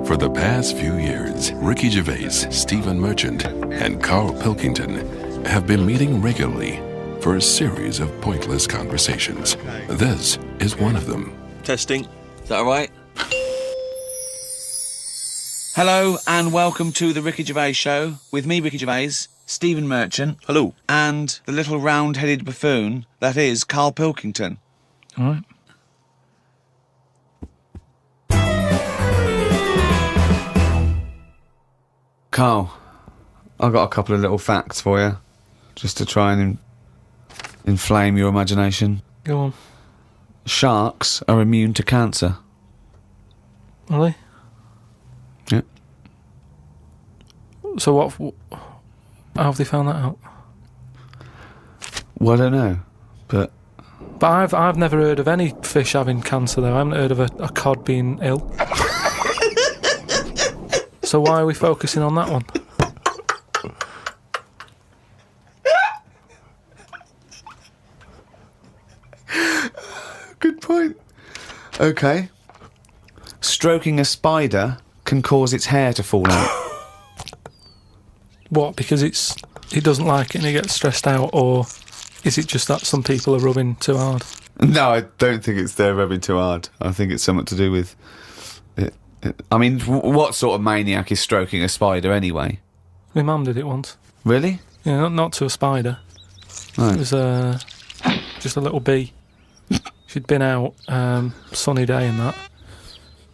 For the past few years, Ricky Gervais, Stephen Merchant, and Karl Pilkington have been meeting regularly for a series of pointless conversations. This is one of them. Testing. Is that all right? Hello and welcome to the Ricky Gervais Show with me, Ricky Gervais, Stephen Merchant. Hello. And the little round-headed buffoon that is Karl Pilkington. All right. Karl, I've got a couple of little facts for you, just to try and inflame your imagination. Go on. Sharks are immune to cancer. Are they? Yeah. So how have they found that out? Well, I don't know, but I've never heard of any fish having cancer though. I haven't heard of a cod being ill. So why are we focusing on that one? good point. Okay. Stroking a spider can cause its hair to fall out. What? Because it doesn't like it and it gets stressed out, or is it just that some people are rubbing too hard? No, I don't think it's they're rubbing too hard. I think it's something to do with it. I mean, what sort of maniac is stroking a spider anyway? My mum did it once. Really? Yeah, not to a spider. Right. It was just a little bee. She'd been out, sunny day and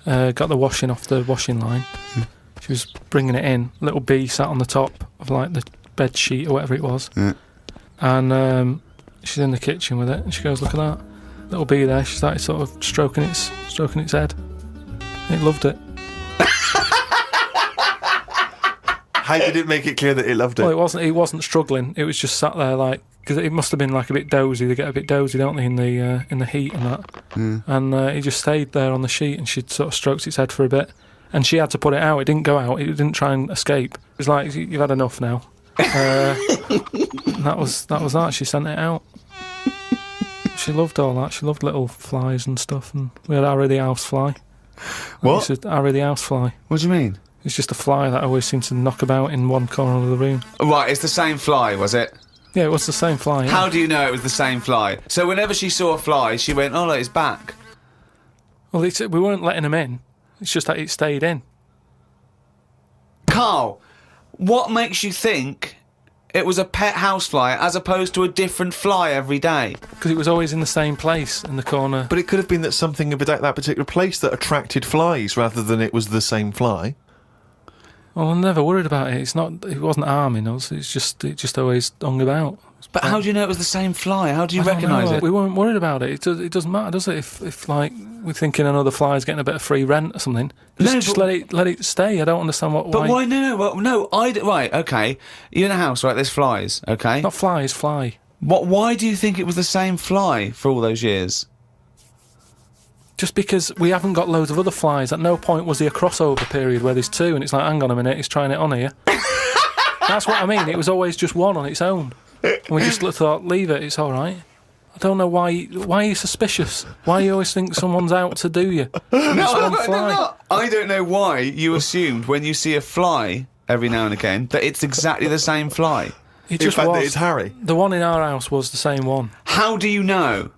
that. Got the washing off the washing line. She was bringing it in. Little bee sat on the top of like the bed sheet or whatever it was. Yeah. And she's in the kitchen with it, and she goes, "Look at that little bee there." She started sort of stroking its head. It loved it. How did it make it clear that it loved it? Well, it wasn't struggling. It was just sat there like, because it must have been like a bit dozy. They get a bit dozy, don't they, in the heat and that. And it just stayed there on the sheet, and she sort of stroked its head for a bit, and she had to put it out. It didn't go out. It didn't try and escape. It was like, "You've had enough now." And that was that. She sent it out. She loved all that. She loved little flies and stuff, and we had Harry the housefly. What? Harry the housefly. What do you mean? It's just a fly that always seems to knock about in one corner of the room. Right, it's the same fly, was it? Yeah, it was the same fly. Yeah. How do you know it was the same fly? So whenever she saw a fly, she went, "Oh, look, it's back." Well, we weren't letting him in. It's just that it stayed in. Karl, what makes you think it was a pet housefly as opposed to a different fly every day? Because it was always in the same place in the corner. But it could have been that something about that particular place that attracted flies rather than it was the same fly. Well, I'm never worried about it. It wasn't harming us. It just always hung about. But how do you know it was the same fly? How do you I don't recognise know. it? We weren't worried about it. It doesn't matter, does it? If like we're thinking another fly's getting a bit of free rent or something, just let it stay. I don't understand why. But why? No. Right, okay. You're in a house, right? There's flies, okay? Not flies, fly. Why do you think it was the same fly for all those years? Just because we haven't got loads of other flies. At no point was there a crossover period where there's two, and it's like, hang on a minute, he's trying it on here. That's what I mean. It was always just one on its own. And we just thought, leave it, it's all right. I don't know why are you suspicious? Why you always think someone's out to do you? No. I don't know why you assumed when you see a fly every now and again that it's exactly the same fly. It just In fact, was. that it's Harry. The one in our house was the same one. How do you know?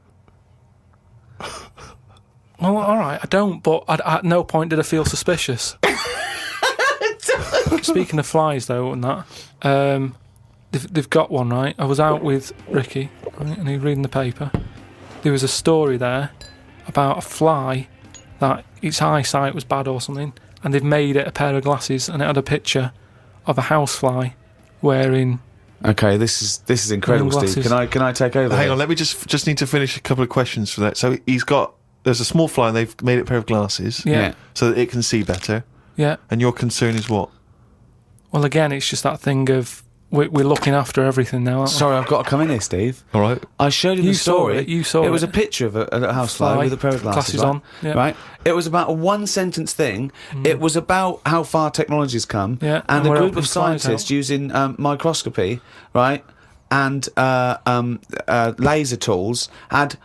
Well, all right, I don't, but at no point did I feel suspicious. Speaking of flies, though, and that, they've got one, right? I was out with Ricky, right, and he was reading the paper. There was a story there about a fly that its eyesight was bad or something, and they've made it a pair of glasses, and it had a picture of a housefly wearing. Okay, this is incredible, Steve. Can I take over? Hang on, let me just need to finish a couple of questions for that. So there's a small fly and they've made it a pair of glasses so that it can see better. Yeah. And your concern is what? Well, again, it's just that thing of we're looking after everything now, aren't we? Sorry, I've got to come in here, Steve. All right. I showed you the story. You saw it. It was a picture of a housefly with a pair of glasses on. Yeah. Right. It was about a one-sentence thing. It was about how far technology's come. Yeah. And a we're group helping of scientists using microscopy, right, and laser tools had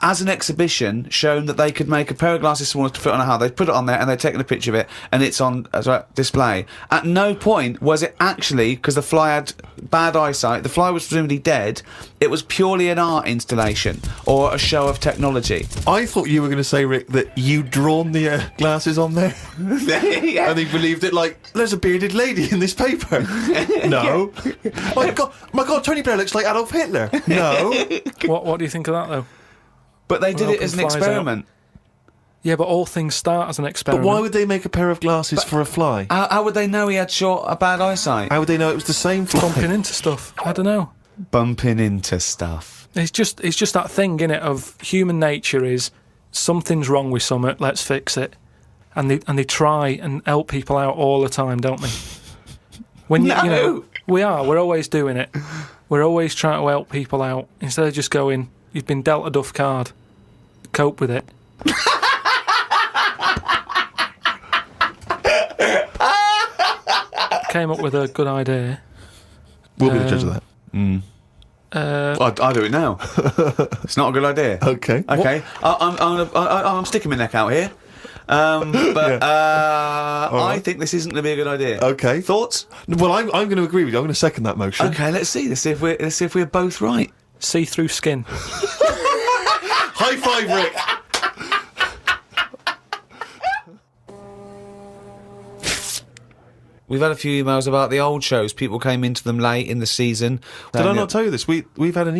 as an exhibition, shown that they could make a pair of glasses smaller to fit on a hat. They'd put it on there and they'd taken a picture of it, and it's on display. At no point was it actually, because the fly had bad eyesight, the fly was presumably dead, it was purely an art installation or a show of technology. I thought you were going to say, Rick, that you'd drawn the glasses on there. Yeah. And he believed it, like, there's a bearded lady in this paper. No. My God, Tony Blair looks like Adolf Hitler. No. What do you think of that, though? But they did it as an experiment. Yeah, but all things start as an experiment. But why would they make a pair of glasses for a fly? How would they know he had bad eyesight? How would they know it was the same fly? Bumping into stuff. I don't know. Bumping into stuff. It's just that thing, innit, of human nature is something's wrong with something, let's fix it. And they try and help people out all the time, don't they? When you know, we're always doing it. We're always trying to help people out instead of just going, you've been dealt a duff card, cope with it. Came up with a good idea. We'll be the judge of that. I do it now. It's not a good idea. Okay. I'm sticking my neck out here. I think this isn't going to be a good idea. Okay. Thoughts? Well, I'm going to agree with you. I'm going to second that motion. Okay, let's see. Let's see if we're both right. See-through skin. High five, Rick. We've had a few emails about the old shows. People came into them late in the season. Did I not tell you this? We had an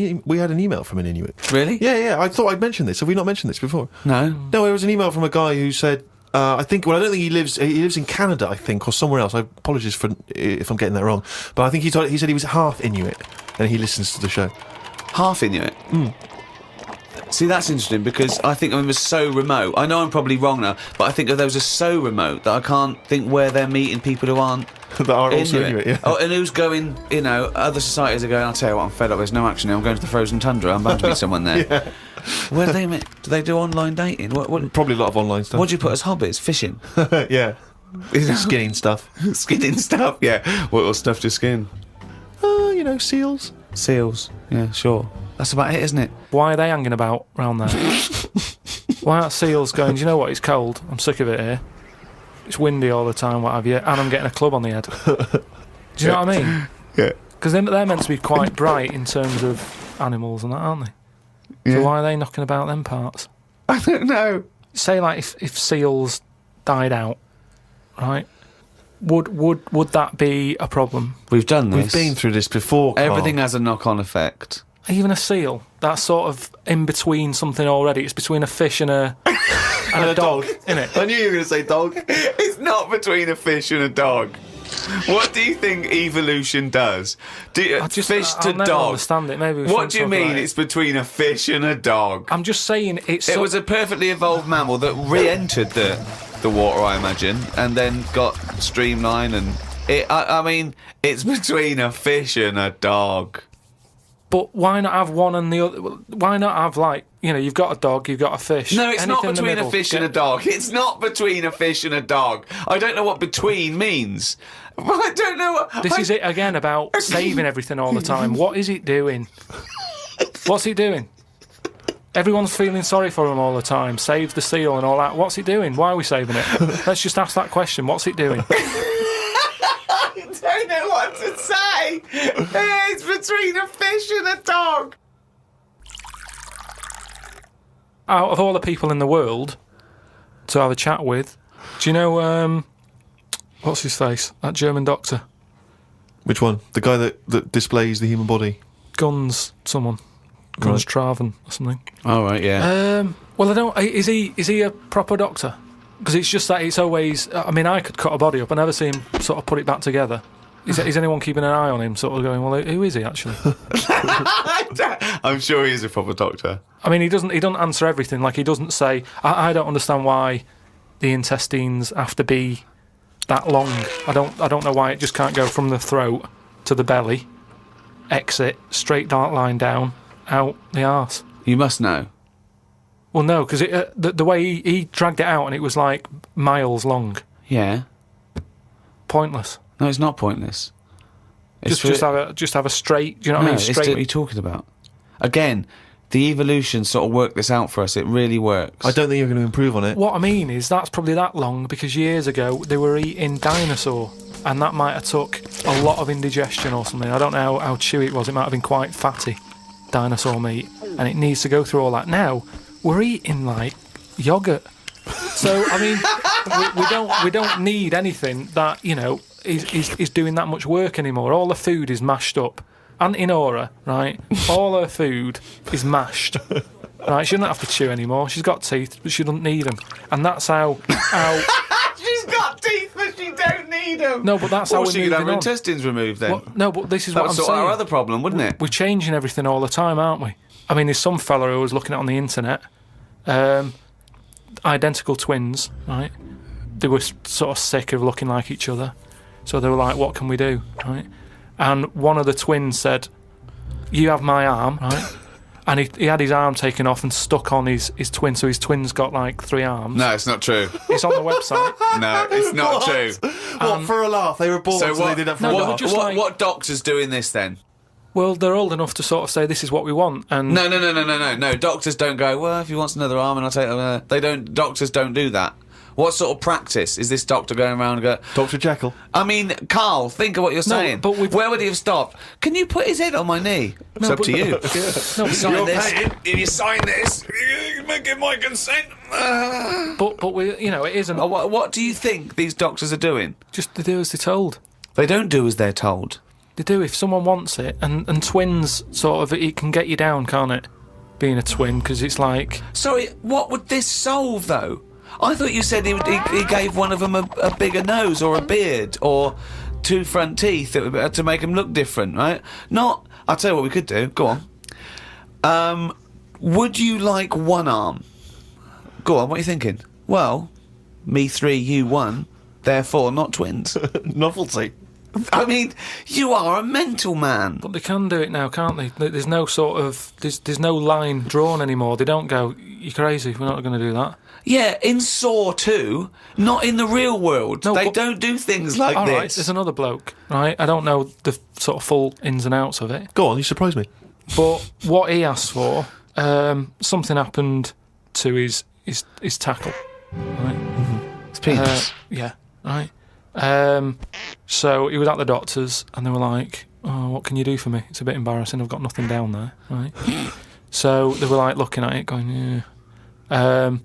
email from an Inuit. Really? Yeah. I thought I'd mentioned this. Have we not mentioned this before? No. No, it was an email from a guy who said, I don't think he lives in Canada, I think, or somewhere else. I apologise if I'm getting that wrong. But I think he said he was half Inuit and he listens to the show. Half Inuit? See, that's interesting because I think it was so remote. I know I'm probably wrong now, but I think that those are so remote that I can't think where they're meeting people who aren't that are also Inuit, yeah. Oh, and who's going, other societies are going, I'll tell you what, I'm fed up, there's no action here, I'm going to the frozen tundra, I'm bound to meet someone there. Yeah. Where do they meet? Do they do online dating? What, probably a lot of online stuff. What do you put as hobbies? Fishing? Yeah. Skinning stuff. Skinning stuff, yeah. What stuff to skin? Seals. Seals, yeah, sure. That's about it, isn't it? Why are they hanging about round there? Why aren't seals going, do you know what, it's cold, I'm sick of it here. It's windy all the time, what have you, and I'm getting a club on the head. Do you know what I mean? Yeah. Because they're meant to be quite bright in terms of animals and that, aren't they? Yeah. So why are they knocking about them parts? I don't know. Say, like, if seals died out, right? Would that be a problem? We've done this. We've been through this before, Karl. Everything has a knock-on effect. Even a seal, that's sort of in between something already. It's between a fish and a dog, isn't it? I knew you were going to say dog. It's not between a fish and a dog. What do you think evolution does? Fish to I'll never dog. Understand it. Maybe. What do you mean it's between a fish and a dog? I'm just saying it was a perfectly evolved mammal that re-entered the water, I imagine, and then got streamlined. And I mean, it's between a fish and a dog. But why not have one and the other? Why not have, like, you've got a dog, you've got a fish. No, it's not Anything between a fish and a dog. It's not between a fish and a dog. I don't know what between means. I don't know what... This is it again about saving everything all the time. What is it doing? What's it doing? Everyone's feeling sorry for him all the time. Save the seal and all that. What's it doing? Why are we saving it? Let's just ask that question. What's it doing? I don't know what to say. It's between a fish and a dog. Out of all the people in the world to have a chat with, do you know, what's his face? That German doctor. Which one? The guy that displays the human body? Guns Traven or something. Oh, right, yeah. Well, I don't... Is he a proper doctor? Because it's just that it's always... I mean, I could cut a body up and never see him sort of put it back together. Is anyone keeping an eye on him, sort of going, well, who is he, actually? I'm sure he is a proper doctor. I mean, he doesn't answer everything. Like, he doesn't say, I don't understand why the intestines have to be that long. I don't know why it just can't go from the throat to the belly, exit, straight dark line down, out the arse. You must know. Well, no, because the way he dragged it out and it was like miles long. Yeah. Pointless. No, it's not pointless. Just have a straight. Do you know what I mean? Straight. What are you talking about? Again, the evolution sort of worked this out for us. It really works. I don't think you're going to improve on it. What I mean is that's probably that long because years ago they were eating dinosaur, and that might have took a lot of indigestion or something. I don't know how chewy it was. It might have been quite fatty, dinosaur meat, and it needs to go through all that. Now we're eating like yogurt. So I mean, we don't need anything that is doing that much work anymore. All the food is mashed up. Auntie Nora, right? All her food is mashed. Right? She doesn't have to chew anymore. She's got teeth, but she doesn't need them. And that's how. She's got teeth, but she don't need them. No, but that's how we're she could have her moving on. intestines removed then. Well, no, but this is That what would I'm sort saying. our other problem, wouldn't it? We're changing everything all the time, aren't we? I mean, there's some fella who I was looking at on the internet. Identical twins, right? They were sort of sick of looking like each other, so they were like, "What can we do?" Right? And one of the twins said, "You have my arm," right? And he had his arm taken off and stuck on his twin, so his twin's got like 3 arms. No, it's not true. It's on the website. No, it's not true. What, for a laugh? They were born so they did that for a laugh. just like- What doctor's doing this then? Well, they're old enough to sort of say this is what we want, and No. Doctors don't go, well, if he wants another arm and I'll take it. They don't. Doctors don't do that. What sort of practice is this doctor going around and go, Dr. Jekyll? I mean, Karl, think of what you're saying. but where would he have stopped? Can you put his head on my knee? It's up to you. No, Sign this. If you sign this, you give my consent. but we, it isn't. What do you think these doctors are doing? Just to do as they're told. They don't do as they're told. They do if someone wants it, and twins sort of it can get you down, can't it? Being a twin, because it's like. Sorry, what would this solve though? I thought you said he gave one of them a bigger nose or a beard or 2 front teeth to make him look different, right? Not. I'll tell you what we could do. Go on. Would you like 1 arm? Go on. What are you thinking? Well, me 3, you 1. Therefore, not twins. Novelty. I mean, you are a mental man. But they can do it now, can't they? There's no sort of there's no line drawn anymore. They don't go, "You're crazy. We're not going to do that." Yeah, in Saw 2, not in the real world. No, they don't do things like all this. Right, there's another bloke, right? I don't know the sort of full ins and outs of it. Go on, you surprise me. But what he asked for, something happened to his tackle, right? It's penis. Yeah, right. So he was at the doctor's, and they were like, "Oh, what can you do for me? It's a bit embarrassing. I've got nothing down there." Right. So they were like looking at it, going, "Yeah."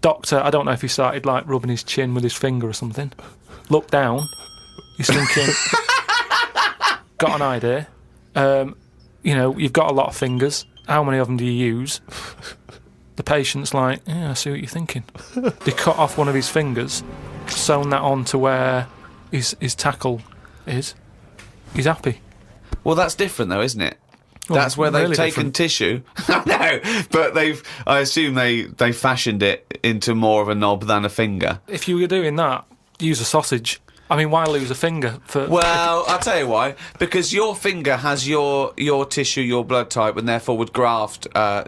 Doctor, I don't know if he started like rubbing his chin with his finger or something. Looked down. He's thinking, got an idea. You've got a lot of fingers. How many of them do you use? The patient's like, yeah, I see what you're thinking. They cut off one of his fingers, sewn that on to where his tackle is. He's happy. Well, that's different though, isn't it? Well, That's where they've really taken different. tissue. No, but I assume they fashioned it into more of a knob than a finger. If you were doing that, use a sausage. I mean, why lose a finger for? Well, I'll tell you why. Because your finger has your tissue, your blood type, and therefore would graft near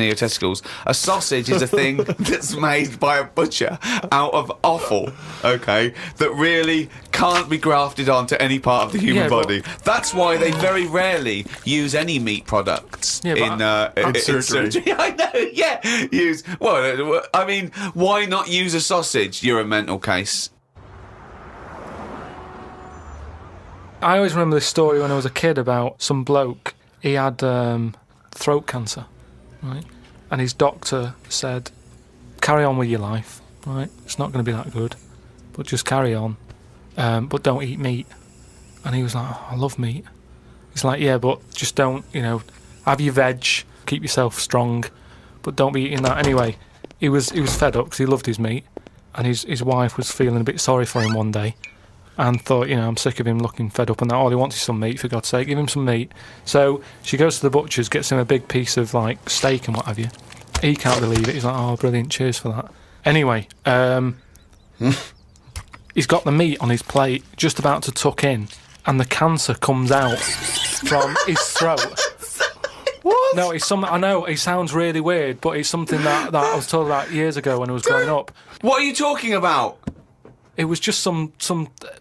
your testicles. A sausage is a thing that's made by a butcher out of offal, okay, that really can't be grafted onto any part of the human body. That's why they very rarely use any meat products in surgery. I know, yeah. I mean, why not use a sausage? You're a mental case. I always remember this story when I was a kid about some bloke. He had throat cancer, right? And his doctor said, "Carry on with your life, right? It's not going to be that good, but just carry on. But don't eat meat." And he was like, "Oh, I love meat." He's like, "Yeah, but just don't, have your veg, keep yourself strong, but don't be eating that." Anyway, he was fed up because he loved his meat, and his wife was feeling a bit sorry for him one day. And thought, I'm sick of him looking fed up and that. All he wants is some meat, for God's sake. Give him some meat. So she goes to the butcher's, gets him a big piece of, like, steak and what have you. He can't believe it. He's like, "Oh, brilliant, cheers for that." Anyway, he's got the meat on his plate, just about to tuck in, and the cancer comes out from his throat. What? No, it's something, I know, it sounds really weird, but it's something that I was told about years ago when I was growing up. What are you talking about? It was just some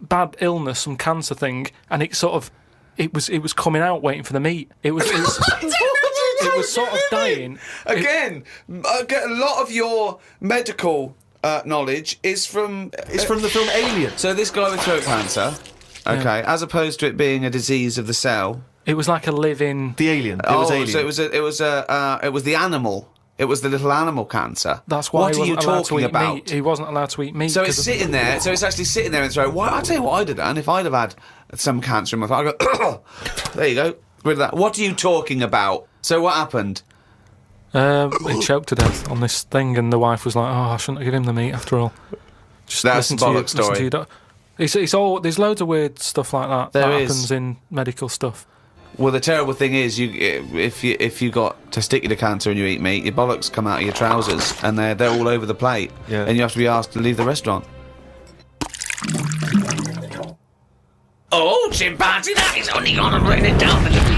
bad illness, some cancer thing, and it was coming out waiting for the meat. It was What are you it was sort of dying. Again, I get a lot of your medical knowledge is from... It's from the film Alien. So this guy with throat cancer, okay, as opposed to it being a disease of the cell... It was like a living... The alien. It was alien. So it was the animal. It was the little animal cancer. That's why What are you talking about? Meat. He wasn't allowed to eat meat. So it's sitting there. So it's actually sitting there and throat. Well, I'll tell you what I'd have done if I'd have had some cancer in my throat. I'd go, there you go, rid of that. What are you talking about? So what happened? He choked to death on this thing, and the wife was like, "Oh, I shouldn't have given him the meat after all." Just That's listen to bollocks story. It's all. There's loads of weird stuff like that There that is. happens in medical stuff. Well, the terrible thing is, if you got testicular cancer and you eat meat, your bollocks come out of your trousers and they're all over the plate, Yeah. and you have to be asked to leave the restaurant. Oh, chimpanzee, that is only gonna bring it down a little.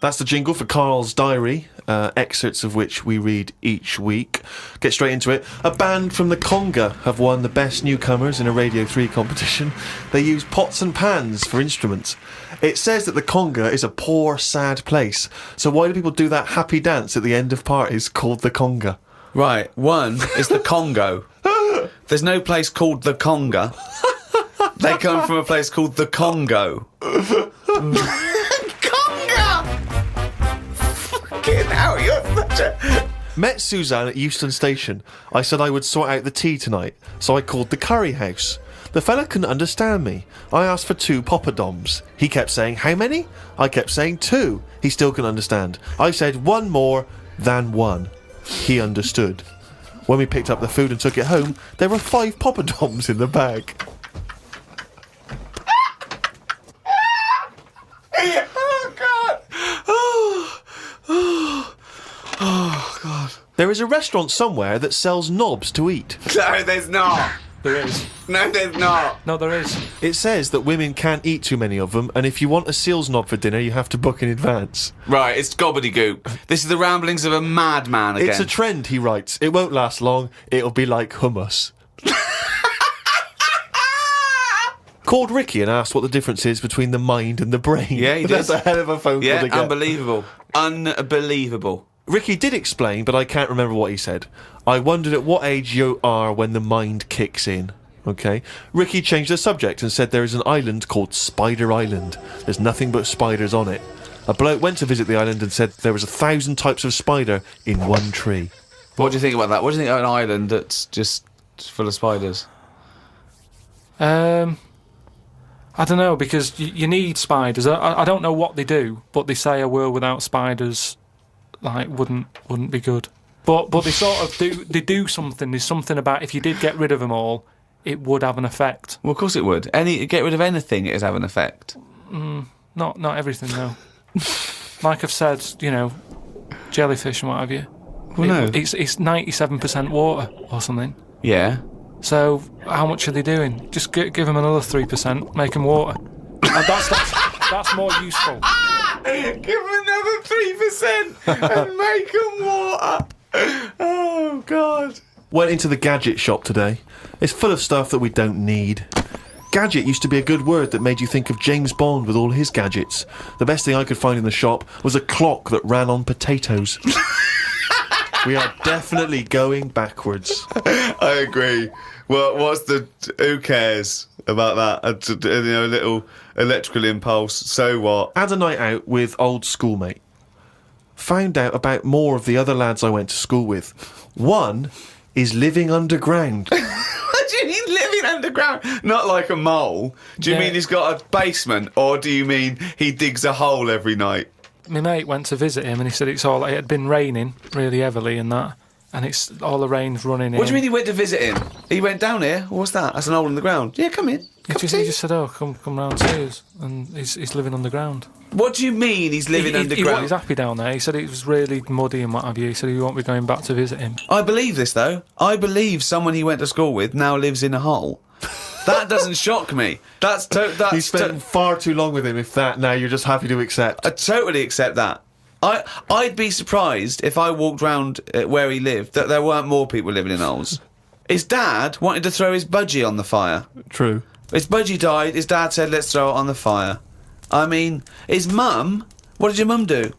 That's the jingle for Karl's diary, excerpts of which we read each week. Get straight into it. A band from the Conga have won the Best Newcomers in a Radio 3 competition. They use pots and pans for instruments. It says that the Conga is a poor, sad place. So why do people do that happy dance at the end of parties called the Conga? Right, one is the Congo. There's no place called the Conga. They come from a place called the Congo. Fucking hell, you're such a... Met Suzanne at Euston Station. I said I would sort out the tea tonight, so I called the curry house. The fella couldn't understand me. I asked for 2 poppadoms. He kept saying, how many? I kept saying 2. He still couldn't understand. I said 1 more than 1. He understood. When we picked up the food and took it home, there were 5 poppadoms in the bag. Oh, God! Oh, God. There is a restaurant somewhere that sells knobs to eat. No, there's not. There is. No, there's not. No, there is. It says that women can't eat too many of them, and if you want a seal's knob for dinner, you have to book in advance. Right, it's gobbledygook. This is the ramblings of a madman again. It's a trend, he writes. It won't last long. It'll be like hummus. Called Ricky and asked what the difference is between the mind and the brain. Yeah, he did. That's a hell of a phone call Yeah, to get. unbelievable. Unbelievable. Ricky did explain, but I can't remember what he said. I wondered at what age you are when the mind kicks in. Okay. Ricky changed the subject and said there is an island called Spider Island. There's nothing but spiders on it. A bloke went to visit the island and said there was 1,000 types of spider in one tree. What do you think about that? What do you think of an island that's just full of spiders? I don't know, because you need spiders. I don't know what they do, but they say a world without spiders, like, wouldn't be good. But they sort of do something. There's something about if you did get rid of them all, it would have an effect. Well, of course it would. Get rid of anything, it would have an effect. Not everything though. Like I've said, jellyfish and what have you. Well, no. It's 97% water or something. Yeah. So how much are they doing? Just give them another 3%, make them water. And that's more useful. Give them another 3% and make them water. Oh, God. Went into the gadget shop today. It's full of stuff that we don't need. Gadget used to be a good word that made you think of James Bond with all his gadgets. The best thing I could find in the shop was a clock that ran on potatoes. We are definitely going backwards. I agree. Well, who cares about that? A little electrical impulse, so what? Had a night out with old schoolmate. Found out about more of the other lads I went to school with. One is living underground. What do you mean living underground? Not like a mole. Do you Yeah. mean he's got a basement, or do you mean he digs a hole every night? My mate went to visit him and he said it had been raining really heavily and that, and it's all the rain's running in. What do you mean he went to visit him? He went down here? What's that? That's an hole in the ground. Yeah, come in. He just said, "Oh, come round to us," and he's living underground. What do you mean he's living underground? He's happy down there. He said it was really muddy and what have you. He said he won't be going back to visit him. I believe this, though. I believe someone he went to school with now lives in a hole. That doesn't shock me. You spent far too long with him if that now you're just happy to accept. I totally accept that. I'd be surprised if I walked round where he lived that there weren't more people living in holes. His dad wanted to throw his budgie on the fire. True. His budgie died, his dad said, let's throw it on the fire. I mean, his mum What did your mum do?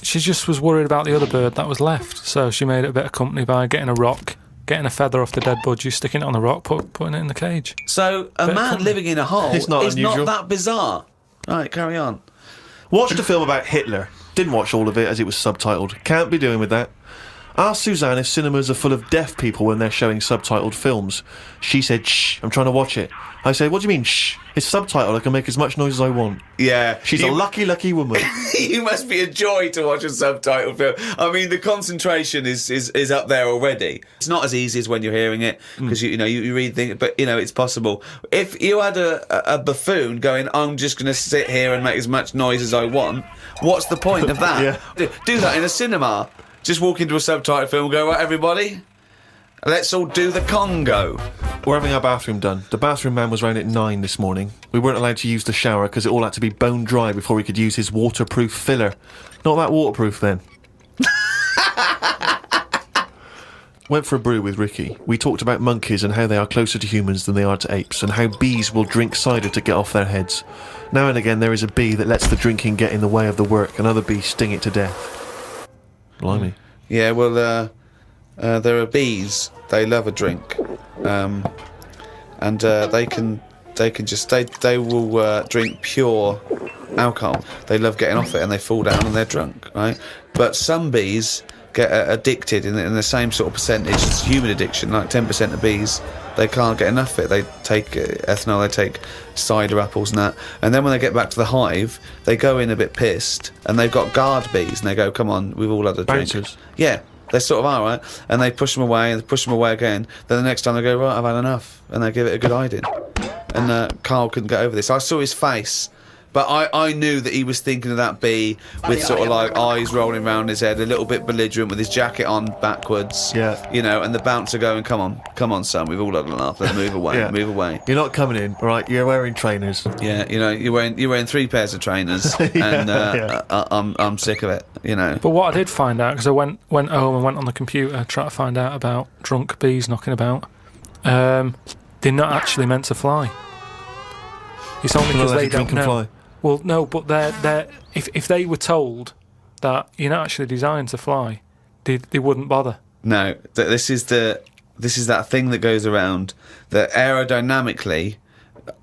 She just was worried about the other bird that was left, so she made it a bit of company by getting a rock, getting a feather off the dead budgie, sticking it on the rock, putting it in the cage. So a man living in a hole It's not is unusual. not that bizarre. Right, carry on. Watched a film about Hitler. Didn't watch all of it as it was subtitled. Can't be doing with that. Asked Suzanne if cinemas are full of deaf people when they're showing subtitled films. She said, shh, I'm trying to watch it. I said, what do you mean, shh? It's subtitled, I can make as much noise as I want. Yeah. She's a lucky, lucky woman. You must be a joy to watch a subtitled film. I mean, the concentration is up there already. It's not as easy as when you're hearing it, because you read things, but it's possible. If you had a buffoon going, I'm just going to sit here and make as much noise as I want, what's the point of that? Yeah. Do that in a cinema. Just walk into a subtitled film and go, right, everybody, let's all do the Congo. We're having our bathroom done. The bathroom man was round at 9 this morning. We weren't allowed to use the shower because it all had to be bone dry before we could use his waterproof filler. Not that waterproof then. Went for a brew with Ricky. We talked about monkeys and how they are closer to humans than they are to apes, and how bees will drink cider to get off their heads. Now and again there is a bee that lets the drinking get in the way of the work, and other bees sting it to death. Blimey. Yeah, well, there are bees. They love a drink, and they will drink pure alcohol. They love getting off it, and they fall down and they're drunk, right? But some bees get addicted in the same sort of percentage as human addiction. Like 10% of bees, they can't get enough of it. They take ethanol, they take cider apples and that, and then when they get back to the hive, they go in a bit pissed, and they've got guard bees, and they go, come on, we've all had a drink. Bouncers. Yeah, they sort of are, right? And they push them away, and they push them away again. Then the next time they go, right, I've had enough, and they give it a good hiding. And Karl couldn't get over this. I saw his face, but I knew that he was thinking of that bee with sort of like eyes rolling around his head, a little bit belligerent, with his jacket on backwards. Yeah. And the bouncer going, come on, son, we've all had enough. Let's move away, Yeah. move away. You're not coming in, right? You're wearing trainers. Yeah, you're wearing 3 pairs of trainers, and I'm sick of it. But what I did find out, because I went home and went on the computer trying to find out about drunk bees knocking about, they're not actually meant to fly. It's only because they don't know. Fly. Well, no, but they're if they were told that you're not actually designed to fly, they wouldn't bother. No, this is that thing that goes around that aerodynamically,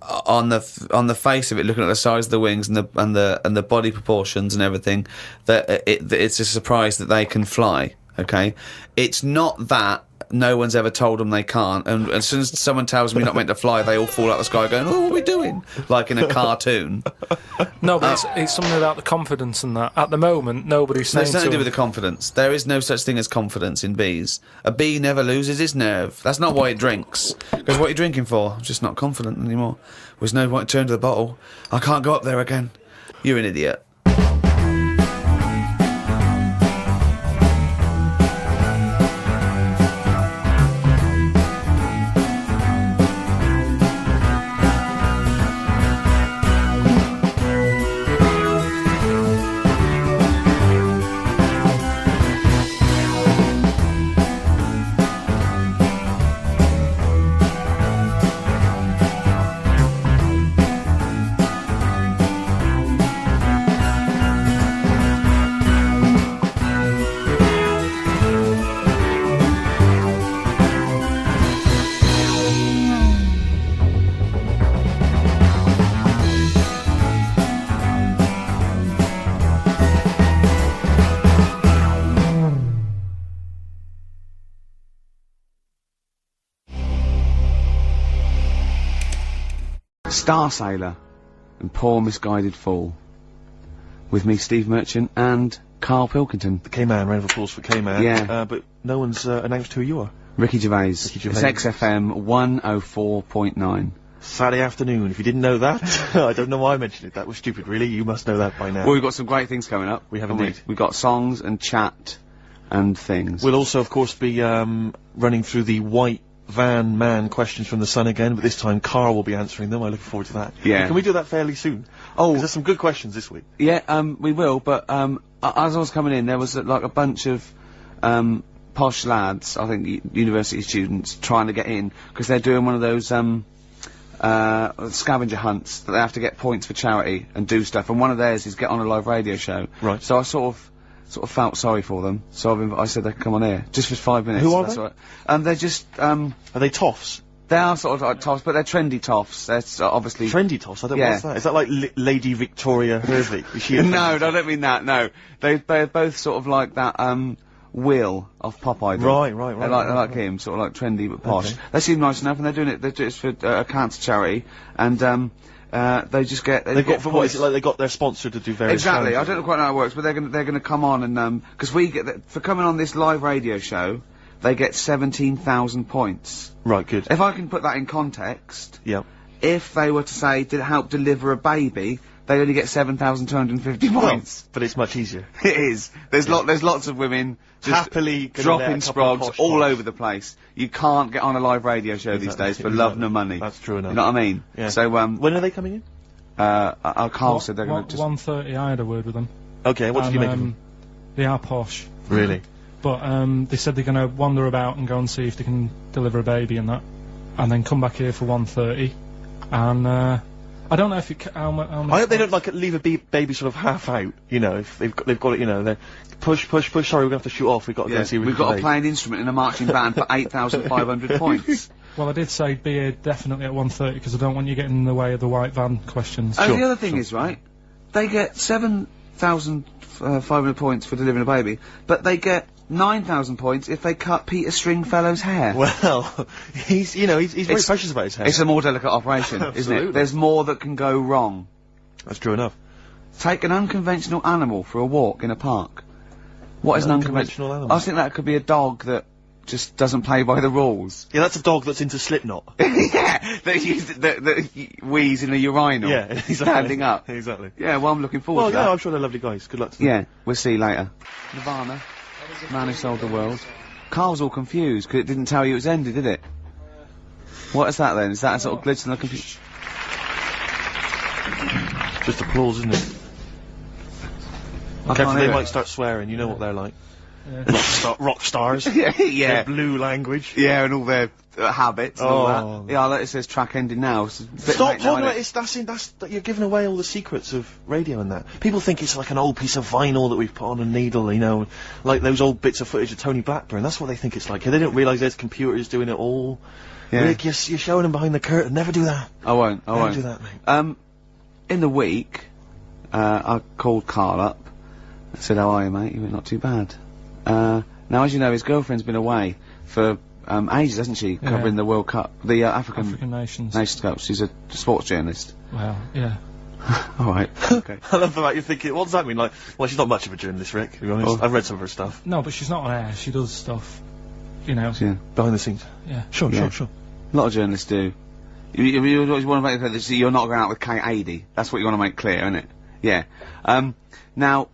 on the face of it, looking at the size of the wings and the body proportions and everything, that it's a surprise that they can fly. Okay, it's not that. No one's ever told them they can't, and as soon as someone tells them you're not meant to fly, they all fall out of the sky going, oh, what are we doing? Like in a cartoon. No, but it's something about the confidence and that. At the moment, nobody's saying It's nothing to do them. with the confidence. There is no such thing as confidence in bees. A bee never loses its nerve. That's not why it drinks. Because what are you drinking for? I'm just not confident anymore. There's no point to turn to the bottle. I can't go up there again. You're an idiot. Star Sailor and Poor Misguided Fool. With me, Steve Merchant, and Karl Pilkington. The K-Man, round of applause for K-Man. Yeah. But no one's announced who you are. Ricky Gervais. Ricky Gervais. It's XFM 104.9. Saturday afternoon. If you didn't know that, I don't know why I mentioned it. That was stupid, really. You must know that by now. Well, we've got some great things coming up. We have haven't indeed. We've got songs and chat and things. We'll also, of course, be running through the white van man questions from the Sun again, but this time Karl will be answering them. I look forward to that. Yeah. Can we do that fairly soon? Oh. 'Cause there's some good questions this week. Yeah, we will, but as I was coming in, there was like a bunch of posh lads, I think university students, trying to get in, because they're doing one of those scavenger hunts that they have to get points for charity and do stuff, and one of theirs is get on a live radio show. Right. So I sort of felt sorry for them, so I said they could come on here just for 5 minutes. Who are that's they? all right. They're just Are they toffs? they are sort of like toffs, but they're trendy toffs. They're obviously Trendy toffs? I don't Yeah. What's that? Is that like Lady Victoria Hervey? Is she a no, trendy I don't mean that. No, they're both sort of like that. Will of Pop Idol. Right. They're like him, sort of like trendy but posh. Okay. They seem nice enough, and they're doing it for a cancer charity, and they just get They got get for what is points. it like? They got their sponsor to do various. Exactly. I challenges. don't know quite know how it works, but they're gonna come on and because we get for coming on this live radio show, they get 17,000 points. Right. Good. If I can put that in context, Yeah. if they were to say to help deliver a baby, they only get 7,250 points. But it's much easier. It is. There's lots of women just Happily gonna dropping let a couple of sprogs posh all tops. over the place. You can't get on a live radio show these days for love nor money. That's true enough. You know what I mean? Yeah. So When are they coming in? Carl said they're going to just 1:30. I had a word with them. Okay. What did you make of And, them? They are posh, Really? but they said they're going to wander about and go and see if they can deliver a baby and that, and then come back here for 1:30. And I don't know if it how much. I hope they don't like leave a baby sort of half out. You know, if they've got it. You know, they're push. Sorry, we're gonna have to shoot off. We've got to go yeah, and see. we've got to play an instrument in a marching band for 8,500 points. Well, I did say be here definitely at 1:30 because I don't want you getting in the way of the white van questions. And the other thing is, right, they get 7,500 points for delivering a baby, but they get 9,000 points if they cut Peter Stringfellow's hair. Well, he's very precious about his hair. It's a more delicate operation, isn't Absolutely. it? There's more that can go wrong. That's true enough. Take an unconventional animal for a walk in a park. What is an unconventional animal? I think that could be a dog that just doesn't play by the rules. Yeah, that's a dog that's into Slipknot. Yeah, that wheeze in a urinal. Yeah, exactly. Standing up. Exactly. Yeah, well, I'm looking forward Well, to yeah, that. I'm sure they're lovely guys. Good luck to them. Yeah, we'll see you later. Nirvana, Man Who Sold the World. Carl's all confused because it didn't tell you it was ended, did it? What is that then? Is that a sort of glitch in the computer? Just applause, isn't it? I Careful, can't they hear might it. start swearing. You know what they're like. Yeah. Rock stars. Yeah, yeah. Their blue language. Yeah, and all their habits and Oh. all that. Yeah, like it says track ending now. It's a bit Stop late now, talking innit? about it. That's you're giving away all the secrets of radio and that. People think it's like an old piece of vinyl that we've put on a needle, you know, like those old bits of footage of Tony Blackburn. That's what they think it's like. They don't realise there's computers doing it all. Yeah. Rick, you're showing them behind the curtain. Never do that. I won't. Never do that, mate. In the week, I called Karl up. I said, "How are you, mate?" He went, "Not too bad." Now, as you know, his girlfriend's been away for ages, hasn't she? Yeah. Covering the World Cup, the African nations. Cup. She's a sports journalist. Well, yeah. All right. Okay. I love the fact you're thinking, what does that mean? Like, well, she's not much of a journalist, Rick, to be honest. Oh. I've read some of her stuff. No, but she's not on air. She does stuff, you know. Yeah. Behind the scenes. Yeah. Sure, Yeah. sure. A lot of journalists do. You want to make clear that you're not going out with Kate Adie. That's what you want to make clear, isn't it? Yeah. Now,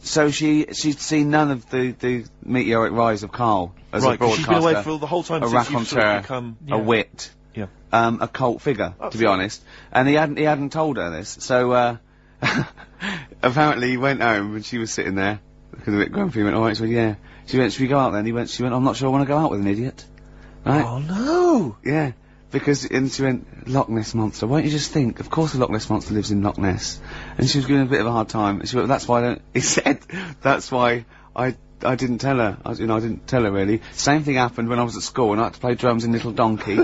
so she'd seen none of the meteoric rise of Karl as Right, a 'cause broadcaster. she's been away for the whole time a since you've sort of raconteur, become... Yeah. a wit, Yeah. a cult figure, to be Absolutely. honest. And he hadn't told her this. So apparently he went home and she was sitting there looking a bit grumpy. He went, "All right," she went, "Yeah." She went, "Should we go out then?" She went, "I'm not sure I want to go out with an idiot." Right? Oh, no! Yeah, because, and she went, "Loch Ness Monster, won't you just think, of course the Loch Ness Monster lives in Loch Ness." And she was giving him a bit of a hard time, and she went, "That's why I don't," he said, "That's why I didn't tell her, I didn't tell her really." Same thing happened when I was at school and I had to play drums in Little Donkey.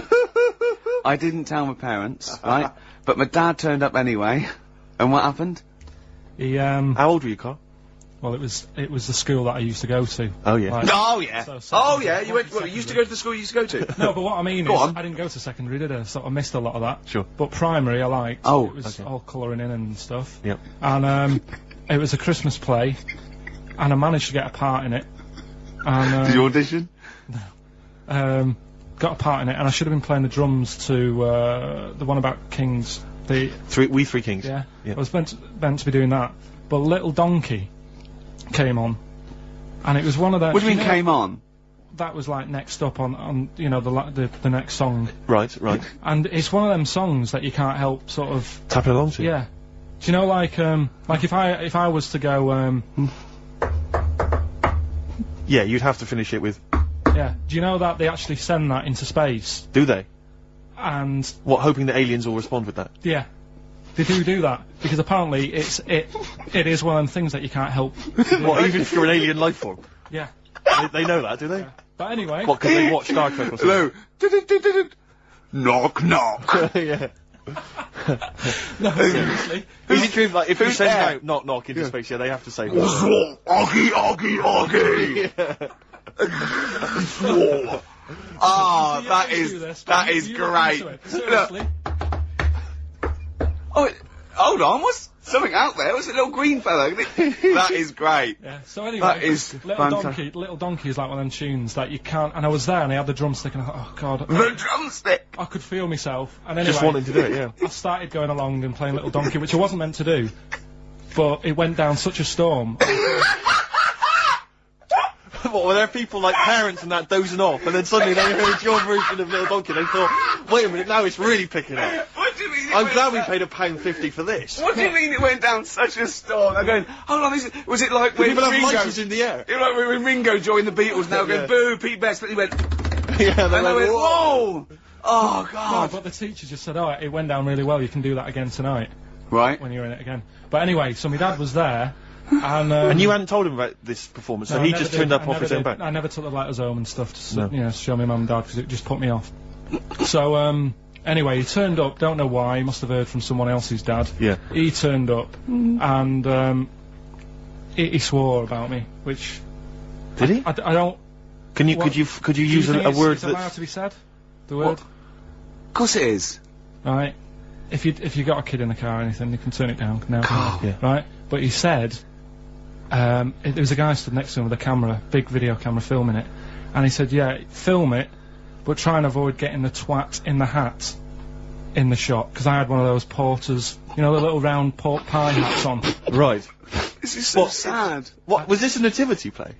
I didn't tell my parents, right? But my dad turned up anyway, and what happened? He How old were you, Carl? well, it was the school that I used to go to. Oh, yeah. Like- Oh yeah, So you went, well, you used to go to the school you used to go to? No, but what I mean Go is, on. I didn't go to secondary, did I? So I missed a lot of that. Sure. But primary, I liked. Oh, it was okay. all colouring in and stuff. Yep. And it was a Christmas play, and I managed to get a part in it. And Did you audition? got a part in it, and I should have been playing the drums to the one about Kings. The We Three Kings. yeah, Yeah. I was meant to be doing that, but Little Donkey came on, and it was one of those. What do you mean know, came on? That was like next up on you know the next song, Right. and it's one of them songs that you can't help sort of Tapping along to. yeah. Do you know like if I was to go Yeah, you'd have to finish it with... yeah. Do you know that they actually send that into space? Do they? and What, hoping that aliens will respond with that? yeah, they do that because apparently it is one of them things that you can't help. What, even if you're an alien life form? Yeah, They know that, do they? but anyway, What, because they watch Star Trek or something? Hello. Knock, knock. Yeah. no, seriously. Is it true, like, if you who's send there? out knock knock into space, yeah, they have to say Augie, Augie, Augie. Oh, that is great. Seriously. Oh, hold on, what's something out there? What's a little green fellow? That is great. Yeah. So anyway, That is Little Donkey is like one of them tunes that you can't. And I was there, and he had the drumstick, and I thought, oh god, The drumstick. I could feel myself. And anyway, Just wanting to do it, yeah. I started going along and playing Little Donkey, which I wasn't meant to do, but it went down such a storm. What, were there people like parents and that dozing off, and then suddenly they heard your version of Little Donkey, and they thought, wait a minute, now it's really picking up. What do you mean? I'm glad we paid £1.50 for this. What do you mean it went down such a storm? They're going, hold on, was it like when People have Ringo... lighters in the air. It was like when Ringo joined the Beatles, now going, Yeah. boo, Pete Best, but he went... Yeah, and they went, whoa. whoa! Oh, No, God. but the teacher just said, oh, it went down really well, you can do that again tonight, Right. when you're in it again. But anyway, so my dad was there, and... And you hadn't told him about this performance, so No, he I never just did. turned up I off never his own did. back. I never took the letters home and stuff to, No. you know, show my mum and dad, because it just put me off. So, anyway, he turned up, don't know why, he must have heard from someone else's dad. Yeah. He turned up, and, he swore about me, which... Did he? I don't... Can you, What? could you Do you use think a word it's allowed that's... to be said? The word? Of course it is. Right. If you got a kid in the car or anything, you can turn it down now. Karl. Yeah. Right? But he said, there was a guy stood next to him with a camera, big video camera filming it, and he said, yeah, film it, but try and avoid getting the twat in the hat in the shot, because I had one of those porters, you know, the little round pork pie hats on. Right. This is so What? sad. What, was this a nativity play?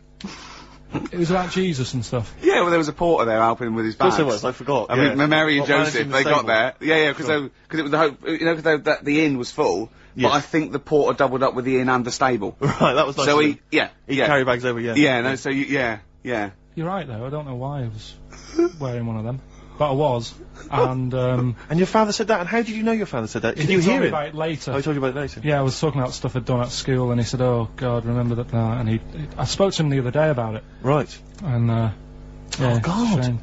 It was about Jesus and stuff. Yeah, well, there was a porter there helping him with his Of course bags. there was, I forgot. I yeah. mean, Mary and What, Joseph, managing the they got stable? there. Yeah, because Sure. it was the hope, you know, because the inn was full. Yes. But I think the porter doubled up with the inn and the stable. Right, that was nice. So of he, him. yeah, He yeah, carry bags over, yeah. yeah. No, so yeah. You're right, though. I don't know why I was wearing one of them, but I was. And, And your father said that, and how did you know your father said that? Did you he told hear me it? about it later. Oh, he told you about it later? Yeah, I was talking about stuff I'd done at school, and he said, "Oh God, remember that?" And I spoke to him the other day about it, Right. and yeah, Oh, God. shame.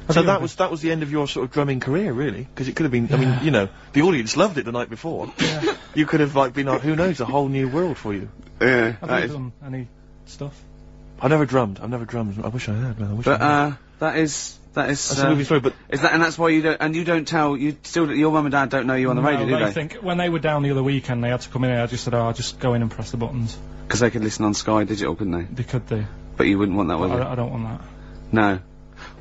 So that was the end of your sort of drumming career, really? Because it could have been, I mean, you know, the audience loved it the night before. Yeah. You could have, like, been, like, who knows, a whole new world for you. Yeah. Have that you is- done any stuff? I've never drummed. I wish I had, man. I wish But I had. that is That's a movie story, but is that, and that's why you don't tell, your mum and dad don't know you on the radio, No, do they they? think when they were down the other weekend, they had to come in here. I just said, "Oh, I'll just go in and press the buttons." Because they could listen on Sky Digital, couldn't they? They could do. But you wouldn't want that, would you? I don't want that. No.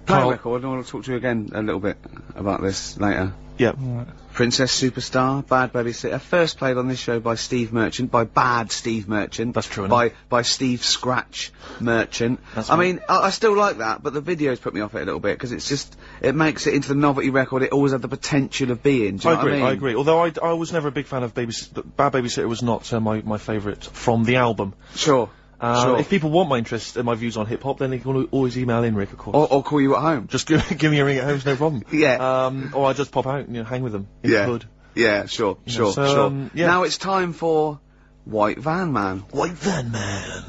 Play a Karl- record, I want to talk to you again a little bit about this later. yeah. Right. Princess Superstar, Bad Babysitter, first played on this show by Steve Merchant, by Bad Steve Merchant. That's true, isn't By Steve Scratch Merchant. That's I right. mean, I still like that, but the videos put me off it a little bit, because it's just, it makes it into the novelty record it always had the potential of being, do you know what I mean? I agree. Although I was never a big fan of Bad Babysitter was not my favourite from the album. Sure. Sure. If people want my interest and my views on hip hop, then they can always email in, Rick, of course. Or call you at home. Just give me a ring at home's no problem. Yeah. Or I just pop out and hang with them in the hood. Yeah, sure, know, so, sure. yeah. Now it's time for White Van Man. White Van Man.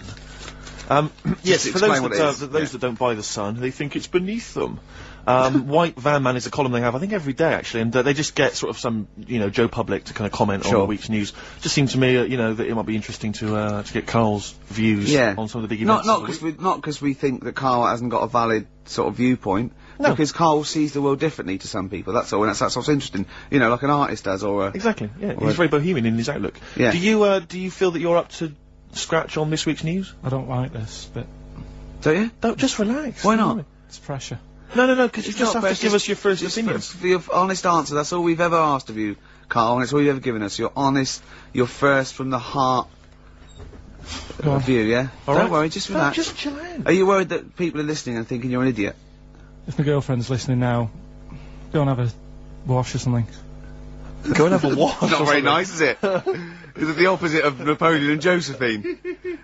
Yes, Just for those explain what it is. that don't buy the Sun, they think it's beneath them. White Van Man is a column they have, I think, every day actually, and they just get sort of some, you know, Joe Public to kind of comment on Sure. the week's news. Just seemed to me, you know, that it might be interesting to get Karl's views Yeah. on some of the big events. Not because we think that Karl hasn't got a valid sort of viewpoint. No. Because Karl sees the world differently to some people. That's all, and that's what's interesting. You know, like an artist does, or a. Exactly. Yeah, Or he's very bohemian in his outlook. Yeah. Do you feel that you're up to scratch on this week's news? I don't like this, but Do you? Don't just relax. Why not? it's pressure. No, because you It's just not, have but to give it's us your first just opinion. for your honest answer. That's all we've ever asked of you, Karl, and it's all you've ever given us. Your honest, your first from the heart Go on. view. Yeah. All Don't right. worry, just No, relax. just chill out. Are you worried that people are listening and thinking you're an idiot? If my girlfriend's listening now, go and have a wash or something. Go and have a wash. Not very nice, is it? Is it the opposite of Napoleon and Josephine?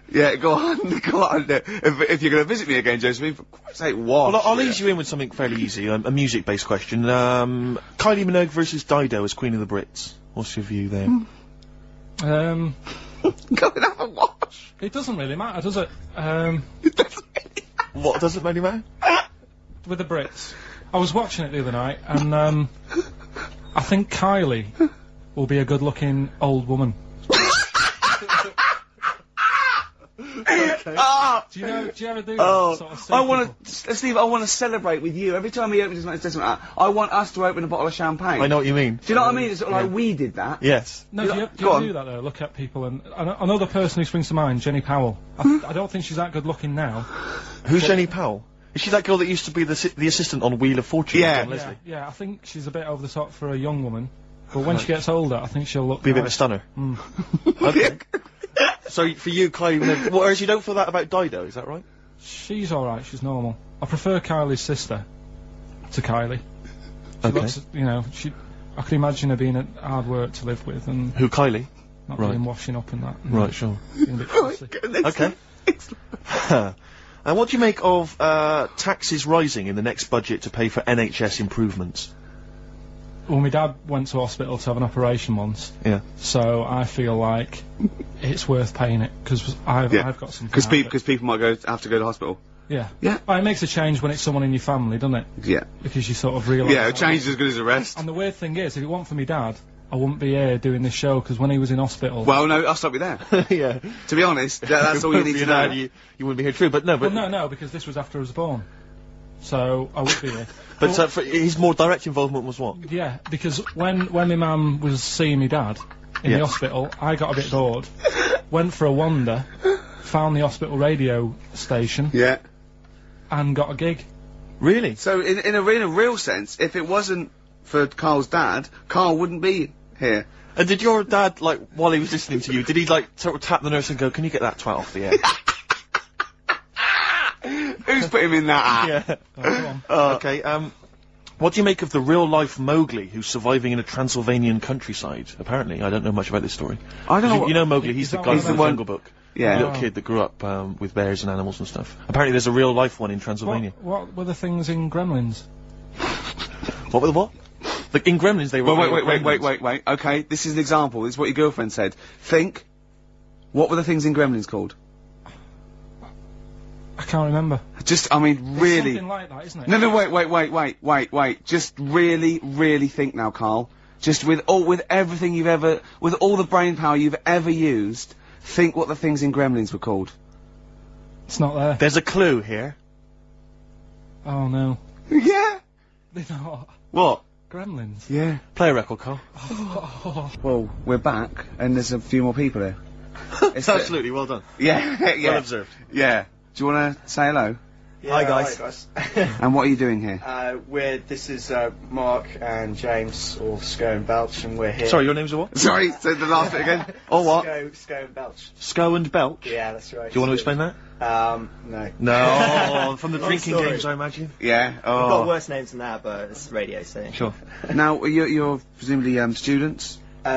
Yeah, go on, go on. If you're going to visit me again, Josephine, for Christ's sake, wash. Well, I'll ease you in with something fairly easy, a music-based question. Kylie Minogue versus Dido as Queen of the Brits. What's your view there? Go and have a wash. It doesn't really matter, does it? What doesn't really matter? With the Brits. I was watching it the other night, and I think Kylie will be a good-looking old woman. Do you ever do that sort of I want to, Steve, I want to celebrate with you. Every time he opens his mouth, says something like that, I want us to open a bottle of champagne. I know what you mean. Do you know what I mean? It's sort of like we did that. Yes. No, do you ever do that though? Look at people, and another person who springs to mind, Jenny Powell. I don't think she's that good looking now. Who's Jenny Powell? Is she that girl that used to be the assistant on Wheel of Fortune? Yeah. John Leslie? Yeah, I think she's a bit over the top for a young woman. But when she gets older, I think she'll look Be a bit of a stunner. Okay. So for you, Kylie Minogue, whereas you don't feel that about Dido, is that right? She's alright, she's normal. I prefer Kylie's sister to Kylie. She looks, you know, I could imagine her being hard work to live with, and Who, Kylie? not Right. being washing up and that. And Right, sure. being a bit fussy. Okay. And what do you make of taxes rising in the next budget to pay for NHS improvements? Well, my dad went to hospital to have an operation once, Yeah. so I feel like it's worth paying it, because I've got something out of it. Because people might have to go to hospital. Yeah. Yeah. Well, it makes a change when it's someone in your family, doesn't it? Yeah. Because you sort of realise... Yeah, a change is as good as a rest. And the weird thing is, if it weren't for me dad, I wouldn't be here doing this show, because when he was in hospital... Well, no, I'll stop you there. Yeah. To be honest, that's all you need to know. You wouldn't be here, true, but no, but... Well, no, because this was after I was born. So, I would be here. But his more direct involvement was what? Yeah, because when my mum was seeing me dad in the hospital, I got a bit bored, went for a wander, found the hospital radio station, Yeah. and got a gig. Really? So, in a real sense, if it wasn't for Carl's dad, Carl wouldn't be here. And did your dad, like, while he was listening to you, did he, like, sort of tap the nurse and go, can you get that twat off the air? Who's put him in that? Yeah. Oh, go on. Okay, what do you make of the real-life Mowgli who's surviving in a Transylvanian countryside? Apparently, I don't know much about this story. I don't know. You know Mowgli, he's the that guy one from the about- Jungle Book. Yeah. The little kid that grew up with bears and animals and stuff. Apparently there's a real-life one in Transylvania. What were the things in Gremlins? What were the what? Like, in Gremlins they were... Well, they were gremlins. wait. Okay, this is an example. This is what your girlfriend said. Think. What were the things in Gremlins called? I can't remember. Just, I mean, It's really. something like that, isn't it? No, wait. Just really think now, Carl. Just with everything you've ever, with all the brain power you've ever used, think what the things in Gremlins were called. It's not there. There's a clue here. Oh no. Yeah. They're not. What? Gremlins. Yeah. Play a record, Carl. Well, we're back, and there's a few more people here. Absolutely, well done. Yeah, yeah. Well observed. Yeah. Do you want to say hello? Hi guys. And what are you doing here? This is Mark and James, or Sco and Belch, and we're here. Sorry, your name's what? Sorry, say the last bit again. Oh, what? Sco and Belch. Sco and Belch? Yeah, that's right. Do you want to explain that? No. No, from the drinking story. games, I imagine. Yeah. We've got Oh. worse names than that, but it's radio, so. Sure. Now you're presumably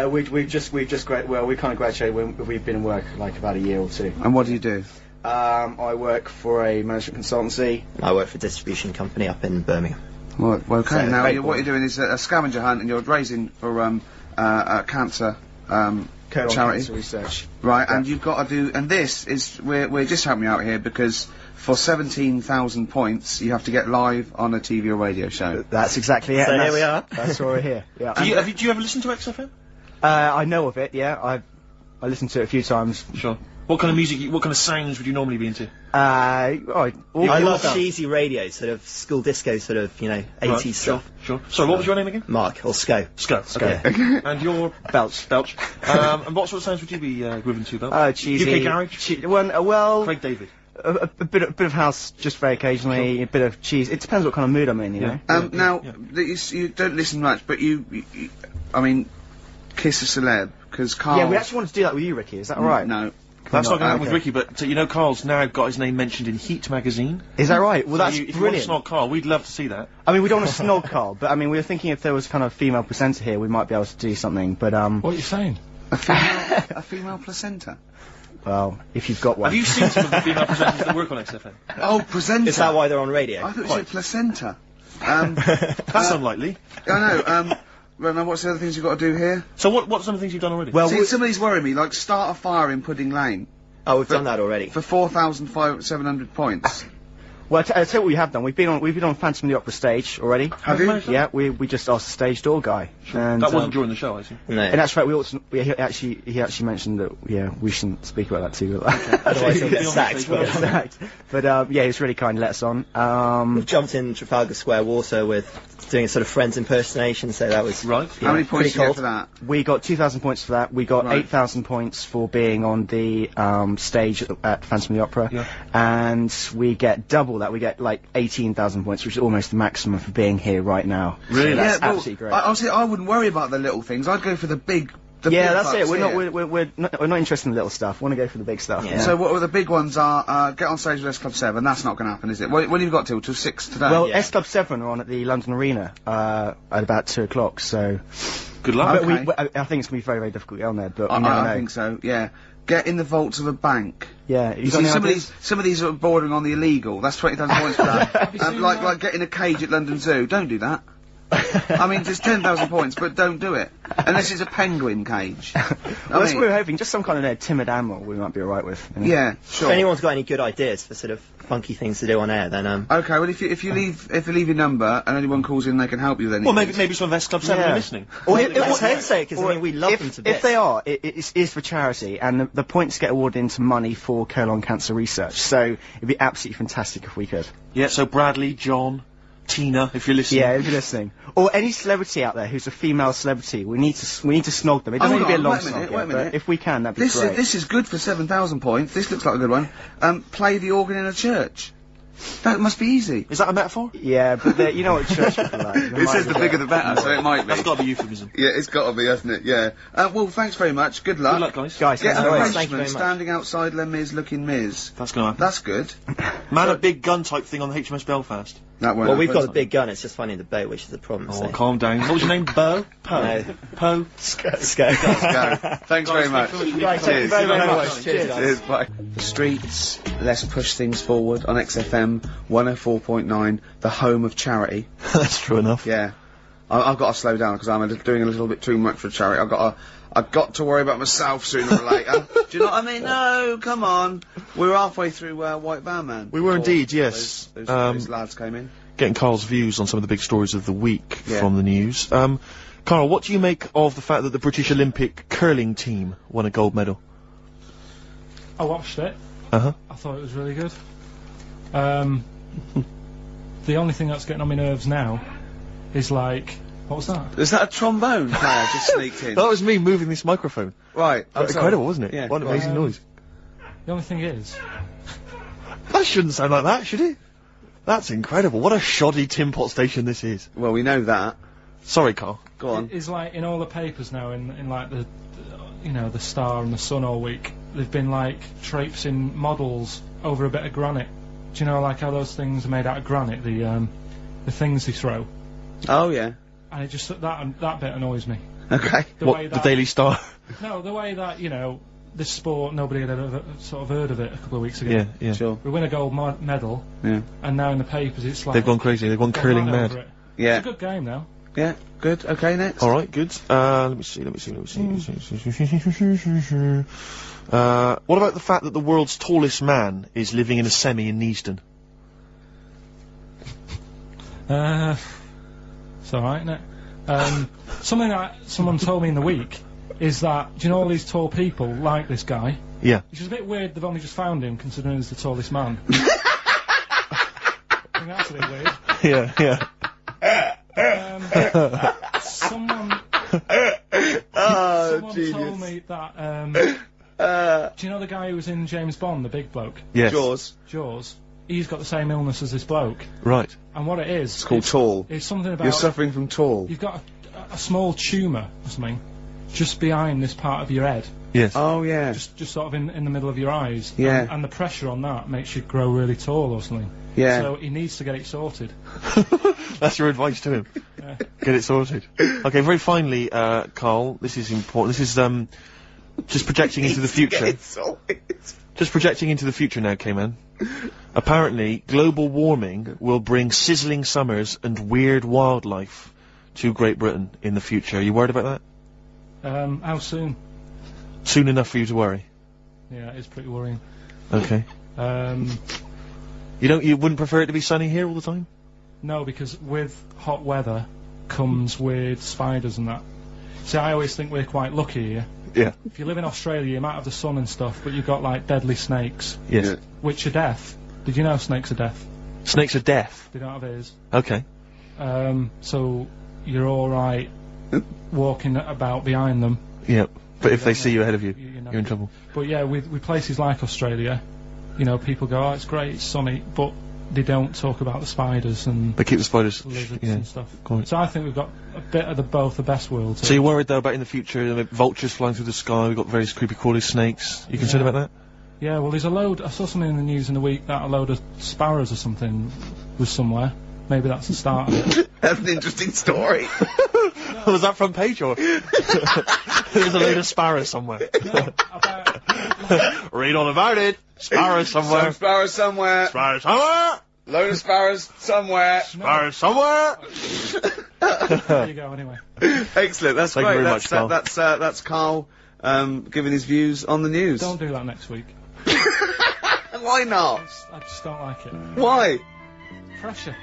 we've We've just well, we kind of graduated. We've been in work like about a year or two. And what do you do? I work for a management consultancy. I work for a distribution company up in Birmingham. Well, okay. So, Now very what you're doing is a scavenger hunt, and you're raising for a cancer Colon charity, Cancer Research. right? Yeah. And you've got to do. And this is we're just helping you out here because for 17,000 points you have to get live on a TV or radio show. That's exactly it. So and here we that's- That's why we're here. Yeah. Do you ever listen to XFM? I know of it. Yeah. I listened to it a few times. Sure. What kind of music, what kind of sounds would you normally be into? I love cheesy radio, sort of school disco, sort of, 80s Right, stuff. Sure. Sorry, what was your name again? Mark, or Sco. Sco. Okay. And you're... Belch. Belch. And what sort of sounds would you be grooving to, Belch? Cheesy. UK garage? Well, Craig David. a bit of house, just very occasionally. A bit of cheese. It depends what kind of mood I'm in, you know. Now you don't listen much, but I mean, kiss a celeb because Carl. Yeah, we actually want to do that with you, Ricky. Is that all right? No. That's not going to happen with Ricky, but you know, Karl's now got his name mentioned in Heat magazine. Is that right? Well, So that's if you want brilliant. to snog Karl, we'd love to see that. I mean, we don't want to snog Karl, but I mean, we were thinking if there was kind of a female presenter here, we might be able to do something. But What are you saying? A female placenta. well, if you've got one. Have you seen some of the female presenters that work on XFM? Oh, placenta. Is that why they're on radio? I thought you said placenta. That's unlikely. I know. Well, now what's the other things you've got to do here? So what's some of the things you've done already? Well, See, some of these worry me, like start a fire in Pudding Lane Oh, we've done that already. for 4,700 points. Well, I'll tell you what we have done. We've been on Phantom of the Opera stage already. Have you? Yeah, we just asked the stage door guy. And, that wasn't during the show, I see. No. And that's right. He actually mentioned that we shouldn't speak about that too. Otherwise he'll get sacked. But yeah, he was really kind to let us on. We've jumped in Trafalgar Square water with doing a sort of Friends impersonation, so that was Right. How many points pretty did you get cool. for that? We got 2,000 points for that. We got Right. 8,000 points for being on the stage at Phantom of the Opera. Yeah. And we get double that. We get like 18,000 points, which is almost the maximum for being here right now. Really? So that's Yeah, well, absolutely great. Honestly, I wouldn't worry about the little things. I'd go for the big. Yeah, that's big it. bucks here. We're not interested in the little stuff. We want to go for the big stuff. Yeah. So what the big ones are, get on stage with S Club 7, that's not going to happen, is it? When have you got till 6 today? Well, Yeah. S Club 7 are on at the London Arena at about 2 o'clock. So Good luck. Okay. I think it's going to be very, very difficult to get on there. But we I never know. think so, yeah. Get in the vaults of a bank. Yeah, You see, some of these are bordering on the illegal. That's 20,000 points for that. Like getting a cage at London Zoo. Don't do that. I mean, it's 10,000 points, but don't do it. Unless it's a penguin cage. Well, that's what we were hoping. Just some kind of timid animal we might be alright with. You know? Yeah, sure. If anyone's got any good ideas for sort of funky things to do on air, then Okay, well, if you leave your number and anyone calls in, they can help you then. Well, maybe some of S Club 7 are listening. Or let's hope so, because I mean we love them to bits. If they are, it is for charity, and the points get awarded into money for colon cancer research. So it'd be absolutely fantastic if we could. Yeah, so Bradley, John, Tina, if you're listening. Yeah, if you're listening, or any celebrity out there who's a female celebrity, we need to snog them. It doesn't Hold need to be a on, long wait a minute, snog, wait a but minute. if we can, that'd be great. This is good for 7,000 points. This looks like a good one. Play the organ in a church. That must be easy. Is that a metaphor? Yeah, but you know what church people are like. It says the bigger the better, so it might be. That's got to be euphemism. Yeah, it's got to be, hasn't it? Yeah. Well, thanks very much. Good luck. Good luck, guys. Guys, Get thanks an very much. Thank you Frenchman very much. standing outside Les Mis looking Miz. That's going to happen. That's good. Man, a big gun type thing on the HMS Belfast. That won't well, we've got a happen. big gun. It's just finding the boat, which is the problem. Oh, so. calm down. What was your name? Bo? Poe? No. Poe? Let's go. Go. Thanks very much. Right, thank you very, very much. Cheers, guys. Cheers, bye. The streets, let's push things forward on XFM 104.9, the home of charity. That's true enough. Yeah. I've got to slow down because I'm doing a little bit too much for charity. I've got to worry about myself sooner or later. Do you know what I mean? No, come on. We were halfway through White Van Man. We were before indeed, yes. Those lads came in. Getting Karl's views on some of the big stories of the week Yeah. from the news. Karl, what do you make of the fact that the British Olympic curling team won a gold medal? I watched it. Uh-huh. I thought it was really good. The only thing that's getting on my nerves now is like, what was that? Is that a trombone player just sneaked in? That was me moving this microphone. Right. Incredible, wasn't it? Yeah, What an right. amazing noise. The only thing is, That shouldn't sound like that, should it? That's incredible. What a shoddy tin pot station this is. Well, we know that. Sorry, Karl. Go on. is like in all the papers now, in like the the Star and the Sun all week, they've been like traipsing models over a bit of granite. Do you know like how those things are made out of granite? The things they throw, Oh, yeah. and it just that bit annoys me. Okay. The way What, the that, Daily Star? No, the way that this sport, nobody had ever sort of heard of it a couple of weeks ago. Yeah, yeah. Sure. We win a gold medal, Yeah. and now in the papers it's like They've gone crazy. They've gone gone curling right mad. over it. Yeah. It's a good game now. Yeah. Good. Okay, next. All right, good. Let me see. What about the fact that the world's tallest man is living in a semi in Neasden? It's alright, isn't it? Something that someone told me in the week is that, do you know all these tall people like this guy? Yeah. Which is a bit weird, they've only just found him, considering he's the tallest man. I think that's a bit weird. Yeah, yeah. Someone genius. told me that, do you know the guy who was in James Bond, the big bloke? Yes. Jaws? He's got the same illness as this bloke. Right. And what it is... It's called tall. It's something about... You're suffering from tall. You've got a small tumour or something just behind this part of your head. Yes. Oh yeah. Just sort of in the middle of your eyes. Yeah. And the pressure on that makes you grow really tall or something. Yeah. So he needs to get it sorted. That's your advice to him. Yeah. Get it sorted. Okay, very finally, Karl, this is important. This is, just projecting into the future. Just projecting into the future now, K-Man. Apparently, global warming will bring sizzling summers and weird wildlife to Great Britain in the future. Are you worried about that? How soon? Soon enough for you to worry. Yeah, it's pretty worrying. Okay. You wouldn't prefer it to be sunny here all the time? No, because with hot weather comes weird spiders and that. See, I always think we're quite lucky here. Yeah. If you live in Australia, you might have the sun and stuff, but you've got, like, deadly snakes. Yes. Yeah. Which are deaf. Did you know snakes are deaf? Snakes are deaf? They don't have ears. Okay. So you're alright walking about behind them. Yep. But if they see you ahead of you, you're in trouble. But yeah, with places like Australia, you know, people go, oh, it's great, it's sunny, but they don't talk about the spiders and they keep the spiders, lizards yeah, and stuff. Quite. So I think we've got a bit of both the best worlds. So you're worried though about in the future, vultures flying through the sky, we've got various creepy crawly snakes. You concerned about that? Yeah, well there's a load, I saw something in the news in the week that a load of sparrows or something was somewhere. Maybe that's the start of it. That's an interesting story. Was that front page or? There's a load of sparrows somewhere. No, about... Read all about it. Sparrows somewhere. Some sparrows somewhere. Sparrows somewhere. Load of sparrows somewhere. Sparrows somewhere. There you go, anyway. Excellent, that's Thank great. you very much, Karl. That's Karl giving his views on the news. Don't do that next week. Why not? I just don't like it. Why? Pressure.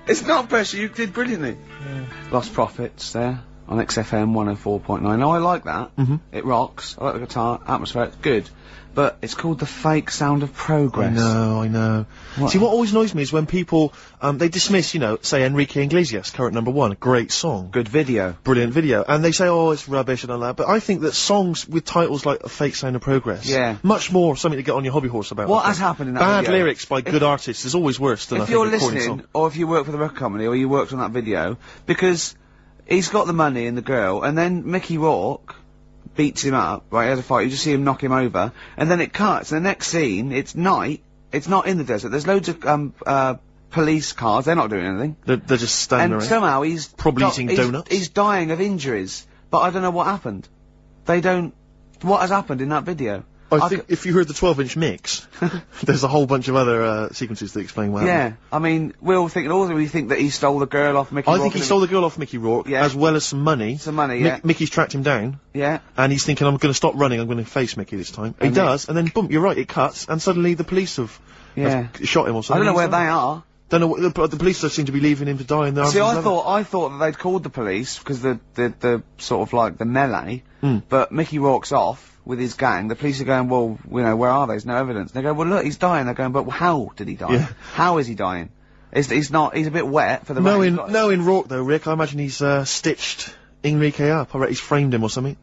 It's not pressure, you did brilliantly. Yeah. Lost Profits there on XFM 104.9. Oh, I like that. Mm-hmm. It rocks. I like the guitar, atmosphere, it's good. But it's called The Fake Sound of Progress. I know. What? See, what always annoys me is when people, they dismiss, you know, say Enrique Iglesias, current #1, great song. Good video. Brilliant video. And they say, oh, it's rubbish and all that. But I think that songs with titles like A Fake Sound of Progress. Yeah. Much more something to get on your hobby horse about. What has happened in that Bad video? lyrics by good artists is always worse than If I think you're a recording listening, song. or if you work for the record company, or you worked on that video, because he's got the money and the girl, and then Mickey Rourke beats him up, right, he has a fight, you just see him knock him over, and then it cuts, and the next scene, it's night, it's not in the desert, there's loads of, police cars, they're not doing anything. They're just standing And around. somehow he's... Probably eating donuts. He's dying of injuries, but I don't know what happened. They don't... What has happened in that video? I think if you heard the 12-inch mix, there's a whole bunch of other sequences that explain what happened. Yeah, I mean, we're all thinking, also we think that he stole the girl off Mickey Rourke. I think he stole the girl off Mickey Rourke, Yeah. as well as some money. Some money, yeah. Mickey's tracked him down, Yeah. and he's thinking, I'm going to stop running, I'm going to face Mickey this time. He And does, and then boom, you're right, it cuts, and suddenly the police have shot him or I something. don't know where He's they are. Don't know, the police just seem to be leaving him to die in the arms See, of I his lover. thought that they'd called the police, because the sort of like the melee, Mm. but Mickey Rourke's off with his gang, the police are going, well, you know, where are they? There's no evidence. They go, well, look, he's dying. They're going, but how did he die? Yeah. How is he dying? He's a bit wet for the rain. Knowing Rourke though, Rick, I imagine he's stitched Enrique up. I reckon he's framed him or something.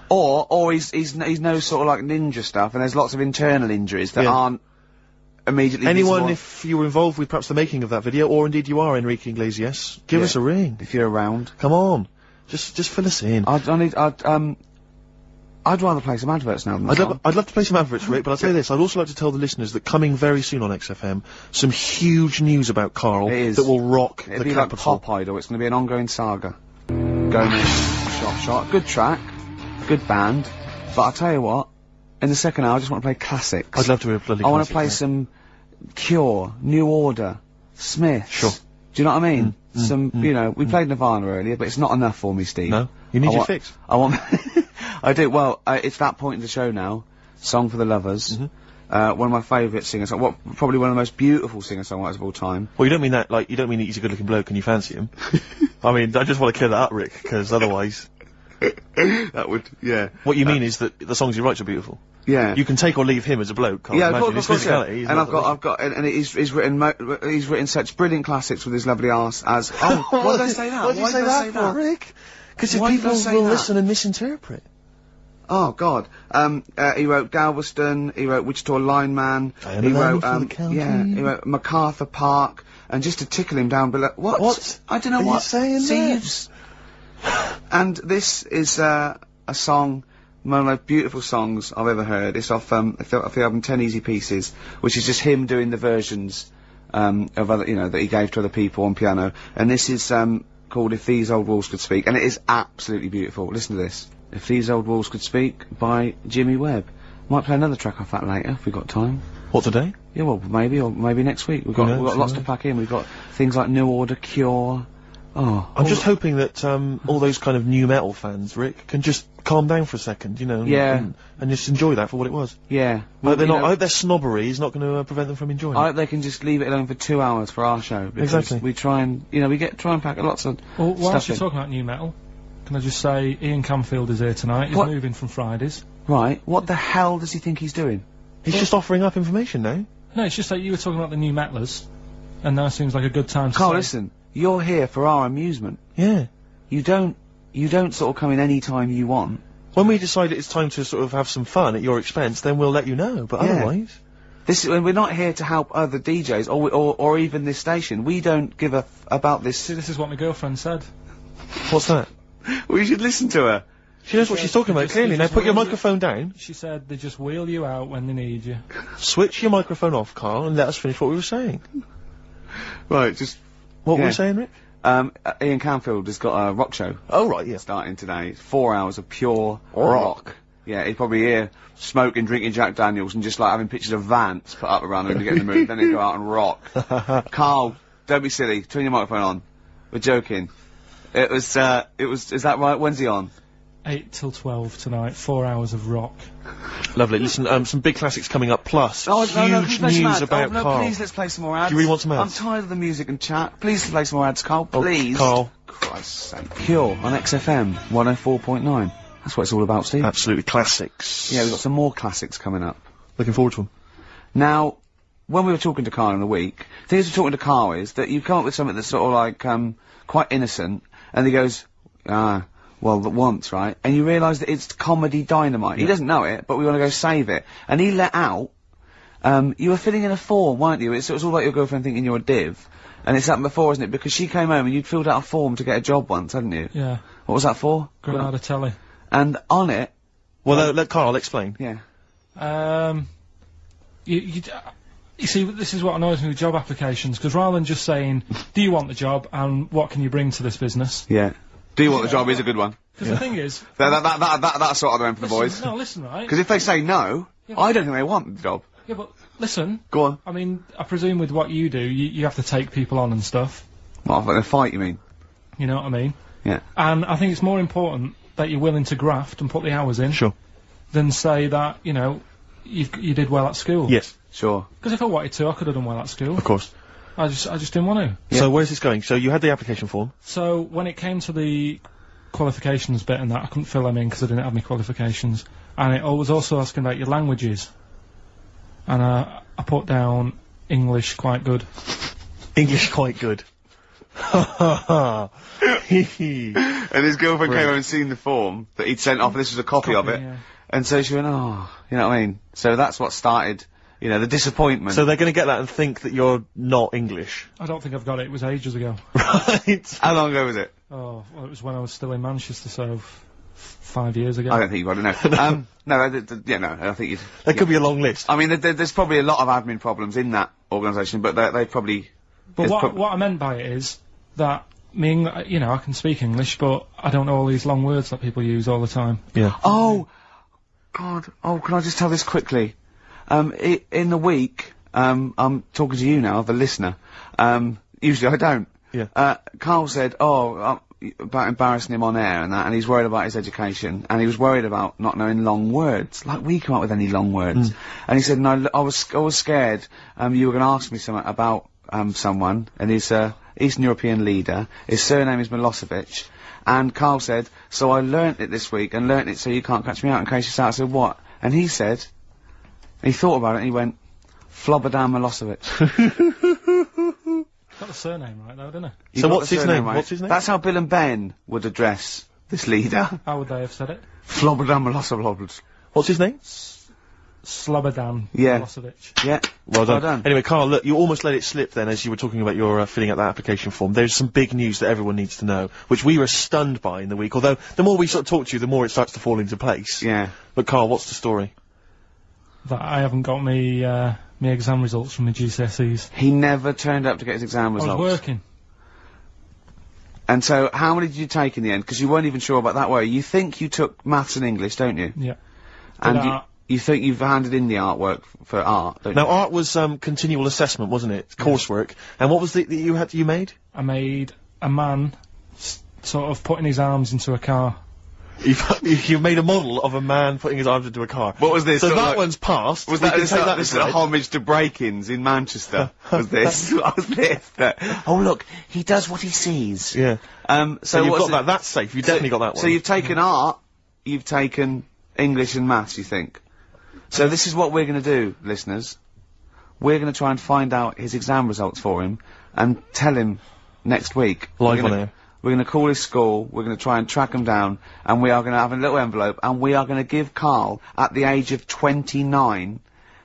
Or he's no sort of like ninja stuff, and there's lots of internal injuries that aren't immediately Anyone, visible. if you were involved with perhaps the making of that video, or indeed you are Enrique Iglesias, give us a ring. If you're around. Come on. Just fill us in. I'd rather play some adverts now than I'd love to play some adverts, Rick, but I'll tell you this, I'd also like to tell the listeners that coming very soon on XFM, some huge news about Karl that will rock It'll the be like capital. Pop Idol. It's going to be an ongoing saga. Going shot. Good track. Good band. But I'll tell you what, in the second hour I just want to play classics. I'd love to hear a bloody I want to classic, play mate. some Cure, New Order, Smith. Sure. Do you know what I mean? You know, we played Nirvana earlier, but it's not enough for me, Steve. No? You need I your want- fix. I want... I do. Well, it's that point in the show now. Song for the Lovers. One of my favourite singers. Probably one of the most beautiful singer-songwriters of all time. Well, you don't mean that, like, you don't mean that he's a good-looking bloke and you fancy him. I mean, I just want to clear that up, Rick, because otherwise... That would, yeah. What you mean is that the songs he writes are beautiful. Yeah. You can take or leave him as a bloke, can't Yeah, you? of Imagine course, his yeah. physicality. And he's written such brilliant classics with his lovely arse as. Oh, why did I say that? Why did you say that for, Rick? Because Why did I people say will that? listen and misinterpret. Oh God. He wrote Galveston. He wrote Wichita Lineman. I am He a man wrote for the county. he wrote MacArthur Park. And just to tickle him down below. What? What I don't know are you what. saying See, there? you've and this is a a song, one of the most beautiful songs I've ever heard. It's off the album 10 Easy Pieces, which is just him doing the versions of other, that he gave to other people on piano. And this is called If These Old Walls Could Speak, and it is absolutely beautiful. Listen to this. If These Old Walls Could Speak by Jimmy Webb. Might play another track off that later if we've got time. What, today? Yeah, well, maybe, or maybe next week. We've got lots to pack in. We've got things like New Order, Cure. Oh, I'm just hoping that all those kind of new metal fans, Rick, can just calm down for a second, and just enjoy that for what it was. Yeah. Well, I hope their snobbery is not going to prevent them from enjoying I it. hope they can just leave it alone for 2 hours for our show. Because Exactly. we try and, try and pack lots of Well, whilst stuff you're in. talking about new metal, can I just say Ian Camfield is here tonight. He's What? moving from Fridays. Right, what the hell does he think he's doing? He's just offering up information now. No, it's just that you were talking about the new metalers, and now seems like a good time to Carl, say. listen, you're here for our amusement. Yeah. You don't sort of come in any time you want. When we decide it's time to sort of have some fun at your expense, then we'll let you know, but Yeah. otherwise... We're not here to help other DJs, or even this station. We don't give a about this. See, this is what my girlfriend said. What's that? We should listen to her. She knows what she's talking about, clearly. Now put your microphone down. She said they just wheel you out when they need you. Switch your microphone off, Carl, and let us finish what we were saying. Right, just... What were we saying, Rick? Ian Camfield has got a rock show. Oh, right, yeah. Starting today. It's 4 hours of pure rock. Yeah, he'd probably hear smoking, drinking Jack Daniels and just like having pictures of Vance put up around him to get in the mood. Then he'd go out and rock. Carl, don't be silly. Turn your microphone on. We're joking. Is that right? When's he on? 8 till 12 tonight, 4 hours of rock. Lovely. Listen, some big classics coming up, plus huge please play some news ads. about no, Carl. please, let's play some more ads. Do you really want some ads? I'm tired of the music and chat. Please play some more ads, Carl. Please. Carl. Christ's sake. Cure on XFM 104.9. That's what it's all about, Steve. Absolutely classics. Yeah, we've got some more classics coming up. Looking forward to them. Now, when we were talking to Karl in the week, the thing we're talking to Karl is that you come up with something that's sort of like, quite innocent, and he goes, once, right? And you realise that it's comedy dynamite. He doesn't know it, but we want to go save it. And he let out, you were filling in a form, weren't you? It was all like your girlfriend thinking you're a div. And it's happened before, isn't it? Because she came home and you'd filled out a form to get a job once, hadn't you? Yeah. What was that for? Granada Telly. And on it... Well, let Carl explain. Yeah. You see, this is what annoys me with job applications, because rather than just saying, do you want the job, and what can you bring to this business? Yeah. Do you want the job is a good one. Because the thing is... That's sort of the end for the boys. No, listen, right? Because if they say no, I don't think they want the job. Yeah, but listen. Go on. I mean, I presume with what you do, you have to take people on and stuff. What, in a fight, you mean? You know what I mean? Yeah. And I think it's more important that you're willing to graft and put the hours in. Sure. Than say that, you did well at school. Yes. Sure. Because if I wanted to, I could have done well at school. Of course. I just didn't want to. Yeah. So where's this going? So you had the application form. So when it came to the qualifications bit and that, I couldn't fill them in because I didn't have any qualifications. And it was also asking about your languages. And I put down English quite good. English quite good. Ha ha ha. And his girlfriend came home and seen the form that he'd sent off, and this was a copy of it. Yeah. And so she went, oh, you know what I mean? So that's what started, the disappointment. So they're going to get that and think that you're not English. I don't think I've got it. It was ages ago. Right. How long ago was it? Oh, well, it was when I was still in Manchester, so 5 years ago. I don't think you've got it, no. No, I think you'd... There could be a long list. I mean, there's probably a lot of admin problems in that organisation, but they probably... But what I meant by it is that I can speak English, but I don't know all these long words that people use all the time. Yeah. Oh, God. Oh, can I just tell this quickly? In the week, I'm talking to you now, the listener. Usually I don't. Yeah. Karl said, about embarrassing him on air and that, and he's worried about his education, and he was worried about not knowing long words. Like, we come up with any long words. And he said, no, I was scared, you were going to ask me something about, someone, and he's Eastern European leader. His surname is Milosevic. And Karl said, so I learnt it this week, and learnt it so you can't catch me out in case you start. I said, what? And he said, he thought about it, and he went, Flobodan Milosevic. Got the surname right, though, didn't he? So what's his name? Right? What's his name? That's how Bill and Ben would address this leader. How would they have said it? Flobodan Milosevic. What's his name? Slobodan Yeah. Milosevic. Yeah. Well done. done. Anyway, Karl, look, you almost let it slip then as you were talking about your filling out that application form. There's some big news that everyone needs to know, which we were stunned by in the week, although the more we sort of talk to you, the more it starts to fall into place. Yeah. But Karl, what's the story? That I haven't got me exam results from my GCSEs. He never turned up to get his exam I results. was working. And so, how many did you take in the end? Because you weren't even sure about that, were you? You think you took maths and English, don't you? Yeah. And Did art. you think you've handed in the artwork for art, don't Now, you? art was continual assessment, wasn't it? Coursework. And what was the that you made? I made a man sort of putting his arms into a car. You made a model of a man putting his arms into a car. What was this? So Sort of that like- one's passed. Was We that can this, take like, that this aside. a homage to break-ins in Manchester? Was this? What was this? Oh, look, he does what he sees. Yeah. So So you've what's got that. That's safe. You definitely got that one. So you've taken art, you've taken English and maths, you think? So this is what we're going to do, listeners. We're going to try and find out his exam results for him and tell him next week. Live on air. We're going to call his school, we're going to try and track him down, and we are going to have a little envelope, and we are going to give Karl, at the age of 29,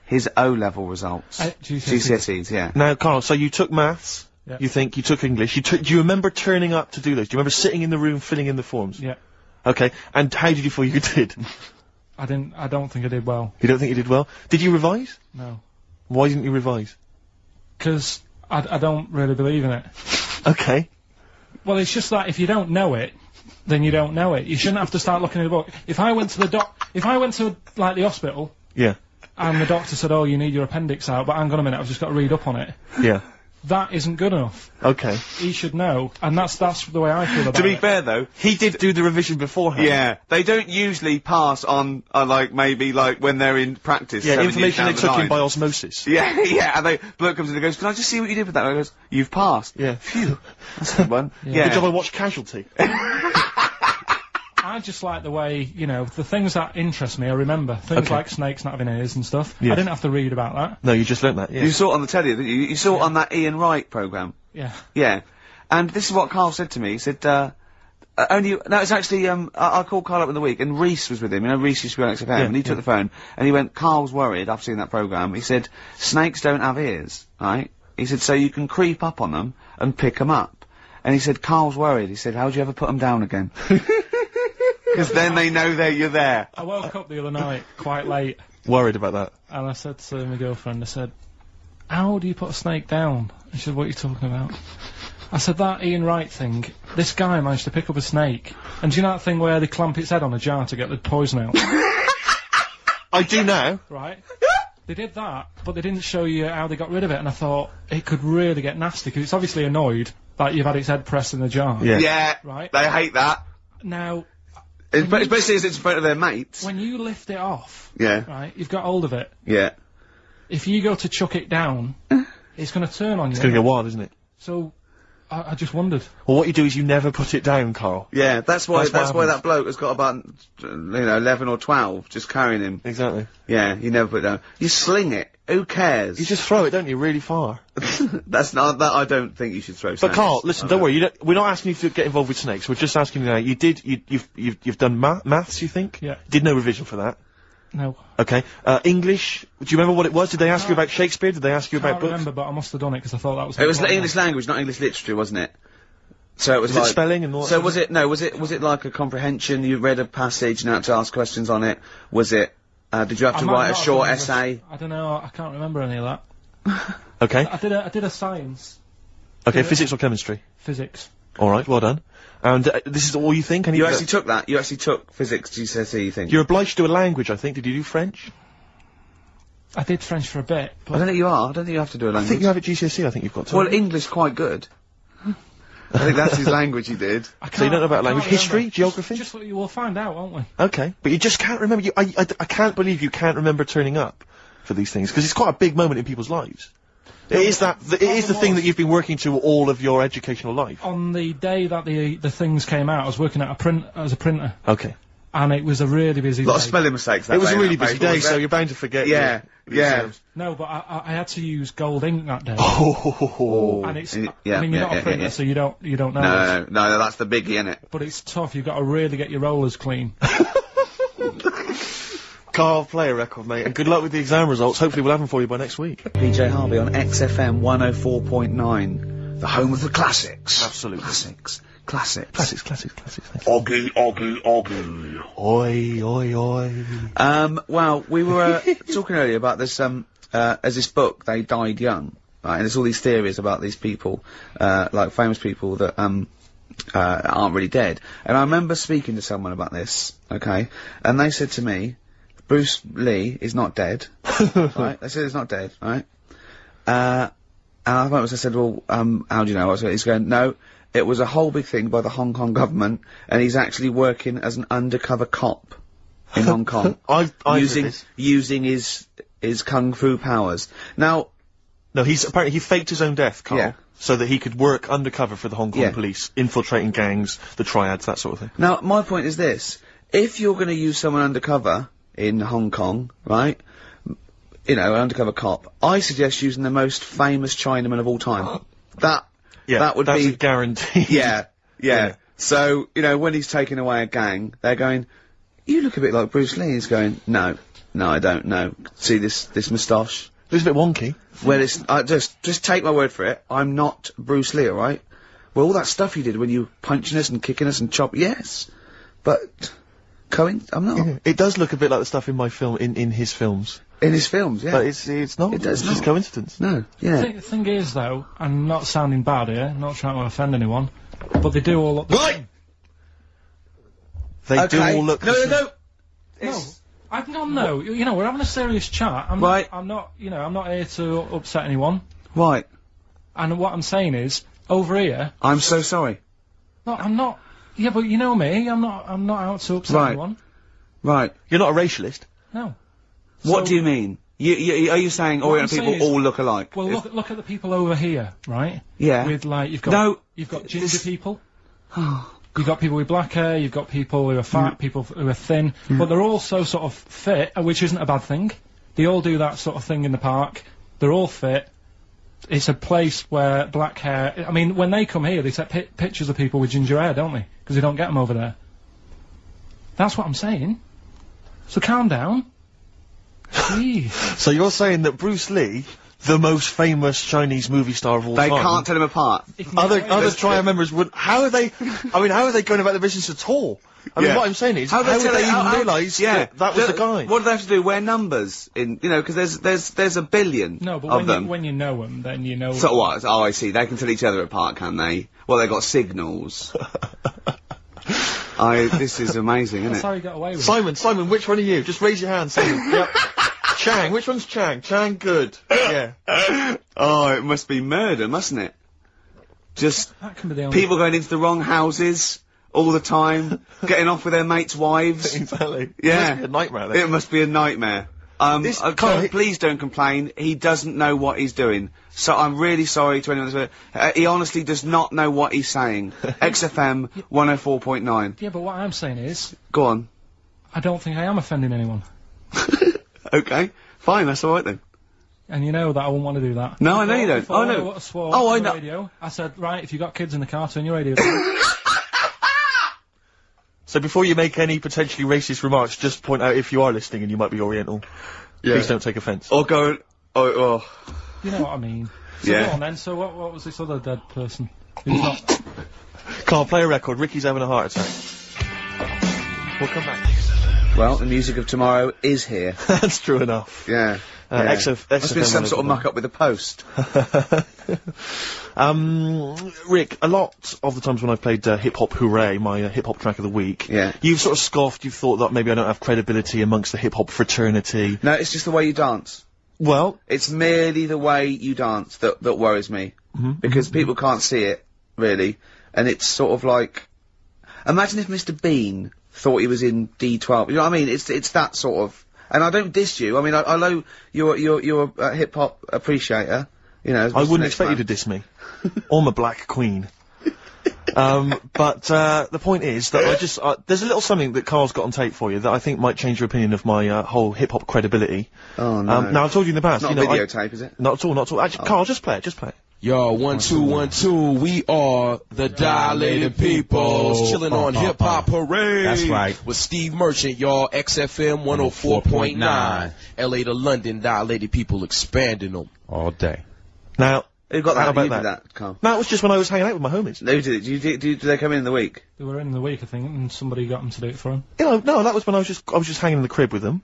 his O-level results. GCSEs, yeah. Now, Karl, so you took maths. Yeah. You think you took English. Do you remember turning up to do those? Do you remember sitting in the room filling in the forms? Yeah. Okay. And how did you feel you did? I don't think I did well. You don't think you did well? Did you revise? No. Why didn't you revise? Because I don't really believe in it. Okay. Well, it's just that if you don't know it, then you don't know it. You shouldn't have to start looking at the book. If I went to like the hospital, Yeah. and the doctor said, "Oh, you need your appendix out," but hang on a minute, I've just got to read up on it. Yeah. That isn't good enough. Okay. He should know, and that's the way I feel about To be it. fair though, He did do the revision beforehand. yeah, they don't usually pass on, like, maybe, like, when they're in practice. Yeah, 7 years information down they the took in line. by osmosis. Yeah, yeah, and they, bloke comes in and goes, "Can I just see what you did with that?" And I goes, "You've passed." Yeah. Phew. That's a good one. Yeah. Good job I watched Casualty. I just like the way, the things that interest me, I remember. Things Okay. like snakes not having ears and stuff. Yes. I didn't have to read about that. No, you just learnt that, yeah. You saw it on the telly, didn't you? You saw it on that Ian Wright programme. Yeah. Yeah. And this is what Karl said to me. He said, it's actually, I called Karl up in the week, and Reese was with him. You know, Reese used to be on XFM, and he took the phone, and he went, "Karl's worried, I've seen that programme." He said, "Snakes don't have ears, right?" He said, "So you can creep up on them and pick them up." And he said, "Karl's worried." He said, "How do you ever put them down again?" Because then they know you're there. I woke up the other night quite late, Worried about that. and I said to my girlfriend, I said, "How do you put a snake down?" And she said, "What are you talking about?" I said, "That Ian Wright thing, this guy managed to pick up a snake. And do you know that thing where they clamp its head on a jar to get the poison out?" I do now. Right? They did that, but they didn't show you how they got rid of it, and I thought, it could really get nasty, because it's obviously annoyed that you've had its head pressed in the jar. Yeah. Yeah. Right? They hate that. Now, Especially as it's in front of their mates. when you lift it off, Yeah. right, you've got hold of it. Yeah. If you go to chuck it down, it's going to turn on you. It's going to go wild, isn't it? So, I just wondered. Well, what you do is you never put it down, Karl. Yeah, that's why That's what that bloke has got about 11 or 12 just carrying him. Exactly. Yeah, you never put it down. You sling it. Who cares? You just throw it, don't you, really far. That's not that. I don't think you should throw. But snakes. Karl, listen, don't worry. We're not asking you to get involved with snakes. We're just asking you now. You've done maths, you think? Yeah. Did no revision for that. No. Okay. English. Do you remember what it was? Did they ask you about Shakespeare? Did they ask you I can't about books? remember, but I must have done it because I thought that was. It was important. English language, not English literature, wasn't it? So it was Was it like spelling and all that So sort was of it? No, was it like a comprehension? You read a passage and had to ask questions on it. Was it? Did you have I to might write a not have short done essay? I don't know. I can't remember any of that. Okay. I did a science, Okay. Physics or chemistry? physics. All right. Well done. And this is all you think? You actually took that. You actually took physics GCSE thing. You're obliged to do a language, I think. Did you do French? I did French for a bit, I but don't think you are. I don't think you have to do a I language. think you have at GCSE. I think you've got to. Well, English quite good. I think that's his language he did. I can't, So you don't know about I can't language, history, remember. geography? Just we'll find out, won't we? Okay, but you just can't remember. I can't believe you can't remember turning up for these things because it's quite a big moment in people's lives. It is that. It is the thing that you've been working to all of your educational life. On the day that the things came out, I was working at as a printer, Okay. and it was a really busy A lot of day. spelling mistakes. That It was day a in really that busy paper, day, wasn't so it? you're bound to forget. Yeah, your yeah. exams. No, but I had to use gold ink that day, Oh. and it's. Yeah, I mean, you're yeah, not a yeah, printer, yeah. so you don't know. this. No, that's the biggie, innit? But it's tough. You've got to really get your rollers clean. Karl, play a record, mate, and good luck with the exam results. Hopefully we'll have them for you by next week. PJ Harvey on XFM 104.9, the home of the classics. Absolutely. Classics. Classics. Oggy. Oi, oi, oi. Well, we were talking earlier about this, as this book, They Died Young, right? And there's all these theories about these people, like famous people that, aren't really dead. And I remember speaking to someone about this, okay? And they said to me, Bruce Lee is not dead, right? They said he's not dead, right? And I said, well, how do you know? He's going, no, it was a whole big thing by the Hong Kong government, and he's actually working as an undercover cop in Hong Kong. using his kung fu powers. Now, no, apparently he faked his own death, Karl. Yeah. So that he could work undercover for the Hong Kong police, infiltrating gangs, the triads, that sort of thing. Now, my point is this. If you're going to use someone undercover in Hong Kong, right, you know, an undercover cop, I suggest using the most famous Chinaman of all time. That would that's be... a guarantee. Yeah. So, you know, when he's taking away a gang, they're going, you look a bit like Bruce Lee. He's going, no, I don't know. See this moustache? Looks a bit wonky. Well, it's, just take my word for it. I'm not Bruce Lee, alright? Well, all that stuff you did when you were punching us and kicking us and yes. But, I'm not. Yeah. It does look a bit like the stuff in my film, in his films. In his films, yeah. But it's not. It's just coincidence. No, yeah. The thing is, though, I'm not sounding bad here, not trying to offend anyone, but they do all look the same. They do all look No. No, you know, we're having a serious chat. I'm not here to upset anyone. Right. And what I'm saying is, over here... I'm so sorry. No, I'm not... Yeah, but you know me, I'm not out to upset anyone. Right. You're not a racialist? No. What do you mean? Are you saying Orient people all look alike? Well, look at the people over here, right? Yeah. With, like, you've got ginger people. You've got people with black hair, you've got people who are fat, people who are thin, but they're all so sort of fit, which isn't a bad thing. They all do that sort of thing in the park. They're all fit. It's a place where black hair... I mean, when they come here, they take pictures of people with ginger hair, don't they? Because they don't get them over there. That's what I'm saying. So calm down. Jeez. So you're saying that Bruce Lee, the most famous Chinese movie star of all time... They can't tell him apart. Other triad members would... How are they going about the business at all? I mean, what I'm saying is, how would they even realise that was the guy? What do they have to do? Wear numbers in, you know, because there's a billion of them. When you know them, then you know... So what? Oh, I see. They can tell each other apart, can they? Well, they've got signals. This is amazing, isn't it? That's how you got away with it. Simon, which one are you? Just raise your hand, Simon. Yep. Chang, which one's Chang? Chang, good. Yeah. Oh, it must be murder, mustn't it? Just that can be the only people going into the wrong houses all the time, getting off with their mates' wives. Exactly. Yeah. It must be a nightmare, then. It must be a nightmare. Please don't complain. He doesn't know what he's doing. So I'm really sorry to anyone that's... he honestly does not know what he's saying. XFM 104.9. Yeah, but what I'm saying is... Go on. I don't think I am offending anyone. Okay. Fine, that's alright then. And you know that I wouldn't want to do that. No, I know you don't. I know. I swore on the radio. I said, right, if you got kids in the car, turn your radio down. So before you make any potentially racist remarks, just point out if you are listening and you might be Oriental. Yeah. Please don't take offence. Or go... Oh. You know what I mean. So yeah. Go on then, so what was this other dead person? Who's not... Can't play a record, Ricky's having a heart attack. We'll come back. Well, the music of tomorrow is here. That's true enough. Yeah. Must be some sort of muck-up with the post. Rick, a lot of the times when I've played Hip Hop Hooray, my hip hop track of the week, you've sort of scoffed, you've thought that maybe I don't have credibility amongst the hip hop fraternity. No, it's just the way you dance. Well... It's merely the way you dance that worries me. Because people can't see it, really. And it's sort of like... Imagine if Mr. Bean thought he was in D12. You know what I mean? It's that sort of... And I don't diss you. I mean, I know you're a hip-hop appreciator, you know. I wouldn't expect you to diss me. Or my Black Queen. But the point is that I just... there's a little something that Karl's got on tape for you that I think might change your opinion of my whole hip-hop credibility. Oh, no. Now, I've told you in the past... Not you know, a videotape, is it? Not at all, not at all. Actually, Karl, just play it, just play it. Yo, 1 2 1 2. We are the Dilated Peoples, chilling on Hip Hop Parade. That's right. With Steve Merchant, y'all. XFM 104.9. LA to London, Dilated People expanding them all day. Now, who got how that? about You that? did that, Karl. No, it was just when I was hanging out with my homies. Who did it? Did they come in the week? They were in the week, I think, and somebody got them to do it for him. You know, no, that was when I was just hanging in the crib with them.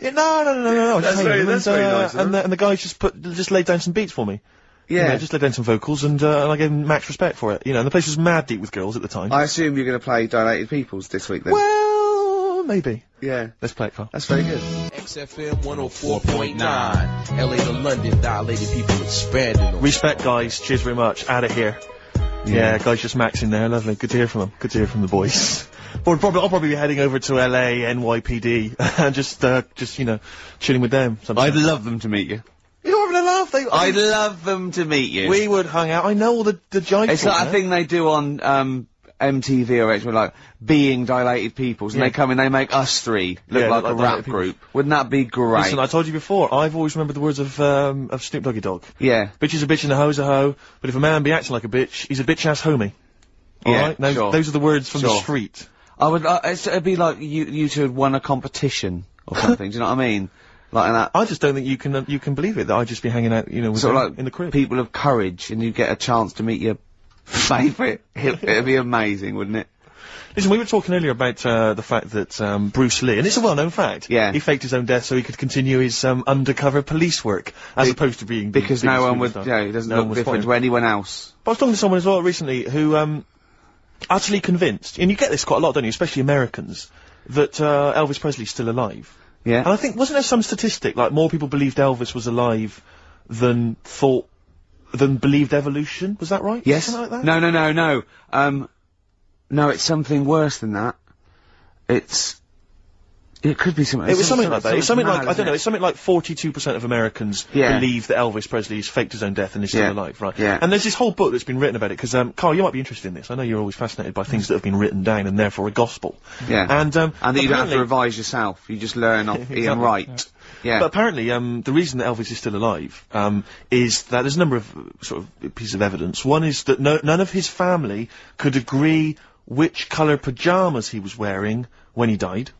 Yeah, no. That's very nice. And the guys just laid down some beats for me. Yeah. You know, just laid down some vocals, and I gave them max respect for it. You know, and the place was mad deep with girls at the time. I assume you're going to play Dilated Peoples this week then. Well, maybe. Yeah. Let's play it, Karl. That's very good. XFM 104.9. LA to London, Dilated People expanding them. Respect, guys. Cheers very much. Out of here. Yeah, guys just maxing there. Lovely. Good to hear from them. Good to hear from the boys. I'll probably be heading over to LA, NYPD, and just you know, chilling with them. I'd love them to meet you. You're having a laugh. I'd love them to meet you. We would hang out. I know all the jive. It's like a thing they do on MTV or something, like being Dilated Peoples, and they come in, they make us three look like a rap group. Wouldn't that be great? Listen, I told you before, I've always remembered the words of Snoop Doggy Dogg. Yeah. Bitch is a bitch and a hoe's a hoe, but if a man be acting like a bitch, he's a bitch-ass homie. Alright? Those are the words from the street. I would, it'd be like you two had won a competition or something, do you know what I mean? Like that. I just don't think you can believe it, that I'd just be hanging out, you know, with sort them of like in the crib. People of courage, and you get a chance to meet your favourite. It'd be amazing, wouldn't it? Listen, we were talking earlier about the fact that Bruce Lee, and it's a well-known fact, he faked his own death so he could continue his undercover police work, as opposed to being because no one would, he doesn't look different to anyone else. But I was talking to someone as well recently who utterly convinced, and you get this quite a lot, don't you, especially Americans, that Elvis Presley's still alive. Yeah. And I think, wasn't there some statistic, like more people believed Elvis was alive than believed evolution? Was that right? Yes. Something like that? No. No, it's something worse than that. It could be something. It was something like that. It's something like, mad, I don't know, it's something like 42% of Americans believe that Elvis Presley has faked his own death and is still alive, right? Yeah. And there's this whole book that's been written about it, because, Karl, you might be interested in this. I know you're always fascinated by things that have been written down and therefore a gospel. Yeah. And that you don't have to revise yourself. You just learn off Ian Wright. Yeah. But apparently, the reason that Elvis is still alive, is that there's a number of, sort of, pieces of evidence. One is that none of his family could agree which colour pyjamas he was wearing when he died.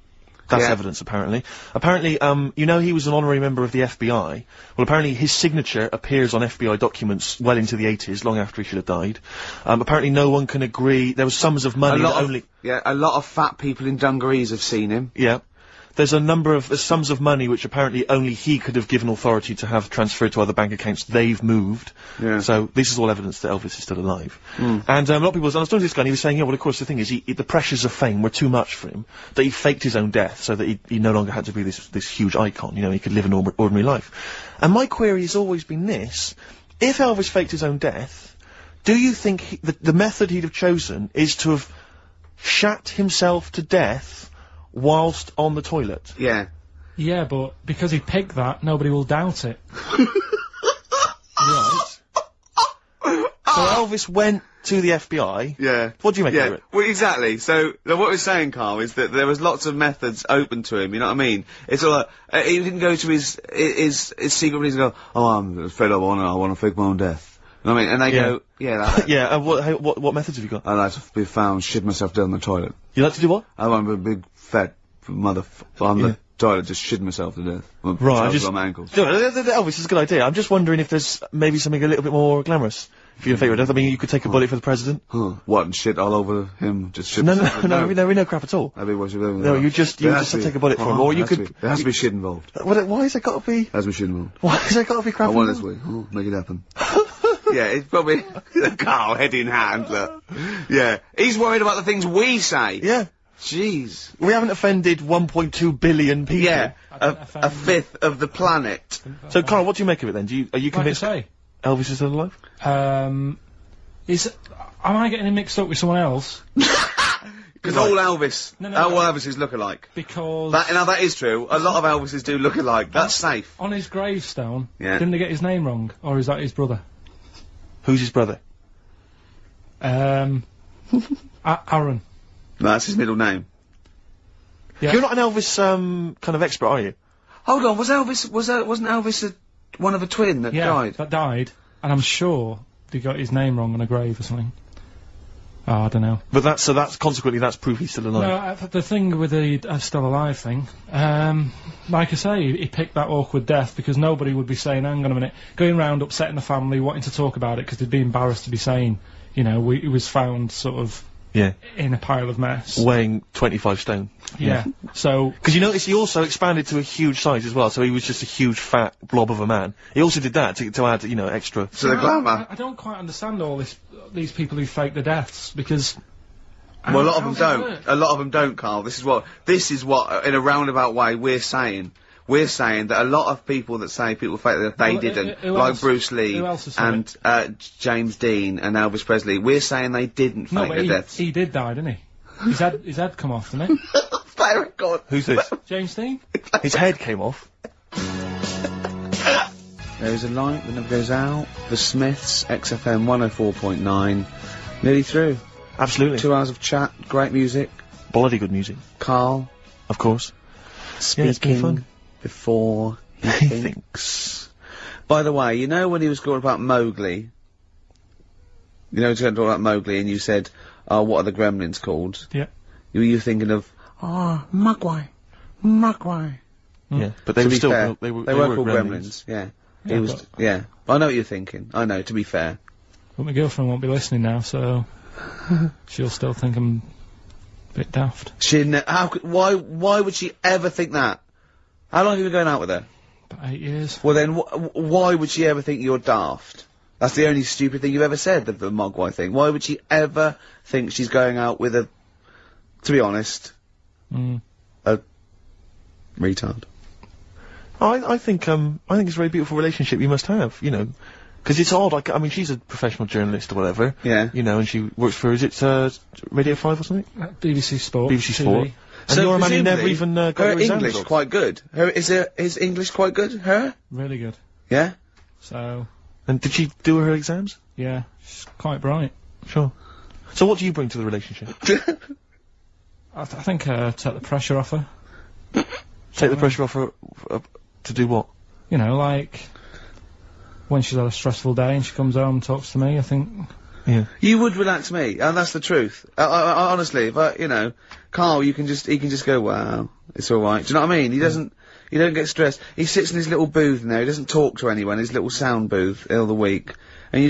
That's evidence, apparently. Apparently, you know, he was an honorary member of the FBI. Well, apparently his signature appears on FBI documents well into the 80s, long after he should have died. Apparently no one can agree. There was sums of money a lot of fat people in dungarees have seen him. Yeah. There's a number of sums of money which apparently only he could have given authority to have transferred to other bank accounts. They've moved. Yeah. So this is all evidence that Elvis is still alive. And a lot of people, and I was talking to this guy, and he was saying, yeah, well, of course, the thing is, the pressures of fame were too much for him, that he faked his own death so that he no longer had to be this huge icon. You know, he could live an ordinary life. And my query has always been this: if Elvis faked his own death, do you think the method he'd have chosen is to have shat himself to death whilst on the toilet? Yeah. Yeah, but because he picked that, nobody will doubt it. Right. So Elvis went to the FBI. Yeah. What do you make of it? Well, exactly. So, what we're saying, Karl, is that there was lots of methods open to him, you know what I mean? It's all like, he didn't go to his secret police and go, oh, I'm fed up, I want to fake my own death. You know what I mean? And they go, yeah, what methods have you got? I like to be found, shit myself down the toilet. You like to do what? I want to be a big, fat motherfucker on the toilet, just shit myself to death. Right, on my ankles. Elvis is a good idea. I'm just wondering if there's maybe something a little bit more glamorous for your favourite death. I mean, you could take a bullet for the president. What, and shit all over him? Just shit No, we know crap at all. That'd be what you No, you just take a bullet for him, or you could... There has to be shit involved. Why has there got to be... There has to be shit involved. Why has there got to be crap involved? I want this way. Make it happen. Yeah, it's probably Karl, head in hand, look. Yeah. He's worried about the things we say. Yeah. Jeez. We haven't offended 1.2 billion people. Yeah. A fifth of the planet. So, Karl, what do you make of it then? Are you convinced Elvis is still alive? Am I getting him mixed up with someone else? Because all Elvis, all Elvises look alike. Because... Now that is true, a lot of Elvises do look alike, that's safe. On his gravestone, didn't they get his name wrong? Or is that his brother? Who's his brother? Aaron. No, that's his middle name. Yeah. You're not an Elvis, kind of expert, are you? Hold on, wasn't Elvis one of a twin that died? Yeah, that died. and I'm sure they got his name wrong on a grave or something. Oh, I don't know. But that's consequently that's proof he's still alive. No, the thing with the still alive thing, like I say, he picked that awkward death because nobody would be saying, hang on a minute, going round upsetting the family, wanting to talk about it because they'd be embarrassed to be saying, you know, he was found sort of in a pile of mess. Weighing 25 stone. Yeah. So... Because you notice he also expanded to a huge size as well, so he was just a huge fat blob of a man. He also did that to add, you know, extra... To the glamour. I don't quite understand all these people who fake the deaths, because... Well, a lot of them don't. A lot of them don't, Carl. This is what, in a roundabout way, we're saying. We're saying that a lot of people that say people fake that they didn't, like Bruce Lee and James Dean and Elvis Presley, we're saying they didn't fake their deaths. He did die, didn't he? His head come off, didn't it? Very good. Who's this? James Dean? His head came off. There's a light that never goes out. The Smiths, XFM 104.9. Nearly through. Absolutely. 2 hours of chat, great music. Bloody good music. Carl. Of course. Speaking before he thinks. By the way, you know when he was talking about Mowgli? You know, he was going to talk about Mowgli and you said, oh, what are the gremlins called? Yeah. You were thinking of, Mogwai. Yeah, but they were still... They were called gremlins. Yeah. Yeah, He was, yeah. I know what you're thinking. I know, to be fair. But my girlfriend won't be listening now, so she'll still think I'm a bit daft. Why would she ever think that? How long have you been going out with her? About 8 years. Well then, why would she ever think you're daft? That's the only stupid thing you've ever said, the Mogwai thing. Why would she ever think she's going out with a, to be honest, a retard? I think it's a very beautiful relationship you must have, you know. Because it's odd, like, I mean, she's a professional journalist or whatever. Yeah. You know, and she works for, is it, Radio 5 or something? BBC Sport. BBC Sport. TV. And So your man, you never presumably, even got her your exam English results. quite good. Is English quite good? Her? Really good. Yeah? So... And did she do her exams? Yeah, she's quite bright. Sure. So what do you bring to the relationship? I think take the pressure off her. Take the pressure off her to do what? You know, like when she's had a stressful day and she comes home and talks to me, I think... Yeah. You would relax me, and that's the truth. I honestly, but you know, Carl, he can just go, wow, it's alright. Do you know what I mean? He doesn't, you don't get stressed. He sits in his little booth in there, he doesn't talk to anyone, his little sound booth all the week. And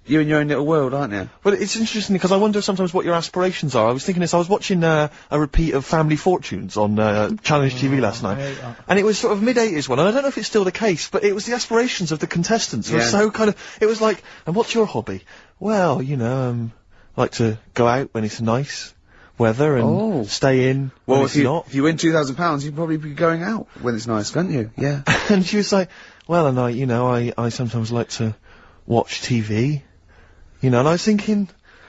you're in your own little world, aren't you? Well, it's interesting because I wonder sometimes what your aspirations are. I was thinking this, I was watching a repeat of Family Fortunes on Challenge TV last night. And it was sort of mid-80s one, and I don't know if it's still the case, but it was the aspirations of the contestants. It was so kind of, it was like, and what's your hobby? Well, you know, like to go out when it's nice weather and stay in when it's not. If you win £2,000, you'd probably be going out when it's nice, couldn't you? Yeah. And she was like, well, and I sometimes like to watch TV. You know, and I was thinking,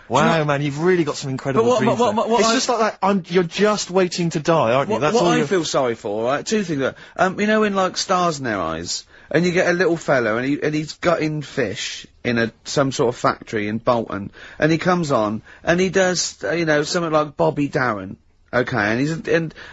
wow, man, you've really got some incredible dreams there. It's just like that, you're just waiting to die, aren't you? That's what all I feel sorry for, right? Two things. You know, in like Stars in Their Eyes, and you get a little fellow, and he's gutting fish in some sort of factory in Bolton, and he comes on, and he does, you know, something like Bobby Darin, okay,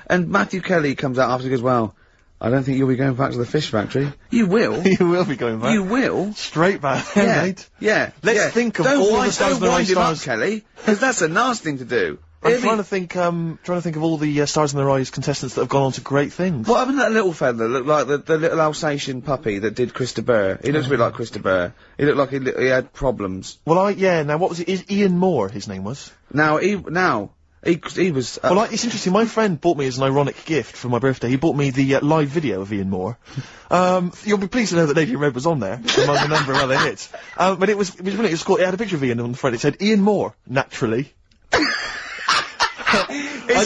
and Matthew Kelly comes out after and goes, well, I don't think you'll be going back to the fish factory. You will. You will be going back. You will. Straight back, yeah, mate. Yeah. Let's think of all the Stars in Their Eyes stars. Kelly, because that's a nasty thing to do. I'm trying to think of all the Stars in Their Eyes contestants that have gone on to great things. What happened to that little fella that looked like the little Alsatian puppy that did Chris de Burgh? He looks a bit like Chris de Burgh. He looked like he had problems. Well, now what was it? Ian Moore, his name was. He was... well, it's interesting, my friend bought me as an ironic gift for my birthday, he bought me the live video of Ian Moore. You'll be pleased to know that Lady in Red was on there, among the number of other hits. But it was brilliant, it was cool, it had a picture of Ian on the front, it said, Ian Moore, naturally. His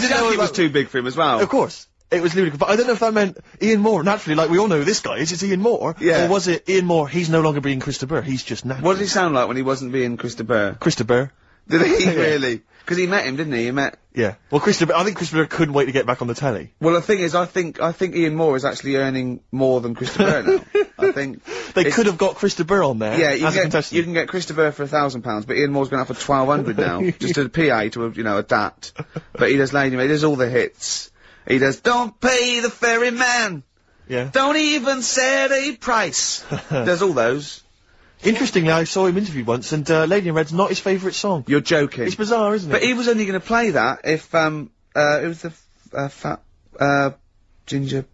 jacket was too big for him as well. Of course. It was ludicrous, but I don't know if that meant Ian Moore, naturally, like we all know who this guy is, it's Ian Moore. Yeah. Or was it Ian Moore, he's no longer being Chris de Burgh, he's just natural. What did he sound like when he wasn't being Chris de Burgh? Chris de Burgh. Did he really? Because he met him, didn't he? Yeah. Well, I think Chris de Burgh couldn't wait to get back on the telly. Well, the thing is, I think Ian Moore is actually earning more than Chris de Burgh now. I think... They could have got Chris de Burgh on there. Yeah, you can get Chris de Burgh for £1,000, but Ian Moore's going to have for £1,200 now. Just a PA to, a DAT. But he does Lady Maid, he does all the hits. He does, don't pay the ferryman. Yeah. Don't even set a price. Does all those. Interestingly, I saw him interviewed once, and Lady in Red's not his favourite song. You're joking. It's bizarre, isn't it? But he was only going to play that if, it was the, fat, ginger...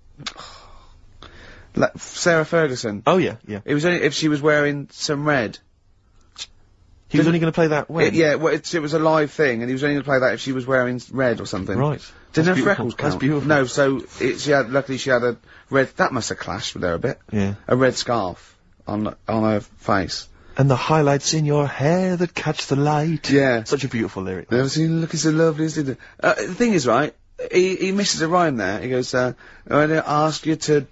Sarah Ferguson. Oh, yeah, yeah. It was only if she was wearing some red. He was only going to play that when? It was a live thing, and he was only going to play that if she was wearing red or something. Right. Didn't have freckles count. That's beautiful. No, so luckily she had a red, that must have clashed with her a bit. Yeah. A red scarf on her face. And the highlights in your hair that catch the light. Yeah. Such a beautiful lyric. Never seen you looking so lovely as did. The thing is, right, he misses a rhyme there. He goes, I'm gonna ask you to,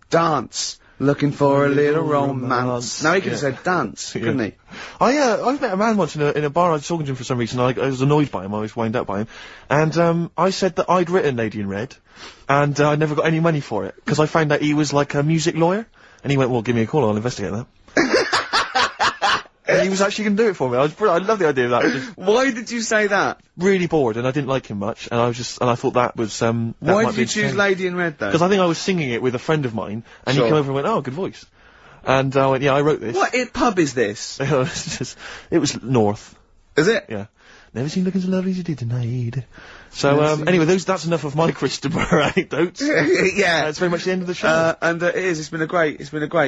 dance. Looking for a little romance. Now he could have said dance, couldn't he? I met a man once in a bar. I was talking to him for some reason. I was annoyed by him. I was wound up by him, and I said that I'd written Lady in Red, and I never got any money for it because I found out he was like a music lawyer, and he went, "Well, give me a call. I'll investigate that." And he was actually going to do it for me. I love the idea of that. Why did you say that? Really bored, and I didn't like him much, and I thought that was Why did you choose Lady in Red though? Because I think I was singing it with a friend of mine, and he came over and went, "Oh, good voice," and I went, "Yeah, I wrote this." What pub is this? It was North. Is it? Yeah. Never seen looking so lovely as you did tonight. So, anyway, that's enough of my Christopher anecdotes. Yeah. That's very much the end of the show. And it is, it's been a great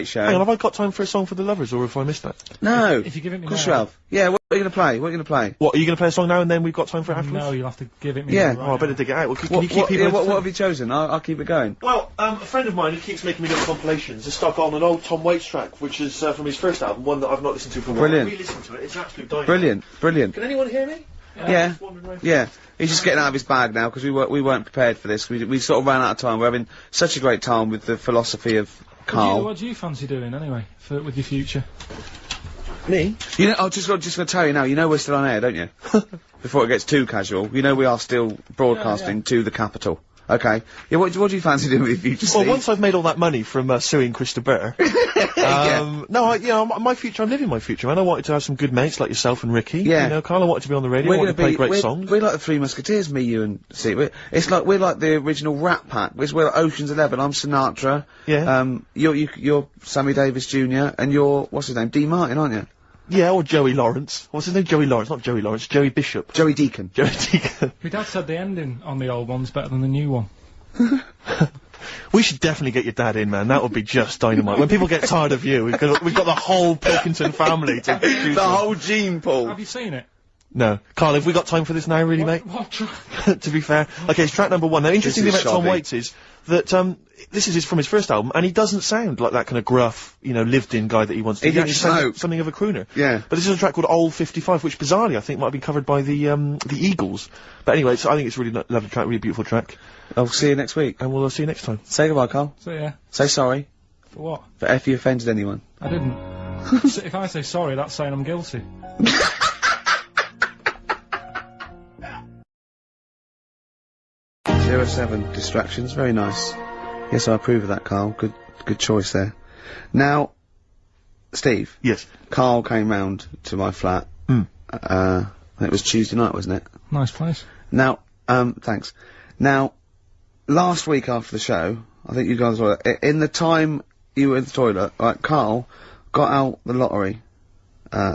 show. Hang on, have I got time for a song for the lovers, or have I missed that? No. If you give it me Of course now. you have. Yeah, what are you gonna play? What are you gonna play? What, are you gonna play a song now and then we've got time for it afterwards? No, you'll have to give it me Yeah. now, right Oh, I better now. dig it out. Well, can What, you keep people what have you chosen? I'll keep it going. Well, a friend of mine who keeps making me little compilations has stuck on an old Tom Waits track, which is from his first album, one that I've not listened to for a while. Brilliant. Re-listen to it, it's absolute dynamite. Brilliant. Can anyone hear me? Yeah. He's just getting out of his bag now because we weren't prepared for this. We sort of ran out of time. We're having such a great time with the philosophy of Karl. What do you fancy doing anyway with your future? Me? You know, I'm just gonna tell you now. You know we're still on air, don't you? Before it gets too casual, you know we are still broadcasting to the capital. Okay. Yeah. What do you fancy doing with your future? Well, Steve? once I've made all that money from suing Krista Burr, my future, I'm living my future, man. I wanted to have some good mates like yourself and Ricky. Yeah. You know, Karl, I wanted to be on the radio. I wanted to play great songs. We're like the Three Musketeers, me, you, and Steve. We're like the original Rat Pack. We're like Ocean's 11. I'm Sinatra. Yeah. You're Sammy Davis Jr. and you're what's his name? Dean Martin, aren't you? Yeah, or Joey Lawrence. What's his name? Joey Lawrence, not Joey Lawrence. Joey Bishop. Joey Deacon. Joey Deacon. My dad said the ending on the old one's better than the new one. We should definitely get your dad in, man. That would be just dynamite. When people get tired of you, we've got the whole Pilkington family to choose The from. whole gene pool. Have you seen it? No. Karl, have we got time for this now, really, mate? What To be fair. Okay, it's track number 1. Now, interesting thing is about Tom shoddy. Waits is that, this is from his first album, and he doesn't sound like that kind of gruff, lived-in guy that he wants to be. He didn't actually sounds smoke. something of a crooner. Yeah. But this is a track called Old 55, which bizarrely I think might have been covered by the Eagles. But anyway, I think it's a really lovely track, really beautiful track. I'll see you next week. And we'll see you next time. Say goodbye, Karl. So yeah. Say sorry For what? for if you offended anyone. I didn't. If I say sorry, that's saying I'm guilty. 07 distractions, very nice. Yes, I approve of that, Karl. Good choice there. Now, Steve. Yes. Karl came round to my flat. It was Tuesday night, wasn't it? Nice place. Now, thanks. Now, last week after the show, I think you guys were in the time you were in the toilet. Like Karl got out the lottery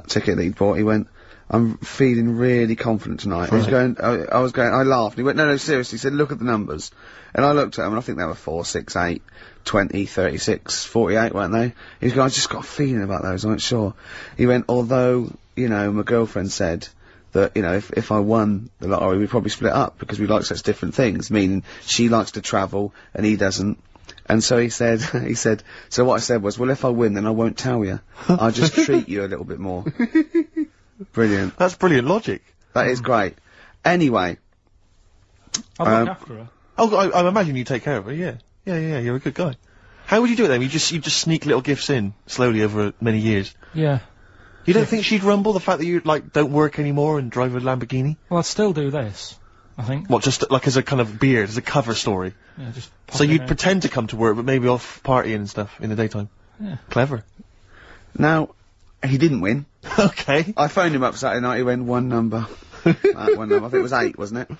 ticket that he'd bought. He went, "I'm feeling really confident tonight." Right. I laughed. He went, no, seriously. He said, "Look at the numbers." And I looked at them, and I think they were 4, 6, 8, 20, 36, 48, weren't they? He was going, "I just got a feeling about those, I wasn't sure." He went, "Although, my girlfriend said that, if I won the lottery, we'd probably split up, because we like such different things," meaning she likes to travel, and he doesn't. And so he said, so what I said was, "Well, if I win, then I won't tell you. I'll just treat you a little bit more." Brilliant. That's brilliant logic. That is great. Anyway. I'll look after her. Oh, I imagine you take care of her, yeah. Yeah, you're a good guy. How would you do it then? You just sneak little gifts in, slowly over many years? Yeah. You don't think she'd rumble, the fact that you, don't work anymore and drive a Lamborghini? Well, I'd still do this, I think. What, just, as a kind of beard, as a cover story? Yeah, just So you'd pretend to come to work, but maybe off partying and stuff in the daytime? Yeah. Clever. Now, he didn't win. Okay. I phoned him up Saturday night, he went, "One number." That one number. I think it was 8, wasn't it?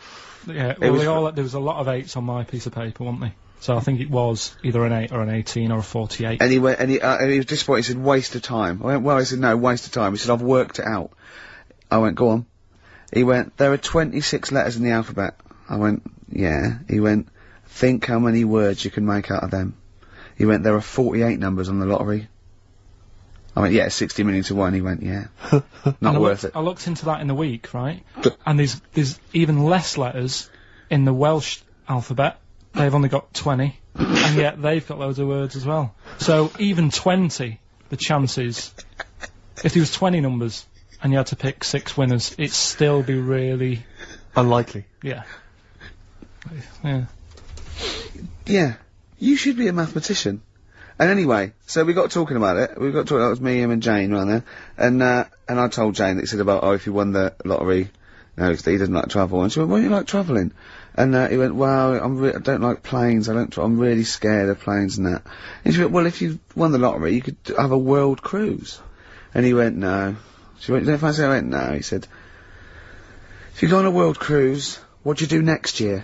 Yeah, well, there was a lot of 8s on my piece of paper, wasn't there? So I think it was either an 8 or an 18 or a 48. And he was disappointed. He said, waste of time. I went, well, he said, no, waste of time. He said, I've worked it out. I went, go on. He went, there are 26 letters in the alphabet. I went, yeah. He went, think how many words you can make out of them. He went, there are 48 numbers on the lottery. I went, yeah, 60 million to 1. He went, yeah. Not worth it. I looked into that in the week, right? And there's even less letters in the Welsh alphabet. They've only got 20, and yet they've got loads of words as well. So even 20, the chances, if there was 20 numbers and you had to pick 6 winners, it'd still be really unlikely. Yeah. Yeah. Yeah. You should be a mathematician. And anyway, so we got talking about it. We got talking. That was me, him, and Jane around there. And I told Jane that he said about, oh, if you won the lottery, no, he doesn't like travel. And she went, why do you like travelling? And he went, well, I don't like planes. I'm really scared of planes and that. And she went, well, if you won the lottery, you could have a world cruise. And he went, no. She went, you don't fancy it? I went, no. He said, if you go on a world cruise, what do you do next year?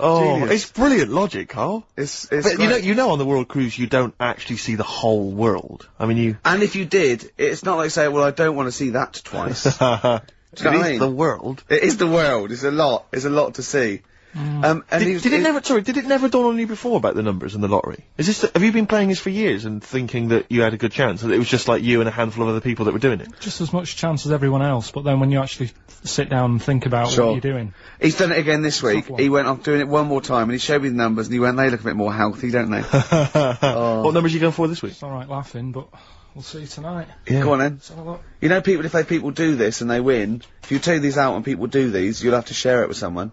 Oh, Genius. it's brilliant logic, Karl. It's but you know on the world cruise you don't actually see the whole world. I mean, you... And if you did, it's not like saying, well, I don't want to see that twice. Do you know what I mean? The world. It is the world. It's a lot. It's a lot to see. And did it never dawn on you before about the numbers in the lottery? Have you been playing this for years and thinking that you had a good chance, that it was just like you and a handful of other people that were doing it? Just as much chance as everyone else, but then when you actually sit down and think about what you're doing. He's done it again this week. He went, I'm doing it one more time, and he showed me the numbers, and he went, they look a bit more healthy, don't they? What numbers are you going for this week? It's alright laughing, but we'll see tonight. Yeah. Go on then. So look. You know, if people do this and they win, if you take these out and people do these, you'll have to share it with someone.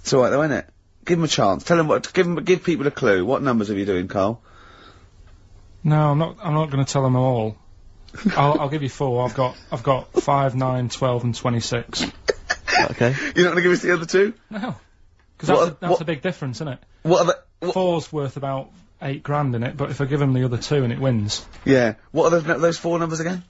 It's alright though, isn't it? Give them a chance. Tell them give people a clue. What numbers are you doing, Karl? No, I'm not going to tell them all. I'll give you 4. I've got 5, 9, 12 and 26. Okay. You're not going to give us the other 2? No. Because that's a big difference, isn't it? What are the... 4's worth about 8 grand in it, but if I give him the other 2 and it wins... Yeah. What are those 4 numbers again?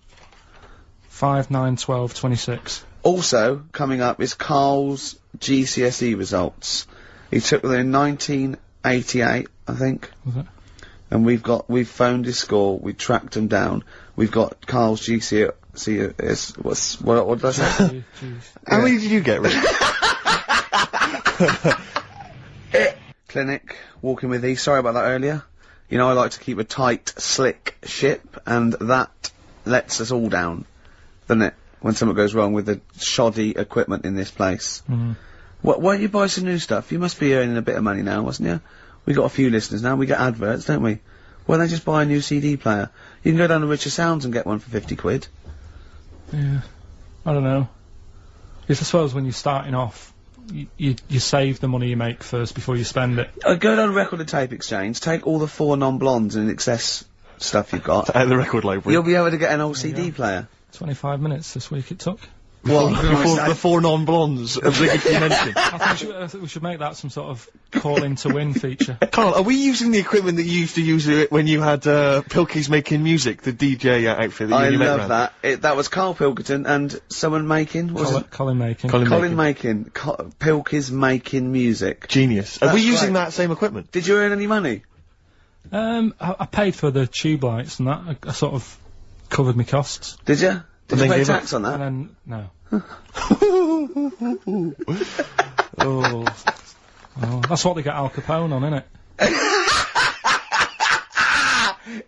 5, 9, 12, 26. Also, coming up is Karl's GCSE results. He took them in 1988, I think. Was it? And we've phoned his score, we tracked him down. We've got Karl's GCSE, what did I say? How many did you get, Rick? Clinic, walking with these. Sorry about that earlier. You know, I like to keep a tight, slick ship, and that lets us all down, doesn't it? When something goes wrong with the shoddy equipment in this place. Mm. Why don't you buy some new stuff? You must be earning a bit of money now, wasn't you? We got a few listeners now, we get adverts, don't we? Why don't they just buy a new CD player? You can go down to Richer Sounds and get one for 50 quid. Yeah. I don't know. Yes, I suppose when you're starting off, you save the money you make first before you spend it. Go down to Record and Tape Exchange, take all the 4 non-blondes and excess stuff you've got. Out of the record library. You'll be able to get an old CD player. 25 minutes this week it took. What? the 4 non-blondes of Ricky you mentioned. I think we should make that some sort of call in to win feature. Karl, are we using the equipment that you used to use when you had Pilkey's Making Music, the DJ outfit that you met around? I love that. That was Karl Pilkington and someone making... Colin Making. Colin Making. Pilkey's Making Music. Genius. Are we using that same equipment? Did you earn any money? I paid for the tube lights and that. I sort of covered my costs. Did you? Did you pay tax on that? And then, no. Oh, that's what they get Al Capone on, isn't it?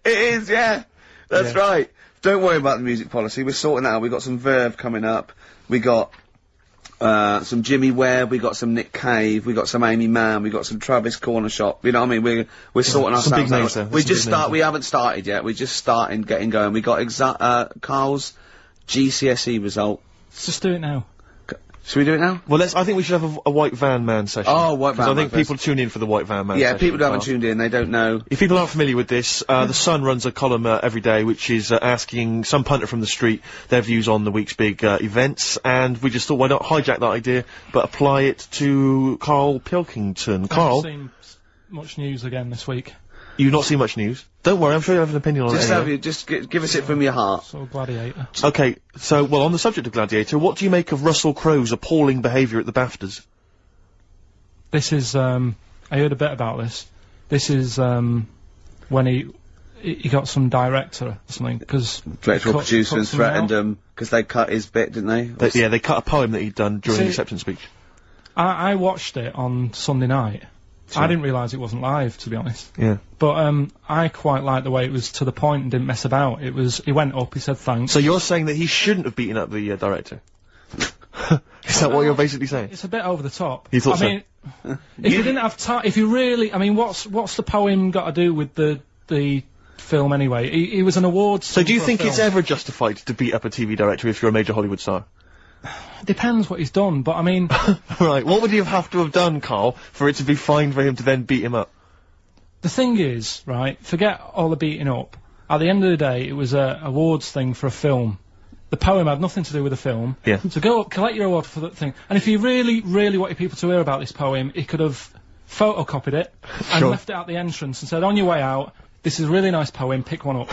It is, yeah. That's right. Don't worry about the music policy. We're sorting that out. We've got some Verve coming up. We got some Jimmy Webb. We got some Nick Cave. We got some Amy Mann. We got some Travis Corner Shop. You know what I mean? We're sorting ourselves out. We haven't started yet. We're just starting, getting going. We got Karl's GCSE result. Let's just do it now. Should we do it now? Well, I think we should have a White Van Man session. Oh, White Van Man. I think people tune in for the White Van Man yeah, session. People who haven't tuned in, they don't know. If people aren't familiar with this, The Sun runs a column every day which is asking some punter from the street their views on the week's big events, and we just thought, why not hijack that idea, but apply it to Karl Pilkington. Karl? I haven't seen much news again this week. You've not seen much news? Don't worry, I'm sure you have an opinion on it. Just give us it from your heart. So Gladiator. Okay, so, well, on the subject of Gladiator, what do you make of Russell Crowe's appalling behaviour at the BAFTAs? This is, I heard a bit about this. This is, when he got some director or something, because... Director or producer and threatened him, because they cut his bit, didn't they? Yeah, they cut a poem that he'd done during the acceptance speech. I watched it on Sunday night. Sure. I didn't realise it wasn't live, to be honest. Yeah. But, I quite liked the way it was to the point and didn't mess about. He went up, he said thanks. So you're saying that he shouldn't have beaten up the, director? Is that what you're basically saying? It's a bit over the top. You thought I mean, if you didn't have time, if you really, I mean, what's the poem got to do with the film anyway? He was an awards. So do you think it's ever justified to beat up a TV director if you're a major Hollywood star? Depends what he's done, but I mean... Right, what would he have to have done, Karl, for it to be fine for him to then beat him up? The thing is, right, forget all the beating up. At the end of the day, it was a awards thing for a film. The poem had nothing to do with the film. Yeah. So go up, collect your award for that thing. And if he really, really wanted people to hear about this poem, he could have photocopied it and left it at the entrance and said, on your way out, this is a really nice poem, pick one up.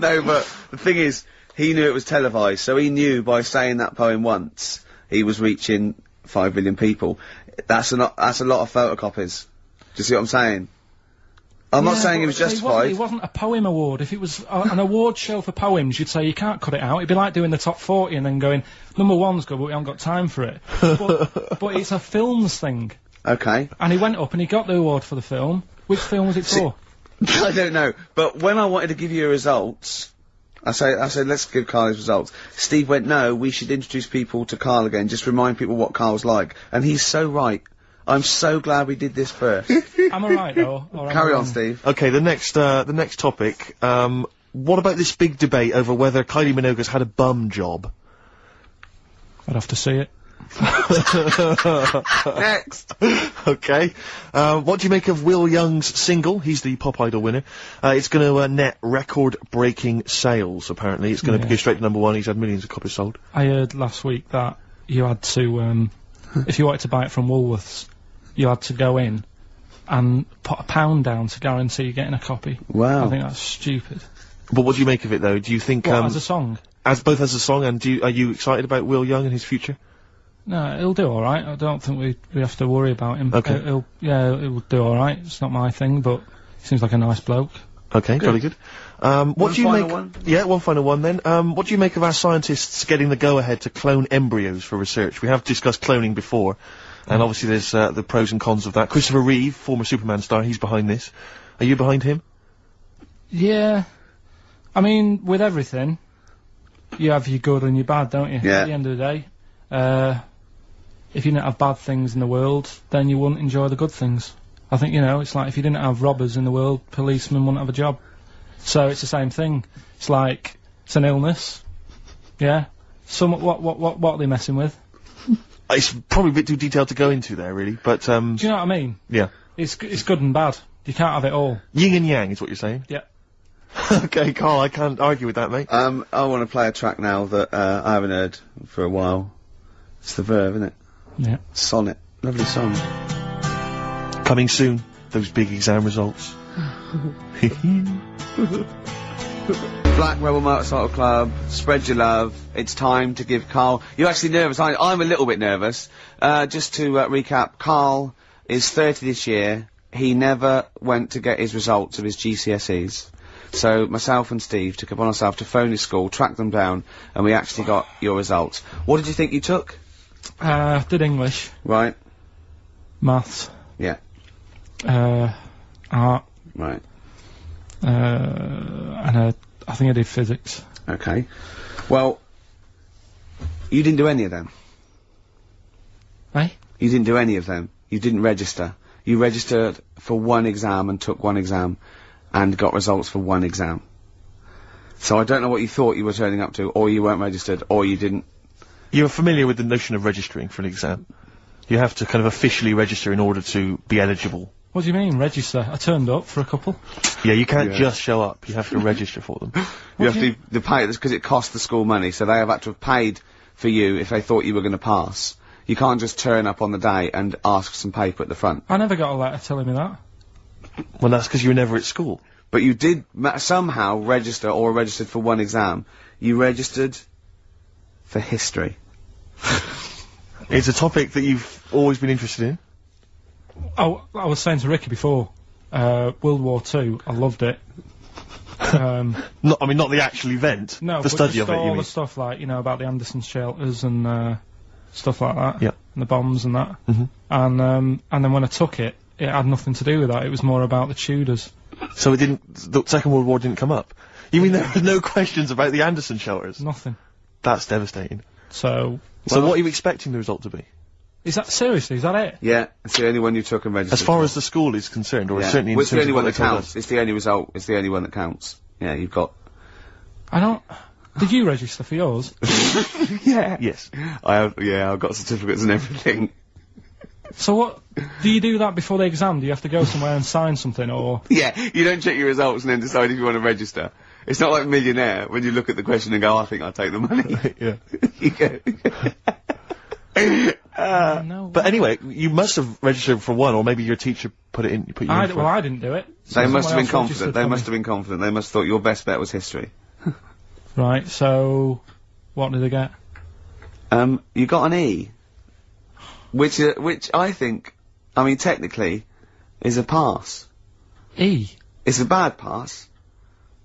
No, but the thing is, he knew it was televised, so he knew by saying that poem once, he was reaching 5 billion people. That's a lot of photocopies. Do you see what I'm saying? I'm not saying it was justified. It wasn't a poem award. If it was an award show for poems, you'd say you can't cut it out. It'd be like doing the top 40 and then going, number 1's good, but we haven't got time for it. but it's a films thing. Okay. And he went up and he got the award for the film. Which film was it for? I don't know. But when I wanted to give you results, I said, let's give Karl his results. Steve went, no, we should introduce people to Karl again, just remind people what Karl's like. And he's so right. I'm so glad we did this first. Am I right, though? Carry on, Steve. Okay, the next topic, what about this big debate over whether Kylie Minogue's had a bum job? I'd have to see it. Next. Okay. What do you make of Will Young's single? He's the Pop Idol winner. It's gonna net record-breaking sales, apparently. It's gonna go straight to #1. He's had millions of copies sold. I heard last week that you had to, if you wanted to buy it from Woolworths, you had to go in and put £1 down to guarantee getting a copy. Wow. I think that's stupid. But what do you make of it, though? Do you think, as a song? Both as a song, and are you excited about Will Young and his future? No, he'll do alright. I don't think we have to worry about him. Okay. He'll do alright. It's not my thing, but he seems like a nice bloke. Okay, very good. What do you make? One? Yeah, one final one then. What do you make of our scientists getting the go-ahead to clone embryos for research? We have discussed cloning before, and obviously there's the pros and cons of that. Christopher Reeve, former Superman star, he's behind this. Are you behind him? Yeah. I mean, with everything, you have your good and your bad, don't you? Yeah. At the end of the day. If you didn't have bad things in the world, then you wouldn't enjoy the good things. I think, it's like if you didn't have robbers in the world, policemen wouldn't have a job. So it's the same thing. It's like, it's an illness. Yeah? What are they messing with? It's probably a bit too detailed to go into there, really, but, Do you know what I mean? Yeah. It's good and bad. You can't have it all. Yin and yang is what you're saying? Yeah. Okay, Karl, I can't argue with that, mate. I want to play a track now that, I haven't heard for a while. It's The Verve, isn't it? Yeah. Sonnet. Lovely song. Coming soon, those big exam results. Black Rebel Motorcycle Club, spread your love. It's time to give Karl... You're actually nervous, aren't you? I'm a little bit nervous. Just to recap, Karl is 30 this year. He never went to get his results of his GCSEs. So myself and Steve took upon ourselves to phone his school, track them down, and we actually got your results. What did you think you took? Did English. Right. Maths. Yeah. Art. Right. And I think I did physics. Okay. Well, you didn't do any of them. Eh? You didn't do any of them. You didn't register. You registered for one exam and took one exam and got results for one exam. So I don't know what you thought you were turning up to, or you weren't registered, or you didn't. You're familiar with the notion of registering for an exam? You have to kind of officially register in order to be eligible. What do you mean, register? I turned up for a couple. Yeah, you can't just show up. You have to register for them. You have to pay this because it costs the school money, so they have had to have paid for you if they thought you were going to pass. You can't just turn up on the day and ask for some paper at the front. I never got a letter telling me that. Well, that's because you were never at school. but you did somehow register or registered for one exam. You registered for history. It's a topic that you've always been interested in. Oh, I was saying to Ricky before, World War II, I loved it. Not the actual event. No, the study of it. all You the mean? stuff like about the Anderson shelters and stuff like that. Yeah. And the bombs and that. Mm-hmm. And then when I took it, it had nothing to do with that. It was more about the Tudors. So the Second World War didn't come up. You mean there were no questions about the Anderson shelters? Nothing. That's devastating. So what are you expecting the result to be? Is that seriously? Is that it? Yeah, it's the only one you took and registered. As far for. as the school is concerned, or Yeah. certainly in Well, it's the terms only of one what that they told counts. us. It's the only result. It's the only one that counts. Yeah, you've got. I don't. Did you register for yours? Yeah. Yes. I have. Yeah, I've got certificates and everything. So what? Do you do that before the exam? Do you have to go somewhere and sign something, or? Yeah, you don't check your results and then decide if you want to register. It's not like Millionaire when you look at the question and go, I think I'll take the money. Yeah. You go. No. But anyway, you must have registered for one, or maybe your teacher put you in for it. Well, I didn't do it. They must have been Someone else confident. registered They for must me. have been confident. They must have thought your best bet was history. Right. So, what did I get? You got an E, which I think, I mean, technically, is a pass. E. It's a bad pass,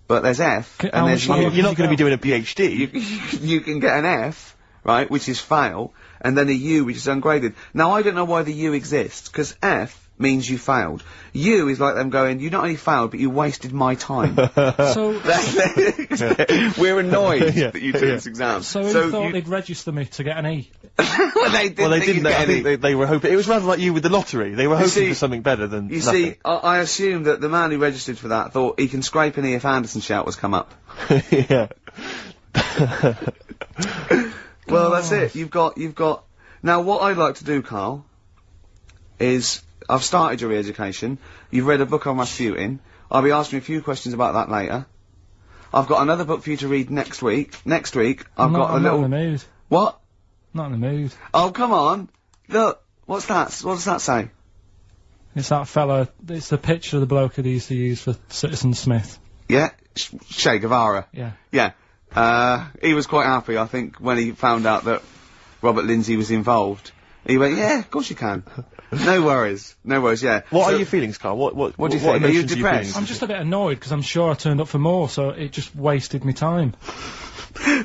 but there's F, How and there's much U. longer You're not going to be go? doing a PhD. You can get an F, right, which is fail, and then a U, which is ungraded. Now, I don't know why the U exists, because F means you failed. U is like them going, you not only failed, but you wasted my time. So, We're annoyed Yeah, that you took yeah. this exam. so who thought they'd register me to get an E? well, they didn't. Well, they think didn't. you'd I get think any. they were hoping. It was rather like you with the lottery. They were hoping see- for something better than You nothing. see, I assume that the man who registered for that thought he can scrape an E if Anderson shelters come up. Yeah. Well, that's it. You've got. Now, what I'd like to do, Karl, is I've started your re-education. You've read a book on Rasputin. I'll be asking you a few questions about that later. I've got another book for you to read next week. Next week, I've got a I'm little. not in the mood. What? Not in the mood. Oh, come on! Look, what's that? What does that say? It's that fella. It's the picture of the bloke that he used to use for Citizen Smith. Yeah, Che Guevara. Yeah. Yeah. He was quite happy, I think, when he found out that Robert Lindsay was involved. He went, yeah, of course you can. No worries, yeah. What So- are your feelings, Carl? What do you think? Are you emotions depressed? I'm just a bit annoyed because I'm sure I turned up for more, so it just wasted me time.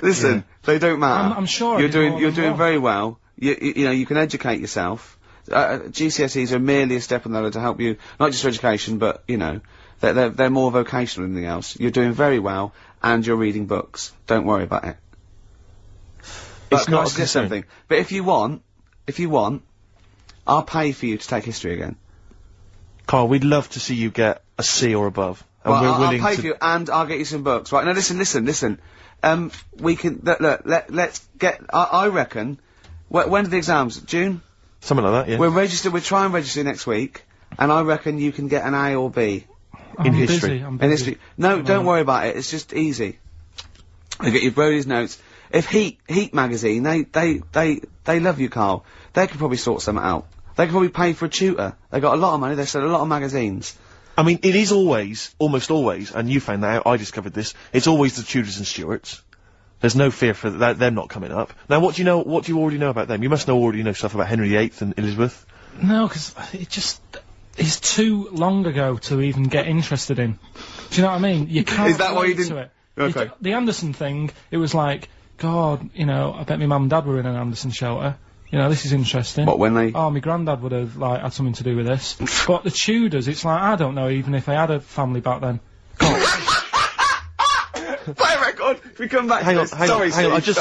Listen, they don't matter. I'm sure I you're did doing more you're than doing one. very well. You know you can educate yourself. GCSEs are merely a step on the ladder to help you, not just for education, but you know they're more vocational than anything else. You're doing very well, and you're reading books. Don't worry about it. But It's can I not a suggest concern. something? But if you want, I'll pay for you to take history again. Carl, we'd love to see you get a C or above. And Well, we're I'll willing pay to... for you, and I'll get you some books. Right, now listen. We can, let's get, I reckon, when are the exams? June? Something like that, yeah. We'll try and register next week, and I reckon you can get an A or B. In history. I'm In busy. history. No, don't worry about it, it's just easy. You get your Brody's notes. If Heat magazine, they love you, Carl. They could probably sort something out. They could probably pay for a tutor. They got a lot of money, they sell a lot of magazines. I mean, it is always, almost always, and you found that out, I discovered this, it's always the Tudors and Stuarts. There's no fear for them not coming up. Now, what do you already know about them? You must already know stuff about Henry VIII and Elizabeth. No, because it's too long ago to even get interested in. Do you know what I mean? You can't. Is that why you relate didn't- to it. Okay. The Anderson thing, it was like, God, you know, I bet my mum and dad were in an Anderson shelter. You know, this is interesting. What, when they... Oh, my granddad would have, like, had something to do with this. But the Tudors, it's like, I don't know even if I had a family back then. Play a record! If we come back Hang to on, this. hang Sorry, on, hang on, Steve,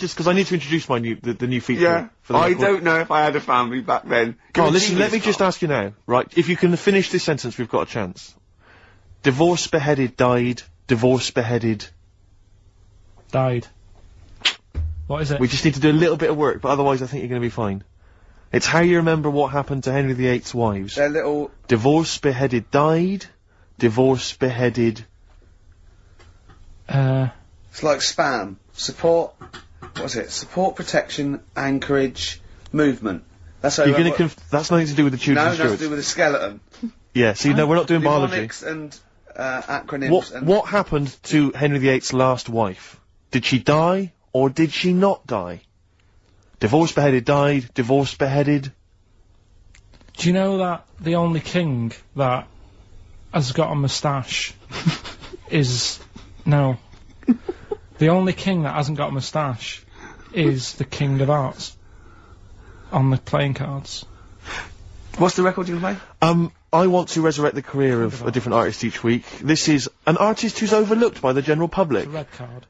because I need to introduce my the new feature. Yeah, for the I record. don't know if I had a family back then. Carl, You're a listen, let genius, me just Carl. ask you now, right? If you can finish this sentence, we've got a chance. Divorced, beheaded, died. Divorced, beheaded. Died. What is it? We just need to do a little bit of work, but otherwise I think you're going to be fine. It's how you remember what happened to Henry VIII's wives. They're little... Divorced, beheaded, died. Divorced, beheaded. It's like spam. Support... What's it? Support, protection, anchorage, movement. That's how... You're going to that's nothing to do with the Tudors No, and nothing to Stuarts. do with the skeleton. Yeah, see, no, we're not doing biology. Mnemonics and acronyms. What happened to Henry VIII's last wife? Did she die, or did she not die? Divorced, beheaded, died, divorced, beheaded. Do you know that the only king that has got a moustache is... No. The only king that hasn't got a moustache is the King of Hearts on the playing cards. What's the record you can play? I want to resurrect the career of a different artist each week. This is an artist who's overlooked by the general public. It's a red card.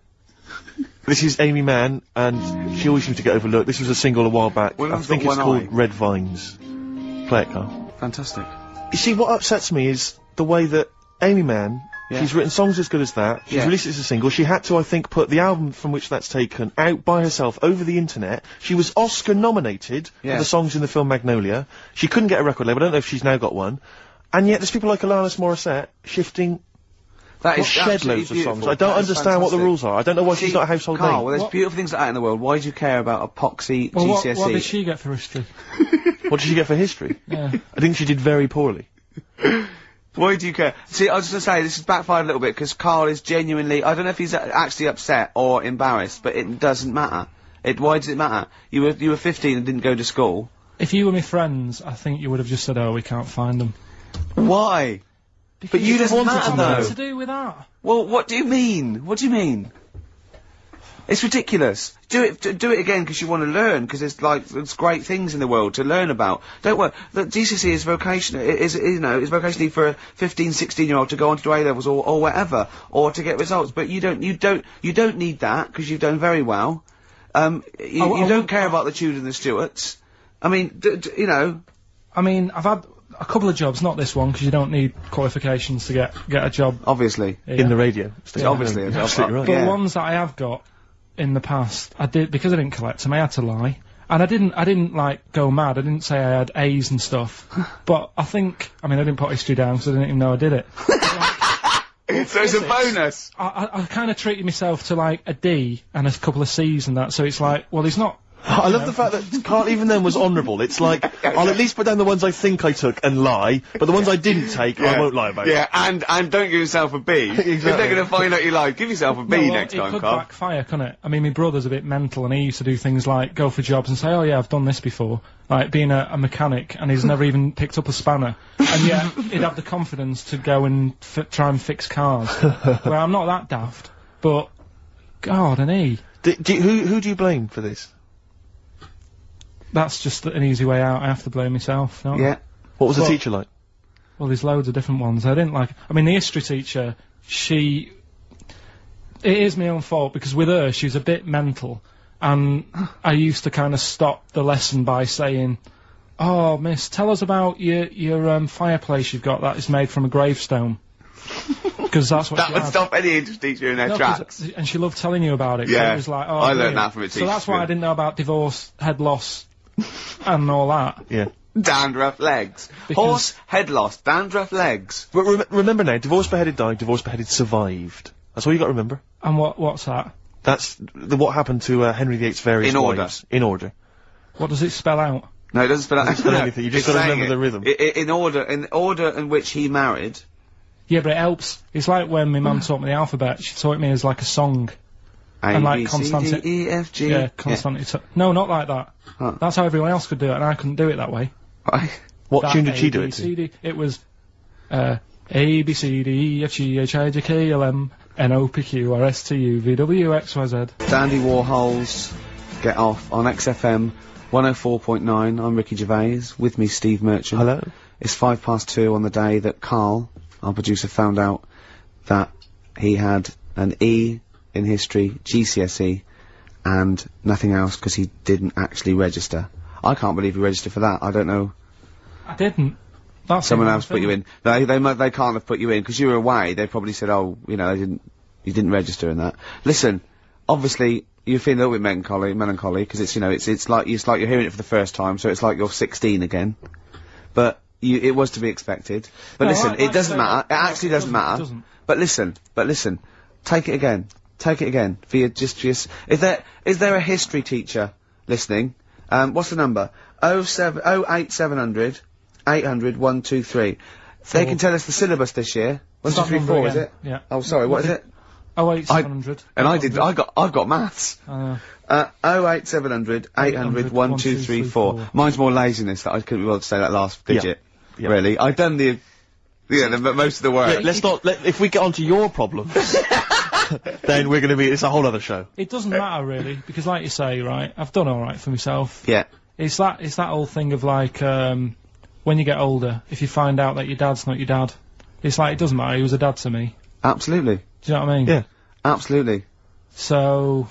This is Amy Mann, and she always seems to get overlooked. This was a single a while back. I think it's called Red Vines. Play it, Karl. Fantastic. You see, what upsets me is the way that Amy Mann, she's written songs as good as that, she's released it as a single, she had to, I think, put the album from which that's taken out by herself over the internet. She was Oscar nominated for the songs in the film Magnolia. She couldn't get a record label, I don't know if she's now got one. And yet there's people like Alanis Morissette shifting... That is shed loads of songs. I don't understand what the rules are. I don't know why she's not a household name. Well, there's beautiful things like that in the world. Why do you care about epoxy GCSE? What did she get for history? What did she get for history? Yeah. I think she did very poorly. Why do you care? See, I was just gonna say, this has backfired a little bit, because Karl is genuinely, I don't know if he's actually upset or embarrassed, but it doesn't matter. Why does it matter? You were 15 and didn't go to school. If you were my friends, I think you would have just said, oh, we can't find them. Why? But you just want What's to that know. to do with that? Well, what do you mean? What do you mean? It's ridiculous. Do it again because you want to learn, because there's great things in the world to learn about. Don't worry. Look, GCSE is vocational. Is vocationally for a 15, 16-year-old to go on to do A-levels or whatever, or to get results. But you don't need that, because you've done very well. You don't care about the Tudors and the Stuarts. I mean, you know. I mean, I've had a couple of jobs, not this one, because you don't need qualifications to get a job. Obviously. Yeah. In the radio. Obviously. Absolutely right. But ones that I have got in the past, I did, because I didn't collect them, I had to lie. And I didn't like go mad, I didn't say I had A's and stuff. But I didn't put history down because I didn't even know I did it. So it's a bonus! I kind of treated myself to like a D and a couple of C's and that, so it's like, well, he's not... I love the fact that Karl even then was honourable. It's like, I'll at least put down the ones I think I took and lie, but the ones I didn't take, I won't lie about. Yeah, and don't give yourself a B. Exactly. If they're going to find out you lied, give yourself a B next time, Karl. It could backfire, couldn't it? I mean, my brother's a bit mental, and he used to do things like go for jobs and say, oh yeah, I've done this before. Like being a mechanic, and he's never even picked up a spanner. And yet, he'd have the confidence to go and try and fix cars. Well, I'm not that daft, but, God, and he... Who do you blame for this? That's just an easy way out. I have to blame myself. Don't I? What was the teacher like? Well, there's loads of different ones. I didn't like... I mean, the history teacher, it is my own fault, because with her, she was a bit mental, and I used to kind of stop the lesson by saying, oh, miss, tell us about your fireplace you've got that is made from a gravestone. Because that's what that would stop any English teacher in their tracks. And she loved telling you about it. Yeah, it was like, oh, I learned that from a teacher. So that's why I didn't know about divorce, head loss, and all that. Yeah. Dandruff legs. Horse, head loss, dandruff legs. But remember now, divorced, beheaded, died, divorced, beheaded, survived. That's all you got to remember. And what's that? That's what happened to Henry VIII's various wives. In order. What does it spell out? No, it doesn't spell out anything. You just got to remember the rhythm. In order in which he married. Yeah, but it helps. It's like when my mum taught me the alphabet. She taught me as like a song. A, B, C, D, E, F, G. Yeah, constantly. No, not like that. Huh. That's how everyone else could do it, and I couldn't do it that way. Right. What tune did she do it to? It was A, B, C, D, E, F, G, H, I, J, K, L, M, N, O, P, Q, R, S, T, U, V, W, X, Y, Z. Dandy Warhols Get Off on XFM 104.9. I'm Ricky Gervais. With me, Steve Merchant. Hello. It's 2:05 on the day that Karl, our producer, found out that he had an E in history, GCSE, and nothing else because he didn't actually register. I can't believe he registered for that. I don't know. I didn't. That's someone else put you in. They can't have put you in because you were away. They probably said, oh, you know, you didn't register in that. Listen, obviously you're feeling a little bit melancholy because it's, you know, it's like you're hearing it for the first time, so it's like you're 16 again. But it was to be expected. But no, listen, it doesn't matter. It actually doesn't matter. But listen. Take it again. Take it again. Is there a history teacher listening? What's the number? 08700 800 123. They can tell us the syllabus this year. 1, 2, that 3, number 4, is again. it? Yeah. Oh, sorry, what is it? 08700. And I've got maths. 08700 800 1234. Mine's more laziness that I couldn't be able to say that last digit. Yeah. Really. I've done most of the work. If we get onto your problems, then it's a whole other show. It doesn't matter really, because like you say, right, I've done alright for myself. Yeah. It's that old thing of like, when you get older, if you find out that your dad's not your dad, it's like, it doesn't matter, he was a dad to me. Absolutely. Do you know what I mean? Yeah. Absolutely. So...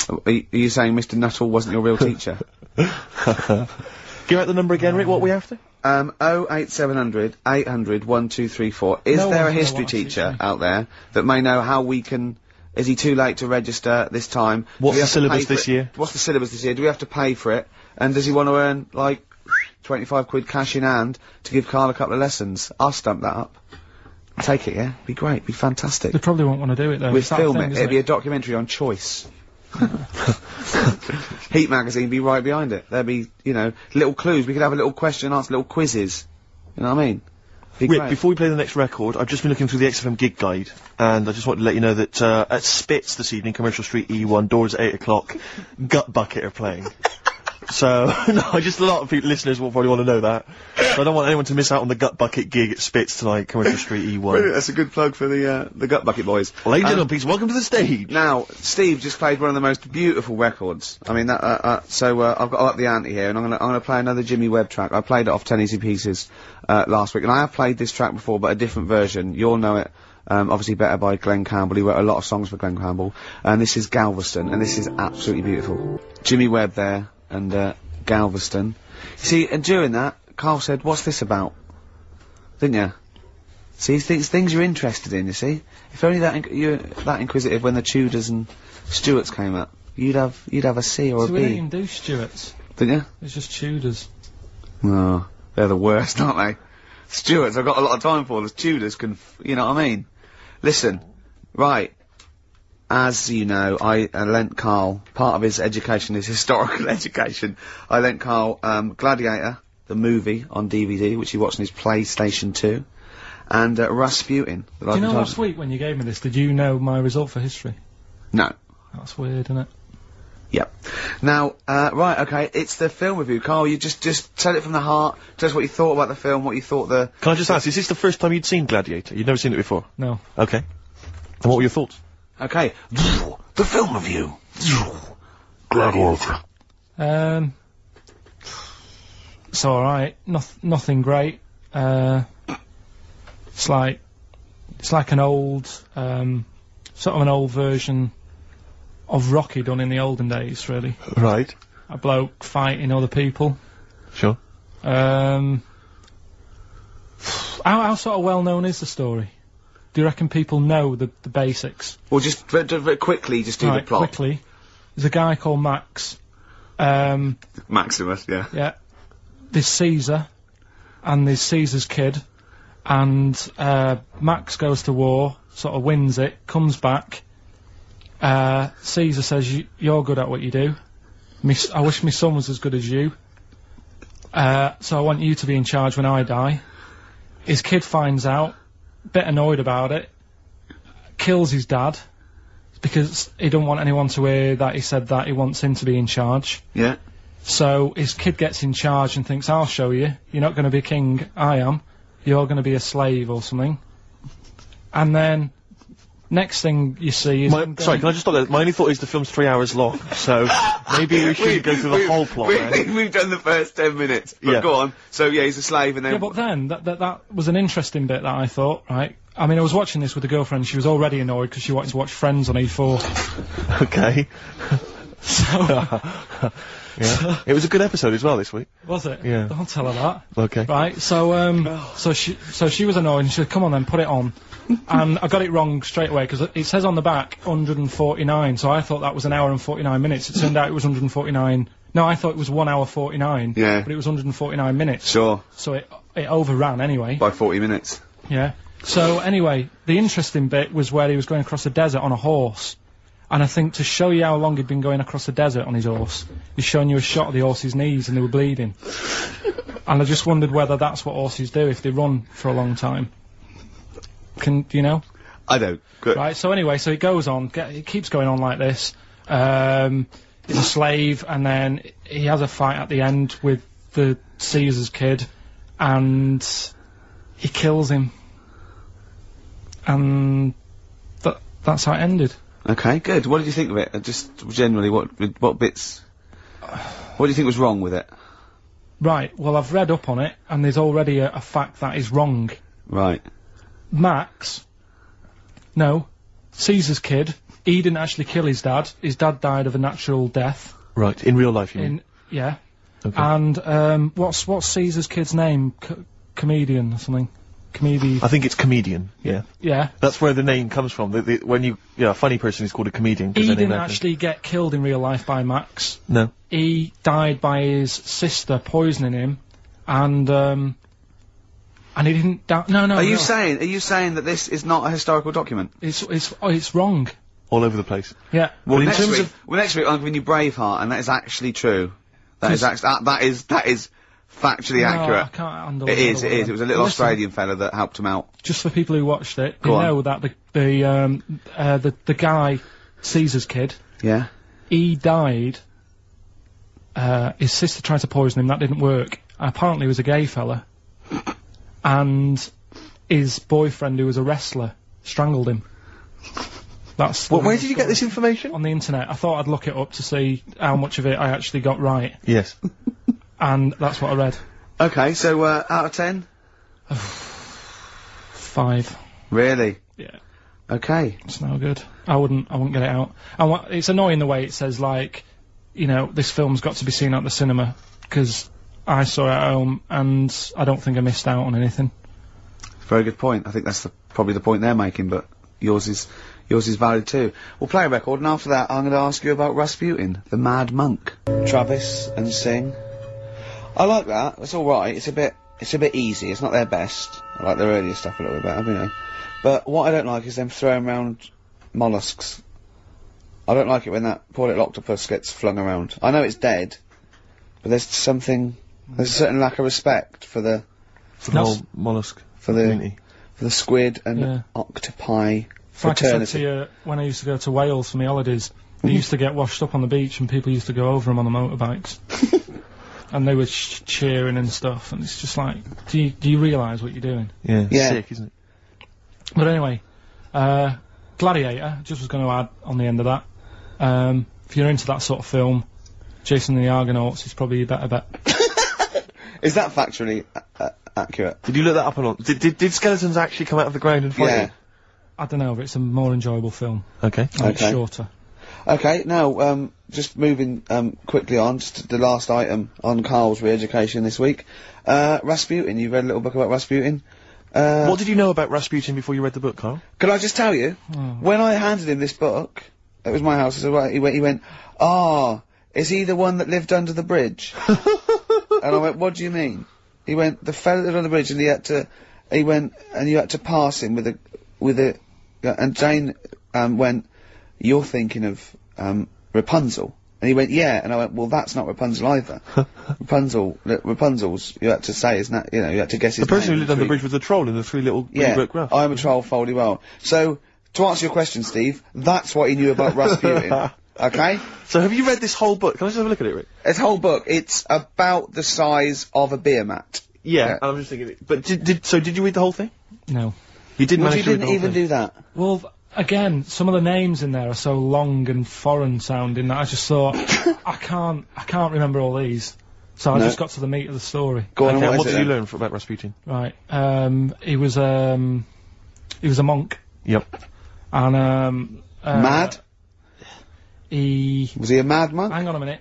Are you saying Mr. Nuttall wasn't your real teacher? Give out the number again, Rick, what we have to? 08700 800 1234. Is there a history teacher out there that may know how we can... Is he too late to register this time? What's the syllabus this year? What's the syllabus this year? Do we have to pay for it? And does he want to earn, like, 25 quid cash in hand to give Karl a couple of lessons? I'll stump that up. Take it, yeah? Be great, be fantastic. They probably won't want to do it though. We'd film it. It'd be a documentary on choice. Heat magazine be right behind it. There'd be, little clues. We could have a little question and answer, little quizzes. You know what I mean? Rick, before we play the next record, I've just been looking through the XFM gig guide, and I just wanted to let you know that at Spitz this evening, Commercial Street E1, doors at 8 o'clock, Gut Bucket are playing. So, just a lot of listeners will probably want to know that. So I don't want anyone to miss out on the Gut Bucket gig at Spitz tonight, Commercial Street E1. Brilliant, that's a good plug for the Gut Bucket boys. Ladies and gentlemen, please welcome to the stage. Now, Steve just played one of the most beautiful records. I mean, so I've got to up the ante here, and I'm gonna play another Jimmy Webb track. I played it off 10 Easy Pieces last week, and I have played this track before, but a different version. You'll know it. Obviously better by Glenn Campbell. He wrote a lot of songs for Glenn Campbell. And this is Galveston, and this is absolutely beautiful. Jimmy Webb there, and Galveston. See, and during that, Karl said, "What's this about?" Didn't you? See, things you're interested in, you see? If only you're that inquisitive when the Tudors and Stuarts came up, you'd have a C or a B. So we didn't even do Stuarts. Didn't you? It's just Tudors. No, they're the worst, aren't they? Stuarts, I've got a lot of time for. The Tudors can, you know what I mean? Listen, right. As you know, I lent Karl, part of his education, his historical education, I lent Karl Gladiator, the movie, on DVD, which he watched on his PlayStation 2, and Rasputin. Do you know last week when you gave me this, did you know my result for history? No. That's weird, isn't it? Yep. Now, right, okay, it's the film review. Karl, you just tell it from the heart, tell us what you thought about the film, what you thought the... Can I just ask, is this the first time you'd seen Gladiator? You'd never seen it before? No. Okay. And what were your thoughts? Okay. The film review. Gladiator. It's alright. Nothing great. It's like an old, sort of an old version of Rocky done in the olden days, really. Right. A bloke fighting other people. Sure. How sort of well known is the story? Do you reckon people know the basics? Well, just very quickly, just do the plot. Quickly. There's a guy called Max. Maximus, yeah. Yeah. There's Caesar, and there's Caesar's kid, and Max goes to war, sort of wins it, comes back. Caesar says, "You're good at what you do. I wish my son was as good as you. So I want you to be in charge when I die." His kid finds out, bit annoyed about it, kills his dad, because he don't want anyone to hear that he said that he wants him to be in charge. Yeah. So his kid gets in charge and thinks, "I'll show you. You're not going to be king, I am. You're going to be a slave or something." And then, next thing you see is... Sorry, can I just stop there? My only thought is the film's 3 hours long, so maybe we should go through the whole plot, We've done the first 10 minutes, but go on. So, yeah, he's a slave and then... Yeah, but then, that was an interesting bit that I thought, right? I mean, I was watching this with a girlfriend, she was already annoyed because she wanted to watch Friends on E4. Okay. So... Yeah. It was a good episode as well this week. Was it? Yeah. Don't tell her that. Okay. Right, so she was annoyed and she said, "Come on then, put it on." And I got it wrong straight away, because it says on the back 149, so I thought that was an hour and 49 minutes. It turned out it was 149. No, I thought it was 1 hour 49. Yeah. But it was 149 minutes. Sure. So it overran anyway. By 40 minutes. Yeah. So anyway, the interesting bit was where he was going across the desert on a horse. And I think to show you how long he'd been going across the desert on his horse, he's showing you a shot of the horse's knees and they were bleeding. And I just wondered whether that's what horses do if they run for a long time. Do you know? I don't. Good. Right. So anyway, so it goes on. It keeps going on like this. He's a slave, and then he has a fight at the end with the Caesar's kid, and he kills him. And that's how it ended. Okay, good. What did you think of it? Just generally, what bits? What do you think was wrong with it? Right. Well, I've read up on it, and there's already a fact that is wrong. Right. Caesar's kid. He didn't actually kill his dad. His dad died of a natural death. Right. In real life, you mean? Yeah. Okay. And what's Caesar's kid's name? Comedian or something. I think it's comedian. Yeah. Yeah. That's where the name comes from. When a funny person is called a comedian. He didn't actually get killed in real life by Max. No. He died by his sister poisoning him, and he didn't die. No. Are you saying that this is not a historical document? It's wrong. All over the place. Yeah. Well, next week I'm giving you Braveheart, and that is actually true. That is factually accurate. I can't handle it. It is. It was a little Listen, Australian fella that helped him out. Just for people who watched it, they Go on. know that the guy, Caesar's kid. Yeah. He died. His sister tried to poison him. That didn't work. Apparently, he was a gay fella, and his boyfriend, who was a wrestler, strangled him. That's. Where did you get this information? On the internet. I thought I'd look it up to see how much of it I actually got right. Yes. And that's what I read. Okay, so out of 10? 5. Really? Yeah. Okay. It's no good. I wouldn't get it out. And it's annoying the way it says, like, you know, this film's got to be seen at the cinema, because I saw it at home, and I don't think I missed out on anything. Very good point. I think that's probably the point they're making, but yours is valid too. We'll play a record, and after that I'm going to ask you about Rasputin, the Mad Monk. Travis and Sing. I like that. It's all right. It's a bit easy. It's not their best. I like their earlier stuff a little bit better, you know. But what I don't like is them throwing around mollusks. I don't like it when that poor little octopus gets flung around. I know it's dead, but there's a certain lack of respect for the whole mollusk community. For the squid and octopi fraternity. Like I said to you, when I used to go to Wales for my holidays, they used to get washed up on the beach, and people used to go over them on the motorbikes. And they were cheering and stuff, and it's just like, do you realise what you're doing? Yeah, it's sick, isn't it? But anyway, Gladiator, just was going to add on the end of that. If you're into that sort of film, Jason and the Argonauts is probably a better bet. Is that factually accurate? Did you look that up or not? Did skeletons actually come out of the ground and fight? Yeah. I don't know, but it's a more enjoyable film. Okay. And it's shorter. Okay, now, just moving quickly on, just the last item on Karl's re-education this week. Rasputin, you read a little book about Rasputin? What did you know about Rasputin before you read the book, Karl? Can I just tell you, when I handed him this book, it was my house, I said, right, he went, is he the one that lived under the bridge? And I went, what do you mean? He went, the fella that lived on the bridge, and you had to pass him with a, and Jane, went, you're thinking of, Rapunzel. And he went, yeah. And I went, well, that's not Rapunzel either. Rapunzel's, you had to say, isn't that, you know, you had to guess his name. The person who lived on the bridge was the troll in the three little brick rough. I'm a troll, Foldy well. So, to answer your question, Steve, that's what he knew about Rasputin. Okay? So have you read this whole book? Can I just have a look at it, Rick? This whole book, it's about the size of a beer mat. Yeah. I'm just thinking, but did you read the whole thing? No. You didn't Well, manage you to read the didn't whole even thing? do that. Well, again, some of the names in there are so long and foreign sounding that I just thought, I can't remember all these. So I just got to the meat of the story. Go on, what did you learn about Rasputin? Right. He was a monk. Yep. And, mad? Was he a mad monk? Hang on a minute.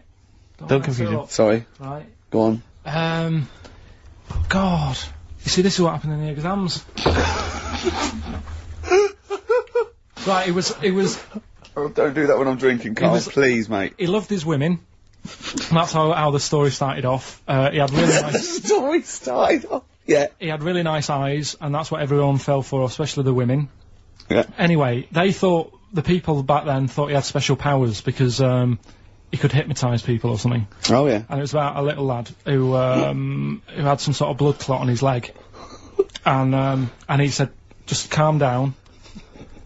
Don't confuse him. Sorry. Right. Go on. God. You see, this is what happened in the exams. Right, it was... Oh, don't do that when I'm drinking, Karl, please, mate. He loved his women. That's how the story started off. He had really nice... The story started off? Yeah. He had really nice eyes, and that's what everyone fell for, especially the women. Yeah. Anyway, the people back then thought he had special powers because, he could hypnotise people or something. Oh, yeah. And it was about a little lad who had some sort of blood clot on his leg. And he said, just calm down,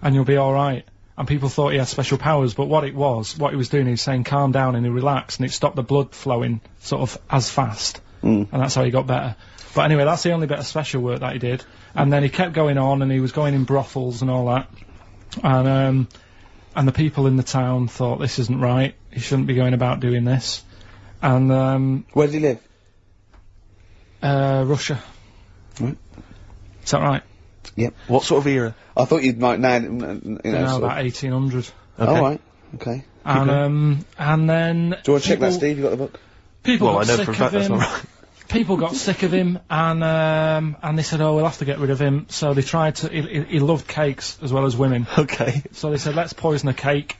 and you'll be all right. And people thought he had special powers, but what he was doing, he was saying calm down and he relaxed, and it stopped the blood flowing sort of as fast, and that's how he got better. But anyway, that's the only bit of special work that he did. And then he kept going on, and he was going in brothels and all that. And the people in the town thought, this isn't right, he shouldn't be going about doing this. And where did he live? Russia. Right. Is that right? Yep. What sort of era? I thought you might know, about 1800. Okay. All right. Okay. And then... Do you want to check that, Steve? You got the book? People got I know sick for a fact of that's him. not right. People got sick of him, and they said, oh, we'll have to get rid of him. So they tried to... He loved cakes as well as women. Okay. So they said, let's poison a cake.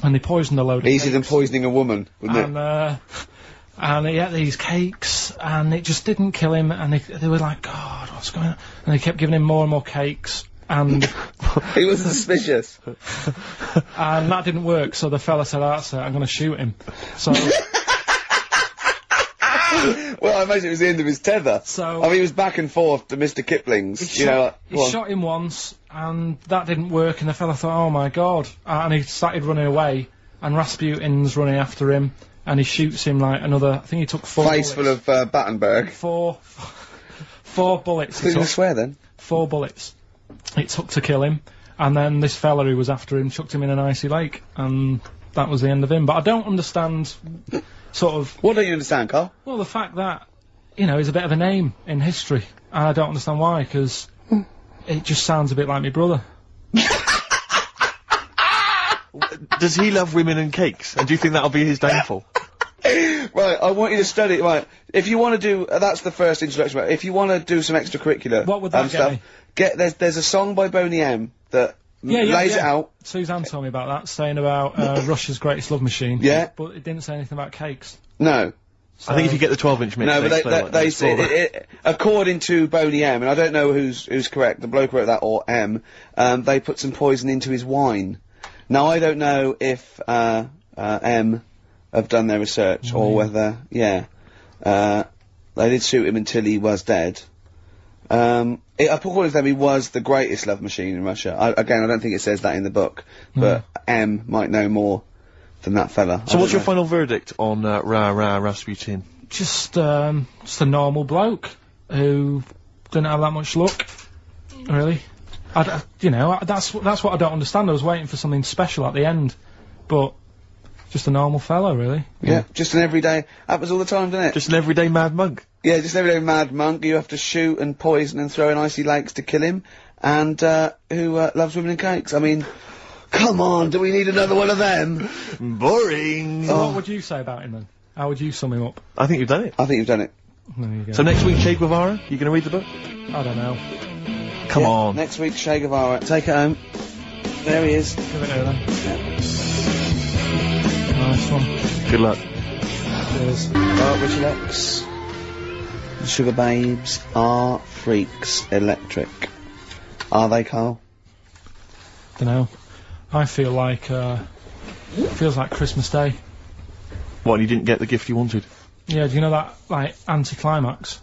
And they poisoned a load of Easier than cakes. poisoning a woman, wouldn't it? And he ate these cakes, and it just didn't kill him, and they were like, God, what's going on? And they kept giving him more and more cakes, and... He was suspicious. And that didn't work, so the fella said, that's it, I'm going to shoot him. So... Well, I imagine it was the end of his tether. So... I mean, he was back and forth to Mr. Kipling's, He shot him once, and that didn't work, and the fella thought, oh my God. And he started running away, and Rasputin's running after him, and he shoots him like another, I think he took 4 Face bullets. full of, Battenberg. Four bullets. Didn't you swear then? 4 bullets it took to kill him, and then this fella who was after him chucked him in an icy lake, and that was the end of him. But I don't understand, sort of... What don't you understand, Karl? Well, the fact that, you know, he's a bit of a name in history, and I don't understand why, because it just sounds a bit like my brother. Does he love women and cakes? And do you think that'll be his downfall? Right, I want you to study. Right, if you want to do, that's the first introduction. Right, if you want to do some extracurricular, What would that stuff, there's a song by Boney M that lays it out. Suzanne told me about that, saying about Russia's Greatest Love Machine. Yeah, but it didn't say anything about cakes. No. I think if you get the 12-inch mix, no, but they say according to Boney M, and I don't know who's correct, the bloke who wrote that or M, they put some poison into his wine. Now I don't know if M have done their research or whether they did shoot him until he was dead. According to them, he was the greatest love machine in Russia. I don't think it says that in the book, but M might know more than that fella. So what's your final verdict on Rasputin? Just a normal bloke who didn't have that much luck, really. That's what I don't understand. I was waiting for something special at the end, but just a normal fellow, really. Yeah, just an everyday. Happens all the time, doesn't it? Just an everyday mad monk. Yeah, just an everyday mad monk. You have to shoot and poison and throw in icy lakes to kill him, and who loves women and cakes. I mean, come on, do we need another one of them? Boring. So what would you say about him then? How would you sum him up? I think you've done it. I think you've done it. There you go. So next week, Che Guevara, you going to read the book? I don't know. Come on. Next week, Che Guevara. Take it home. There he is. Give it here then. Nice one. Good luck. Cheers. Well, Richard X. The Sugar Babes are freaks electric. Are they, Karl? Dunno. I feel like, it feels like Christmas Day. What, you didn't get the gift you wanted? Yeah, do you know that, like, anticlimax?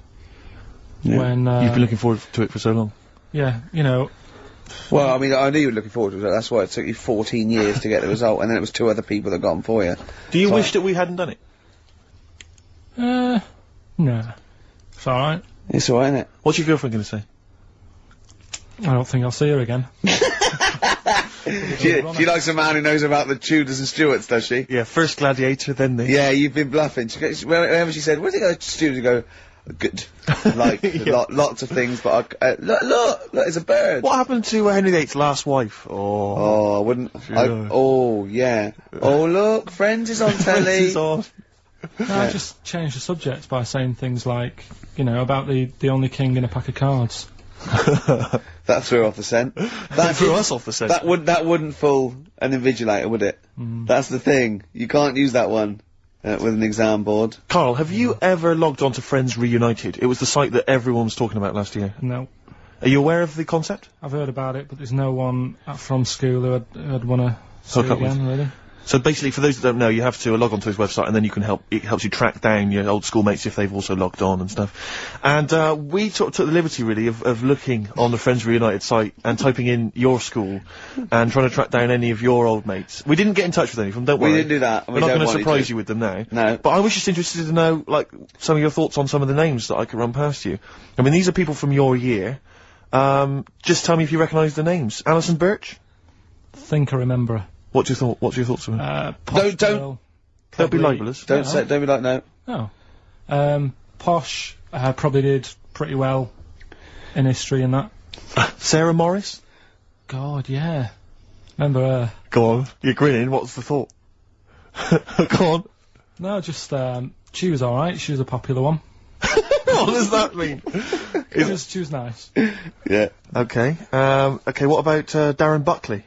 Yeah. When, You've been looking forward to it for so long. Yeah, you know... Well, I mean, I knew you were looking forward to it. That's why it took you 14 years to get the result, and then it was 2 other people that got them for you. Do you wish that we hadn't done it? No. It's alright. It's alright, isn't it? What's your girlfriend going to say? I don't think I'll see her again. She likes a man who knows about the Tudors and Stuarts, does she? Yeah, first Gladiator, then the... Yeah, you've been bluffing. Whenever she said, where did you go to Stuarts? You go, good. Like, lots of things, but look, there's a bird. What happened to Henry VIII's last wife? Oh, I wouldn't... oh, yeah. Oh, look, Friends is on telly. Friends is on. No, I just changed the subject by saying things like, you know, about the only king in a pack of cards. That threw off the scent. That threw us off the scent. That wouldn't fool an invigilator, would it? That's the thing. You can't use that one with an exam board. Karl, have you ever logged on to Friends Reunited? It was the site that everyone was talking about last year. No. Are you aware of the concept? I've heard about it, but there's no one from school who'd want to see it again, really. So basically, for those that don't know, you have to log onto his website, and then you can it helps you track down your old schoolmates if they've also logged on and stuff. And we took the liberty, really, of looking on the Friends Reunited site and typing in your school and trying to track down any of your old mates. We didn't get in touch with any of them, don't worry. We didn't do that. We're not going to surprise you with them now. No. But I was just interested to know, like, some of your thoughts on some of the names that I could run past you. I mean, these are people from your year. Just tell me if you recognise the names. Alison Birch? Think I remember her. What's your thoughts on her? Don't be libelous. Don't be like, no. No. Posh, probably did pretty well in history and that. Sarah Morris? God, yeah. Remember her. Go on. You're grinning. What's the thought? Go on. No, just, she was alright. She was a popular one. What does that mean? She was nice. Yeah. Okay. Okay, what about, Darren Buckley?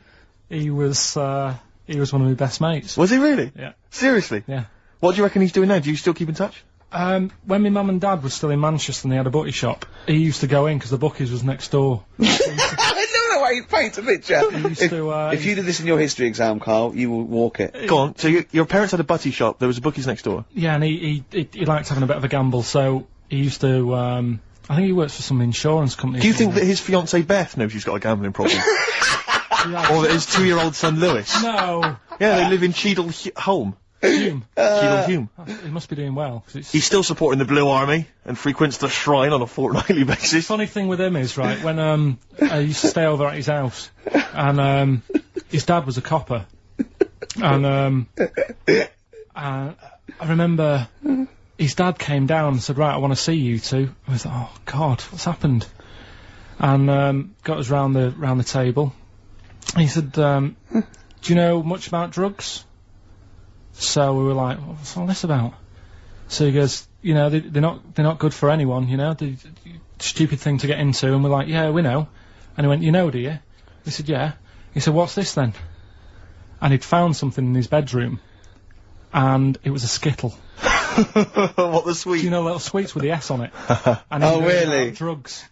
He was one of my best mates. Was he really? Yeah. Seriously? Yeah. What do you reckon he's doing now? Do you still keep in touch? When my mum and dad were still in Manchester and they had a butty shop, he used to go in because the bookies was next door. I know the way you paint a picture. If you did this in your history exam, Carl, you will walk it. Go on. So your parents had a butty shop, there was a bookies next door? Yeah, and he liked having a bit of a gamble, so he used to, I think he works for some insurance company. Do you think that his fiancée Beth knows he's got a gambling problem? Or that his 2-year-old son Lewis? No. Yeah, they live in Cheadle Hume. Hume. Cheadle Hume. He must be doing well. 'Cause He's still supporting the Blue Army and frequents the shrine on a fortnightly basis. Funny thing with him is, right, when I used to stay over at his house, and his dad was a copper, and I remember his dad came down and said, right, I want to see you two. I was like, oh God, what's happened? And got us round the table. He said, do you know much about drugs? So we were like, what's all this about? So he goes, you know, they're not good for anyone, you know, the stupid thing to get into. And we're like, yeah, we know. And he went, you know, do you? We said, yeah. He said, what's this then? And he'd found something in his bedroom, and it was a Skittle. What, the sweet? Do you know, little sweets with the S on it? And oh, really? Drugs.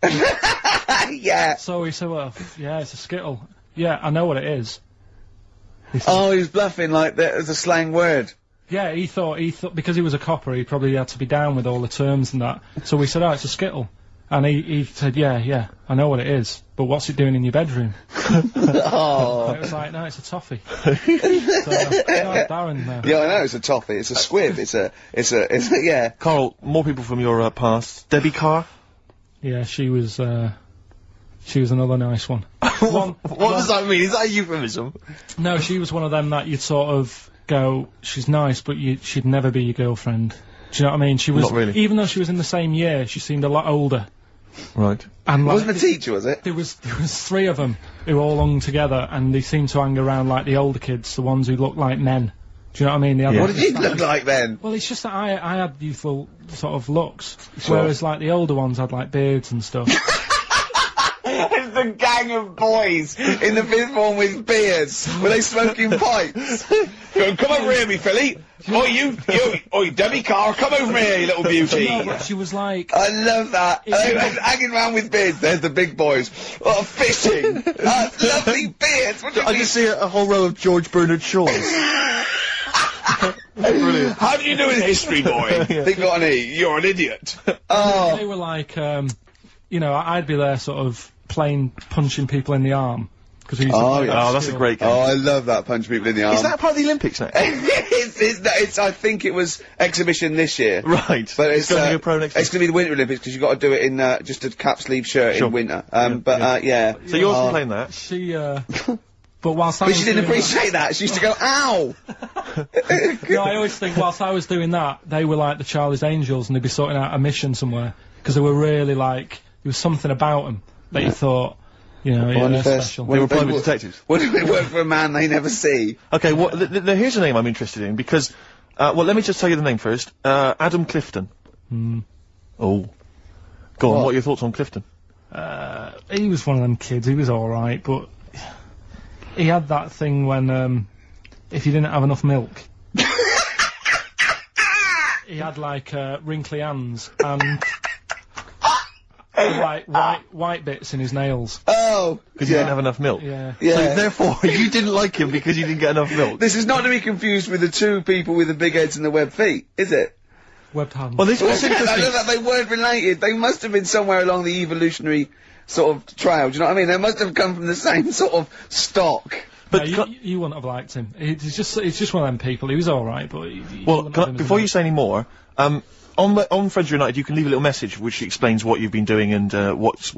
Yeah. So he said, well, yeah, it's a Skittle. Yeah, I know what it is. Oh, he was bluffing like that as a slang word. Yeah, he thought because he was a copper, he probably had to be down with all the terms and that. So we said, oh, it's a Skittle. And he said, yeah, I know what it is, but what's it doing in your bedroom? Oh. And it was like, no, it's a toffee. So, Darren, yeah, I know, it's a toffee, it's a squib, it's a, yeah. Karl, more people from your, past. Debbie Carr? Yeah, she was another nice one. What does that mean? Is that a euphemism? No, she was one of them that you'd sort of go, she's nice, but she'd never be your girlfriend. Do you know what I mean? She was, not really. Even though she was in the same year, she seemed a lot older. Right. And like, wasn't a teacher, was it? There was 3 of them who all hung together, and they seemed to hang around like the older kids, the ones who looked like men. Do you know what I mean? What did you look like then? Well, it's just that I had youthful sort of looks, whereas like the older ones had like beards and stuff. It's the gang of boys in the 5th form with beards. Were they smoking pipes? Come over here, me filly. Oi, Debbie Carr, come over here, you little beauty. No, but she was like... I love that. Hanging around with beards. There's the big boys. What a fishing. Lovely beards. What do you I mean? just see a whole row of George Bernard Shaws. Brilliant. How do you do in history, boy? Think got an E. You're an idiot. Oh. They were like, you know, I'd be there sort of punching people in the arm. Oh, that's a great game. Oh, I love that, punch people in the arm. Is that part of the Olympics now? it's I think it was exhibition this year. Right. But it's going to be a pro next year. It's going to be the Winter Olympics because you've got to do it in just a cap sleeve shirt in winter. Yeah. So you're also playing that? She, but whilst I was she didn't appreciate that. She used to go, ow! No, I always think whilst I was doing that, they were like the Charlie's Angels and they'd be sorting out a mission somewhere. Because they were really like, there was something about them that you thought, you know, they're special. They were private detectives. What if they work for a man they never see? Okay, well, here's a name I'm interested in, because, well, let me just tell you the name first. Adam Clifton. Oh. Go on, what are your thoughts on Clifton? He was one of them kids, he was alright, but he had that thing when, if you didn't have enough milk, he had, like, wrinkly hands, and... like white bits in his nails. Oh, Because you didn't have enough milk. Yeah. yeah. So therefore, you didn't like him because you didn't get enough milk. This is not to be confused with the two people with the big heads and the webbed feet, is it? Webbed hands. Well, this was I interesting. know that they weren't related. They must have been somewhere along the evolutionary sort of trail. Do you know what I mean? They must have come from the same sort of stock. But no, you wouldn't have liked him. He's just one of them people. He was all right, but before you say any more, on Friends United, you can leave a little message which explains what you've been doing and what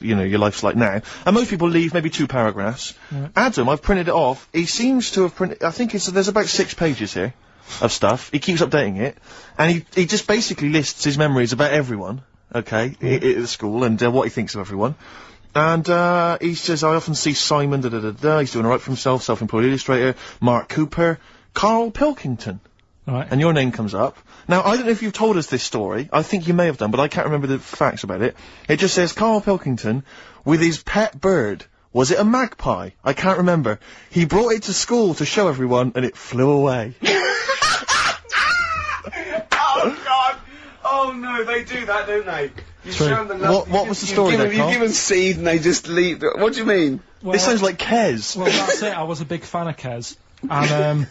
your life's like now. And most people leave maybe 2 paragraphs. Right. Adam, I've printed it off. He seems to have printed. I think there's about 6 pages here of stuff. He keeps updating it, and he just basically lists his memories about everyone. Okay, at the school and what he thinks of everyone. And he says, I often see Simon, he's doing alright for himself, self-employed illustrator, Mark Cooper, Karl Pilkington. Right. And your name comes up. Now, I don't know if you've told us this story, I think you may have done, but I can't remember the facts about it. It just says, Karl Pilkington, with his pet bird, was it a magpie? I can't remember. He brought it to school to show everyone, and it flew away. Oh, God! Oh, no, they do that, don't they? You True. show them the love. What was the story there, You Karl? give them seed and they just leave. What do you mean? Well, This sounds like Kes. Well, that's it. I was a big fan of Kes, and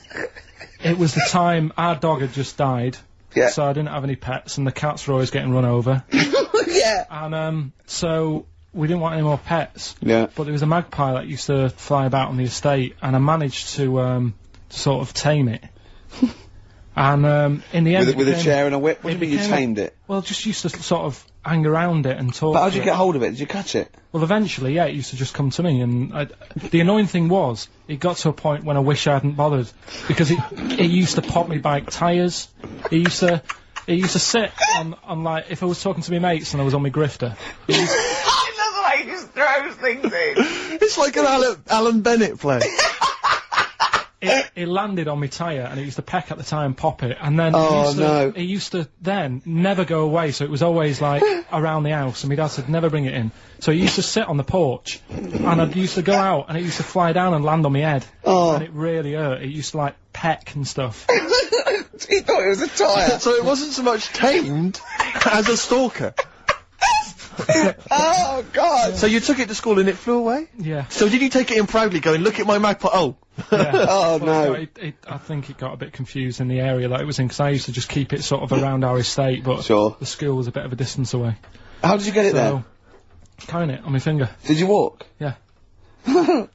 it was the time our dog had just died. Yeah. So I didn't have any pets, and the cats were always getting run over. Yeah. And so we didn't want any more pets. Yeah. But there was a magpie that used to fly about on the estate, and I managed to sort of tame it. And in the end, With a chair and a whip? What do you mean you became a- tamed it? Well, just used to sort of hang around it and talk. But how to did you it. get hold of it? Did you catch it? Well, eventually, yeah, it used to just come to me, and the annoying thing was, it got to a point when I wish I hadn't bothered, because it used to pop me bike tyres. It used to sit on like, if I was talking to my mates and I was on my grifter. I love the way he just throws things in. It's like an Alan Bennett play. It landed on my tyre, and it used to peck at the tyre and pop it, and then no. it used to then never go away, so it was always like around the house, and my dad said never bring it in. So it used to sit on the porch, and I used to go out, and it used to fly down and land on my head, and it really hurt. It used to like peck and stuff. He thought it was a tyre. So it wasn't so much tamed as a stalker. Oh, God. So you took it to school and it flew away? Yeah. So did you take it in proudly going, look at my magpie, oh. Yeah. Oh, But no. I think it got a bit confused in the area that it was in, because I used to just keep it sort of around our estate, but Sure. the school was a bit of a distance away. How did you get it there? So, carrying it on my finger. Did you walk? Yeah.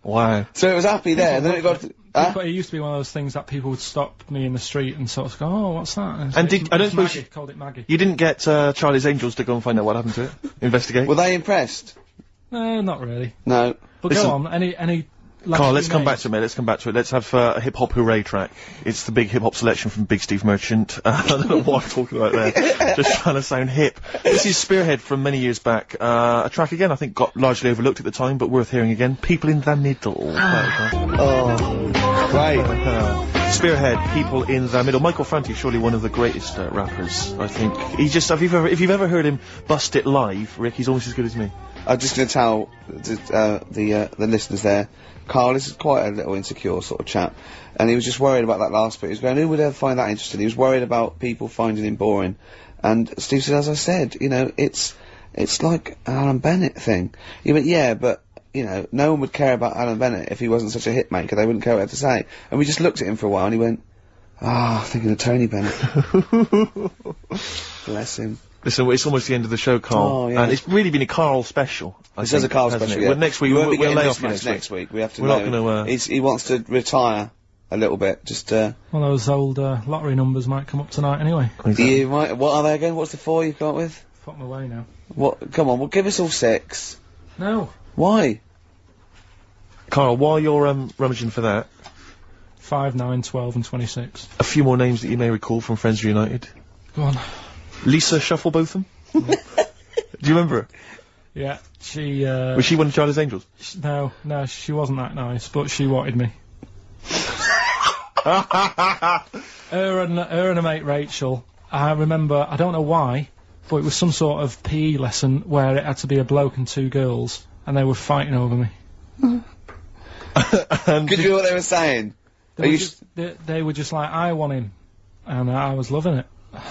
Wow. So it was happy there, and then it got... But it used to be one of those things that people would stop me in the street and sort of go, oh, what's that? And I don't suppose Maggie, called it Maggie. you didn't get Charlie's Angels to go and find out what happened to it? Investigate? Were they impressed? No, not really. No. But Listen, go on, any... Carl, let's come back to it, mate. Let's come back to it. Let's have a hip-hop hooray track. It's the big hip-hop selection from Big Steve Merchant. I don't know what I'm talking about there. Just trying to sound hip. This is Spearhead from many years back. A track, again, I think got largely overlooked at the time, but worth hearing again. People in the Middle. Oh, right. Spearhead, People in the Middle. Michael Franti, surely one of the greatest rappers, I think. If you've ever heard him bust it live, Rick, he's almost as good as me. I'm just going to tell the listeners there, Karl is quite a little insecure sort of chap, and he was just worried about that last bit. He was going, who would ever find that interesting? He was worried about people finding him boring. And Steve said, as I said, you know, it's like an Alan Bennett thing. He went, yeah, but, you know, no one would care about Alan Bennett if he wasn't such a hit maker. They wouldn't care what he had to say. And we just looked at him for a while, and he went, thinking of Tony Bennett. Bless him. Listen, it's almost the end of the show, Carl. Oh, yeah. And it's really been a Carl special. This is a Karl special, yeah. Well, next week, We won't be we'll getting lay this off you much next week. We have to We're not going to, he wants to retire a little bit, just, Well, those old lottery numbers might come up tonight anyway. You might, what are they again? What's the 4 you've got with? Fuck my way now. What, come on, well give us all 6. No. Why? Carl, while you're rummaging for that, 5, 9, 12 and 26. a few more names that you may recall from Friends United. Go on. Lisa Shufflebotham? Do you remember her? Yeah, she, Was she one of Charlie's Angels? No, she wasn't that nice, but she wanted me. her and her mate Rachel, I remember, I don't know why, but it was some sort of PE lesson where it had to be a bloke and 2 girls, and they were fighting over me. Could you hear what they were saying? They were just like, I want him, and I was loving it.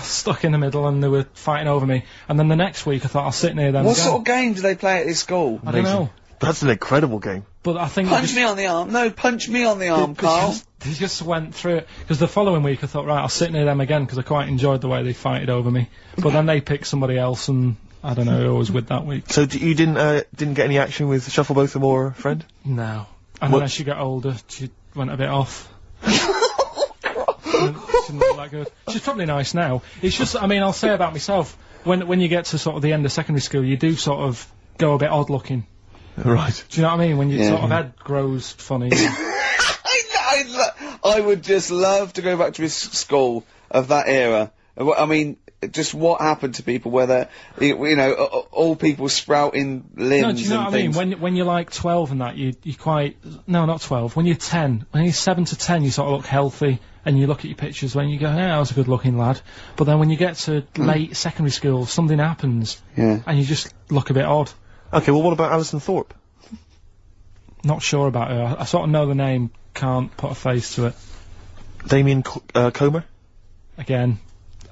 stuck in the middle and they were fighting over me. And then the next week I thought I'll sit near them. What again. sort of game do they play at this school? I don't know. That's an incredible game. But I think Punch me on the arm. No, punch me on the arm, Karl. They just went through it. Because the following week I thought, right, I'll sit near them again because I quite enjoyed the way they fighted over me. But then they picked somebody else and I don't know who I was with that week. So you didn't get any action with Shufflebotham or a friend? No. And then as she got older, she went a bit off. She didn't look that good. She's probably nice now. It's just, I mean, I'll say about myself, when you get to sort of the end of secondary school, you do sort of go a bit odd looking. Right. Do you know what I mean? When your sort of head grows funny. I would just love to go back to his school of that era. I mean, just what happened to people, whether, you know, all people sprouting limbs. No, do you know what I mean? When you're like 12 and that, you quite, no, not 12, when you're 10, when you're 7 to 10, you sort of look healthy, and you look at your pictures when you go, yeah, I was a good looking lad. But then when you get to late secondary school, something happens, and you just look a bit odd. Okay, well what about Alison Thorpe? Not sure about her. I sort of know the name, can't put a face to it. Damien Comer? Again,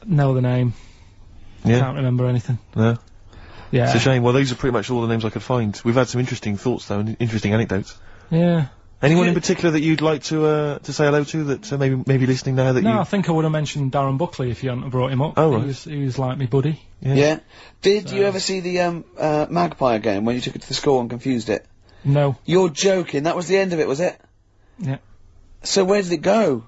know the name. Yeah. Can't remember anything. No. Yeah. It's a shame. Well, those are pretty much all the names I could find. We've had some interesting thoughts though, and interesting anecdotes. Yeah. Anyone in particular that you'd like to say hello to that maybe listening now that No, I think I would have mentioned Darren Buckley if you hadn't have brought him up. Oh, right. He was like me buddy. Yeah. Did you ever see the Magpie game when you took it to the school and confused it? No. You're joking. That was the end of it, was it? Yeah. So where did it go?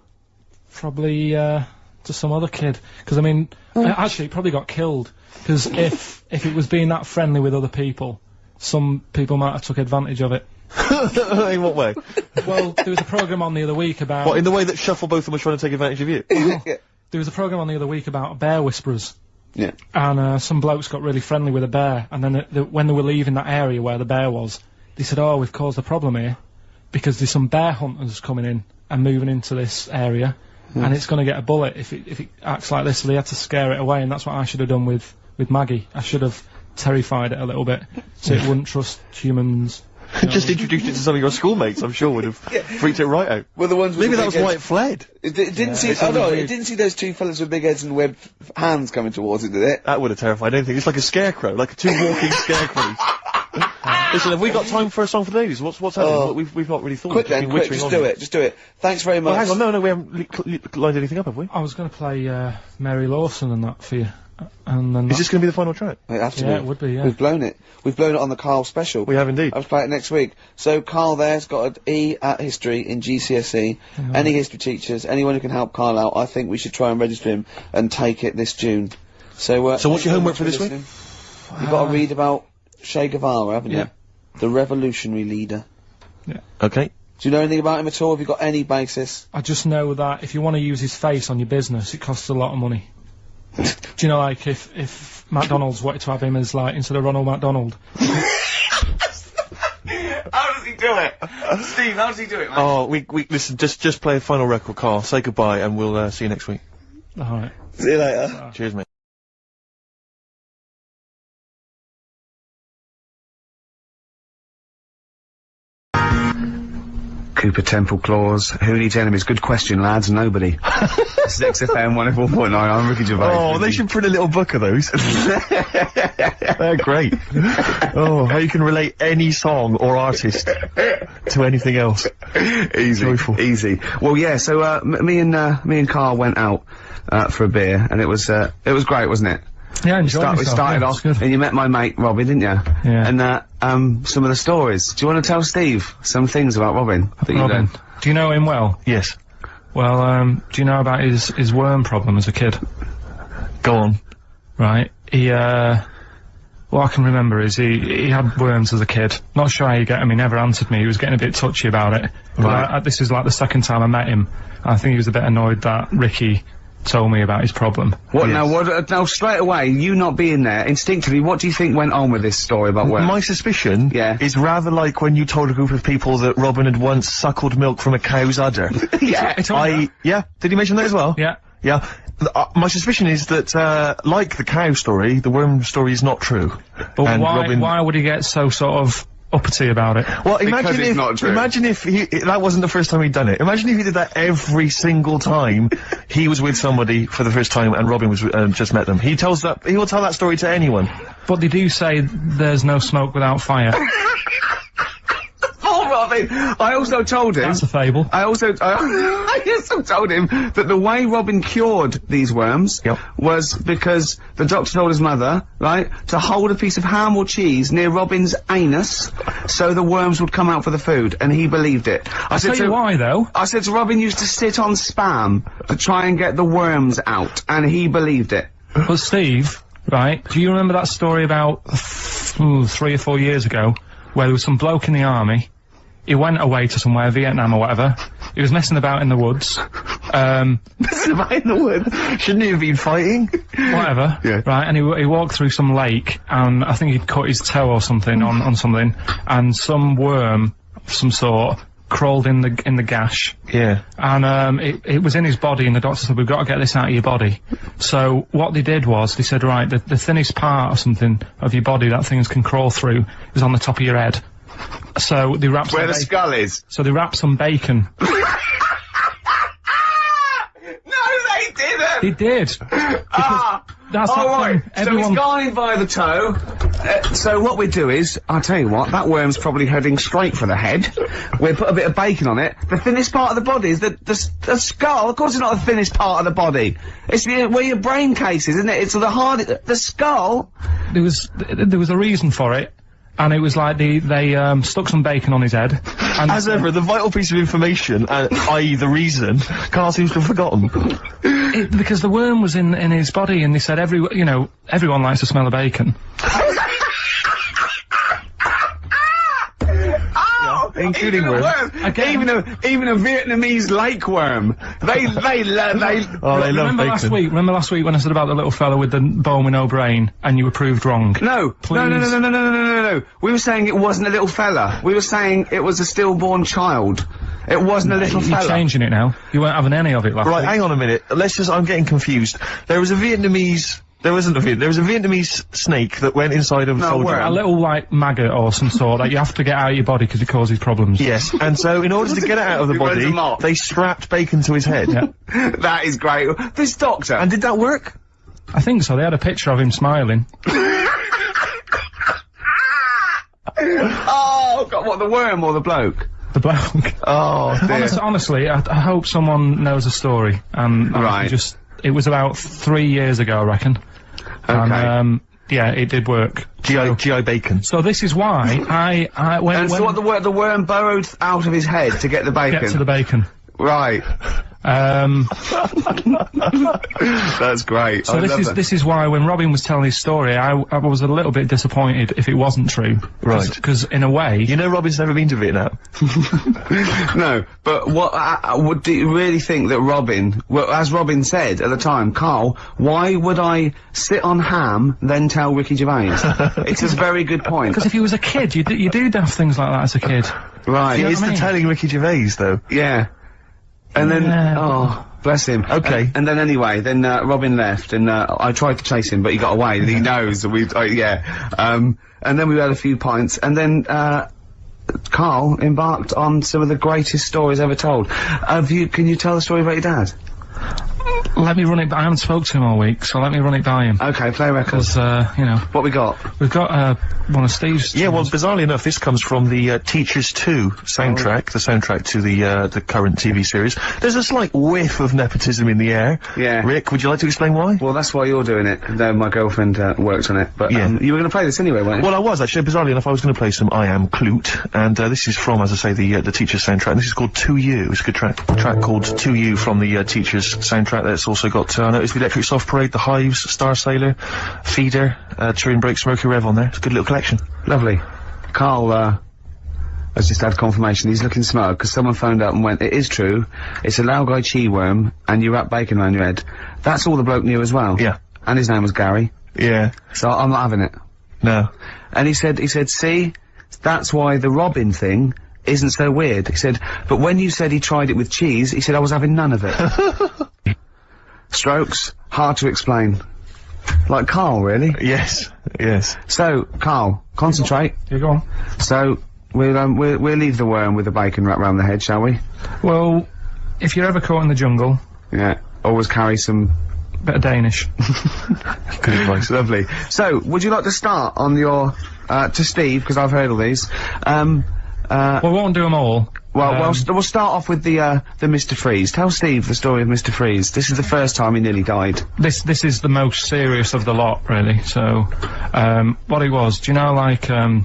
Probably to some other kid. Because I mean, actually, it probably got killed. Because if it was being that friendly with other people, some people might have took advantage of it. In what way? Well, there was a programme on the other week about... What, in the way that Shufflebotham was trying to take advantage of you? Well, there was a programme on the other week about bear whisperers. Yeah. And some blokes got really friendly with a bear, and then when they were leaving that area where the bear was, they said, oh, we've caused a problem here, because there's some bear hunters coming in and moving into this area, and it's going to get a bullet if it acts like this, so they had to scare it away, and that's what I should have done with Maggie. I should have terrified it a little bit, so it wouldn't trust humans. Just introduced it to some of your schoolmates, I'm sure would have freaked it right out. Well, the ones with maybe the that was big why heads. it fled. It didn't see. Oh no! It didn't see those two fellas with big heads and webbed hands coming towards it, did it? That would have terrified anything. It's like a scarecrow, like two walking scarecrows. Listen, have we got time for a song for the ladies? What's happening? We've not really thought. Quick then, quick, just do it, just do it. Thanks very much. Well, hang on, no, we haven't lined anything up, have we? I was going to play Mary Lawson and that for you. And then Is this going to be the final track? It has to be. it would be, yeah. We've blown it. We've blown it on the Karl special. We have indeed. I'll play it next week. So Karl there's got an E at history in GCSE. Any history teachers, anyone who can help Karl out, I think we should try and register him and take it this June. So what's your homework for this week? You've got to read about Che Guevara, haven't you? The revolutionary leader. Yeah. Okay. Do you know anything about him at all? Have you got any basis? I just know that if you want to use his face on your business, it costs a lot of money. Do you know, like, if McDonald's wanted to have him as, like, instead of Ronald McDonald? How does he do it? Steve, how does he do it, man? Oh, we listen, just play a final record, Karl. Say goodbye, and we'll see you next week. Alright. See you later. Cheers, mate. Cooper Temple Claws. Who needs enemies? Good question, lads. Nobody. This is XFM 104.9. I'm Ricky Gervais. Oh, they should print a little book of those. They're great. Oh, how you can relate any song or artist to anything else. Easy. Joyful. Easy. Well, yeah, so, me and Karl went out, for a beer, and it was great, wasn't it? Yeah, I enjoyed myself. We started off, and you met my mate, Robin, didn't you? Yeah. And, some of the stories. Do you want to tell Steve some things about Robin? Robin, do you know him well? Yes. Well, do you know about his worm problem as a kid? Go on. Right. What I can remember is he had worms as a kid. Not sure how you get him, he never answered me, he was getting a bit touchy about it. Right. This is like the second time I met him, I think he was a bit annoyed that Ricky told me about his problem. What now? Now straight away, you not being there, instinctively, what do you think went on with this story about worms? My suspicion is rather like when you told a group of people that Robin had once suckled milk from a cow's udder. Yeah. Did he mention that as well? Yeah. Yeah. My suspicion is that, like the cow story, the worm story is not true. But why would he get so sort of uppity about it. Well, imagine it's if, not true. imagine if that wasn't the first time he'd done it. Imagine if he did that every single time he was with somebody for the first time and Robin was just met them. He will tell that story to anyone. But they do say there's no smoke without fire. Oh, Robin! I also told him... That's a fable. I also told him that the way Robin cured these worms was because the doctor told his mother, right, to hold a piece of ham or cheese near Robin's anus so the worms would come out for the food, and he believed it. I'll tell you why, though. I said to Robin used to sit on spam to try and get the worms out, and he believed it. But Steve, right, do you remember that story about 3 or 4 years ago where there was some bloke in the army? He went away to somewhere, Vietnam or whatever. He was messing about in the woods. Messing about in the woods? Shouldn't he have been fighting? Whatever. Yeah. Right, and he walked through some lake, and I think he'd cut his toe or something on something, and some worm of some sort crawled in the gash. Yeah. And it was in his body, and the doctor said, we've got to get this out of your body. So what they did was, they said, right, the thinnest part of something of your body that things can crawl through is on the top of your head. So they wrapped where the skull is. So they wrapped some bacon. No, they didn't. They did. That's right. Everyone... So he's gone in via the toe. So what we do is, I'll tell you what, that worm's probably heading straight for the head. We'll put a bit of bacon on it. The thinnest part of the body is the skull. Of course it's not the thinnest part of the body. It's where your brain case is, isn't it? It's the skull. There was a reason for it. And it was like they stuck some bacon on his head. And as ever, the vital piece of information, i.e. the reason, Karl seems to have forgotten. Because the worm was in his body, and they said everyone likes the smell of bacon. Including worms. Even a Vietnamese lake worm. They love bacon. Remember last week when I said about the little fella with the bone with no brain, and you were proved wrong? No. No. We were saying it wasn't a little fella. We were saying it was a stillborn child. It wasn't a little fella. You're changing it now. You weren't having any of it last week. Right, hang on a minute. I'm getting confused. There was a Vietnamese... There was a Vietnamese snake that went inside of a soldier. A little, like, maggot or some sort that you have to get out of your body because it causes problems. Yes, and so in order to get it out of the body, they strapped bacon to his head. Yeah. That is great. This doctor... And did that work? I think so. They had a picture of him smiling. Oh, God, what, the worm or the bloke? The bloke. Oh, dear. Honestly, I hope someone knows the story. Right. It was about 3 years ago, I reckon. Okay. And, yeah, it did work. GI bacon. So this is why so what the worm burrowed out of his head to get the bacon? Get to the bacon. Right. That's great. So this is why when Robin was telling his story, I was a little bit disappointed if it wasn't true. Right. Because in a way... You know Robin's never been to Vietnam. No, but what do you really think that Robin, well, as Robin said at the time, Karl, why would I sit on ham, then tell Ricky Gervais? It's a very good point. Because if he was a kid, you do daft things like that as a kid. Right. He is telling Ricky Gervais, though. Yeah. And then, oh, bless him. Okay. And then anyway, Robin left, and I tried to chase him, but he got away, and he knows that and then we had a few pints, and then, Karl embarked on some of the greatest stories ever told. Can you tell the story about your dad? Let me run it. I haven't spoke to him all week, so let me run it by him. Okay, play records. Because, what we got? We've got, one of Steve's... Yeah, well, bizarrely enough, this comes from the, Teachers 2 soundtrack, the soundtrack to the current TV series. There's a slight whiff of nepotism in the air. Yeah. Rick, would you like to explain why? Well, that's why you're doing it. No, my girlfriend, worked on it. But, you were gonna play this anyway, weren't you? Well, I was, actually. Bizarrely enough, I was gonna play some I Am Clute, and, this is from, as I say, the Teachers soundtrack. And this is called To You. It's a good track. A track called To You from the, Teachers soundtrack. That's also got, I noticed the Electric Soft Parade, The Hives, Star Sailor, Feeder, Turin Breaks, Mercury Rev on there. It's a good little collection. Lovely. Karl, has just had confirmation. He's looking smug because someone phoned up and went, it is true. It's a Laogai chi worm and you wrap bacon around your head. That's all the bloke knew as well. Yeah. And his name was Gary. Yeah. So I'm not having it. No. And he said, see, that's why the Robin thing isn't so weird. He said, but when you said he tried it with cheese, he said I was having none of it. Strokes, hard to explain. Like Karl, really? Yes, yes. So, Karl, concentrate. You go on. So, we'll leave the worm with the bacon wrapped round the head, shall we? Well, if you're ever caught in the jungle, Yeah. Always carry some... bit of Danish. Good advice. Lovely. So, would you like to start on your... to Steve, because I've heard all these. We won't do them all. Well, we'll start off with the Mr. Freeze. Tell Steve the story of Mr. Freeze. This is the first time he nearly died. This is the most serious of the lot, really. So, what it was, do you know, like, I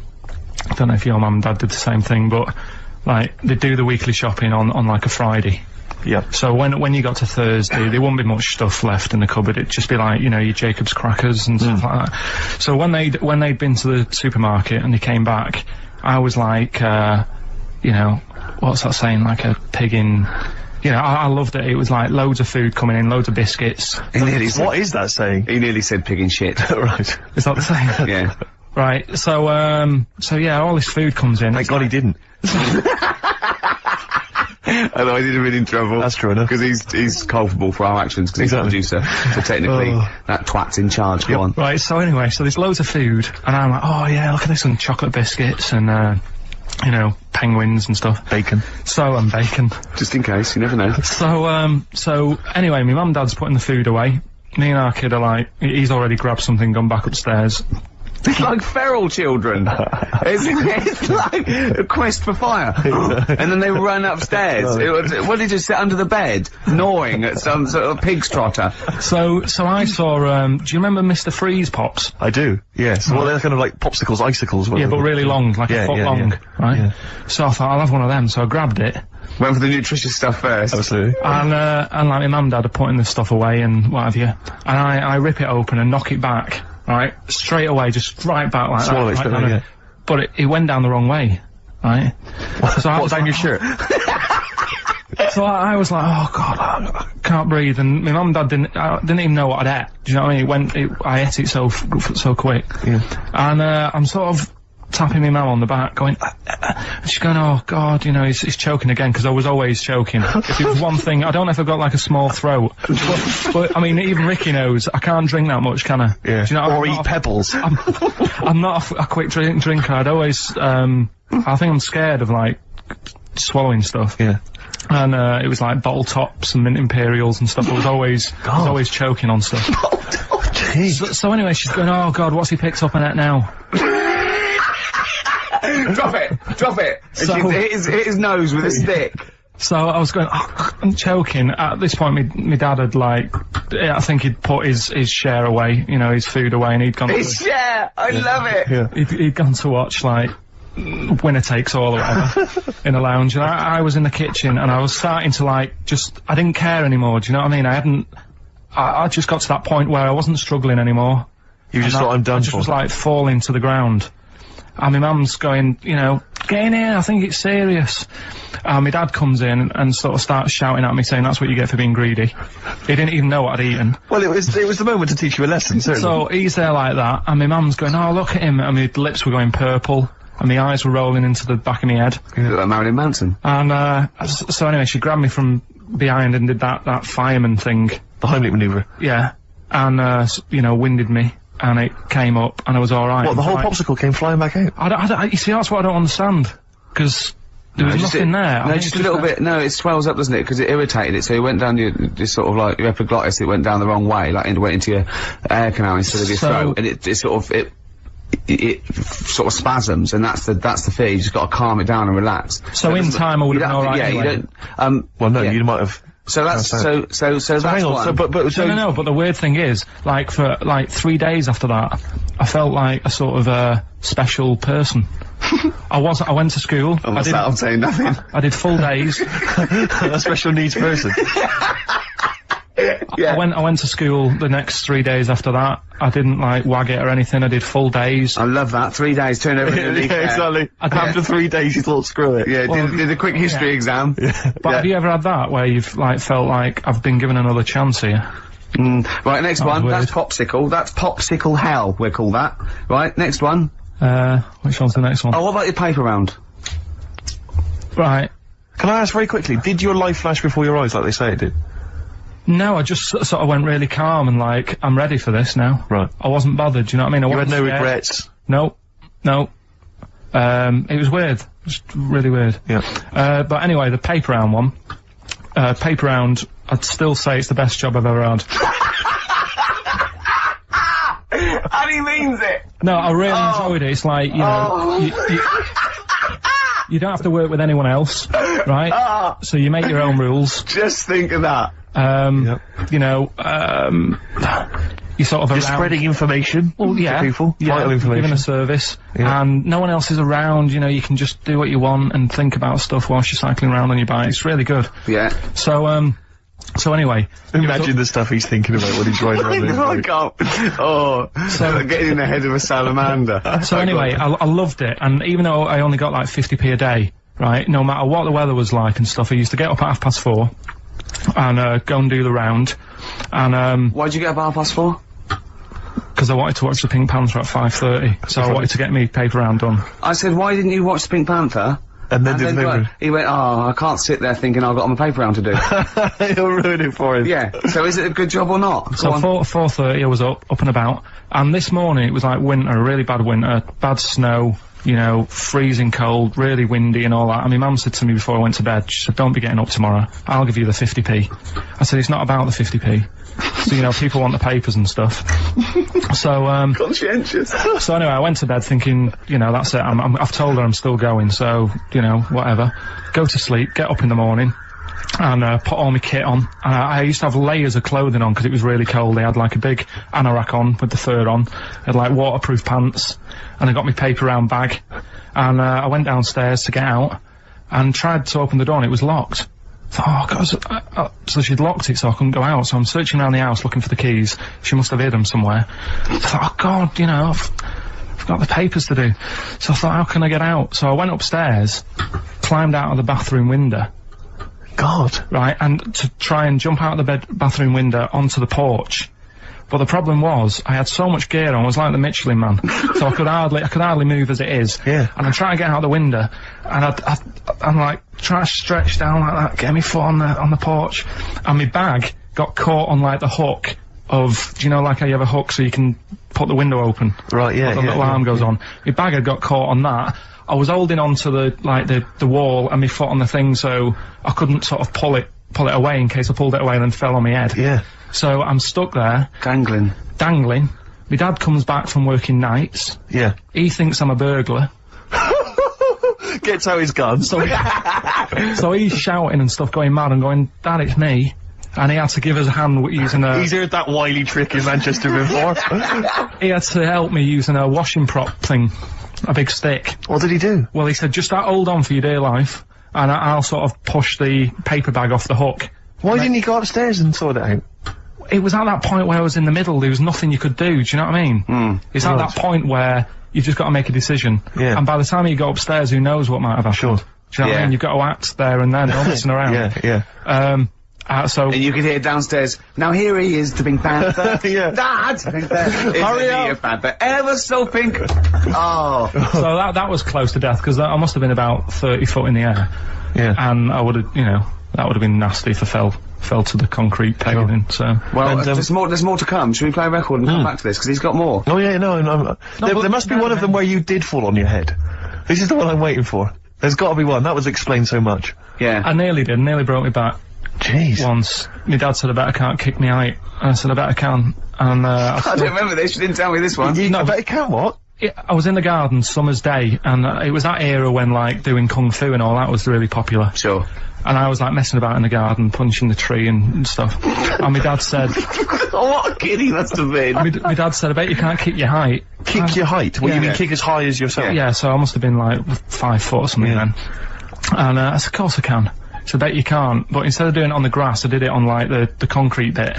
don't know if your mum and dad did the same thing, but, like, they do the weekly shopping on like, a Friday. Yeah. So when you got to Thursday, there wouldn't be much stuff left in the cupboard. It'd just be like, you know, your Jacob's crackers and stuff like that. So when they'd been to the supermarket and they came back, I was like, you know, what's that saying? Like a pig in... You know, I loved it. It was like loads of food coming in, loads of biscuits. What is that saying? He nearly said pig in shit. Right. Is that the saying? Yeah. Right. So yeah, all this food comes in. Thank God he didn't. Although I did him in trouble. That's true enough. Because he's culpable for our actions, because he's the producer. So technically, that twat's in charge. Go on. Right, so anyway, so there's loads of food, and I'm like, oh yeah, look at this, and chocolate biscuits, and, you know, penguins and stuff. Bacon. And bacon. Just in case, you never know. So anyway, my mum and dad's putting the food away. Me and our kid are like, he's already grabbed something, gone back upstairs. It's like feral children. it's like a quest for fire. And then they run upstairs. What did you sit under the bed, gnawing at some sort of pig's trotter? So I saw, do you remember Mr. Freeze Pops? I do, yes. Well, they're kind of like popsicles, icicles. Yeah, but really long, like a foot long, right? Yeah. So I thought, I'll have one of them, so I grabbed it. Went for the nutritious stuff first. Absolutely. And like my mum and dad are putting this stuff away and what have you. And I rip it open and knock it back. Right, straight away, just right back like Swallow that. Right, yeah. But it went down the wrong way, right? So what, down your shirt? So I was like, oh God, I can't breathe. And my mum and dad didn't even know what I'd ate. Do you know what I mean? I ate it so quick. Yeah. And I'm sort of tapping my mum on the back, going, and she's going, oh God, you know, he's choking again, because I was always choking. If it was one thing, I don't know if I've got like a small throat, but I mean, even Ricky knows I can't drink that much, can I? Yeah. Do you know, or eat pebbles. I'm not a quick drinker. I'd always, I think I'm scared of like swallowing stuff. Yeah. And it was like bottle tops and mint imperials and stuff. I was always choking on stuff. So anyway, she's going, oh God, what's he picked up on it now? Drop it! So, hit his nose with a stick. So I was going, oh, I'm choking. At this point, my dad had like, I think he'd put his share away, you know, his food away, and he'd gone his share! I love it! Yeah. He'd gone to watch, like, Winner Takes All or whatever, in a lounge, and I was in the kitchen, and I was starting to, like, I didn't care anymore, do you know what I mean? I just got to that point where I wasn't struggling anymore. You just thought, I'm done for. I just was, like, falling to the ground. And my mum's going, you know, get in here, I think it's serious. And my dad comes in and sort of starts shouting at me, saying that's what you get for being greedy. He didn't even know what I'd eaten. Well, it was the moment to teach you a lesson, certainly. So he's there like that, and my mum's going, oh, look at him, and my lips were going purple, and my eyes were rolling into the back of my head. You look like Marilyn Manson. And, so anyway, she grabbed me from behind and did that fireman thing. The Heimlich manoeuvre. Yeah. And, you know, winded me. And it came up, and I was alright. What, the whole popsicle came flying back out? You see, that's what I don't understand. Because there was nothing there. No, just a little bit, no, it swells up, doesn't it? Because it irritated it, so it went down your sort of like, your epiglottis, it went down the wrong way, like, it went into your air canal instead of your throat, and it sort of spasms, and that's the fear, you just gotta calm it down and relax. So in time I would have been alright anyway. You don't, well, no, you might have... So that's, so that's hang on, one. but No, but the weird thing is, like, for, like, 3 days after that, I felt like a sort of, special person. I went to school. I'm saying nothing. I did full days. A special needs person. Yeah. I went to school the next 3 days after that. I didn't, like, wag it or anything. I did full days. I love that. 3 days, turn over a leaf. Yeah, exactly. After 3 days, you thought, screw it. Yeah, did a quick history exam. Yeah. But have you ever had that, where you've, like, felt like, I've been given another chance here? Right, next one. That's popsicle. That's popsicle hell, we'll call that. Right, next one. Which one's the next one? Oh, what about your paper round? Right. Can I ask very quickly, did your life flash before your eyes like they say it did? No, I just sort of went really calm and like, I'm ready for this now. Right. I wasn't bothered, do you know what I mean? You had no regrets? No. It was weird. Just really weird. Yeah. But anyway, the paper round one. Paper round, I'd still say it's the best job I've ever had. And he means it! No, I really enjoyed it. It's like, you know, you don't have to work with anyone else, right? So you make your own rules. Just think of that. You know, you sort of You're spreading information to people, vital information. Giving a service, and no one else is around, you know, you can just do what you want and think about stuff whilst you're cycling around on your bike. It's really good. Yeah. So anyway. Imagine the stuff he's thinking about when he's riding around his bike. So getting in the head of a salamander. So anyway, I loved it, and even though I only got like 50p a day, right, no matter what the weather was like and stuff, I used to get up at 4:30 and go and do the round. And why'd you get up at 4:30? Because I wanted to watch the Pink Panther at 5:30, so I wanted to get me paper round done. I said, why didn't you watch the Pink Panther? And then did the paper. He went, I can't sit there thinking I've got my paper round to do. You'll ruin it for him. Yeah. So is it a good job or not? So 4:30 I was up and about, and this morning it was like winter, really bad winter, bad snow, you know, freezing cold, really windy and all that. And my mum said to me before I went to bed, she said, don't be getting up tomorrow, I'll give you the 50p. I said, it's not about the 50p. So, you know, people want the papers and stuff. So, conscientious. So anyway, I went to bed thinking, you know, that's it, I've told her I'm still going, so, you know, whatever. Go to sleep, get up in the morning, and put all my kit on. And I used to have layers of clothing on because it was really cold. I had like a big anorak on with the fur on. I had like waterproof pants, and I got my paper round bag. And I went downstairs to get out and tried to open the door and it was locked. Oh God, so she'd locked it so I couldn't go out, so I'm searching around the house looking for the keys. She must have hid them somewhere. I thought, oh God, you know, I've got the papers to do. So I thought, how can I get out? So I went upstairs, climbed out of the bathroom window. God. Right, and to try and jump out of the bathroom window onto the porch. But the problem was, I had so much gear on, I was like the Michelin Man. So I could hardly move as it is. Yeah. And I'm trying to get out the window, and I'm like, trying to stretch down like that, get my foot on the porch, and my bag got caught on like the hook of, do you know like how you have a hook so you can put the window open? Right, yeah, the little arm goes on. My bag had got caught on that. I was holding onto the wall and my foot on the thing, so I couldn't sort of pull it away in case I pulled it away and then fell on my head. Yeah. So I'm stuck there. Dangling. My dad comes back from working nights. Yeah. He thinks I'm a burglar. Gets out his gun. So he's shouting and stuff, going mad and going, Dad, it's me. And he had to give us a hand using a... He's heard that wily trick in Manchester before. He had to help me using a washing prop thing. A big stick. What did he do? Well, he said, just hold on for your dear life, and I'll sort of push the paper bag off the hook. Why didn't he go upstairs and sort it out? It was at that point where I was in the middle, there was nothing you could do, do you know what I mean? It's at that point where you've just got to make a decision. Yeah. And by the time you go upstairs, who knows what might have happened. Sure. Do you know what I mean? You've got to act there and then, not messing around. Yeah. So... And you could hear downstairs, now here he is, the Pink Panther. Yeah. Dad! Hurry up! Panther, ever so pink! Oh. So that was close to death, because I must have been about 30 foot in the air. Yeah. And I would have, you know, that would have been nasty if I fell to the concrete paving, so... Well, there's more to come. Should we play a record and come back to this? Because he's got more. Oh yeah, no, there must be one of them where you did fall on your head. This is the one I'm waiting for. There's got to be one. That was explained so much. Yeah. I nearly broke my back. Jeez. Once. My dad said, I bet I can't kick me height. And I said, I bet I can. And, I don't remember this. You didn't tell me this one. I bet you can, what? I was in the garden, summer's day, and it was that era when, like, doing kung fu and all that was really popular. Sure. And I was, like, messing about in the garden, punching the tree and stuff. And my dad said... What a kid he must have been. My dad said, I bet you can't kick your height. Kick your height? What, you mean kick as high as yourself? Yeah, so I must have been, like, 5 foot or something then. And I said, of course I can. So I bet you can't. But instead of doing it on the grass, I did it on, like, the concrete bit.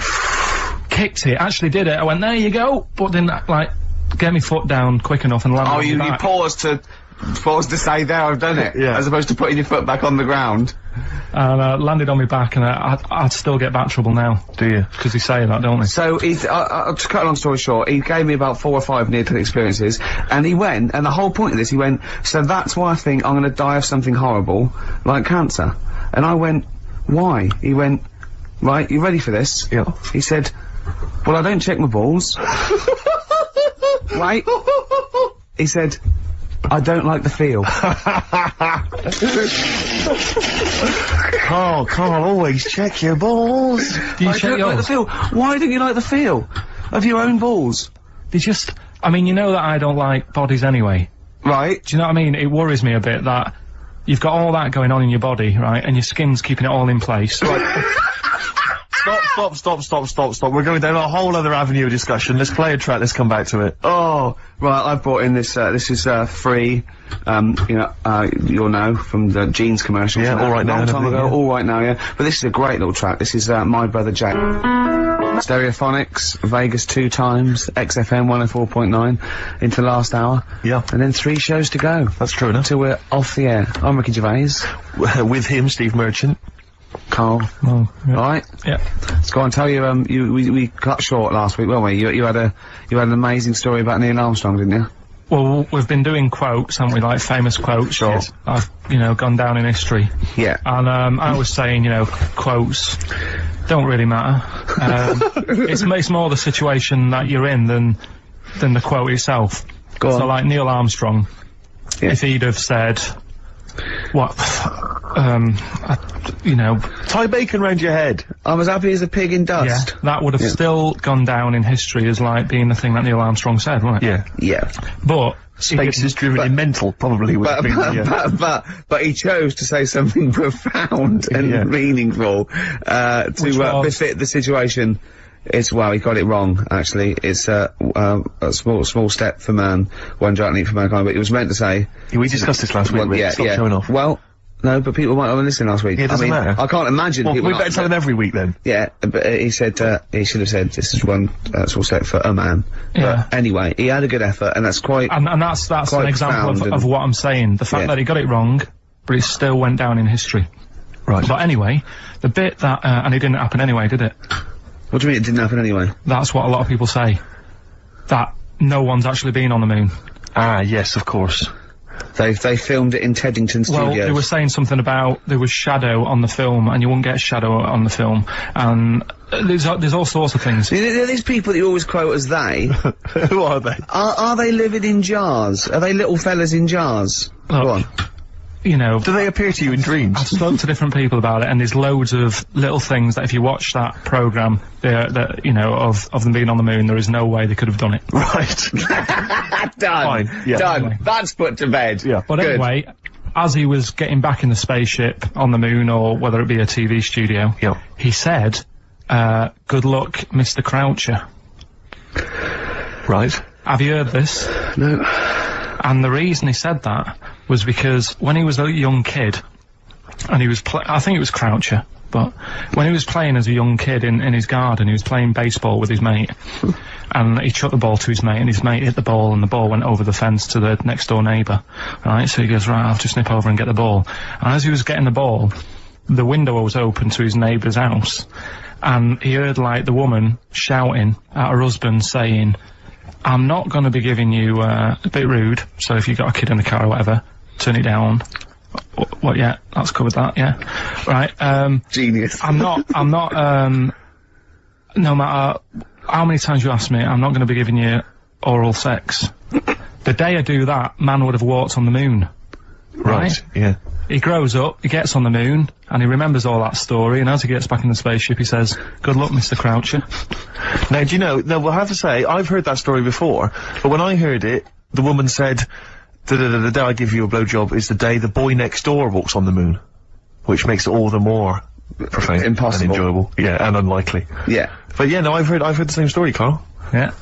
Kicked it, actually did it. I went, there you go. But didn't, like, get my foot down quick enough and land on you paused to say, there, I've done it. Yeah. As opposed to putting your foot back on the ground. And landed on my back, and I'd still get back trouble now. Do you? Because they say that, don't they? So, to cut a long story short, he gave me about 4 or 5 near-death experiences, and he went, and the whole point of this, he went, so that's why I think I'm gonna die of something horrible, like cancer. And I went, why? He went, Right, you ready for this? Yeah. He said, well, I don't check my balls. Right? He said, I don't like the feel. Carl, always check your balls. Do you I check don't like the yours? feel. Why don't you like the feel of your own balls? They just... I mean, you know that I don't like bodies anyway. Right. Do you know what I mean? It worries me a bit that you've got all that going on in your body, right, and your skin's keeping it all in place. Stop. We're going down a whole other avenue of discussion. Let's play a track, let's come back to it. Oh, right, I've brought in this, this is, free, you'll know, from the Jeans commercial. Yeah, All Right Now. Long time ago, Yeah. All Right Now, yeah. But this is a great little track. This is, My Brother Jack. Stereophonics, Vegas 2 times, XFM 104.9, into last hour. Yeah. And then 3 shows to go. That's true enough. Till we're off the air. I'm Ricky Gervais. With him, Steve Merchant. Carl. Oh, yeah. Alright? Yeah. Let's go on, tell you, we cut short last week, weren't we? You had an amazing story about Neil Armstrong, didn't you? Well, we've been doing quotes, haven't we, like famous quotes. Sure. I've, gone down in history. Yeah. And, I was saying, quotes don't really matter. It's more the situation that you're in than the quote itself. Go on. So, like, Neil Armstrong, Yeah. if he'd have said, Tie bacon round your head. I'm as happy as a pig in dust. yeah, that would have still gone down in history as, like, being the thing that Neil Armstrong said, wouldn't it? Yeah. Yeah. But... Space is driven in mental, probably would have been the, But he chose to say something profound and meaningful, to befit the situation. He got it wrong, actually. It's, a small step for man, one giant leap for mankind, but he was meant to say... We discussed this last week, Rick. Stop showing off. Well, no, but people might have listened last week. Yeah, it doesn't matter. I can't imagine Well, people we better tell them every week then. Yeah, but he said, he should have said, this is one, small step for a man. Yeah. But anyway, he had a good effort, and that's quite... And that's an example of what I'm saying. The fact that he got it wrong, but it still went down in history. Right. But anyway, the bit that, and it didn't happen anyway, did it? What do you mean it didn't happen anyway? That's what a lot of people say. That no one's actually been on the moon. Ah, yes, of course. They filmed it in Teddington Studios. Well, they were saying something about there was shadow on the film, and you wouldn't get shadow on the film, and there's all sorts of things. These people that you always quote as they... Who are they? Are they living in jars? Are they little fellas in jars? Look, Go on. Do they appear to you in dreams? I've spoken to different people about it, and there's loads of little things that if you watch that programme, of them being on the moon, there is no way they could have done it. Right. Done. Fine. Yeah. Done. Anyway. That's put to bed. Yeah. But Good. anyway, as he was getting back in the spaceship on the moon, or whether it be a TV studio, Yeah. he said, good luck, Mr. Croucher. Right. Have you heard this? No. And the reason he said that was because when he was a young kid, and he was I think it was Croucher, but when he was playing as a young kid in his garden, he was playing baseball with his mate, and he chucked the ball to his mate, and his mate hit the ball, and the ball went over the fence to the next door neighbour, right? So he goes, right, I'll have to snip over and get the ball. And as he was getting the ball, the window was open to his neighbour's house, and he heard, like, the woman shouting at her husband saying, I'm not going to be giving you, a bit rude, so if you've got a kid in the car or whatever, turn it down. What, yeah, that's covered that, yeah. Right, Genius. I'm not, no matter how many times you ask me, I'm not going to be giving you oral sex. The day I do that, man would have walked on the moon. Right? Yeah. He grows up, he gets on the moon, and he remembers all that story, and as he gets back in the spaceship, he says, good luck, Mr. Croucher. Now, do you know, we'll have to say, I've heard that story before, but when I heard it, the woman said, the day I give you a blowjob is the day the boy next door walks on the moon. Which makes it all the more profane. Impossible. And enjoyable. Yeah, and unlikely. Yeah. But yeah, no, I've heard the same story, Carl. Yeah.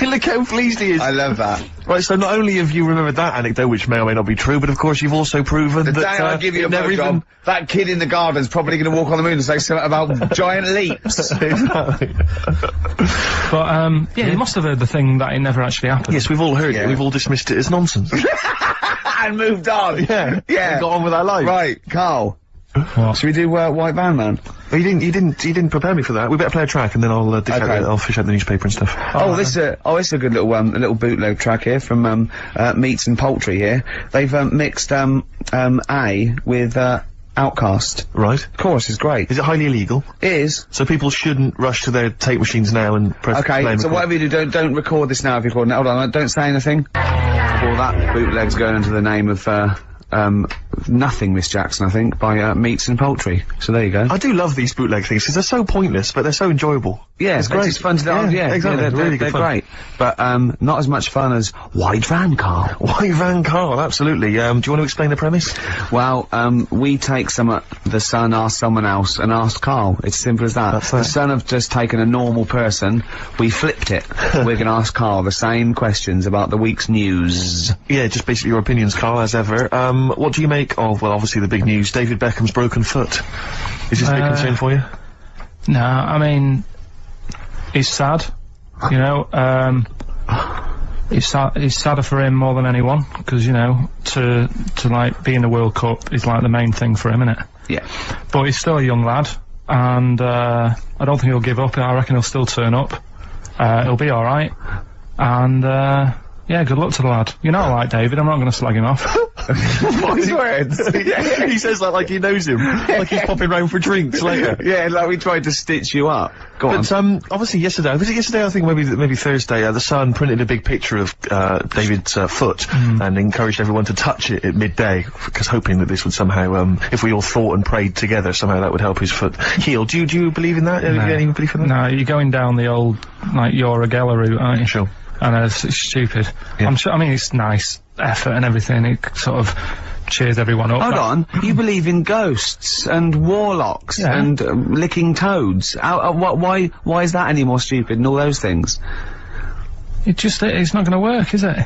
Look how pleased he is. I love that. Right, so not only have you remembered that anecdote, which may or may not be true, but of course you've also proven The that, day I give you a never blowjob, that kid in the garden's probably going to walk on the moon and say something about giant leaps. Exactly. But, yeah, you must have heard the thing that it never actually happened. Yes, we've all heard it. We've all dismissed it as nonsense. And moved on. Yeah. Yeah. And got on with our lives. Right, Carl. What? Should we do, White Van Man? Well, you didn't prepare me for that. We better play a track and then I'll, I'll fish out the newspaper and stuff. This is a good little, a little bootleg track here from, Meats and Poultry here. They've, mixed, A with, Outcast. Right. Chorus is great. Is it highly illegal? It is. So people shouldn't rush to their tape machines now and press play Okay, and so record? whatever you do, don't record this now if you're recording it. Hold on, don't say anything. All that bootleg's going under the name of, Nothing, Miss Jackson, I think, by, Meats and Poultry. So there you go. I do love these bootleg things, because they're so pointless, but they're so enjoyable. Yeah, it's great. It's fun to do. Yeah, exactly. they're really good they're fun. great. But, not as much fun as Wide Van Carl. White Van Karl, absolutely. Do you want to explain the premise? Well, we take the Sun, ask someone else, and ask Karl. It's simple as that. That's The that. Sun have just taken a normal person, we flipped it. We're gonna ask Karl the same questions about the week's news. Yeah, just basically your opinions, Karl, as ever. What do you make of, well, obviously the big news, David Beckham's broken foot? Is this a big concern for you? No, I mean, it's sad, you know, it's sadder for him more than anyone, because, you know, to like, be in the World Cup is, like, the main thing for him, innit? Yeah. But he's still a young lad, and, I don't think he'll give up. I reckon he'll still turn up. He'll be alright. And, yeah, good luck to the lad. You know I like David, I'm not gonna slag him off. What's words? He says that like he knows him, like he's popping round for drinks later. Yeah, like we tried to stitch you up. Go on. But, obviously yesterday, was it yesterday, I think maybe Thursday, the Sun printed a big picture of, David's, foot, and encouraged everyone to touch it at midday, because hoping that this would somehow, if we all thought and prayed together, somehow that would help his foot heal. Do you believe in that? No. Have you any belief in that? No, you're going down the old, like, Yoragella route, aren't you? Sure. And it's stupid. Yeah. I'm sure, I mean, it's nice effort and everything, it sort of cheers everyone up. Hold on, you believe in ghosts and warlocks and licking toads. Why is that any more stupid than all those things? It's not gonna work, is it?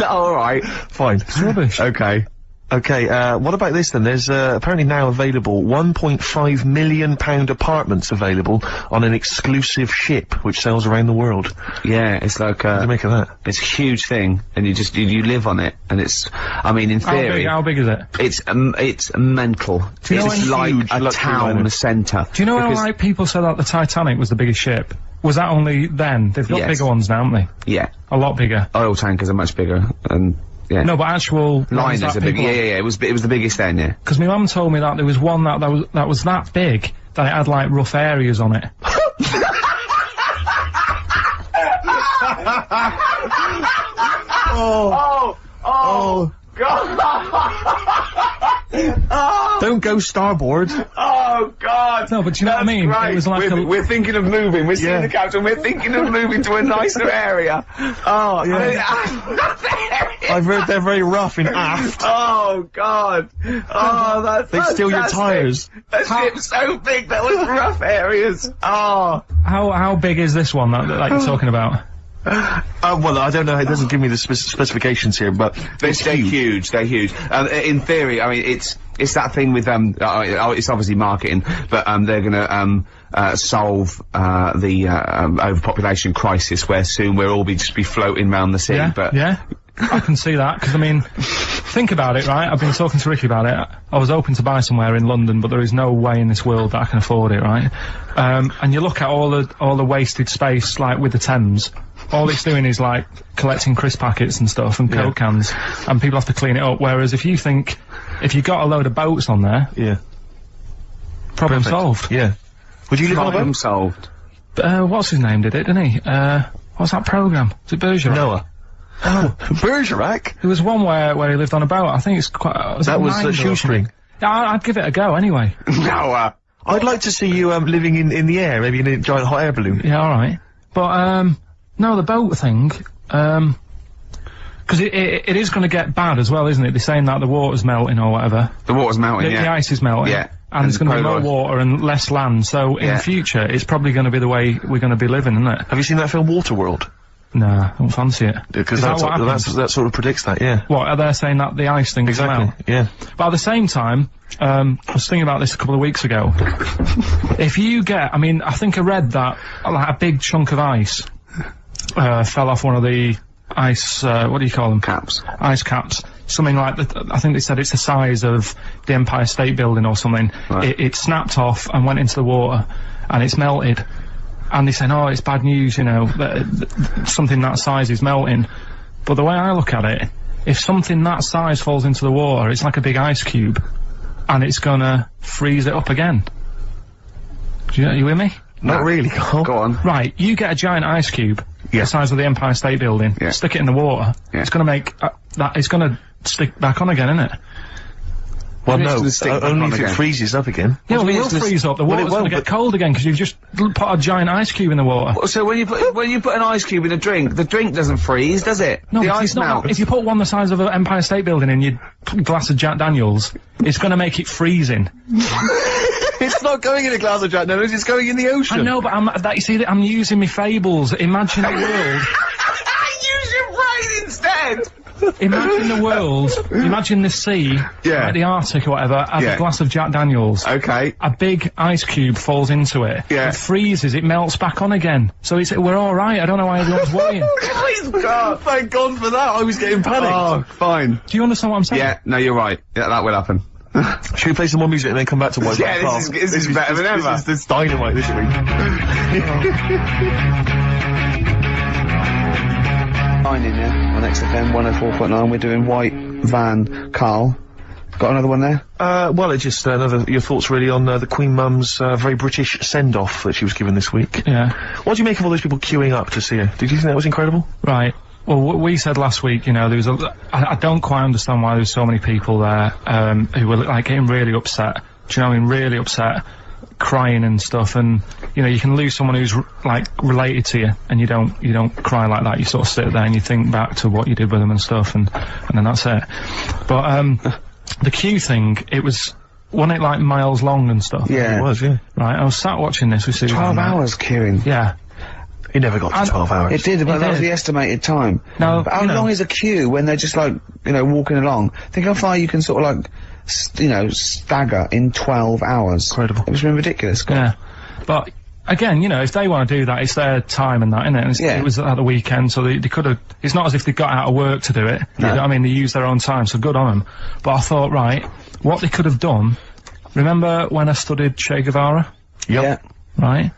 Alright. Fine. It's rubbish. Okay. Okay, what about this then? There's, apparently now available £1.5 million apartments available on an exclusive ship which sails around the world. Yeah, it's like, What do you make of that? it's a huge thing, and you live on it, and it's, I mean, in theory. How big is it? It's mental. you know It's when- like Huge a luxury town liner. centre. Do you know how, Because- like, people said that the Titanic was the biggest ship? Was that only then? They've got Yes. bigger ones now, haven't they? Yeah. A lot bigger. Oil tankers are much bigger, and, yeah. No, but actual Liners are big. Yeah, it was the biggest then, yeah. Because my mum told me that there was one that was that big that it had, like, rough areas on it. Oh, God! Don't go starboard. Oh, God! No, but do you know what I mean? Right. It was like we're thinking of moving. We're seeing the captain. We're thinking of moving to a nicer area. Oh, yeah. I've heard they're very rough in aft. Oh, God. Oh, that's They steal your tyres. A ship's so big that was rough areas. Oh. How big is this one that you're talking about? Well, I don't know, it doesn't give me the specifications here, but They're huge. They're huge. In theory, I mean, it's that thing with, it's obviously marketing, but, they're gonna, solve, the, overpopulation crisis where soon we'll all just be floating around the sea, Yeah, but. yeah. I can see that, because, I mean, think about it, right? I've been talking to Ricky about it. I was hoping to buy somewhere in London, but there is no way in this world that I can afford it, right? And you look at all the wasted space, like, with the Thames. All it's doing is, like, collecting crisp packets and stuff, and Coke cans, and people have to clean it up, whereas if you got a load of boats on there, yeah. problem Perfect. solved. Yeah. Would you live on a Problem boat? solved. What's his name did it, didn't he? What's that programme? Was it Bergerac? Noah. Oh, Bergerac? There was one where he lived on a boat. I think it's quite. That was Nine or shoestring. Yeah, I'd give it a go anyway. Noah. I'd like to see you, living in the air, maybe in a giant hot air balloon. Yeah, alright. But, no, the boat thing, because it is gonna get bad as well, isn't it? They're saying that the water's melting or whatever. The water's melting, The ice is melting. Yeah. And there's gonna be more water and less land, so in Yeah. the future, it's probably gonna be the way we're gonna be living, isn't it? Have you seen that film Waterworld? Nah, I don't fancy it. Because Is that what happens? that sort of predicts that, yeah. What, are they saying that the ice thing Exactly, is melt? yeah. But at the same time, I was thinking about this a couple of weeks ago. If you get, I mean, I think I read that, like, a big chunk of ice, fell off one of the ice, what do you call them? Caps. Ice caps. Something like that, I think they said it's the size of the Empire State Building or something. Right. It snapped off and went into the water, and it's melted. And they're saying, oh, it's bad news, you know, that something that size is melting. But the way I look at it, if something that size falls into the water, it's like a big ice cube. and it's gonna freeze it up again. You with me? Not really, Carl. Go on. Right, you get a giant ice cube, the size of the Empire State Building, stick it in the water, it's gonna make, it's gonna stick back on again, isn't it? Well, no, only if it freezes up again. Yeah, well, it will freeze up. The water's gonna get cold again because you've just put a giant ice cube in the water. So when you put an ice cube in a drink, the drink doesn't freeze, does it? No, the ice melts. If you put one the size of an Empire State Building in your glass of Jack Daniels, it's gonna make it freezing. It's not going in a glass of Jack Daniels, it's going in the ocean. I know, but I'm using my fables. Imagine a world. Use your brain instead! Imagine the world, imagine the sea, like the Arctic or whatever, as a glass of Jack Daniels. Okay. A big ice cube falls into it. Yeah. It freezes, it melts back on again. So we're alright, I don't know why everyone's worrying. Please, God. Thank God for that, I was getting panicked. Oh, fine. Do you understand what I'm saying? Yeah, no, you're right. Yeah, that will happen. Should we play some more music and then come back to White Yeah, this is better than ever. This is dynamite this week. 9 in there on XFM 104.9. We're doing White Van. Karl, got another one there? Well, it's just your thoughts really on the Queen Mum's very British send-off that she was given this week. Yeah. What do you make of all those people queuing up to see her? Did you think that was incredible? Right. Well, we said last week, you know, there was I don't quite understand why there's so many people there, who were, like, getting really upset. Do you know what I mean? Really upset. Crying and stuff, and you know, you can lose someone who's like related to you, and you don't cry like that. You sort of sit there and you think back to what you did with them and stuff, and then that's it. But the queue thing, wasn't it like miles long and stuff? Yeah, it was. Yeah. Right, I was sat watching this with 12 hours queuing. Yeah. It never got to 12 hours. It did, but that was the estimated time. No, but how long is a queue when they're just like, you know, walking along? Think how far you can sort of like, you know, stagger in 12 hours. Incredible. It's been ridiculous. Yeah. But again, you know, if they want to do that, it's their time and that, isn't it? And it was at the weekend, so they could have. It's not as if they got out of work to do it. No. You know what I mean, they used their own time, so good on them. But I thought, right, what they could have done. Remember when I studied Che Guevara? Yep. Yeah. Right.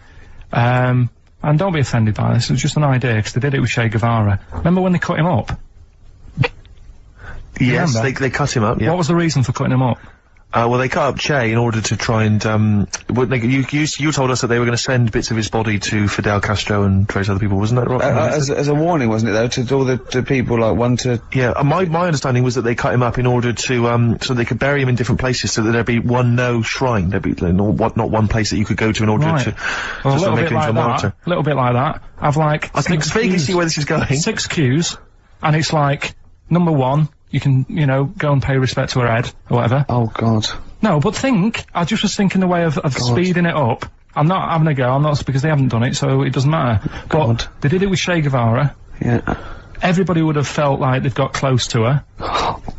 And don't be offended by this. It was just an idea because they did it with Che Guevara. Remember when they cut him up? Yes, they cut him up. Yeah. What was the reason for cutting him up? Well, they cut up Che in order to try and, you told us that they were going to send bits of his body to Fidel Castro and various other people, wasn't that right? As a warning, wasn't it, though, to all the people, like, one to... Yeah, my understanding was that they cut him up in order to, so they could bury him in different places so that there'd be one shrine. There'd be, not one place that you could go to in order to make him into a martyr. A little bit like that. I've like... I can vaguely see where this is going. 6 queues, and it's like, number 1, you can, you know, go and pay respect to her head, or whatever. Oh, God. No, but I just was thinking the way of speeding it up. I'm not having a go, because they haven't done it, so it doesn't matter. God. But they did it with Che Guevara. Yeah. Everybody would have felt like they'd got close to her,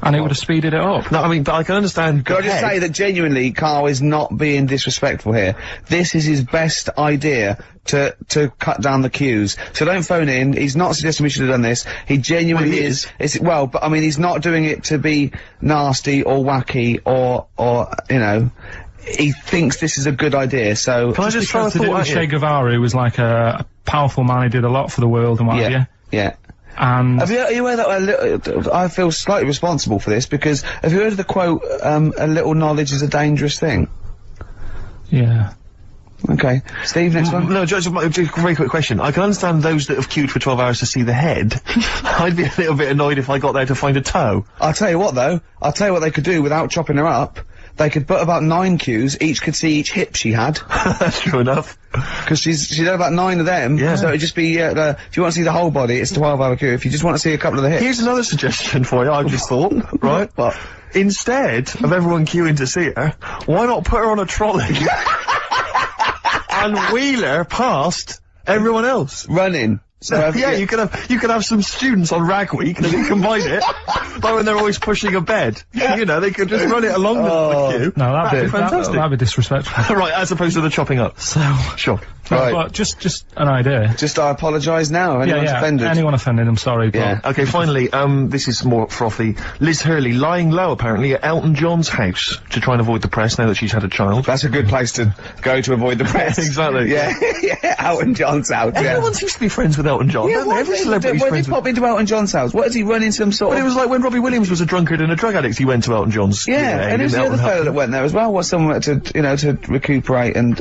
and it would have speeded it up. No, I mean, but I can understand... Can I just say that genuinely, Karl is not being disrespectful here. This is his best idea to cut down the queues. So don't phone in, he's not suggesting we should have done this. He genuinely is. Well, but I mean, he's not doing it to be nasty or wacky or, you know... He thinks this is a good idea, so... Can I just throw a thought at you? Che Guevara, who was like a powerful man, he did a lot for the world and what have you. Yeah. And are you aware that I feel slightly responsible for this, because have you heard of the quote, a little knowledge is a dangerous thing? Yeah. Okay. Steve, next one? No, just a very quick question. I can understand those that have queued for 12 hours to see the head. I'd be a little bit annoyed if I got there to find a toe. I'll tell you what, though. I'll tell you what they could do without chopping her up. They could put about 9 queues, each could see each hip she had. That's true enough. Because she's had about 9 of them, so it'd just be, if you want to see the whole body, it's a 12-hour queue. If you just want to see a couple of the hips... Here's another suggestion for you, I've just thought, right? But instead of everyone queuing to see her, why not put her on a trolley and wheel her past everyone else? Running. So yeah, you could have some students on Rag Week and they combine it, like when they're always pushing a bed. You know, they could just run it along the queue. No, that'd be fantastic. That'd be disrespectful. Right, as opposed to the chopping up. So sure. Right. But just an idea. Just I apologise now. Anyone's offended. Anyone offended, I'm sorry. But Yeah. Okay, finally, this is more frothy. Liz Hurley lying low apparently at Elton John's house to try and avoid the press now that she's had a child. That's a good place to go to avoid the press. Exactly. Yeah, yeah, Elton John's house. Everyone seems to be friends with Elton John. Yeah, Every celebrity's when friends he with... pop into Elton John's house, what does he run into some sort Well, of... it was like when Robbie Williams was a drunkard and a drug addict, he went to Elton John's. Yeah, and who's the other fellow that went there as well? Was someone to, you know, to recuperate and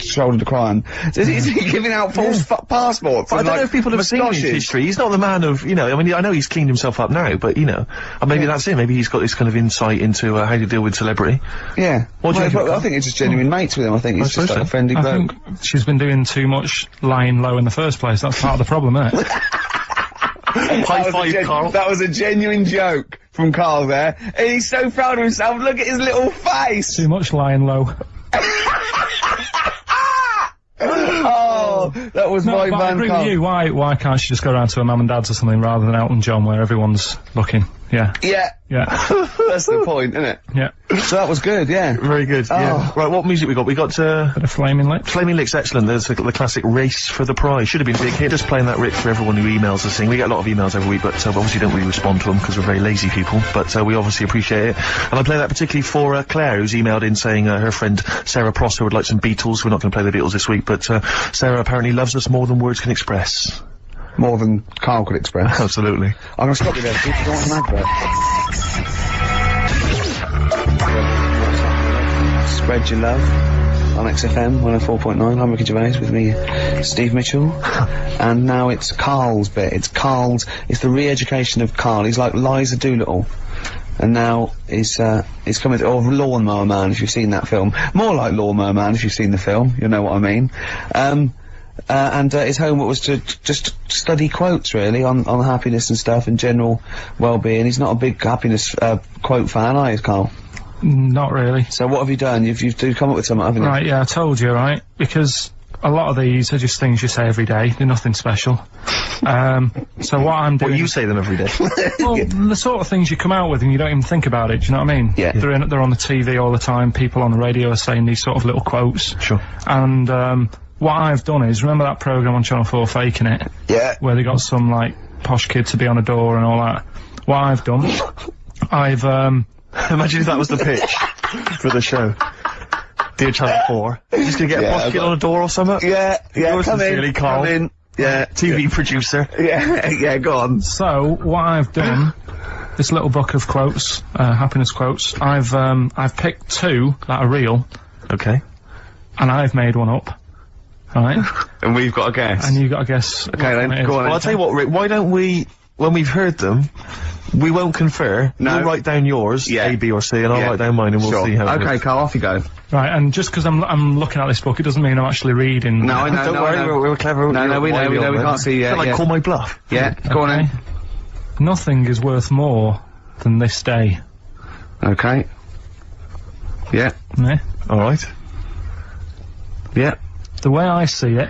shoulder to cry on? So is he giving out false passports? But I don't know if people have seen his history. He's not the man of, you know, I mean, I know he's cleaned himself up now, but, you know, and maybe that's it. Maybe he's got this kind of insight into how to deal with celebrity. Yeah. What do you think? I think it's just genuine mates with him. I think he's just like a friendly I bloke. think she's been doing too much lying low in the first place. That's part of the problem, isn't it? High five, Karl. That was a genuine joke from Karl there. And he's so proud of himself. Look at his little face. Too much lying low. Oh, that was my man, I agree Karl. with you. Why can't she just go around to her mum and dad's or something rather than Elton John where everyone's looking? Yeah. Yeah. Yeah. That's the point, isn't it? Yeah. So that was good, yeah. Very good, yeah. Right, what music we got? We got, Bit of Flaming Lips. Flaming Lips, excellent. There's the classic Race for the Prize. Should have been a big hit. Just playing that, Rick, for everyone who emails us. We get a lot of emails every week, but obviously don't really respond to them because we're very lazy people. But we obviously appreciate it. And I play that particularly for Claire, who's emailed in saying her friend Sarah Prosser would like some Beatles. We're not going to play the Beatles this week, but Sarah apparently loves us more than words can express. More than Karl could express. Absolutely. I'm going to stop you there. Do you want an advert? Spread your love on XFM 104.9. I'm Ricky Gervais with me, Steve Mitchell. And now it's Karl's bit. It's the re-education of Karl. He's like Liza Doolittle. And now he's coming to, or Lawnmower Man, if you've seen that film. More like Lawnmower Man, if you've seen the film. You know what I mean. And his homework was to just study quotes, really, on happiness and stuff and general well-being. He's not a big happiness quote fan, are you, Karl? Not really. So what have you done? You've come up with something, haven't you? Right, yeah, I told you, right? Because a lot of these are just things you say every day. They're nothing special. So what I'm doing... Well, you say them every day. Well, the sort of things you come out with and you don't even think about it, do you know what I mean? Yeah. They're on the TV all the time. People on the radio are saying these sort of little quotes. Sure. And, what I've done is, remember that programme on Channel 4, Faking It? Yeah. Where they got some, like, posh kid to be on a door and all that. What I've done, I've, Imagine if that was the pitch for the show. Dear Channel 4. You're just gonna get a posh kid on a door or something? Yeah, Yours sincerely, Karl. come in. Yeah. TV producer. Yeah, go on. So, what I've done, this little book of quotes, happiness quotes, I've picked two that are real. Okay. And I've made one up. Right? And we've got to guess. And you've got to guess. Okay, then, go on. Well, I'll tell you what, Rick, why don't we, when we've heard them, we won't confer. No. You'll write down yours, A, B, or C, and I'll write down mine, and we'll see how it Okay, goes. Karl, off you go. Right, and just because I'm looking at this book, it doesn't mean I'm actually reading. No, I know, Don't worry, we're clever. No, we know, we can't see yet. Like, call my bluff. Yeah, go on then. Nothing is worth more than this day. Okay. Yeah. Yeah? Alright. Yeah. The way I see it...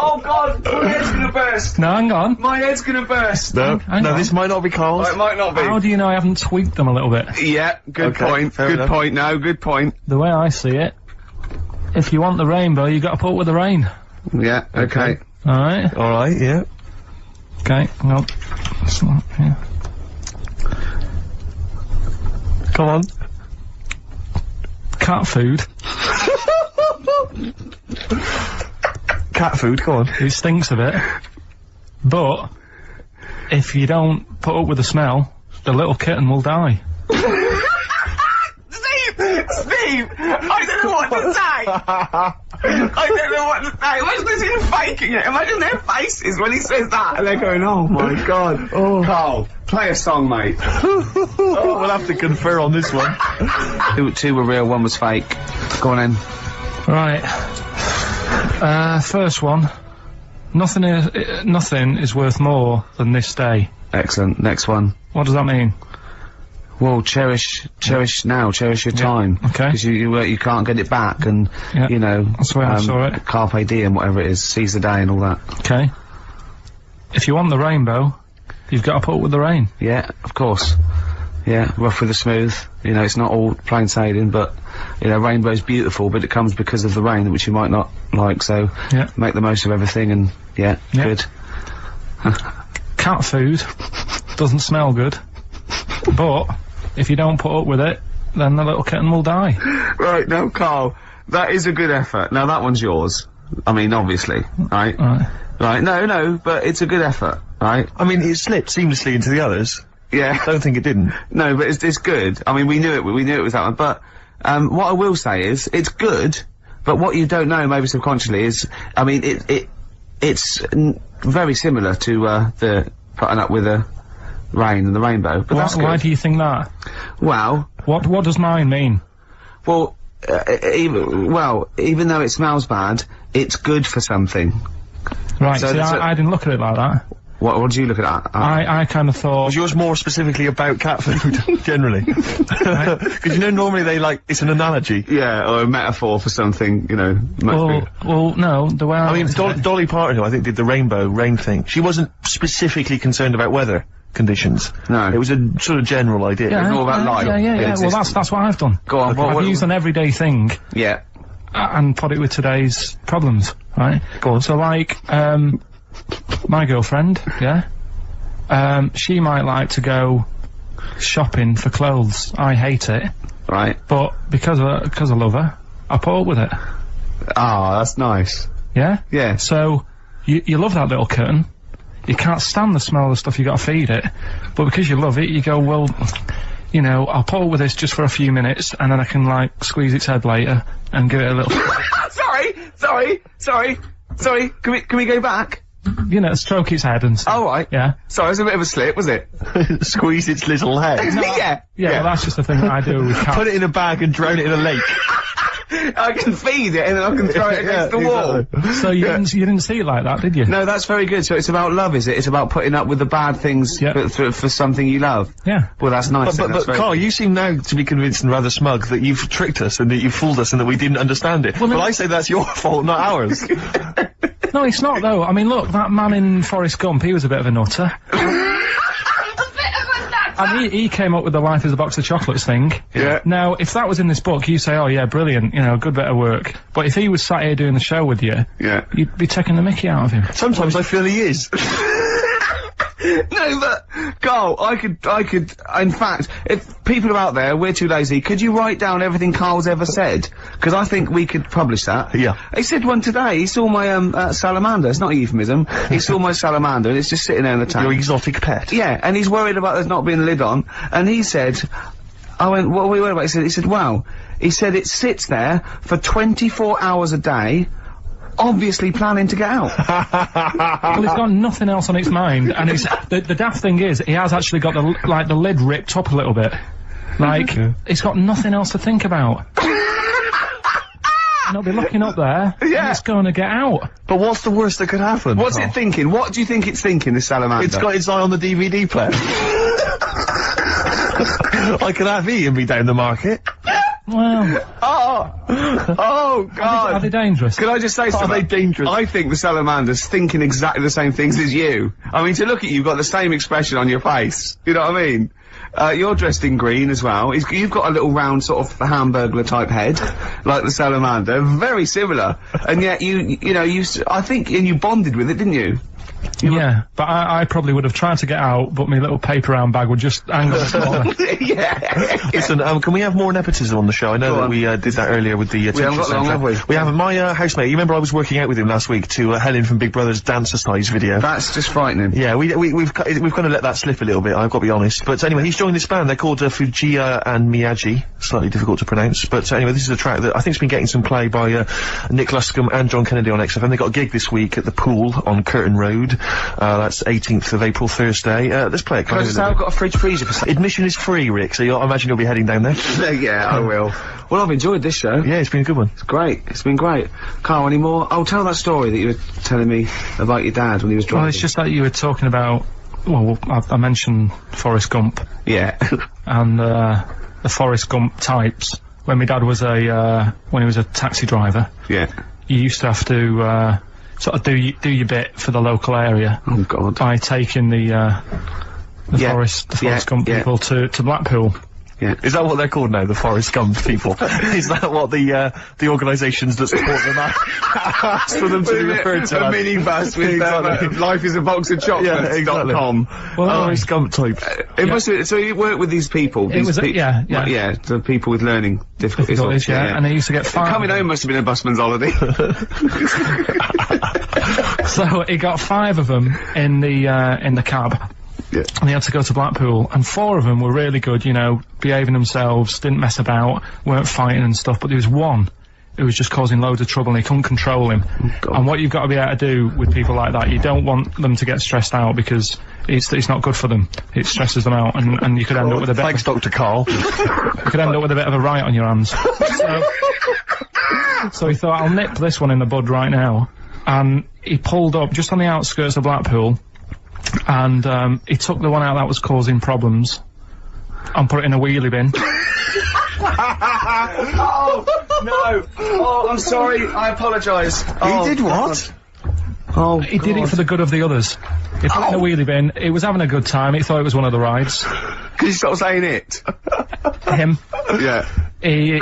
Oh God, my head's gonna burst. No, hang on. My head's gonna burst. No, Hang no, on. this might not be Karl's. It might not be. How do you know I haven't tweaked them a little bit? Yeah, good Okay, point. fair Good enough. point. No, good point. The way I see it, if you want the rainbow, you got to put it with the rain. Yeah. Okay. Alright? Alright, yeah. Okay, hang on. That's not, yeah. Come on. Cat food. Cat food, come on. It stinks a bit. But, if you don't put up with the smell, the little kitten will die. Steve, I don't know what to say. I don't know what to say. Imagine this in faking it. Imagine their faces when he says that, and they're going, "Oh my God." Oh, Karl, play a song, mate. We'll have to confer on this one. Two were real, one was fake. Go on then. Right. First one. Nothing is worth more than this day. Excellent. Next one. What does that mean? Well, cherish now, cherish your time. Okay. Because you can't get it back, and you know, that's the way I saw it. Carpe diem, whatever it is, seize the day and all that. Okay. If you want the rainbow, you've got to put up with the rain. Yeah, of course. Yeah, rough with the smooth. You know, it's not all plain sailing, but you know, rainbow's beautiful, but it comes because of the rain, which you might not like. So make the most of everything, and good. Cat food doesn't smell good, but if you don't put up with it, then the little kitten will die. Right, now, Carl, that is a good effort. Now, that one's yours. I mean, obviously, right? Right, no, but it's a good effort, right? I mean, it slipped seamlessly into the others. Yeah. I don't think it didn't. No, but it's good. I mean, we knew it was that one, but, what I will say is, it's good, but what you don't know, maybe subconsciously, is, I mean, it's very similar to, the putting up with the rain and the rainbow, but that's good. Why do you think that? Well... What does mine mean? Well, even though it smells bad, it's good for something. Right, so I didn't look at it like that. What did you look at? I kind of thought... Was yours more specifically about cat food, generally? Because you know, normally it's an analogy. Yeah, or a metaphor for something, you know, well, no, the way I mean, Dolly Parton, who I think did the rainbow rain thing, she wasn't specifically concerned about weather conditions. No. It was a sort of general idea. Yeah, it was all about light. Yeah. Well, that's what I've done. Go on, I've used an everyday thing. Yeah. And put it with today's problems, right? Go on. So, like, my girlfriend, she might like to go shopping for clothes. I hate it. Right. But because I love her, I put up with it. Ah, that's nice. Yeah? Yeah. So, you love that little kitten. You can't stand the smell of the stuff you gotta feed it. But because you love it, you go, well, you know, I'll put up with this just for a few minutes, and then I can, like, squeeze its head later and give it a little... Sorry, can we go back? You know, stroke its head and stuff. Oh, right. Yeah. Sorry, it was a bit of a slip, was it? Squeeze its little head. No, yeah, well, that's just the thing that I do with cats. Put it in a bag and drown it in a lake. I can feed it and then I can throw it against the wall. So you didn't see it like that, did you? No, that's very good. So it's about love, is it? It's about putting up with the bad things for something you love. Yeah. Well, that's nice. But Carl, you seem now to be convinced and rather smug that you've tricked us and that you've fooled us and that we didn't understand it. Well, I say that's your fault, not ours. No, it's not, though. I mean, look, that man in Forrest Gump, he was a bit of a nutter. And he came up with the life as a box of chocolates thing. Yeah. Now, if that was in this book, you say, oh yeah, brilliant, you know, good bit of work. But if he was sat here doing the show with you, you'd be taking the mickey out of him. Sometimes I feel he is. No, but, Carl, I could, in fact, if people are out there, we're too lazy, could you write down everything Carl's ever said? Because I think we could publish that. Yeah. He said one today, he saw my, salamander, it's not a euphemism, he saw my salamander and it's just sitting there in the tank. Your exotic pet? Yeah, and he's worried about there's not being a lid on, and he said, I went, what are we worried about? He said, wow, he said it sits there for 24 hours a day, obviously planning to get out. Well, it's got nothing else on its mind, and it's the daft thing is, he has actually got the lid ripped up a little bit. Like, it's got nothing else to think about. And it'll be looking up there, and it's going to get out. But what's the worst that could happen? What's it thinking? What do you think it's thinking, this salamander? It's got its eye on the DVD player. I could have Ian be down the market. Well... Oh, God! Are they dangerous? Can I just say something? Are they dangerous? I think the salamander's thinking exactly the same things as you. I mean, to look at you, you've got the same expression on your face. You know what I mean? You're dressed in green as well. You've got a little round sort of Hamburglar type head, like the salamander. Very similar. And yet I think, and you bonded with it, didn't you? Yeah, but I probably would have tried to get out, but my little paper round bag would just hang on the floor. Yeah. Listen, can we have more nepotism on the show? I know that we did that earlier with the we haven't got long, have we? We have my housemate. You remember I was working out with him last week to Helen from Big Brother's dance-a-size video. That's just frightening. Yeah, we've kind of let that slip a little bit. I've got to be honest. But anyway, he's joined this band. They're called Fujiya and Miyagi. Slightly difficult to pronounce. But anyway, this is a track that I think's been getting some play by Nick Luscombe and John Kennedy on XFM. They got a gig this week at the Pool on Curtin Road. That's 18th of April, Thursday. Let's play it. Can I just say I've got a fridge freezer for admission is free, Rick, so I imagine you'll be heading down there. Yeah, I will. Well, I've enjoyed this show. Yeah, it's been a good one. It's great. It's been great. Carl, any more? Oh, tell that story that you were telling me about your dad when he was driving. Well, it's just that you were talking about, well, I mentioned Forrest Gump. Yeah. And, the Forrest Gump types. When my dad was when he was a taxi driver. Yeah. You used to have to, sort of do your bit for the local area. Oh, God. By taking the Forrest Gump people to Blackpool. Yeah. Is that what they're called now? The Forrest Gump people? Is that what the organisations that support them ask for them to be referred to? A minibus with Life is a Box of Chocolates.com. Well, Forrest Gump type. It must be, so you work with these people? The people with learning difficulties. And they used to get 5. Coming home must have been a busman's holiday. So he got 5 of them in the cab. Yeah. And they had to go to Blackpool, and 4 of them were really good, you know, behaving themselves, didn't mess about, weren't fighting and stuff, but there was one who was just causing loads of trouble and he couldn't control him. And what you've got to be able to do with people like that, you don't want them to get stressed out because it's not good for them. It stresses them out, and you could end up with a bit. Thanks, Dr. Karl. You could end up with a bit of a riot on your hands. So he thought, I'll nip this one in the bud right now. And he pulled up just on the outskirts of Blackpool, and he took the one out that was causing problems and put it in a wheelie bin. Oh, no. Oh, I'm sorry. I apologise. He did what? Oh, he did it for the good of the others. He put it in a wheelie bin. He was having a good time. He thought it was one of the rides. Can you stop saying it? Him. Yeah. He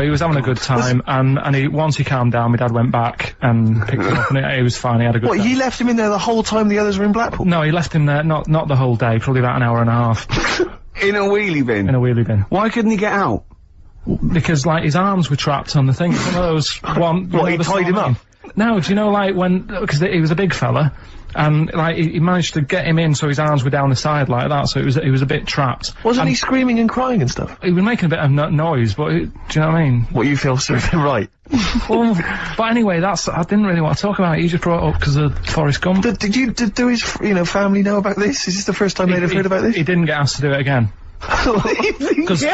was having a good time, and once he calmed down, my dad went back and picked him up, and he was fine. He had a good time. What, you left him in there the whole time the others were in Blackpool? No, he left him there, not the whole day, probably about an hour and a half. In a wheelie bin? In a wheelie bin. Why couldn't he get out? Because, like, his arms were trapped on the thing. One of those... What, he tied him up? No, do you know, like, because he was a big fella, and, like, he managed to get him in so his arms were down the side like that, so he was a bit trapped. Wasn't he screaming and crying and stuff? He was making a bit of noise, but, do you know what I mean? What, you feel served him right? Well, but anyway, I didn't really want to talk about it. You just brought it up because of Forrest Gump. Did his, family know about this? Is this the first time they'd have heard about this? He didn't get asked to do it again. Because he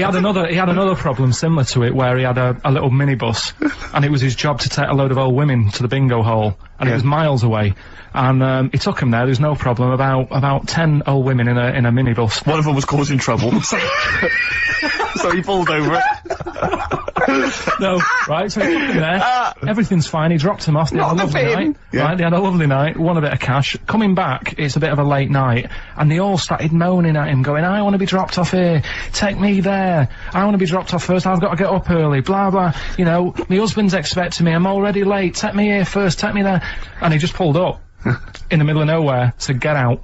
had another problem similar to it where he had a little minibus, and it was his job to take a load of old women to the bingo hall, and it was miles away, and he took him there. There was no problem. About 10 old women in a minibus. One of them was causing trouble, so he pulled over it. No, right, so he took him there, everything's fine, he dropped him off, they had a lovely night, right, they had a lovely night, won a bit of cash, coming back, it's a bit of a late night, and they all started moaning at him, going, I want to be dropped off here, take me there, I want to be dropped off first, I've got to get up early, blah blah, my husband's expecting me, I'm already late, take me here first, take me there, and he just pulled up, in the middle of nowhere, said, get out.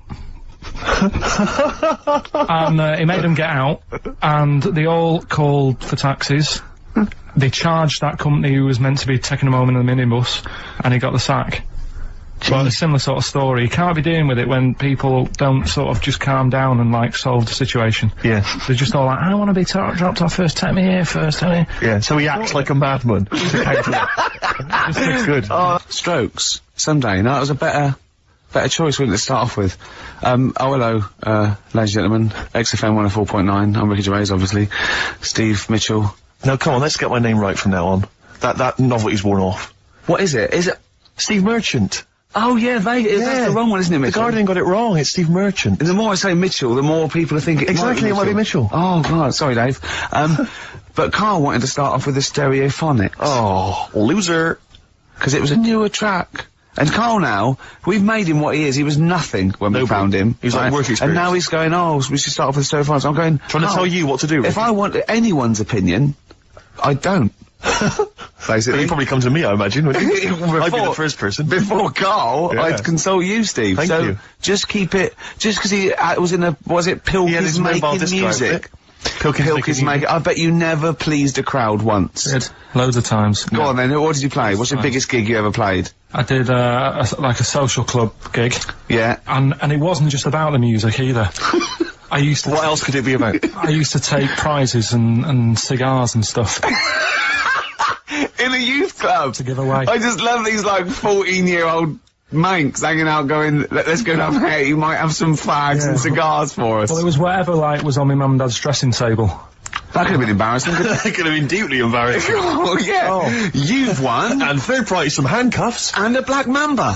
And he made them get out, and they all called for taxis. They charged that company who was meant to be taking him home in the minibus, and he got the sack. But a similar sort of story. You can't be dealing with it when people don't sort of just calm down and, like, solve the situation. Yeah. They're just all like, I want to be dropped off first, take me here first, take me. Yeah, so he acts like a madman. Good. Strokes. Someday. No, that was a better choice, wouldn't it, to start off with? Hello, ladies and gentlemen. XFM 104.9. I'm Ricky Gervais, obviously. Steve Mitchell. No, come on, let's get my name right from now on. That novelty's worn off. What is it? Is it Steve Merchant? Oh, yeah, that's the wrong one, isn't it, Mitchell? The Guardian got it wrong, it's Steve Merchant. And the more I say Mitchell, the more people are thinking it might be Mitchell. Oh, God, sorry, Dave. But Karl wanted to start off with the Stereophonics. Oh, loser. Because it was a newer track. And Karl now, we've made him what he is. He was nothing when we found him. He's like work experience. And now he's going, we should start off with the Stereophonics. I'm going, trying to tell you what to do. If I want anyone's opinion, I don't. Basically. But you probably come to me, I imagine, wouldn't you? I'd be the first person. Before Karl, I'd consult you, Steve. Thank you. Just keep it, just because he was in Pilkington making music. Pilkington making, I bet you never pleased a crowd once. Did. Loads of times. Go on then, what did you play? What's the biggest gig you ever played? I did, like a social club gig. Yeah. And it wasn't just about the music either. I used to... What else could it be about? I used to take prizes and cigars and stuff. In a youth club? To give away. I just love these, like, 14-year-old manx hanging out going, let's go down here, you might have some fags and cigars for us. Well, it was whatever, like, was on my mum and dad's dressing table. That could have been embarrassing. That could have been deeply embarrassing. Oh, yeah. Oh. You've won. And third prize, some handcuffs. And a black mamba.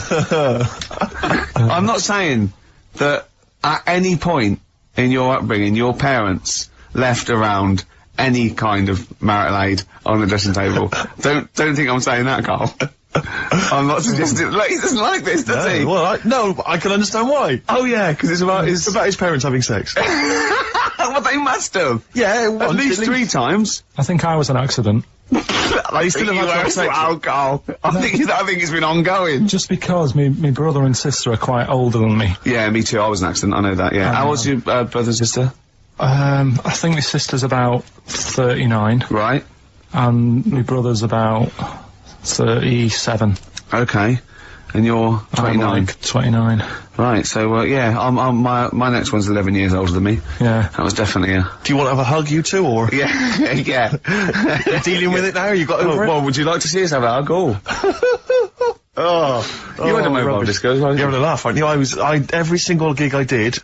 I'm not saying that at any point in your upbringing, your parents left around any kind of marital aid on the dressing table. Don't think I'm saying that, Karl. I'm not suggesting. Like, he doesn't like this, does he? Well, I can understand why. Oh yeah, because it's about his parents having sex. Well, they must have. Yeah, At least 3 times. I think I was an accident. I still have alcohol. I think it's been ongoing. Just because me brother and sister are quite older than me. Yeah, me too. I was an accident. I know that. Yeah. How old's your brother and sister? I think my sister's about 39. Right. And my brother's about 37. Okay. And you're 29. I'm like 29. Right. So yeah, my next one's 11 years older than me. Yeah. That was definitely a. Do you want to have a hug, you two, or? Yeah. Yeah. You're dealing with it now? You got over it? Well, would you like to see us have a hug? You had a mobile disco, weren't you? You're having a laugh, aren't you? Every single gig I did,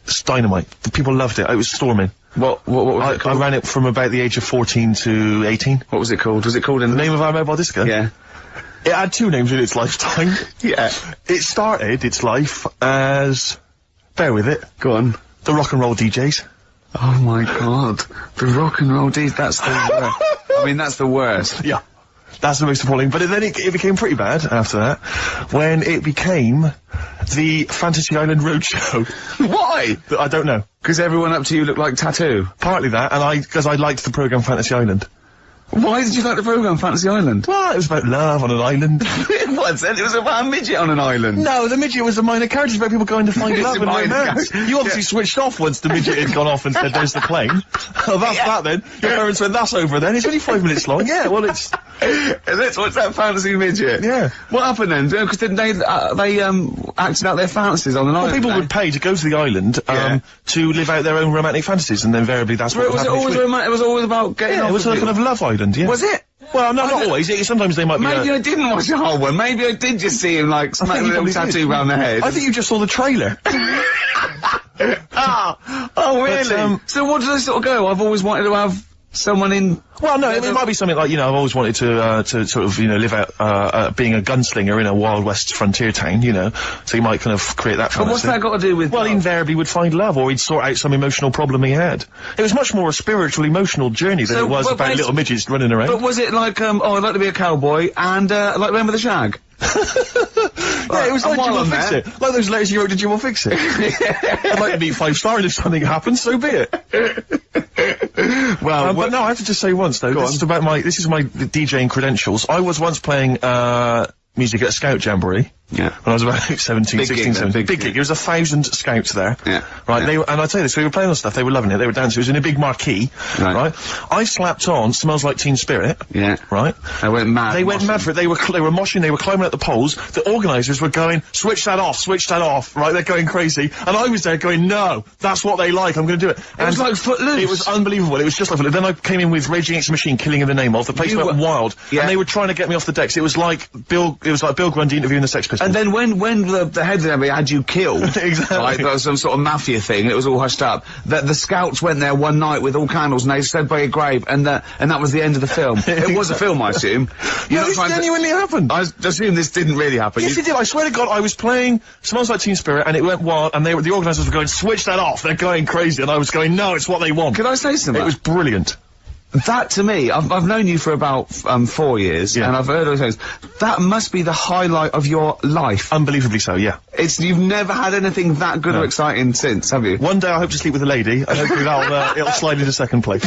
it's dynamite. The people loved it. It was storming. What was it called? I ran it from about the age of 14 to 18. What was it called? Was it called in the name of our mobile disco? Yeah. It had 2 names in its lifetime. Yeah. It started its life as, bear with it. Go on. The rock and roll DJs. Oh my god. The rock and roll DJs, that's the worst. I mean, that's the worst. Yeah. That's the most appalling. But then it became pretty bad after that, when it became the Fantasy Island Roadshow. Why? I don't know. Because everyone up to you looked like Tattoo? Partly that, and because I liked the programme Fantasy Island. Why did you like the programme Fantasy Island? Well, it was about love on an island. It wasn't. It was about a midget on an island. No, the midget was a minor character about people going to find love and romance. You obviously switched off once the midget had gone off and said, there's the plane. Oh, that's that then. Your parents went, that's over then. It's only 5 minutes long. Yeah, well, it's... What's that fantasy midget? Yeah. What happened then? Because didn't they acted out their fantasies on an island? Well, people would pay to go to the island, to live out their own romantic fantasies, and invariably that's what would happen. It was always about getting off. It was a kind of love island, yeah. Was it? Well, no, not always. Sometimes they might be. Maybe I didn't watch the whole one. Maybe I did just see him like smacking a little tattoo round the head. I think you just saw the trailer. Oh, really? But, so what do they sort of go? I've always wanted to have someone in. Well, no, it might be something like, I've always wanted to sort of, live out, being a gunslinger in a Wild West frontier town, so you might kind of create that fantasy. But what's that got to do with Well, love? He invariably would find love, or he'd sort out some emotional problem he had. It was much more a spiritual, emotional journey than it was about little midgets running around. But was it like, I'd like to be a cowboy, and, I'd like to remember the shag? Yeah, it was like Jim will fix it. Like those letters you wrote to Jim will fix it. I'd like to be 5-star, and if something happens, so be it. Well, but no, I have to just say once though, this is my DJing credentials. I was once playing, music at a Scout Jamboree. Yeah. When I was about 16, 17. Big gig. There was 1,000 scouts there. Yeah. Right, yeah. And I tell you this, we were playing on stuff, they were loving it, they were dancing, it was in a big marquee. Right. I slapped on Smells Like Teen Spirit. Yeah. Right. They went mad. They went mad for it, they were moshing, they were climbing up the poles, the organisers were going, switch that off, right, they're going crazy, and I was there going, no, that's what they like, I'm gonna do it. It was like Footloose. It was unbelievable, it was just like Footloose. Then I came in with Rage Against the Machine, Killing in the Name of, the place went wild, and they were trying to get me off the decks. It was like Bill Grundy interviewing the Sex Pistols. And then when the head of them had you killed, exactly. Right, there was some sort of mafia thing, it was all hushed up, that the scouts went there one night with all candles and they stood by a grave, and that was the end of the film. It was a film, I assume. No, this genuinely happened. I assume this didn't really happen. Yes, it did. I swear to God, I was playing Smells Like Teen Spirit, and it went wild, and the organisers were going, switch that off, they're going crazy, and I was going, no, it's what they want. Could I say something? It was brilliant. That, to me, I've known you for about 4 years, and I've heard all those things. That must be the highlight of your life. Unbelievably so, yeah. You've never had anything that good or exciting since, have you? One day I hope to sleep with a lady, and hopefully it'll slide into second place.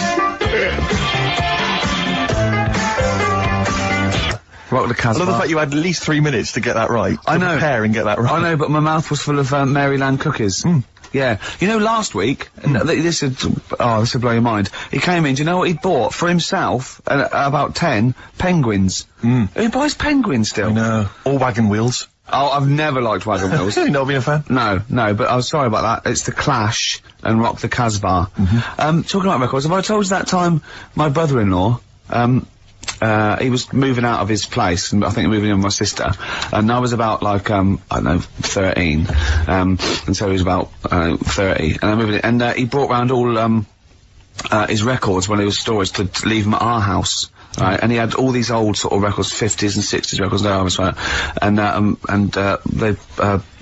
Right with the Casbah. I love the fact you had at least 3 minutes to get that right. I know. Prepare and get that right. I know, but my mouth was full of Maryland cookies. Yeah. Last week, this would blow your mind. He came in, do you know what he bought? For himself, about 10 penguins. Who buys penguins still? I know. Or wagon wheels. Oh, I've never liked wagon wheels. You've not been a fan? No, but I was sorry about that. It's the Clash and Rock the Casbah. Talking about records, have I told you that time my brother-in-law, he was moving out of his place, and I think moving in with my sister, and I was about like, I don't know, 13, and so he was about, 30, and I moved in, and he brought round all, his records when he was storage to leave them at our house. Right, and he had all these old sort of records, 50s and 60s records, and they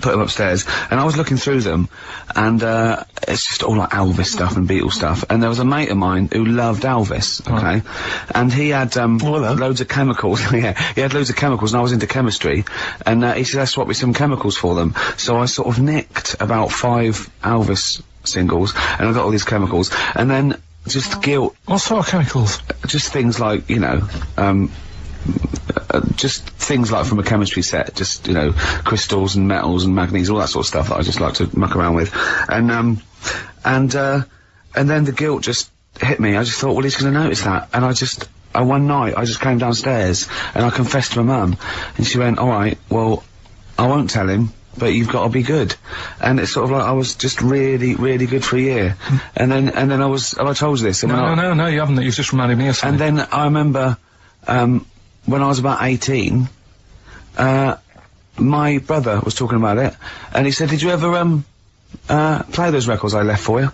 put them upstairs, and I was looking through them, and it's just all like Elvis stuff and Beatles stuff, and there was a mate of mine who loved Elvis, okay, and he had loads of chemicals, yeah, he had loads of chemicals, and I was into chemistry, and he said, let's swap me some chemicals for them, so I sort of nicked about 5 Elvis singles, and I got all these chemicals, and then just guilt. What sort of chemicals? Just things like, you know, just things like from a chemistry set, just, you know, crystals and metals and manganese, all that sort of stuff that I just like to muck around with. And then the guilt just hit me. I just thought, well, he's going to notice that. And one night, I just came downstairs and I confessed to my mum. And she went, all right, well, I won't tell him, but you've got to be good. And it's sort of like I was just really, really good for a year. And then have I told you this? And No, you haven't. You've just reminded me of something. And then I remember, when I was about 18, my brother was talking about it, and he said, did you ever, play those records I left for you?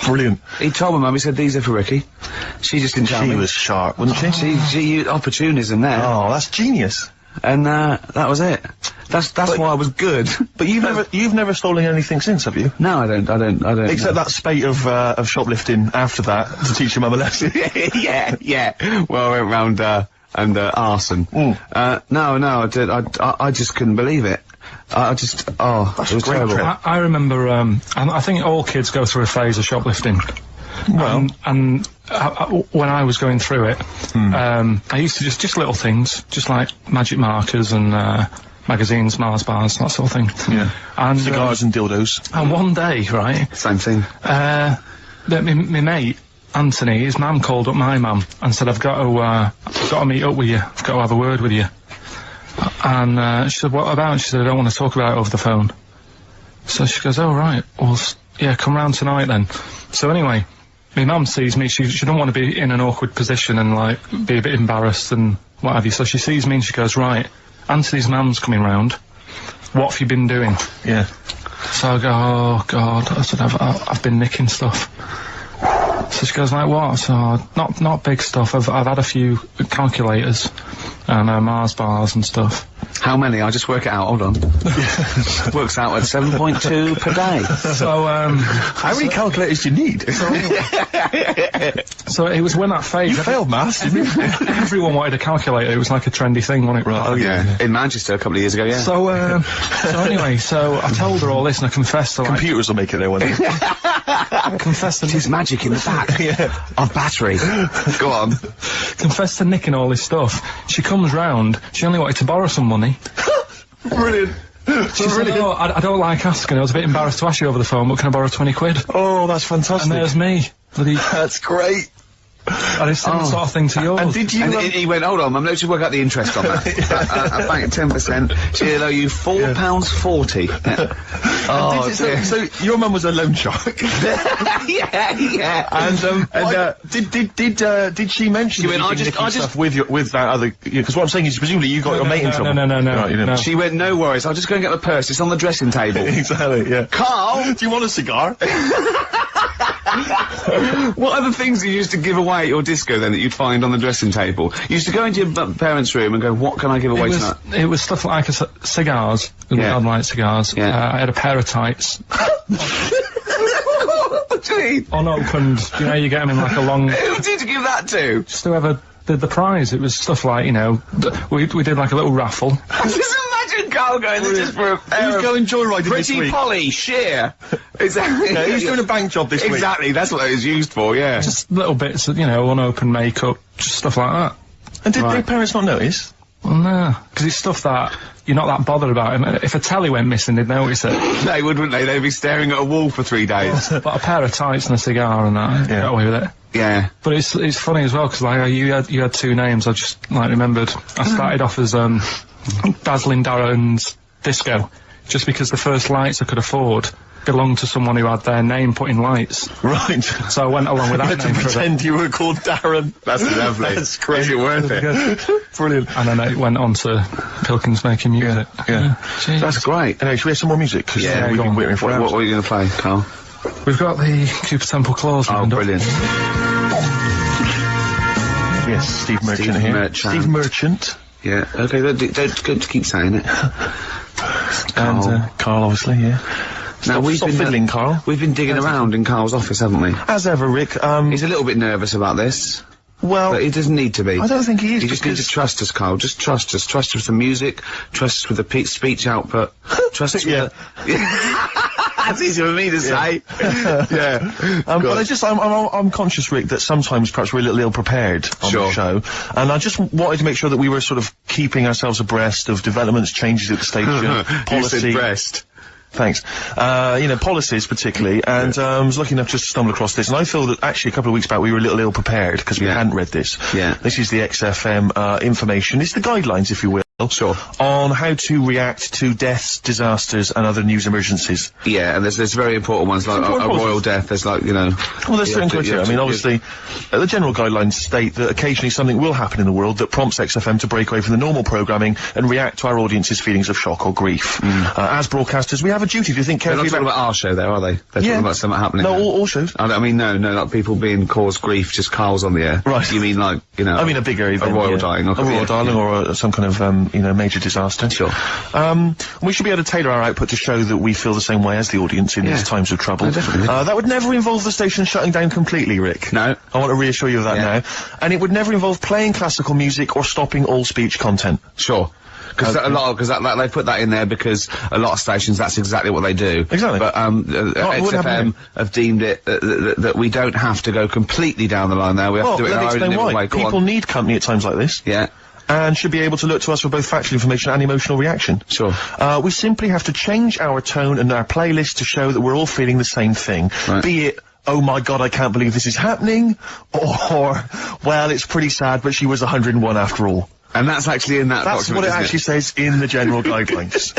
Brilliant. He told my mum, he said, these are for Ricky. She just didn't tell me. She was sharp, wasn't she? She used opportunism there. Oh, that's genius. And, that was it. That's why I was good. But you've never stolen anything since, have you? No, I don't. Except that spate of shoplifting after that to teach your mum a lesson. yeah. Well, I went round, and arson. No, I did. I just couldn't believe it. It was terrible. I remember, I think all kids go through a phase of shoplifting. Well, and when I was going through it, I used to just little things, just like magic markers and magazines, Mars bars, that sort of thing. Yeah. And cigars and dildos. And one day, right? Same thing. My mate Anthony, his mum called up my mum and said, I've got to meet up with you. I've got to have a word with you. And she said, what about? She said, I don't want to talk about it over the phone. So she goes, oh right, well, yeah, come round tonight then. So anyway, my mum sees me, she don't want to be in an awkward position and, like, be a bit embarrassed and what have you, so she sees me and she goes, right, Anthony's mum's coming round, what have you been doing? Yeah. So I go, oh God, I said, I've been nicking stuff. So she goes, like what? So, not big stuff, I've had a few calculators and Mars bars and stuff. How many? I'll just work it out, hold on. Works out at 7.2 per day. So, how many calculators do you need? So it was when that phase... You failed maths, didn't you? Everyone wanted a calculator, it was like a trendy thing, wasn't it? Right. Oh yeah, in Manchester a couple of years ago, yeah. So, anyway, so I told her all this and I confessed to, like... Computers will make it there one day. I confessed to... There's magic in the back of battery. Go on. Confessed to nicking all this stuff. She comes round, she only wanted to borrow some money. Brilliant. She said, oh, I don't like asking, I was a bit embarrassed to ask you over the phone, but can I borrow 20 quid? Oh, that's fantastic. And there's me. That's great. And it's similar sort of thing to yours. And did you... And he went, hold on, Mum, let's just work out the interest on that. I bank 10%. She'll owe you £4.40. Oh, so your mum was a loan shark. yeah. And did she mention? She went, I just stuff with that other? Because what I'm saying is, presumably you got your mate in trouble. No. Right, She went, no worries, I'll just go and get the purse. It's on the dressing table. Exactly. Yeah. Karl, do you want a cigar? What other things you used to give away at your disco then that you'd find on the dressing table? You used to go into your parents' room and go, what can I give away tonight? It was stuff like cigars. Yeah. I'd like cigars. Yeah. I had a pair of tights. What do you mean? Unopened. You know, you get them in like a long... Who did you give that to? Just whoever did the prize. It was stuff like, you know, we did like a little raffle. Just imagine Karl going there just for a pair Who's going joyriding this week? Pretty Polly, sheer. Exactly. Yeah, who's doing a bank job this week? Exactly, that's what it was used for, yeah. Just little bits of, you know, unopened makeup, just stuff like that. And did their parents not notice? Well, no, because it's stuff that you're not that bothered about. If a telly went missing, they'd notice it. They would, wouldn't they? They'd be staring at a wall for 3 days. But a pair of tights and a cigar and that, got away with it. Yeah. But it's funny as well, because like, you had 2 names, I just, like, remembered. I started off as, Dazzling Darren's Disco, just because the first lights I could afford belonged to someone who had their name put in lights. Right. So I went along with that name for a bit. Pretend you were called Darren. That's lovely. That's great. Is it worth it? Brilliant. And then it went on to Pilkington making music. Yeah. That's great. Anyway, should we have some more music? Yeah, we've been waiting for it. What are you going to play, Karl? We've got the Cooper Temple Claws. Oh, brilliant. Yes, Steve Merchant here. Steve Merchant. Yeah, okay, don't keep saying it. And Karl, obviously, yeah. Now Stop fiddling, Karl. We've been digging around in Karl's office, haven't we? As ever, Rick. He's a little bit nervous about this. Well, but he doesn't need to be. I don't think he is. You just need to trust us, Karl. Just trust us. Trust us with the music. Trust us with the speech output. Trust us with the... That's easy for me to say. Yeah. But I'm conscious, Rick, that sometimes perhaps we're a little ill-prepared on the show, and I just wanted to make sure that we were sort of keeping ourselves abreast of developments, changes at the station, policy. You said breast. Thanks. Policies particularly, and I was lucky enough just to stumble across this, and I feel that actually a couple of weeks back we were a little ill-prepared because we hadn't read this. Yeah. This is the XFM information. It's the guidelines, if you will. Sure. On how to react to deaths, disasters, and other news emergencies. Yeah, and there's very important ones, like a royal death, there's like, you know... Well, there's certain criteria. I mean, obviously, the general guidelines state that occasionally something will happen in the world that prompts XFM to break away from the normal programming and react to our audience's feelings of shock or grief. As broadcasters, we have a duty to think carefully They're not talking about our show there, are they? They're talking about something happening No, there. all shows. I mean, no, like people being caused grief, just Karl's on the air. Right. You mean like, you know... I mean a bigger event. A royal dying. A royal dying or some kind of, major disaster. Sure. We should be able to tailor our output to show that we feel the same way as the audience in these times of trouble. Definitely. That would never involve the station shutting down completely, Rick. No. I want to reassure you of that now. And it would never involve playing classical music or stopping all speech content. Sure. Because they put that in there because a lot of stations, that's exactly what they do. Exactly. But XFM have deemed it that we don't have to go completely down the line there. We have to do it in our own little way. People need company at times like this. Yeah. And should be able to look to us for both factual information and emotional reaction. Sure. We simply have to change our tone and our playlist to show that we're all feeling the same thing. Right. Be it, oh my god, I can't believe this is happening, or, well, it's pretty sad, but she was 101 after all. And that's actually in that That's what it actually says in the general guidelines.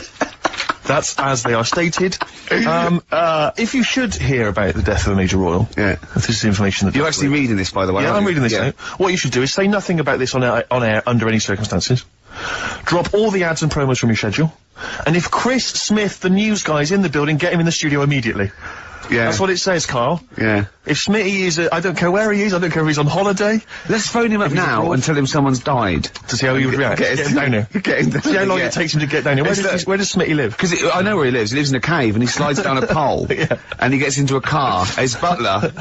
That's as they are stated. If you should hear about the death of a major royal, this is information that... You're actually reading this, by the way, Yeah, I'm reading this now. What you should do is say nothing about this on air under any circumstances. Drop all the ads and promos from your schedule. And if Chris Smith, the news guy, is in the building, get him in the studio immediately. Yeah. That's what it says, Karl. Yeah. If Smitty is, I don't care where he is, I don't care if he's on holiday. Let's phone him up now and tell him someone's died. To see how he would react. Get him down here. See how long it takes him to get down here. Where does Smitty live? Because I know where he lives. He lives in a cave and he slides down a pole. And he gets into a car. His butler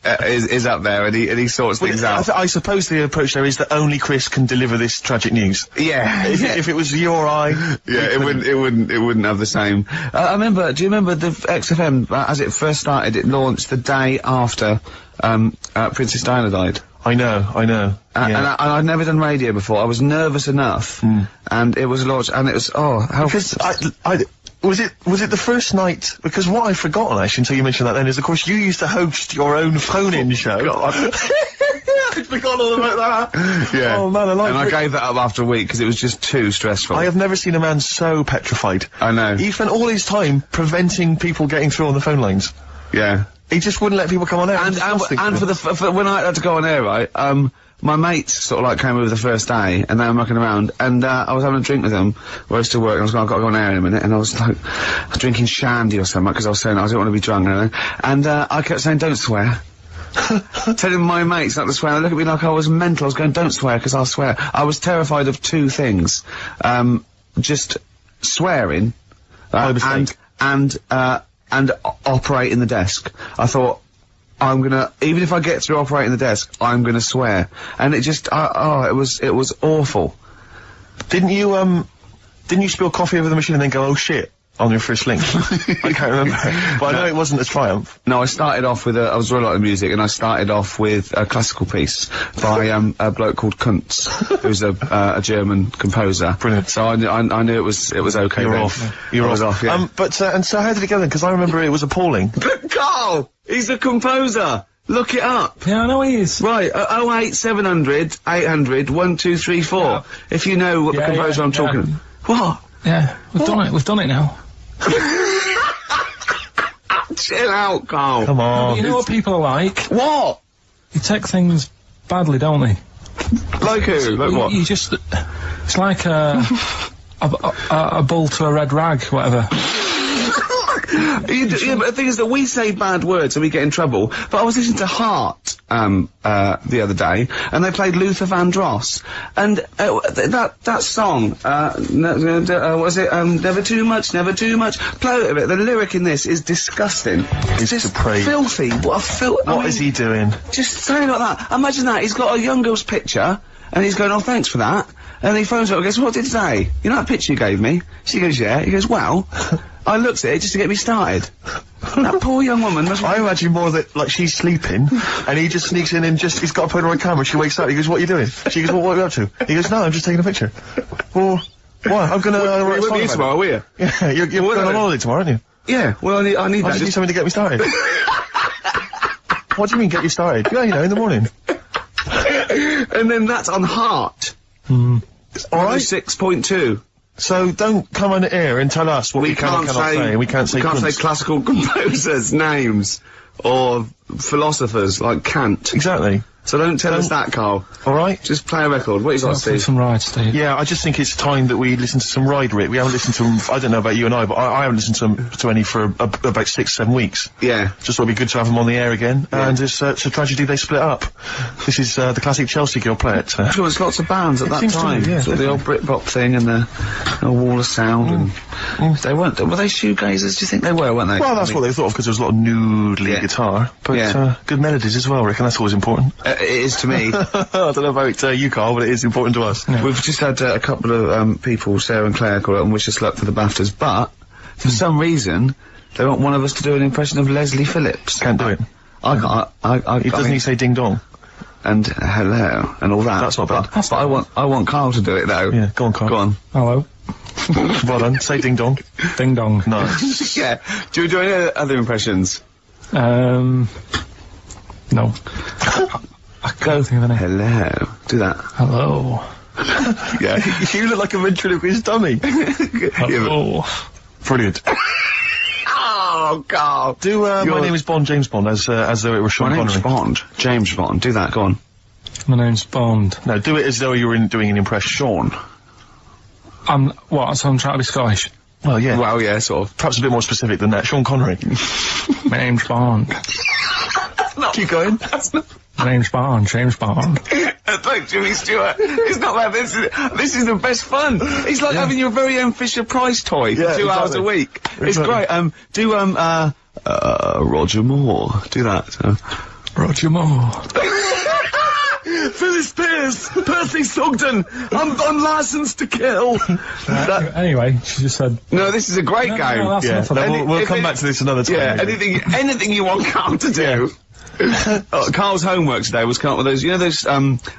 is up there and he sorts things out. I suppose the approach there is that only Chris can deliver this tragic news. Yeah. If it was you or I... Yeah, it wouldn't have the same. I remember, do you remember the XFM, as it first started, it launched the day after Princess Diana died. I know. And I'd never done radio before. I was nervous enough, and it was launched, and it was was it the first night? Because what I've forgotten actually until you mentioned that then is, of course, you used to host your own phone-in show. God. I'd forgotten all about that. Yeah. Oh man, I gave that up after a week because it was just too stressful. I have never seen a man so petrified. I know. He spent all his time preventing people getting through on the phone lines. Yeah. He just wouldn't let people come on air. And for when I had to go on air, right, my mates sort of like came over the first day, and they were mucking around, and I was having a drink with them where I was still working. I was going, I've got to go on air in a minute, and I was like, drinking shandy or something, because I was saying I didn't want to be drunk and everything. And I kept saying, don't swear. Telling my mates not to swear. They look at me like I was mental. I was going, don't swear, because I'll swear. I was terrified of two things. Just swearing, and operating the desk. I thought, even if I get through operating the desk, I'm gonna swear. And it just, it was awful. Didn't you spill coffee over the machine and then go, oh shit, on your first link? I can't remember. But I know it wasn't a triumph. No, I started off with I was really like the music, and I started off with a classical piece by a bloke called Kuntz, who's a German composer. Brilliant. So I knew it was okay. You're then. off. You're off. Yeah. And so how did it go then? Because I remember it was appalling. But Karl, he's a composer. Look it up. Yeah, I know he is. Right, 08700 800 1234. Yeah. If you know what the composer I'm talking. What? Yeah, we've done it. We've done it now. Chill out, Karl. Come on. You know what people are like? What? You take things badly, don't they? Like who? Like what? You just... It's like a bull to a red rag, whatever. But the thing is that we say bad words and we get in trouble. But I was listening to Heart the other day, and they played Luther Vandross, and that song, was it Never Too Much, Never Too Much? Play it a bit. The lyric in this is disgusting. It's just filthy. What a filth. What is he doing? Just saying like that. Imagine that. He's got a young girl's picture, and he's going, oh, thanks for that. And he phones her up and goes, what did it say? You know that picture you gave me? She goes, yeah. He goes, well, I looked at it just to get me started. That poor young woman must... I imagine more that, like, she's sleeping, and he just sneaks in and he's got a Polaroid camera, she wakes up, he goes, what are you doing? She goes, well, what are you up to? He goes, no, I'm just taking a picture. Well, why? I'm gonna... We're with you tomorrow, will you? Yeah, you're going on holiday tomorrow, aren't you? Yeah, well, I need that. I just need something to get me started. What do you mean, get you started? Yeah, you know, in the morning. And then that's on Heart. Alright. 6.2. So don't come on air and tell us what we can and cannot say. We can't say classical composers' names or philosophers like Kant. Exactly. So don't tell us that, Carl. Alright? Just play a record. What you got, Steve? Some rides, Steve. Yeah, I just think it's time that we listen to some Ride Rick. We haven't listened to them, I don't know about you and I, but I haven't listened to any for about 6-7 weeks. Yeah. Just thought it'd be good to have them on the air again. Yeah. And it's a tragedy they split up. This is the classic Chelsea girl play it. Sure, there's lots of bands at that time. Yeah, sort of the old Britpop thing and the Wall of Sound and... They weren't... Were they shoegazers? Do you think they were, weren't they? Well, that's what they thought of, because there was a lot of noodly guitar. But good melodies as well, Rick, and that's always important. It is to me. I don't know about you, Carl, but it is important to us. Yeah. We've just had a couple of people, Sarah and Claire, call up and wish us luck for the BAFTAs, but for some reason they want one of us to do an impression of Leslie Phillips. Can't do it. Doesn't he say ding dong? And hello and all that. That's not bad. But I want Carl to do it though. Yeah, go on, Carl. Go on. Hello. Well done. Say ding dong. Ding dong. Nice. Yeah. Do you do any other impressions? No. I don't think of any. Hello. Do that. Hello. Yeah. You look like a ventriloquist dummy. Hello. Brilliant. Oh, God. Do, my name is Bond, James Bond, as though it were Sean Connery. My name's Bond. James Bond. Do that. Go on. My name's Bond. No, do it as though you were doing an impression. Sean. So I'm trying to be Scottish. Well, yeah. Well, yeah, sort of. Perhaps a bit more specific than that. Sean Connery. My name's Bond. Keep going. My name's Bond, James Bond. Look, Jimmy Stewart, it's not that, this is the best fun. It's like having your very own Fisher-Price toy for 2 hours a week. It's great. Do, Roger Moore. Do that. Roger Moore. Phyllis Pierce, Percy Sugden, I'm licensed to kill. Anyway, she just said... No, this is a great game. No, we'll come back to this another time. Yeah, anything you want Carl to do. Carl's homework today was come up with those, you know those,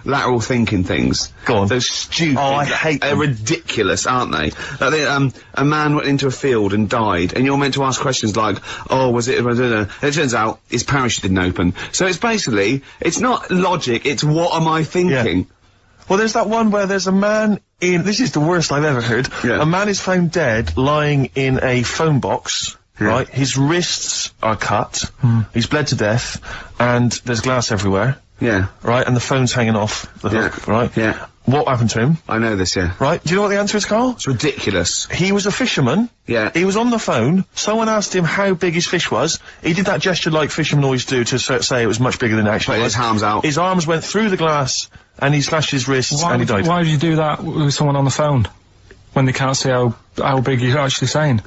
lateral thinking things? Go on. Those stupid... Oh, I hate them. They're ridiculous, aren't they? Like a man went into a field and died, and you're meant to ask questions like, oh, was it... And it turns out his parachute didn't open. So it's basically, it's not logic, it's what am I thinking? Yeah. Well, there's that one where there's a man in... This is the worst I've ever heard. Yeah. A man is found dead lying in a phone box... Yeah. Right, his wrists are cut, he's bled to death, and there's glass everywhere. Yeah. Right, and the phone's hanging off the hook, right? Yeah. What happened to him? I know this, yeah. Right, do you know what the answer is, Carl? It's ridiculous. He was a fisherman. Yeah. He was on the phone, someone asked him how big his fish was, he did that gesture like fishermen always do to say it was much bigger than it actually was. His arms out. His arms went through the glass, and he slashed his wrists, and he died. Why would you do that with someone on the phone? When they can't see how big you're actually saying?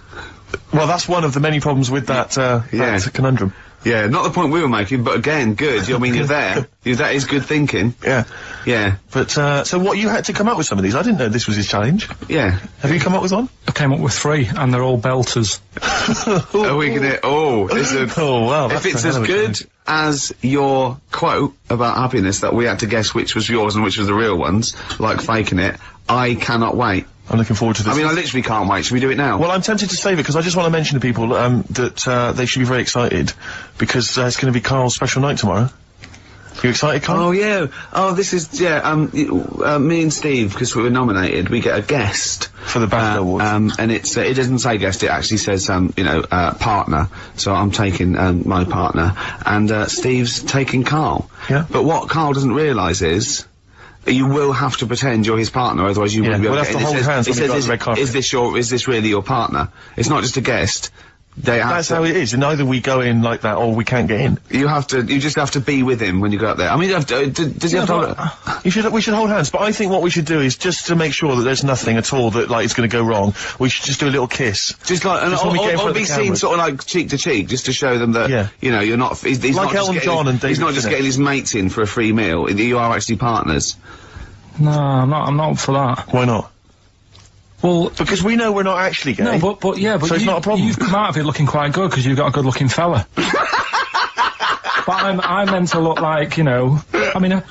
Well, that's one of the many problems with that, that conundrum. Yeah, not the point we were making, but again, good. I mean, you're there. That is good thinking. Yeah. Yeah. But, so what, you had to come up with some of these? I didn't know this was his challenge. Yeah. Have you come up with one? I came up with 3, and they're all belters. Are we gonna... Oh, wow. If it's as good as your quote about happiness that we had to guess which was yours and which was the real ones, like faking it, I cannot wait. I'm looking forward to this. I mean, I literally can't wait. Should we do it now? Well, I'm tempted to save it, because I just want to mention to people, that, they should be very excited, because, it's gonna be Karl's special night tomorrow. You excited, Karl? Oh, yeah. Oh, this is, me and Steve, because we were nominated, we get a guest. For the BAFTA Awards. And it's, it doesn't say guest, it actually says, partner. So I'm taking, my partner. And, Steve's taking Karl. Yeah. But what Karl doesn't realise is, you will have to pretend you're his partner, otherwise you wouldn't be able to. We'll have to hold hands when we go on the red carpet. Is this really your partner? It's not just a guest. That's how it is, and either we go in like that or we can't get in. You just have to be with him when you go up there. I mean, does he have to we should hold hands, but I think what we should do is just to make sure that there's nothing at all that, like, is gonna go wrong, we should just do a little kiss. Just like, or be seen sort of like cheek to cheek, just to show them that, you know, you're not, he's like not Elton John and David he's not just getting his mates in for a free meal, you are actually partners. No, I'm not up for that. Why not? Well, because we know we're not actually gay. No, but so it's not a problem. You've come out of it looking quite good because you've got a good-looking fella. But I'm meant to look like, you know. I mean,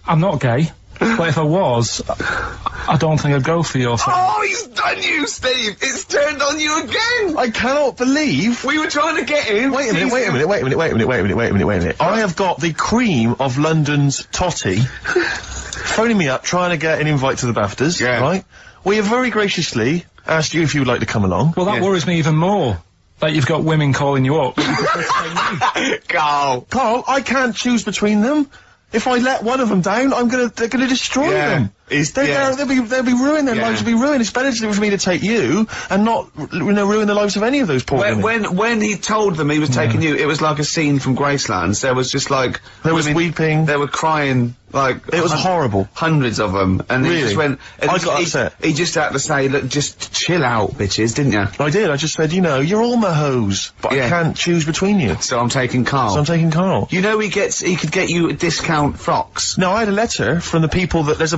I'm not gay, but if I was, I don't think I'd go for your thing. Oh, he's done you, Steve! It's turned on you again! I cannot believe we were trying to get him. Wait a minute. I have got the cream of London's totty phoning me up, trying to get an invite to the BAFTAs, right? We have very graciously asked you if you would like to come along. Well, that worries me even more. That you've got women calling you up. Carl, I can't choose between them. If I let one of them down, they're gonna destroy them. They'll be ruined. Their lives will be ruined. It's better for me to take you and not, ruin the lives of any of those poor women. When he told them he was taking you, it was like a scene from Graceland. There was just like there was weeping. They were crying. Like it was horrible. Hundreds of them, and really? He just went. I got upset. He just had to say, "Look, just chill out, bitches," didn't you? I did. I just said, you're all my hoes, but I can't choose between you. So I'm taking Karl. You know, he could get you discount frocks. No, I had a letter from the people that there's a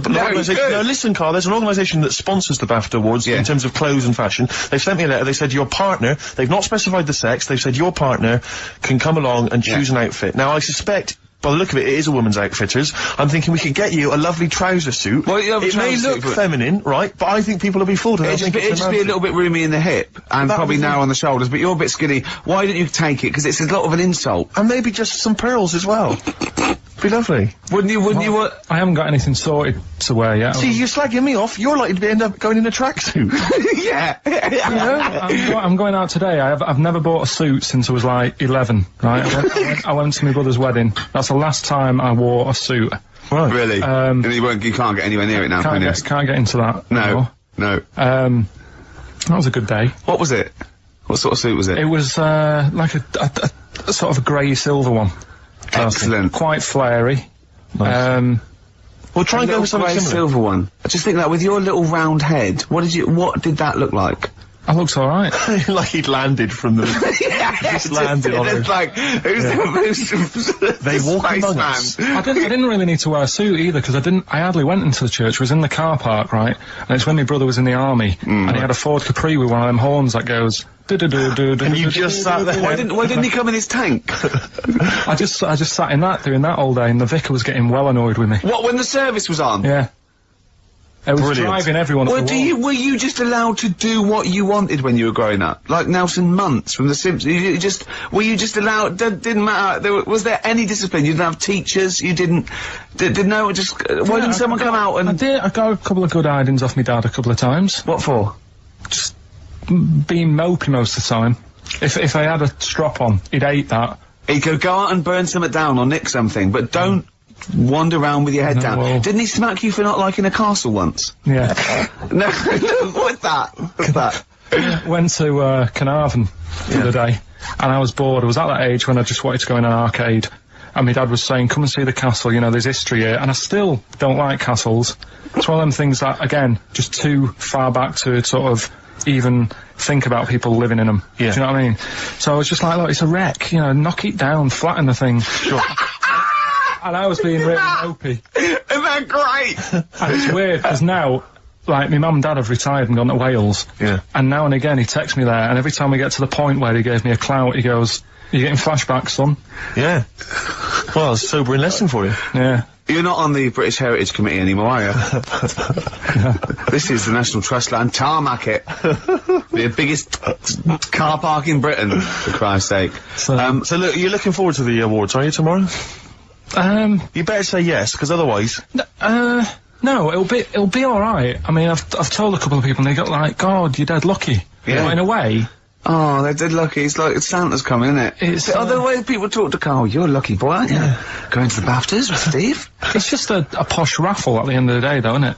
organisation. No, listen, Karl. There's an organisation that sponsors the BAFTA Awards in terms of clothes and fashion. They sent me a letter. They said your partner. They've not specified the sex. They've said your partner can come along and choose an outfit. Now I suspect, by the look of it, it is a woman's outfitters. I'm thinking we could get you a lovely trouser suit. Well, it may look feminine, right? But I think people will be fooled. It'd just be a little bit roomy in the hip and probably narrow on the shoulders. But you're a bit skinny. Why didn't you take it? Because it's a lot of an insult. And maybe just some pearls as well. Be lovely. Wouldn't you? I haven't got anything sorted to wear yet. See, you're slagging me off. You're likely to end up going in a tracksuit. Yeah. I'm going out today. I've never bought a suit since I was like 11. Right. I went to my brother's wedding. That's the last time I wore a suit. Right. Really? And you can't get anywhere near it now, can you? Can't get into that. No. That was a good day. What was it? What sort of suit was it? It was like a sort of a grey silver one. Excellent. Quite flary. Nice. We'll try and go with something similar. Silver one. I just think that with your little round head, what did that look like? I looked alright. Like he'd landed from the... just landed on it. Like, who's they walk among us. I didn't really need to wear a suit either, because I hardly went into the church. I was in the car park, right? And it's when my brother was in the army, and he had a Ford Capri with one of them horns that goes... And you just sat there. Why didn't he come in his tank? I just sat in that, doing that all day, and the vicar was getting well annoyed with me. What, when the service was on? Yeah. It was driving everyone up the wall. Were you just allowed to do what you wanted when you were growing up? Like Nelson Muntz from The Simpsons? Were you just allowed, didn't matter, was there any discipline? You didn't have teachers, you didn't know, why didn't someone come out and... I got a couple of good hidings off my dad a couple of times. What for? Just being mopey most of the time. If I had a strop on, he'd hate that. He could go out and burn something down or nick something, but don't wander around with your head down. Well, didn't he smack you for not liking a castle once? Yeah. No, what's that? Went to Carnarvon the other day, and I was bored. I was at that age when I just wanted to go in an arcade, and my dad was saying, come and see the castle, there's history here, and I still don't like castles. It's one of them things that, again, just too far back to sort of even think about people living in them. Yeah. Do you know what I mean? So I was just like, look, it's a wreck, knock it down, flatten the thing. Sure. And I was being really mopey. Isn't that great? And it's weird, because now, like, my mum and dad have retired and gone to Wales. Yeah. And now and again he texts me there, and every time we get to the point where he gave me a clout, he goes, "Are you getting flashbacks, son?" Yeah. Well, it's a sobering lesson for you. Yeah. You're not on the British Heritage Committee anymore, are you? This is the National Trust land. Tarmac it. The biggest car park in Britain, for Christ's sake. So look, you're looking forward to the awards, are you, tomorrow? You better say yes, because otherwise... No, it'll be alright. I mean, I've told a couple of people, and they got like, God, you're dead lucky. Yeah. In a way... Oh, they're dead lucky. It's like Santa's coming, isn't it? It's the way people talk to Karl. You're a lucky boy, aren't you? Yeah. Going to the BAFTAs with Steve. It's just a posh raffle at the end of the day, though, isn't it?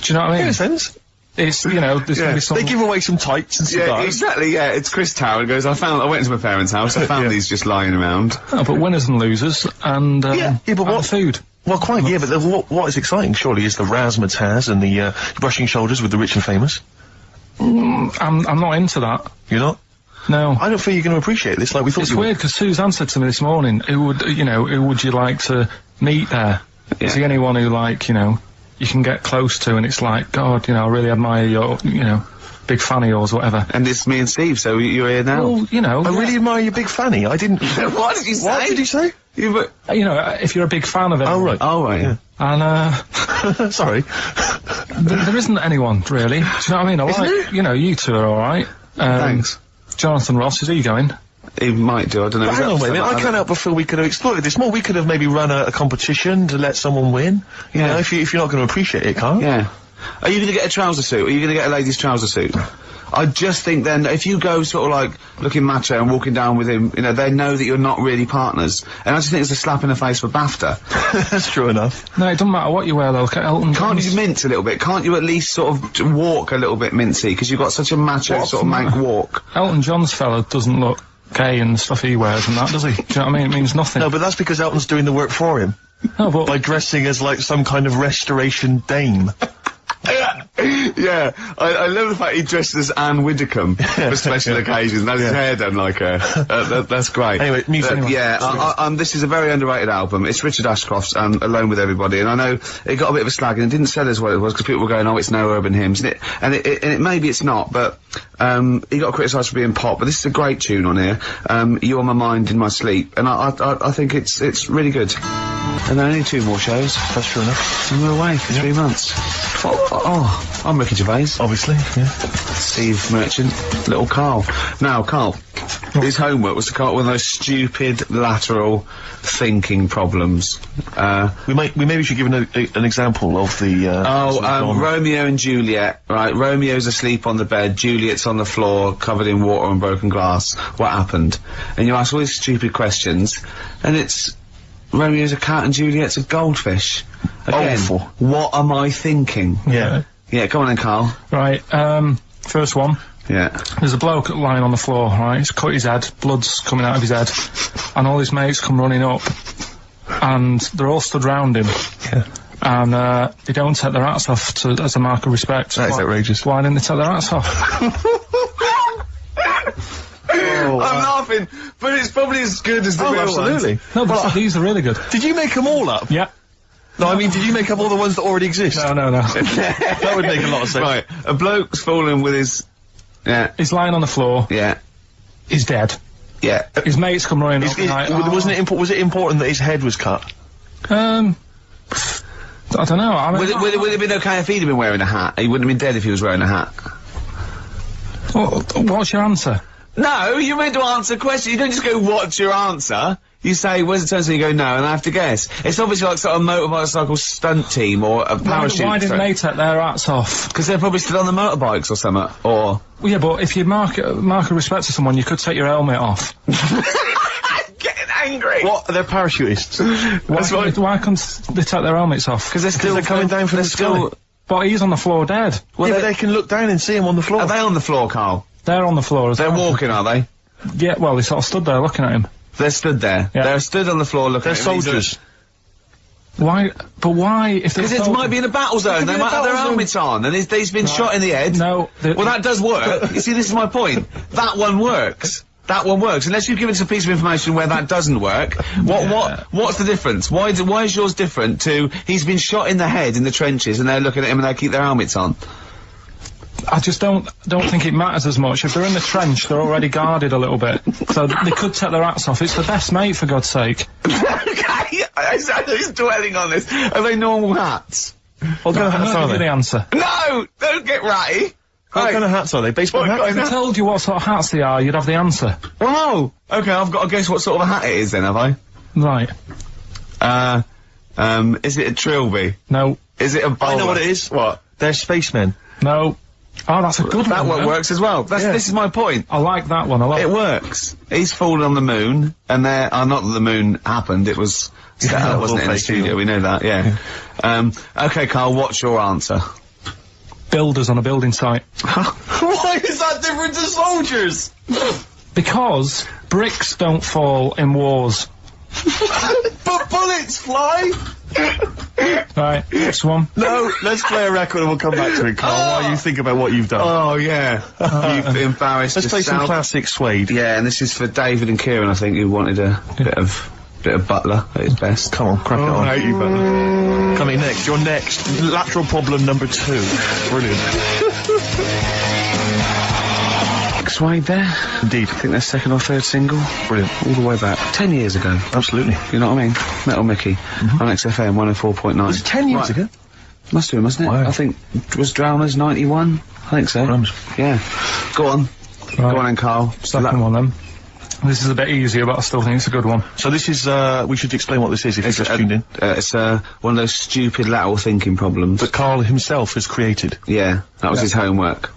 Do you know what I mean? In a sense. It's, there's gonna be some... They give away some tights and cigars. Yeah, exactly, yeah. It's Chris Tower and goes, I went to my parents' house, I found these just lying around. Oh, but winners and losers, and, but what food. Well, quite, yeah, but what is exciting, surely, is the razzmatazz and the, brushing shoulders with the rich and famous. I'm not into that. You're not? No. I don't feel you're going to appreciate this like we thought you would. It's weird, because Suzanne said to me this morning, who would you like to meet there? Yeah. Is he anyone who, like, you can get close to, and it's like, God, you know, I really admire your, you know, big fan of yours, or whatever. And it's me and Steve, so you're here now. Well, you know, I really admire your big fanny. I didn't. What did you say? What did you say? you know, if you're a big fan of it. Oh right. Oh right. Yeah. And sorry, there isn't anyone really. Do you know what I mean? I like, you know, you two are all right. Thanks. Jonathan Ross, is he going? He might do. I don't know. But hang on, wait a minute. I can't help but feel we could have exploited this more. We could have maybe run a competition to let someone win. You know, if you're not going to appreciate it, Karl. Yeah. Are you going to get a trouser suit? Are you going to get a ladies' trouser suit? I just think then, if you go sort of like looking macho and walking down with him, you know, they know that you're not really partners. And I just think it's a slap in the face for BAFTA. That's true enough. No, it doesn't matter what you wear though. Look at Elton Can't John's. you mince a little bit? Can't you at least sort of walk a little bit mincy? Because you've got such a macho sort of mank walk. Elton John's fella doesn't look gay and the stuff he wears and that, does he? Do you know what I mean? It means nothing. No, but that's because Elton's doing the work for him. No, but by dressing as like some kind of restoration dame. Yeah, I love the fact he dressed as Anne Widdecombe for special occasions. And has his hair done like her. That's great. Anyway, music. This is a very underrated album. It's Richard Ashcroft's Alone With Everybody, and I know it got a bit of a slag and it didn't sell as well as it was because people were going, oh, it's no urban hymns, and it maybe it's not, but he got criticised for being pop. But this is a great tune on here. You On My Mind in My Sleep, and I think it's really good. And then only 2 more shows. That's true enough. And we're away for 3 months. Oh, I'm Ricky Gervais. Obviously, yeah. Steve Merchant, little Karl. Now, Karl, his homework was to come up with those stupid lateral thinking problems. We maybe should give an example of the. Romeo and Juliet. Right, Romeo's asleep on the bed, Juliet's on the floor, covered in water and broken glass. What happened? And you ask all these stupid questions, and it's Romeo's a cat and Juliet's a goldfish. Again, awful. What am I thinking? Yeah. Yeah, come on then, Karl. Right, first one. Yeah. There's a bloke lying on the floor, right? He's cut his head, blood's coming out of his head, and all his mates come running up, and they're all stood round him. Yeah. And, they don't take their hats off as a mark of respect. That is outrageous. Why didn't they take their hats off? I'm laughing, but it's probably as good as the real absolutely. ones. No, but these are really good. Did you make them all up? Yeah. No, I mean, did you make up all the ones that already exist? No. That would make a lot of sense. Right, a bloke's fallen with his... Yeah. He's lying on the floor. Yeah. He's dead. Yeah. His mates come running up like, was it important that his head was cut? I don't know. I mean, Would it have been okay if he'd have been wearing a hat? He wouldn't have been dead if he was wearing a hat. What's your answer? No, you're meant to answer questions. You don't just go, what's your answer? You say, where's the turn, so you go, no, and I have to guess. It's obviously like sort of motorcycle stunt team or a parachute. Why didn't they take their hats off? Because they're probably still on the motorbikes or something, or... Well, yeah, but if you mark a respect to someone, you could take your helmet off. I'm getting angry! What? They're parachutists. Why couldn't they take their helmets off? Because they're coming down from the sky. But he's on the floor dead. Well, yeah, but they can look down and see him on the floor. Are they on the floor, Karl? They're on the floor as well. They're walking, are they? Yeah, well, they sort of stood there looking at him. They're stood there. Yeah. They're stood on the floor looking at him. They're soldiers. Why? But why? Because it might be in a battle zone. They might have their helmets on, and he's been shot in the head. No. Well, that does work. You see, this is my point. That one works. That one works. Unless you've given us a piece of information where that doesn't work. What's the difference? Why is yours different to he's been shot in the head in the trenches, and they're looking at him and they keep their helmets on? I just don't think it matters as much. If they're in the trench, they're already guarded a little bit. So they could take their hats off. It's the best mate, for God's sake. Okay, who's dwelling on this? Are they normal hats? Well, no, I'm not giving the answer. No! Don't get ratty! What kind of hats are they? Baseball hats? If I told you what sort of hats they are, you'd have the answer. Oh! Okay, I've got to guess what sort of a hat it is then, have I? Right. Is it a trilby? No. Is it a bowler? I know what it is. What? They're spacemen. No. Oh, that's a good one. That one works as well. This is my point. I like that one a lot. It works. He's fallen on the moon, and not that the moon happened, it was... That wasn't in the studio, we know that, yeah. Okay, Karl, what's your answer? Builders on a building site. Why is that different to soldiers? Because bricks don't fall in wars. But bullets fly! Right, next one. No, let's play a record and we'll come back to it, Karl, while you think about what you've done. Oh, yeah. You've embarrassed Let's play some classic Suede. Yeah, and this is for David and Kieran, I think, who wanted a bit of Bit of Butler at his best. Come on, crack it on. I hate you, Butler. Coming next, you're next. Lateral problem number 2. Brilliant. Suede there. Indeed. I think their second or third single. Brilliant. All the way back. 10 years ago. Absolutely. You know what I mean? Metal Mickey. On XFM 104.9. Was it 10 years ago? Must have been, mustn't it? Wow. I think, was Drowners 91? I think so. Yeah. Go on. Right. Go on then, Carl. Second one then. This is a bit easier, but I still think it's a good one. So this is, we should explain what this is if you've just tuned in. It's one of those stupid lateral thinking problems. That Karl himself has created. Yeah, that was his homework.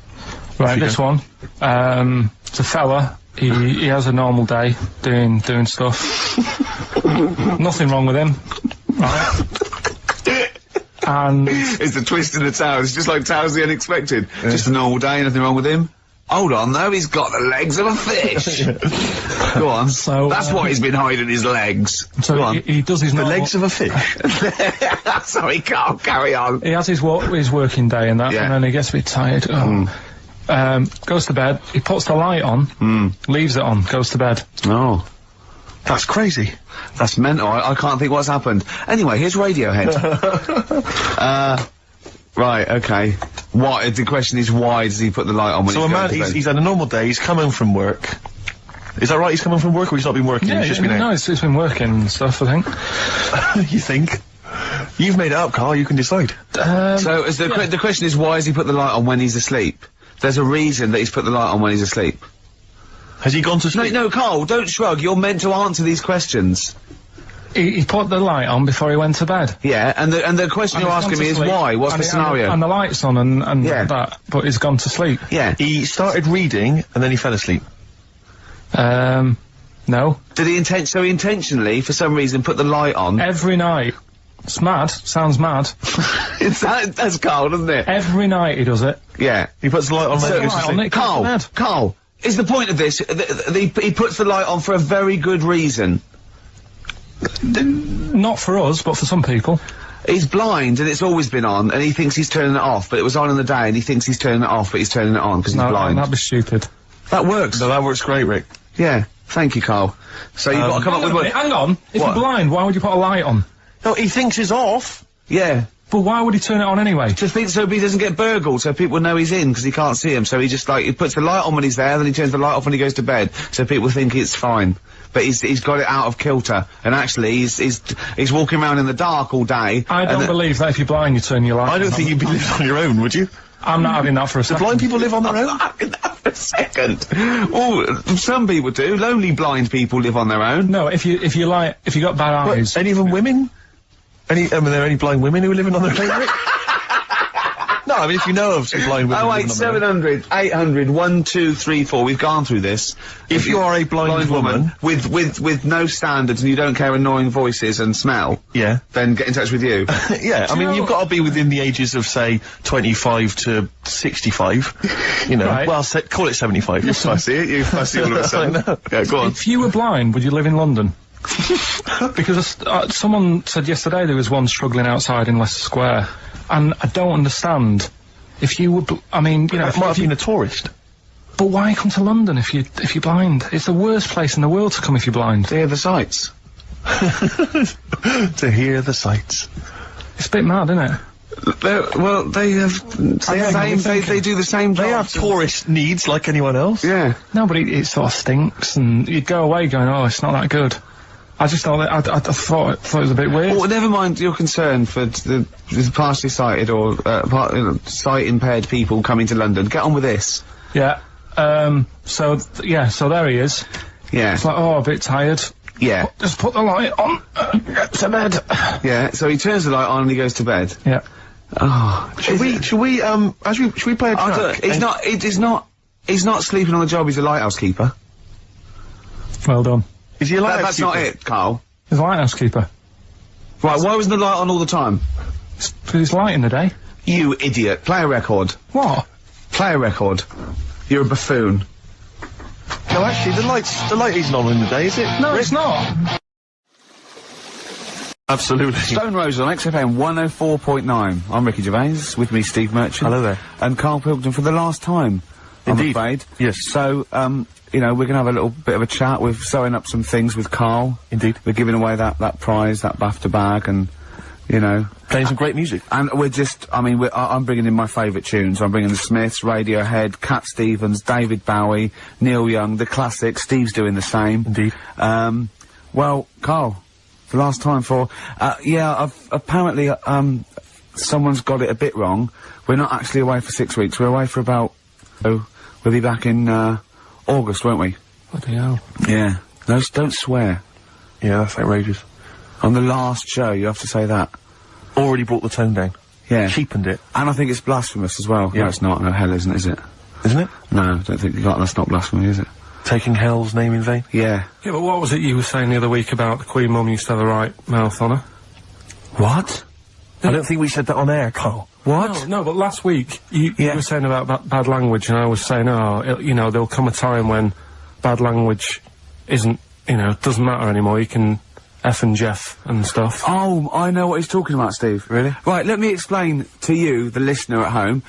Right, this one. It's a fella. He has a normal day doing stuff. Nothing wrong with him. Right. And it's the twist in the tale. It's just like Tales of the Unexpected. Yeah. Just a normal day, nothing wrong with him. Hold on, though, he's got the legs of a fish. Go on. So that's why he's been hiding his legs. So Go on. He does his normal... The legs of a fish. Sorry, Carl, carry on. He has his working day and that, and then he gets a bit tired. Goes to bed. He puts the light on, leaves it on, goes to bed. Oh. That's crazy. That's mental. I can't think what's happened. Anyway, here's Radiohead. Right, okay. Why? The question is, why does he put the light on when he's going to bed? He's had a normal day, he's come home from work. Is that right? He's come home from work, or he's not been working? Yeah, he's just been out? No, it's been working and stuff, I think. You think? You've made it up, Karl, you can decide. So, the question is, why has he put the light on when he's asleep? There's a reason that he's put the light on when he's asleep. Has he gone to sleep? No, Karl, don't shrug. You're meant to answer these questions. He put the light on before he went to bed. Yeah, and the question you're asking me is why? What's the scenario? And the light's on and that, but he's gone to sleep. Yeah. He started reading and then he fell asleep. No. Did he intentionally, for some reason, put the light on? Every night. It's mad. Sounds mad. That's Karl, doesn't it? Every night he does it. Yeah. He puts the light on when he goes to sleep. Karl, is the point of this, he puts the light on for a very good reason. Not for us, but for some people. He's blind and it's always been on, and he thinks he's turning it off, but it was on in the day, and he thinks he's turning it off, but he's turning it on because he's blind. That'd be stupid. That works. No, that works great, Rick. Yeah. Thank you, Karl. So you've got to come up with one. Hang on. If you're blind, why would you put a light on? No, he thinks it's off. Yeah. But why would he turn it on anyway? So he doesn't get burgled, so people know he's in, because he can't see him, so he just, he puts the light on when he's there, then he turns the light off when he goes to bed, so people think it's fine. But he's got it out of kilter, and actually he's walking around in the dark all day. I don't believe that if you're blind you turn your light on. I don't think you'd be living on your own, would you? I'm not having that for a second. Do blind people live on their own? I'm not having that for a second. Oh, some people do. Lonely blind people live on their own. No, if you got bad eyes. Any of them women? Are there any blind women who are living on their own? No, I mean, if you know of some blind women. 08700 800 1234. We've gone through this. If you are a blind woman with no standards and you don't care annoying voices and smell, then get in touch with you. Yeah, I mean, you've got to be within the ages of, say, 25 to 65. You know, right. Well, call it 75. You're fussy, aren't you? Fussy all of a sudden. Yeah, go on. If you were blind, would you live in London? Because someone said yesterday there was one struggling outside in Leicester Square, and I don't understand. If you were, I mean, you know, might have been a tourist. But why come to London if you're blind? It's the worst place in the world to come if you're blind. To hear the sights. To hear the sights. It's a bit mad, isn't it? Well, they do the same job. They have tourist needs like anyone else. Yeah. No, but it sort of stinks, and you'd go away going, oh, it's not that good. I just thought I thought it was a bit weird. Well, never mind your concern for the partially sighted or sight impaired people coming to London. Get on with this. Yeah. So there he is. Yeah. It's like, oh, a bit tired. Yeah. Just put the light on. Get to bed. Yeah. So he turns the light on and he goes to bed. Yeah. Oh. Should we play a track? He's not sleeping on the job. He's a lighthouse keeper. Well done. Is he a lighthouse That's keeper? not it, Karl. He's a lighthouse keeper. Right, why wasn't the light on all the time? Because it's light in the day. You idiot. Play a record. What? Play a record. You're a buffoon. No, actually, the light isn't on in the day, is it? No, it's not. Absolutely. Stone Rose on XFM 104.9. I'm Ricky Gervais, with me Steve Merchant. Hello there. And Karl Pilkington for the last time. Indeed. I'm afraid. Yes. So, you know, we're going to have a little bit of a chat. We're sewing up some things with Karl. Indeed. We're giving away that prize, that BAFTA bag, and, you know. Playing some great music. And we're just, I mean, I'm bringing in my favourite tunes. I'm bringing the Smiths, Radiohead, Cat Stevens, David Bowie, Neil Young, the classics. Steve's doing the same. Indeed. Well, Karl, the last time apparently, someone's got it a bit wrong. We're not actually away for 6 weeks. We're away for about, we'll be back in, August, won't we? Bloody hell. Yeah. No, don't swear. Yeah, that's outrageous. On the last show, you have to say that. Already brought the tone down. Yeah. Cheapened it. And I think it's blasphemous as well. Yeah. No, it's not. No, hell isn't, is it? Isn't it? No, I don't think that's not blasphemy, is it? Taking hell's name in vain? Yeah. Yeah, but what was it you were saying the other week about the Queen Mum used to have the right mouth on her? What? I don't think we said that on air, Karl. What? No, but last week you were saying about bad language, and I was saying, you know, there'll come a time when bad language isn't, you know, doesn't matter anymore. You can F and Jeff and stuff. Oh, I know what he's talking about, Steve. Really? Right, let me explain to you, the listener at home.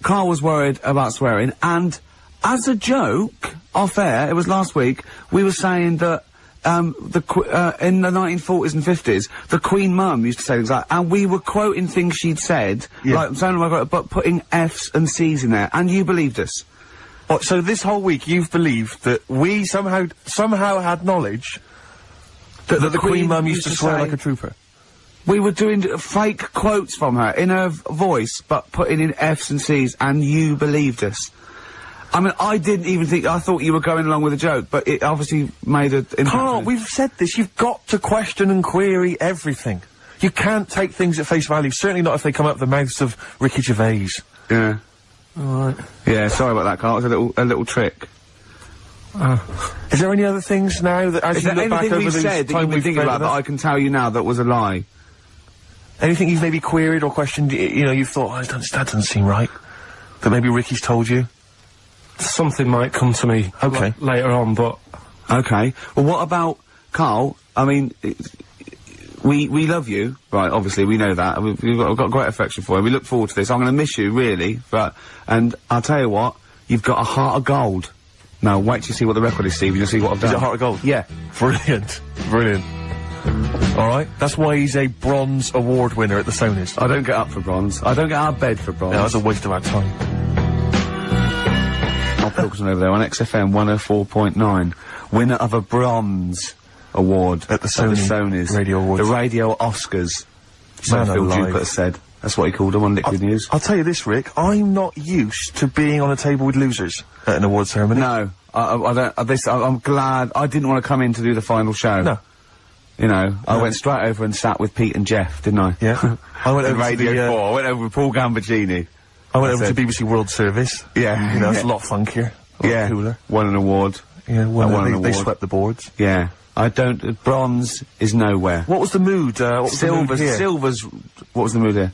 Karl was worried about swearing, and as a joke, off air, it was last week, we were saying that in the 1940s and 50s, the Queen Mum used to say things like, and we were quoting things she'd said, like, but putting F's and C's in there, and you believed us. What, so this whole week you've believed that we somehow had knowledge that the Queen Mum used to swear like a trooper? We were doing fake quotes from her, in her voice, but putting in F's and C's, and you believed us. I mean, I didn't even think, I thought you were going along with a joke, but it obviously made a impact. Karl, we've said this, you've got to question and query everything. You can't take things at face value, certainly not if they come out of the mouths of Ricky Gervais. Yeah. Alright. Yeah, sorry about that, Karl, it was a little trick. Is there any other things now that, as you look back over this said that you've been thinking about that I can tell you now that was a lie? Anything you've maybe queried or questioned, you know, you've thought, that doesn't seem right, that maybe Ricky's told you? Something might come to me later on, but... Okay. Well, what about, Karl, I mean, we love you, right, obviously, we know that, we've got great affection for you, we look forward to this, I'm gonna miss you, really, and I'll tell you what, you've got a heart of gold. Now, wait till you see what the record is, Steve, and you'll see what I've done. Is it heart of gold? Yeah. Brilliant. Brilliant. Alright, that's why he's a bronze award winner at the Sonys. I don't get up for bronze. I don't get out of bed for bronze. No, that's a waste of our time. Pilkington over there on XFM 104.9, winner of a bronze award at the Sonys Radio Awards. The Radio Oscars. So Phil Jupiter said. That's what he called them on Liquid News. I'll tell you this, Rick, I'm not used to being on a table with losers at an award ceremony. No, I'm glad I didn't want to come in to do the final show. No. You know, I went straight over and sat with Pete and Jeff, didn't I? Yeah. I went over Radio to 4, I went over with Paul Gambaccini. I went over to BBC World Service. Yeah. You know, it's a lot funkier. A lot cooler. Won an award. Yeah, they swept the boards. Yeah. Bronze is nowhere. What was the mood, Silver's, what was the mood here?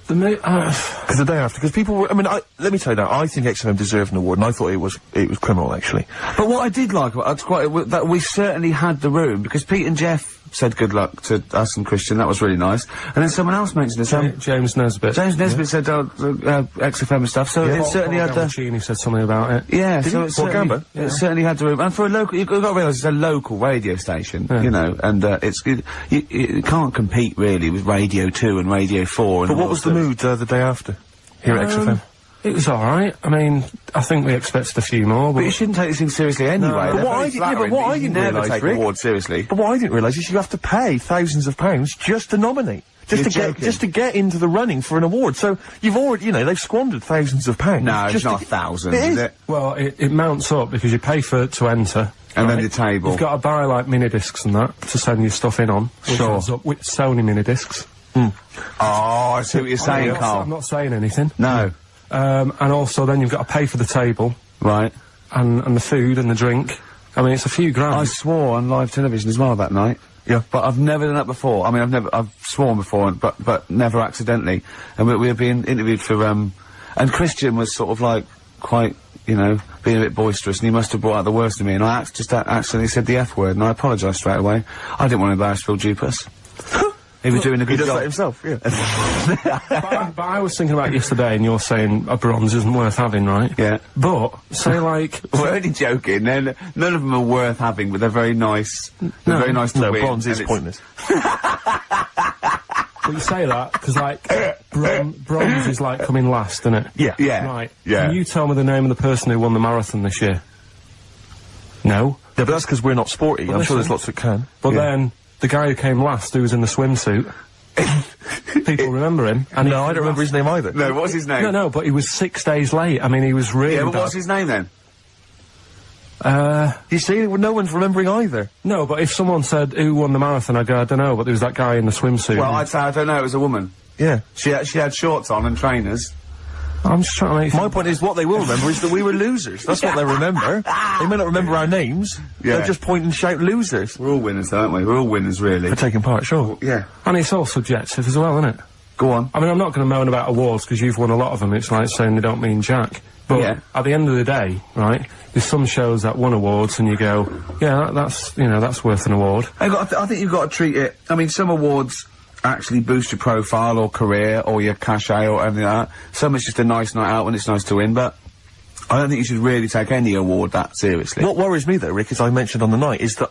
The mood, because the day after, because people were, I mean, let me tell you that, I think XFM deserved an award, and I thought it was criminal, actually. But what I did like about it, that we certainly had the room, because Pete and Jeff said good luck to us and Christian, that was really nice. And then someone else mentioned it, James Nesbitt. James Nesbitt said, XFM and stuff, so it certainly had the... Gambaccini said something about it. Yeah, so it certainly had the room. And for a local, you've got to realise it's a local radio station, you know, and it can't compete really with Radio 2 and Radio 4 and... But what was the mood, the day after, here at XFM? It was alright. I mean, I think we expected a few more, but... you shouldn't take this thing seriously anyway. No. But what I didn't realise, take awards seriously. But what I didn't realise is you have to pay thousands of pounds just to nominate. Just to get into the running for an award. So you've already, you know, they've squandered thousands of pounds. No, it's not thousands, is it? Well, it mounts up because you pay to enter. And then the table. You've got to buy, like, mini-discs and that to send your stuff in on. Sure. With Sony mini-discs. Oh, I see what you're saying, Karl. I'm not saying anything. No. And also then you've got to pay for the table. Right. And the food and the drink. I mean, it's a few grand. I swore on live television as well that night. Yeah. But I've never done that before. I mean, I've sworn before, but never accidentally. And we were being interviewed for, and Christian was sort of like, quite, you know, being a bit boisterous, and he must have brought out the worst in me, and I just accidentally said the F word, and I apologised straight away. I didn't want to embarrass Phil Dupas. He was doing a good He does job. that himself, yeah. But I was thinking about yesterday, and you're saying a bronze isn't worth having, right? Yeah. But say like We're only joking. None of them are worth having, but they're very nice. They're very nice to No, win. bronze is and pointless. Well, you say that because, like, bronze is like coming last, isn't it? Yeah. Yeah. Right. Yeah. Can you tell me the name of the person who won the marathon this year? No. Yeah, but that's because we're not sporty. I'm sure there's lots that can. But then the guy who came last, who was in the swimsuit, people remember him. And No, I don't remember his name either. No, what's his name? No, but he was 6 days late. I mean, he was really Yeah, but bad. what's his name then? You see, no one's remembering either. No, but if someone said who won the marathon, I'd go, I don't know, but there was that guy in the swimsuit. Well, I'd say I don't know. It was a woman. Yeah. She had shorts on and trainers. I'm just trying to make... My point is, what they will remember is that we were losers. That's what they remember. They may not remember our names. Yeah. They'll just point and shout losers. We're all winners, aren't we? We're all winners, really. For taking part, sure. Yeah. And it's all subjective as well, isn't it? Go on. I mean, I'm not going to moan about awards because you've won a lot of them. It's like saying they don't mean jack. But Yeah. at the end of the day, right, there's some shows that won awards and you go, yeah, that's, you know, that's worth an award. I think you've got to treat it... I mean, some awards actually boost your profile or career or your cachet or anything like that. Some it's just a nice night out when it's nice to win, but I don't think you should really take any award that seriously. What worries me, though, Rick, as I mentioned on the night, is that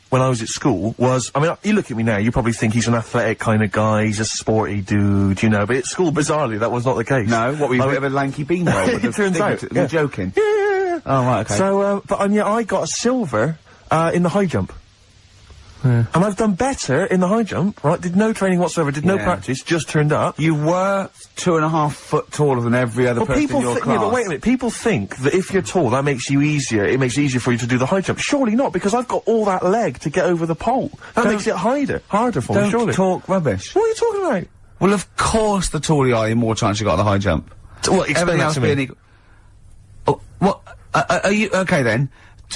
when I was at school, I mean, you look at me now, you probably think he's an athletic kind of guy, he's a sporty dude, you know, but at school, bizarrely, that was not the case. No? What, were you a bit of a lanky beanbag? It turns out. You're joking? Yeah. Oh, right, okay. So, I got a silver, in the high jump. Yeah. And I've done better in the high jump, right? Did no training whatsoever, did no Yeah. practice, just turned up. You were 2.5 foot taller than every other person in your class. Yeah, but wait a minute, people think that if you're tall, that makes you easier, it makes it easier for you to do the high jump. Surely not, because I've got all that leg to get over the pole. That makes it harder for me, surely. Don't talk rubbish. What are you talking about? Well, of course the taller you are, the more chance you got at the high jump. What, explain Everything that else to me. being equal. Oh, what? Are you... Okay, then.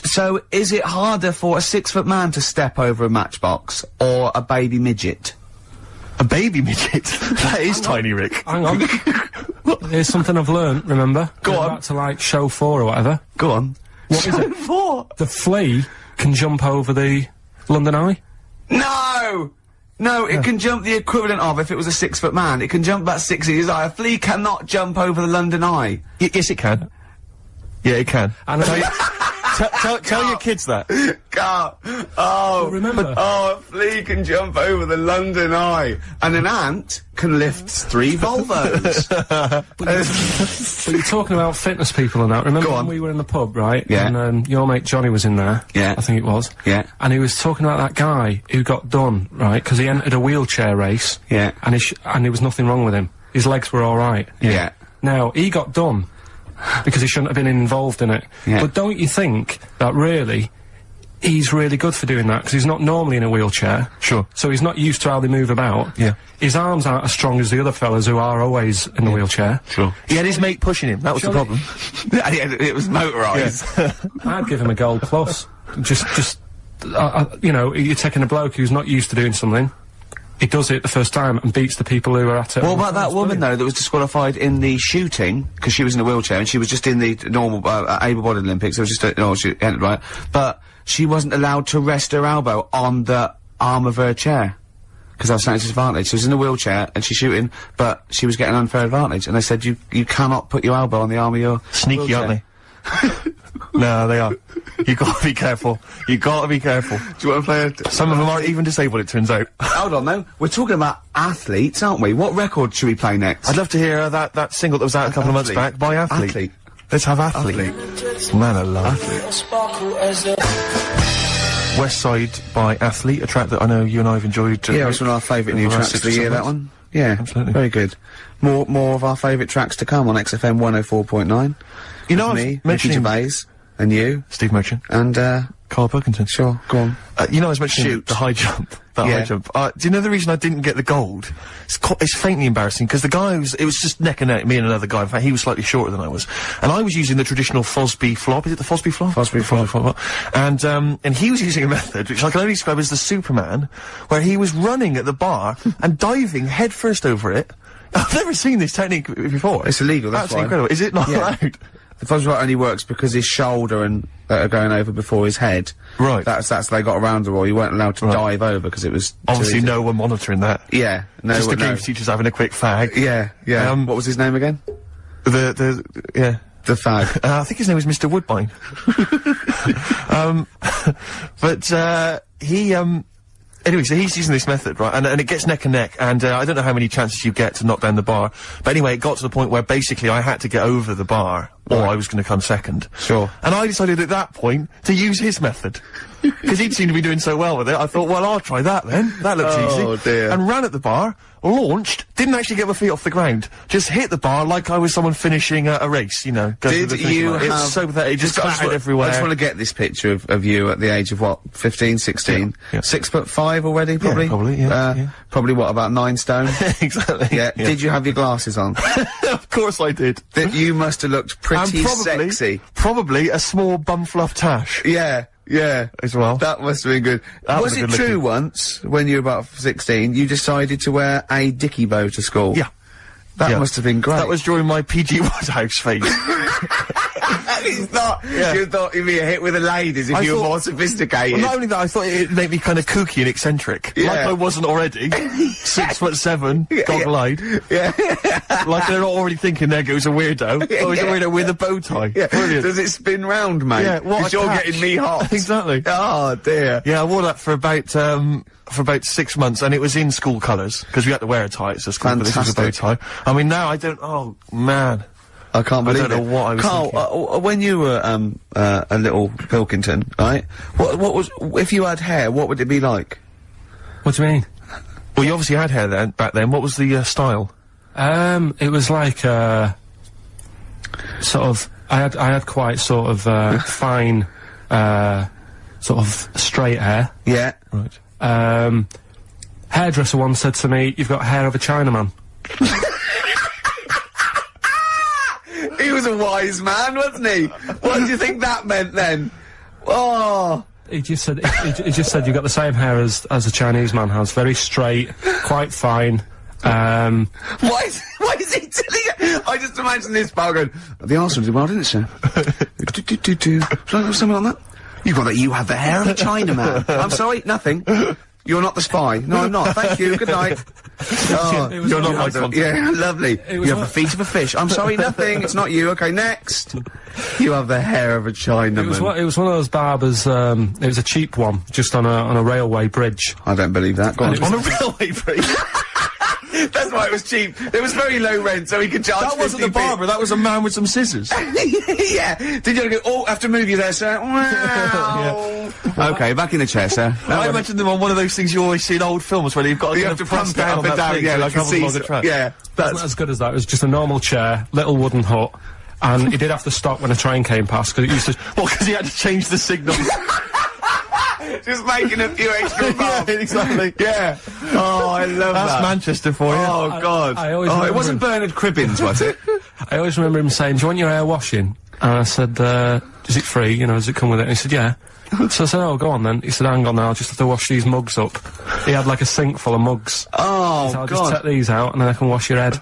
So, is it harder for a 6-foot man to step over a matchbox or a baby midget? A baby midget? That is tiny, Rick. Hang on. Here's something I've learned, remember? Go on. Back to, like, show 4 or whatever. Go on. What is it? 4? The flea can jump over the London Eye? No! No, it can jump the equivalent of if it was a 6-foot man. It can jump about 6 inches high. A flea cannot jump over the London Eye. Yes, it can. Yeah, it can. And Tell your kids that. Carl. Oh, remember. Oh, a flea can jump over the London Eye. And an ant can lift 3 Volvos. But you're talking about fitness people and that. Remember Go when on. we were in the pub, right? Yeah. And your mate Johnny was in there. Yeah. I think it was. Yeah. And he was talking about that guy who got done, right? Because he entered a wheelchair race. Yeah. And there was nothing wrong with him. His legs were all right. Yeah. Now, he got done because he shouldn't have been involved in it. Yeah. But don't you think that really he's really good for doing that? Because he's not normally in a wheelchair. Sure. So he's not used to how they move about. Yeah. His arms aren't as strong as the other fellas who are always in the wheelchair. Sure. He had his mate pushing him, that was the problem. Yeah, it was motorised. I'd give him a gold plus. You know, you're taking a bloke who's not used to doing something. He does it the first time and beats the people who are at it. What about that woman, though, that was disqualified in the shooting, because she was in a wheelchair, and she was just in the normal, able-bodied Olympics, it was just she entered, right? But she wasn't allowed to rest her elbow on the arm of her chair, because that was something disadvantage. She was in a wheelchair, and she's shooting, but she was getting unfair advantage, and they said, you cannot put your elbow on the arm of your Sneaky, wheelchair. aren't they? No, they are. You gotta be careful. You gotta be careful. Do you want to play Some of them aren't even disabled, it turns out. Hold on, though. We're talking about athletes, aren't we? What record should we play next? I'd love to hear that single that was out a couple of months back by Athlete. Let's have Athlete. Man alive. West Side by Athlete, a track that I know you and I have enjoyed. Yeah, it's one of our favourite new tracks of the year, that one. Yeah, absolutely. Very good. More of our favourite tracks to come on XFM 104.9. You know, me, Ricky Gervais, and you, Steve Merchant, and Karl Pilkington. Sure, go on. You know, I was mentioning the high jump. That high jump. Do you know the reason I didn't get the gold? It's faintly embarrassing because the guy it was just neck and neck, me and another guy. In fact, he was slightly shorter than I was, and I was using the traditional Fosby flop. Is it the Fosby flop? Fosby flop. And he was using a method which I can only describe as the Superman, where he was running at the bar and diving headfirst over it. I've never seen this technique before. It's illegal. That's incredible. Is it not allowed? the fuzzy right only works because his shoulder and are going over before his head. Right. That's they got around the rule. You weren't allowed to dive over because it was obviously no one monitoring that. Yeah, no. Just the games teachers having a quick fag. Yeah, yeah. What was his name again? The fag. I think his name was Mr. Woodbine. But he anyway, so he's using this method, right? And it gets neck and neck, and I don't know how many chances you get to knock down the bar. But anyway, it got to the point where basically I had to get over the bar, or I was going to come second. Sure. And I decided at that point to use his method. Because he'd seemed to be doing so well with it, I thought, well, I'll try that then. That looks easy. Oh, dear. And ran at the bar, launched, didn't actually get my feet off the ground, just hit the bar like I was someone finishing a race, you know. Did you have... It was so pathetic, it just clattered everywhere. I just want to get this picture of you at the age of, what, 15, 16? Yeah. 6'5" already, probably? Yeah, probably, yeah. Probably, what, about 9 stone? Exactly. Yeah. Did you have your glasses on? Of course I did. You must have looked pretty sexy. Probably a small bum fluff tash. Yeah. Yeah, as well. That must have been good. Was it true once, when you were about 16, you decided to wear a dicky bow to school? Yeah. That must have been great. That was during my PG Woodhouse phase. It's not. Yeah. You thought you'd be a hit with the ladies if you were more sophisticated. Well, not only that, I thought it'd make me kind of kooky and eccentric. Yeah. Like I wasn't already. 6'7", goggle-eyed. Yeah. Like they're not already thinking there goes a weirdo. Oh, he's a weirdo with a bow tie. Yeah. Brilliant. Does it spin round, mate? Yeah, what you're getting me hot. Exactly. Oh, dear. Yeah, I wore that for about 6 months, and it was in school colours, because we had to wear a tie, so school, but this was a bow tie. I mean, now I don't, oh, man. I can't believe it. I don't know what I was Karl, thinking. When you were, a little Pilkington, right? What was, if you had hair, what would it be like? What do you mean? Well, you obviously had hair back then. What was the, style? It was like, sort of, I had quite sort of, fine, sort of straight hair. Yeah. Right. Hairdresser once said to me, "You've got hair of a Chinaman." He was a wise man, wasn't he? What do you think that meant then? Oh. He just said, he just said you've got the same hair as a Chinese man has. Very straight, quite fine. Why is he telling you? I just imagine this bar going, the Arsenal did well, didn't it, sir? Shall I have something on that? You have the hair of a Chinaman. I'm sorry, nothing. You're not the spy. No, I'm not. Thank you. Good night. Oh, you're not my contact. Yeah, lovely. You have the feet of a fish. I'm sorry, nothing. It's not you. Okay, next. You have the hair of a Chinaman. It was one of those barbers. It was a cheap one, just on a railway bridge. I don't believe that. Go on. On a railway bridge. That's why it was cheap. It was very low rent, so he could charge. That wasn't the barber. That was a man with some scissors. Yeah. Did you go? Oh, have to move you there, sir. Wow. Yeah. Okay, back in the chair, sir. I imagine them on one of those things you always see in old films where you've got you have to press down up and down. Yeah, like a seesaw. Yeah, that's not as good as that. It was just a normal chair, little wooden hut, and he did have to stop when a train came past because it used to. Well, because he had to change the signal. Just making a few extra bucks. Yeah, exactly. Yeah. Oh, I love that. That's Manchester for you. Oh, God. It wasn't Bernard Cribbins, was it? I always remember him saying, "Do you want your hair washing?" And I said, "Is it free? You know, does it come with it?" And he said, "Yeah." So I said, "Oh, go on then." He said, "Hang on now, I'll just have to wash these mugs up." He had like a sink full of mugs. Oh, so I'll God. just take these out and then I can wash your head.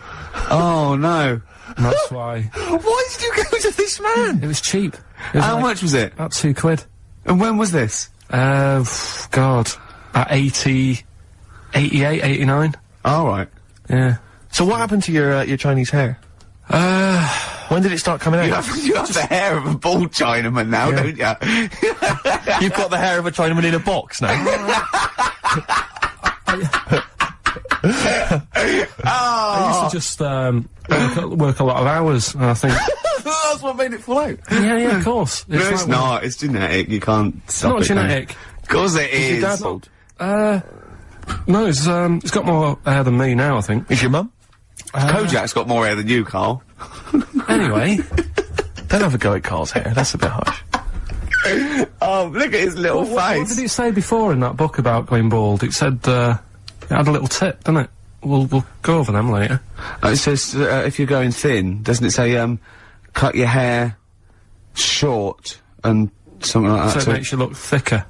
Oh, no. And that's why. Why did you go to this man? It was cheap. It was How much was it? About £2. And when was this? God, at 88, 89. All right. Yeah. So what happened to your Chinese hair? When did it start coming out? You have the hair of a bald Chinaman now, don't you? You've got the hair of a Chinaman in a box now. I used to just work a lot of hours, and I think that's what made it fall out. Yeah, of course. No, it's not. It's genetic. You can't stop it. It's not genetic. Of course it is. Is your dad bald? No, he's got more hair than me now, I think. Is your mum? Kojak's got more hair than you, Karl. Anyway. Don't have a go at Karl's hair. That's a bit harsh. Oh, look at his little face. What did it say before in that book about going bald? It said, it had a little tip, didn't it? We'll go over them later. It says, if you're going thin, doesn't it say, cut your hair short and something like that? So it makes you look thicker.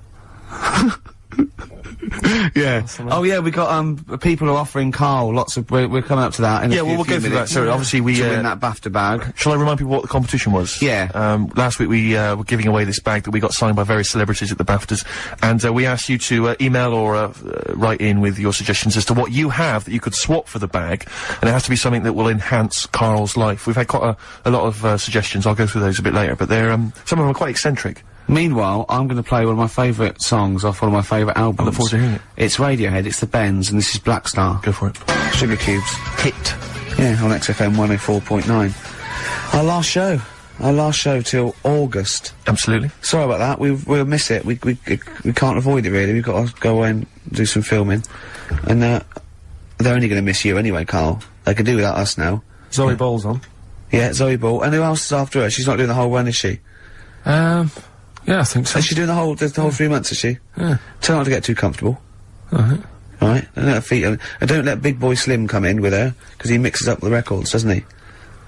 Yeah. Oh yeah, we got people who are offering Karl lots of. We're coming up to that. In Yeah, well, we'll go through that. So obviously we to win that BAFTA bag. Shall I remind people what the competition was? Yeah. Last week we were giving away this bag that we got signed by various celebrities at the BAFTAs, and we asked you to email or write in with your suggestions as to what you have that you could swap for the bag, and it has to be something that will enhance Karl's life. We've had quite a lot of suggestions. I'll go through those a bit later, but they're some of them are quite eccentric. Meanwhile, I'm going to play one of my favourite songs off one of my favourite albums. I look forward to hearing it. It's Radiohead, it's the Bends, and this is Black Star. Go for it. Sugar Cubes. Hit. Yeah, on XFM 104.9. Our last show till August. Absolutely. Sorry about that, we'll miss it. We can't avoid it really, we've got to go away and do some filming. And, they're only going to miss you anyway, Karl. They can do without us now. Zoe Ball's on. Yeah, Zoe Ball. And who else is after her? She's not doing the whole run, is she? Yeah, I think so. Is she doing the whole 3 months, is she? Yeah. Try not to get too comfortable. Alright. Alright? And let her feet, and don't let Big Boy Slim come in with her, because he mixes up the records, doesn't he?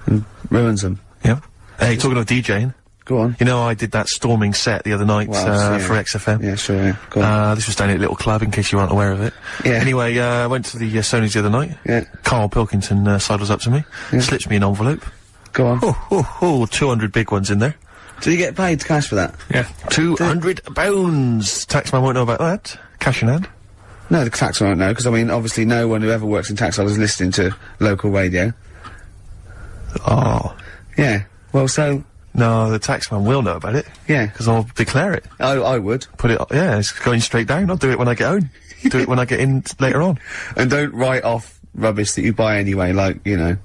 And ruins them. Yep. Hey, talking of DJing. Go on. You know, I did that storming set the other night, for XFM. Yeah, sure, yeah. Go on. This was down at a little club, in case you weren't aware of it. Yeah. Anyway, I went to the Sony's the other night. Yeah. Karl Pilkington, sidles up to me, slips me an envelope. Go on. 200 big ones in there. Do you get paid cash for that? Yeah. £200. Taxman won't know about that. Cash in hand. No, the taxman won't know, because I mean, obviously no one who ever works in tax is listening to local radio. Oh. Yeah. Well, so... No, the taxman will know about it. Yeah. Because I'll declare it. I would. Put it, yeah, it's going straight down. I'll do it when I get home. Do it when I get in later on. And don't write off rubbish that you buy anyway, like, you know...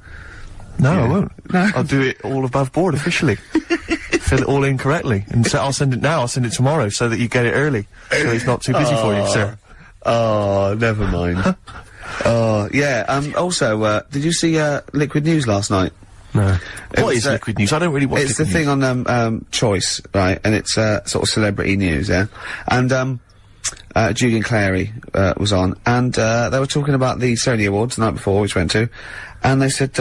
No, I won't. No. I'll do it all above board officially. Fill it all in correctly. And so I'll send it now, I'll send it tomorrow so that you get it early. So it's not too busy for you, sir. Oh, never mind. Oh, yeah, also, did you see, Liquid News last night? No. What is Liquid News? I don't really watch It's the Liquid thing News. on, Choice, right? And it's, sort of celebrity news, yeah? And, Julian Clary, was on, and, they were talking about the Sony Awards the night before, which we went to, and they said,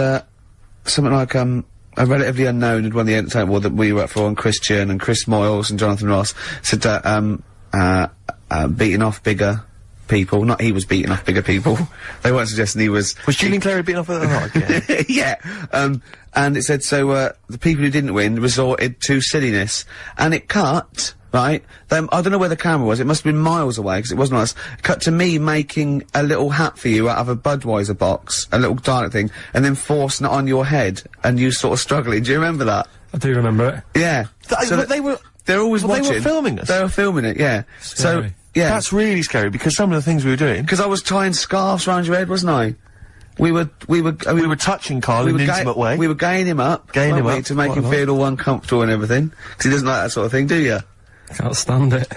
something like, a relatively unknown had won the entertainment award that we worked for, and Christian and Chris Moyles and Jonathan Ross said that, beating off bigger people. Not he was beating off bigger people. They weren't suggesting he was... Was Julian Clary beating off other okay. Yeah. And it said, so, the people who didn't win resorted to silliness. And it cut, right? I don't know where the camera was. It must have been miles away, because it wasn't us. Cut to me making a little hat for you out of a Budweiser box, a little Dalek thing, and then forcing it on your head, and you sort of struggling. Do you remember that? I do remember it. Yeah. They're always watching. They were filming us? They were filming it, yeah. Scary. So, yeah. That's really scary, because some of the things we were doing... Because I was tying scarves around your head, wasn't I? We were touching Karl in an intimate way. We were gaying him up. To make him feel all uncomfortable and everything. Because he doesn't like that sort of thing, do you? Can't stand it.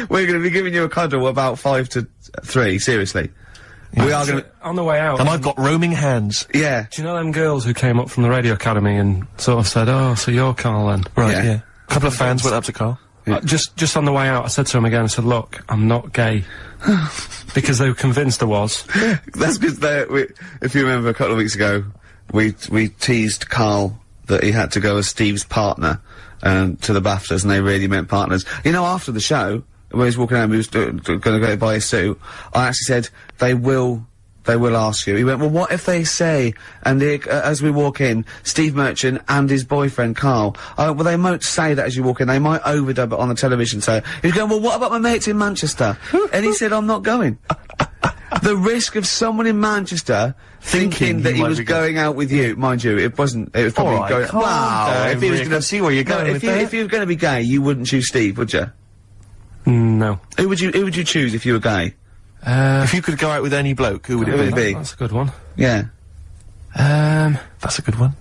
We're going to be giving you a cuddle about 5 to 3, seriously. Yeah. We are going to... On the way out... And I've got roaming hands. Yeah. Do you know them girls who came up from the Radio Academy and sort of said, oh, so you're Karl then? Right, yeah. A couple of fans went up to Karl. Just on the way out, I said to him again, I said, look, I'm not gay. Because they were convinced I was. That's because if you remember a couple of weeks ago, we teased Karl that he had to go as Steve's partner, to the BAFTAs, and they really meant partners. You know, after the show, when he was walking home, he was gonna go buy his suit, I actually said, they will ask you. He went, well, what if they say, and as we walk in, Steve Merchant and his boyfriend, Karl, well, they won't say that as you walk in, they might overdub it on the television, so he's going, well, what about my mates in Manchester? And he said, I'm not going. The risk of someone in Manchester thinking that he was going out with you, mind you, it was probably going, wow, if he was gonna see where you're going if you were gonna be gay, you wouldn't choose Steve, would you? No. Who would you choose if you were gay? If you could go out with any bloke, who would it be? That's a good one. Yeah. That's a good one.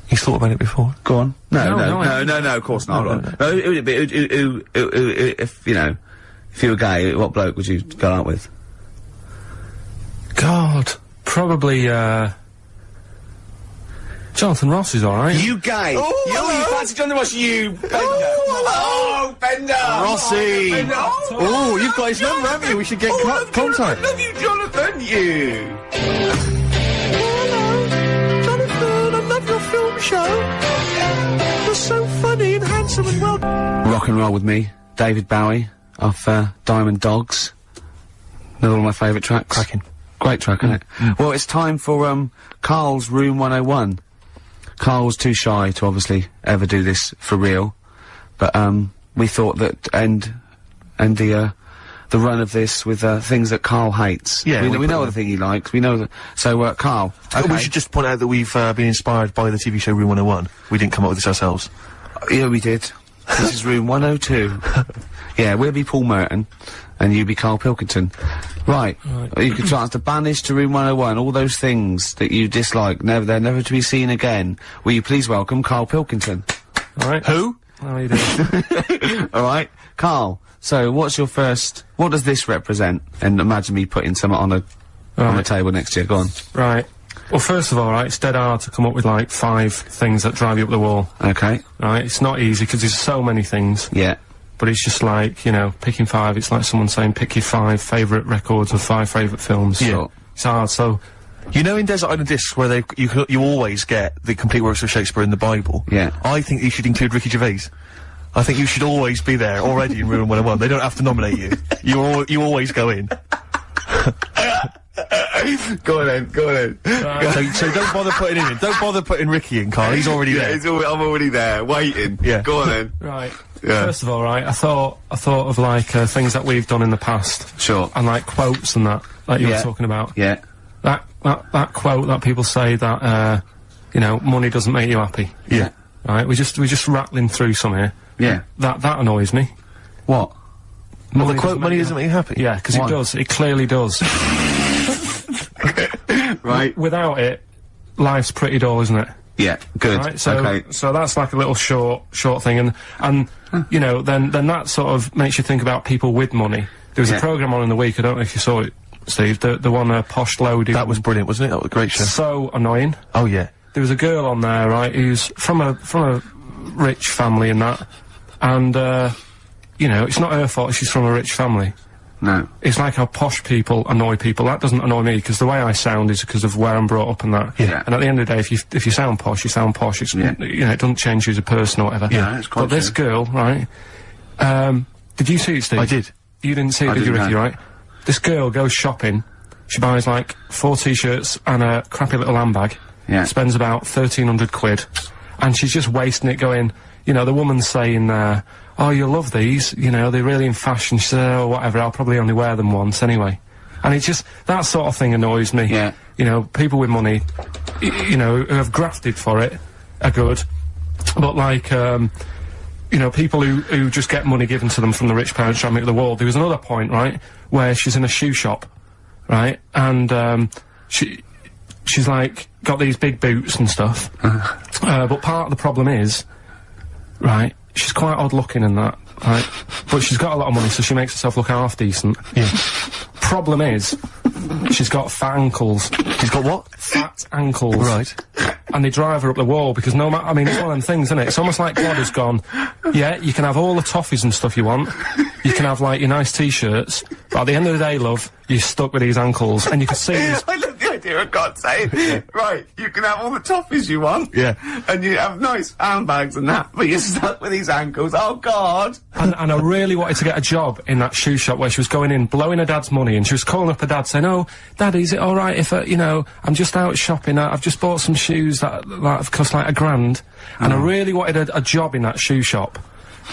He's thought about it before. Go on. No, of course not. No, who would it be? If, you know, if you were gay, what bloke would you go out with? God, probably, Jonathan Ross is alright. You gay? You fancy Jonathan Ross, you Bender? Oh, Bender! Rossi! Bender. Oh, you've got his number, haven't you? We should get contact. I love you, Jonathan, you! Hello, Jonathan, I love your film show. You're so funny and handsome and well... Rock and roll with me, David Bowie, off Diamond Dogs. Another one of my favourite tracks. Cracking. Great track, isn't it? Well, it's time for Karl's Room 101. Karl was too shy to obviously ever do this for real, but we thought that end the run of this with things that Karl hates. Yeah, we know the thing he likes. We know that. So Karl, okay. We should just point out that we've been inspired by the TV show Room 101. We didn't come up with this ourselves. Yeah, we did. This is Room 102. Yeah, we'll be Paul Merton, and you be Karl Pilkington. Right. You could chance to banish to Room 101 all those things that you dislike, they're never to be seen again. Will you please welcome Karl Pilkington? Alright. Who? How are you doing? Alright. Karl, so what does this represent? And imagine me putting something on the table next to you. Go on. Right. Well, first of all, right, it's dead hard to come up with, like, 5 things that drive you up the wall. Okay. Right? It's not easy, because there's so many things. Yeah. But it's just like, you know, picking 5, it's like someone saying, pick your 5 favourite records or 5 favourite films. Yeah. It's hard, so... You know in Desert Island Discs where you always get the complete works of Shakespeare in the Bible? Yeah. I think you should include Ricky Gervais. I think you should always be there already in Room 101. They don't have to nominate you. You always go in. Go on then. So don't bother putting him in. Don't bother putting Ricky in, Karl. He's already there. I'm already there, waiting. Yeah. Go on then. Right. Yeah. First of all, right, I thought of, like, things that we've done in the past. Sure. And, like, quotes and that you were talking about. Yeah. That quote that people say that, you know, money doesn't make you happy. Yeah. Right, we're just rattling through some here. Yeah. That annoys me. What? Well, the quote, money doesn't make you happy? Yeah, because it does. It clearly does. Right. Without it, life's pretty dull, isn't it? Yeah, good. Right, so, okay. So that's like a little short thing, and you know, then that sort of makes you think about people with money. There was a programme on in the week, I don't know if you saw it, Steve, the one, Posh Loaded. That was brilliant, wasn't it? That was a great show. So annoying. Oh, yeah. There was a girl on there, right, who's from a rich family and that, and, you know, it's not her fault she's from a rich family. No. It's like how posh people annoy people. That doesn't annoy me, because the way I sound is because of where I'm brought up and that. Yeah. And at the end of the day, if you sound posh, you sound posh. It's, you know, it doesn't change you as a person or whatever. Yeah, it's quite But this girl, right, did you see it, Steve? I did. You didn't see it, did you, Ricky, right? This girl goes shopping, she buys like 4 t-shirts and a crappy little handbag. Yeah. Spends about 1,300 quid. And she's just wasting it going, you know, the woman's saying, oh, you'll love these, you know, they're really in fashion. She said, oh, whatever, I'll probably only wear them once anyway. And it's just, that sort of thing annoys me. Yeah. You know, people with money, you know, who have grafted for it are good. But like, you know, people who just get money given to them from the rich parents trying to make the world. There was another point, right, where she's in a shoe shop, right, and, she's like, got these big boots and stuff. But part of the problem is, right, she's quite odd looking and that, right, but she's got a lot of money, so she makes herself look half decent. Yeah. Problem is, she's got fat ankles. She's got what? Fat ankles. Right. And they drive her up the wall, because no matter, I mean, it's one of them things, isn't it? It's almost like God has gone, yeah, you can have all the toffees and stuff you want, you can have, like, your nice t-shirts, but at the end of the day, love, you're stuck with these ankles, and you can see this. I love the idea of God saying, right, you can have all the toffees you want, yeah, and you have nice handbags and that, but you're stuck with these ankles, oh God! And I really wanted to get a job in that shoe shop where she was going in, blowing her dad's money, and she was calling up her dad saying, oh, Daddy, is it alright if, you know, I'm just out shopping, I've just bought some shoes that have cost like $1,000, and I really wanted a job in that shoe shop.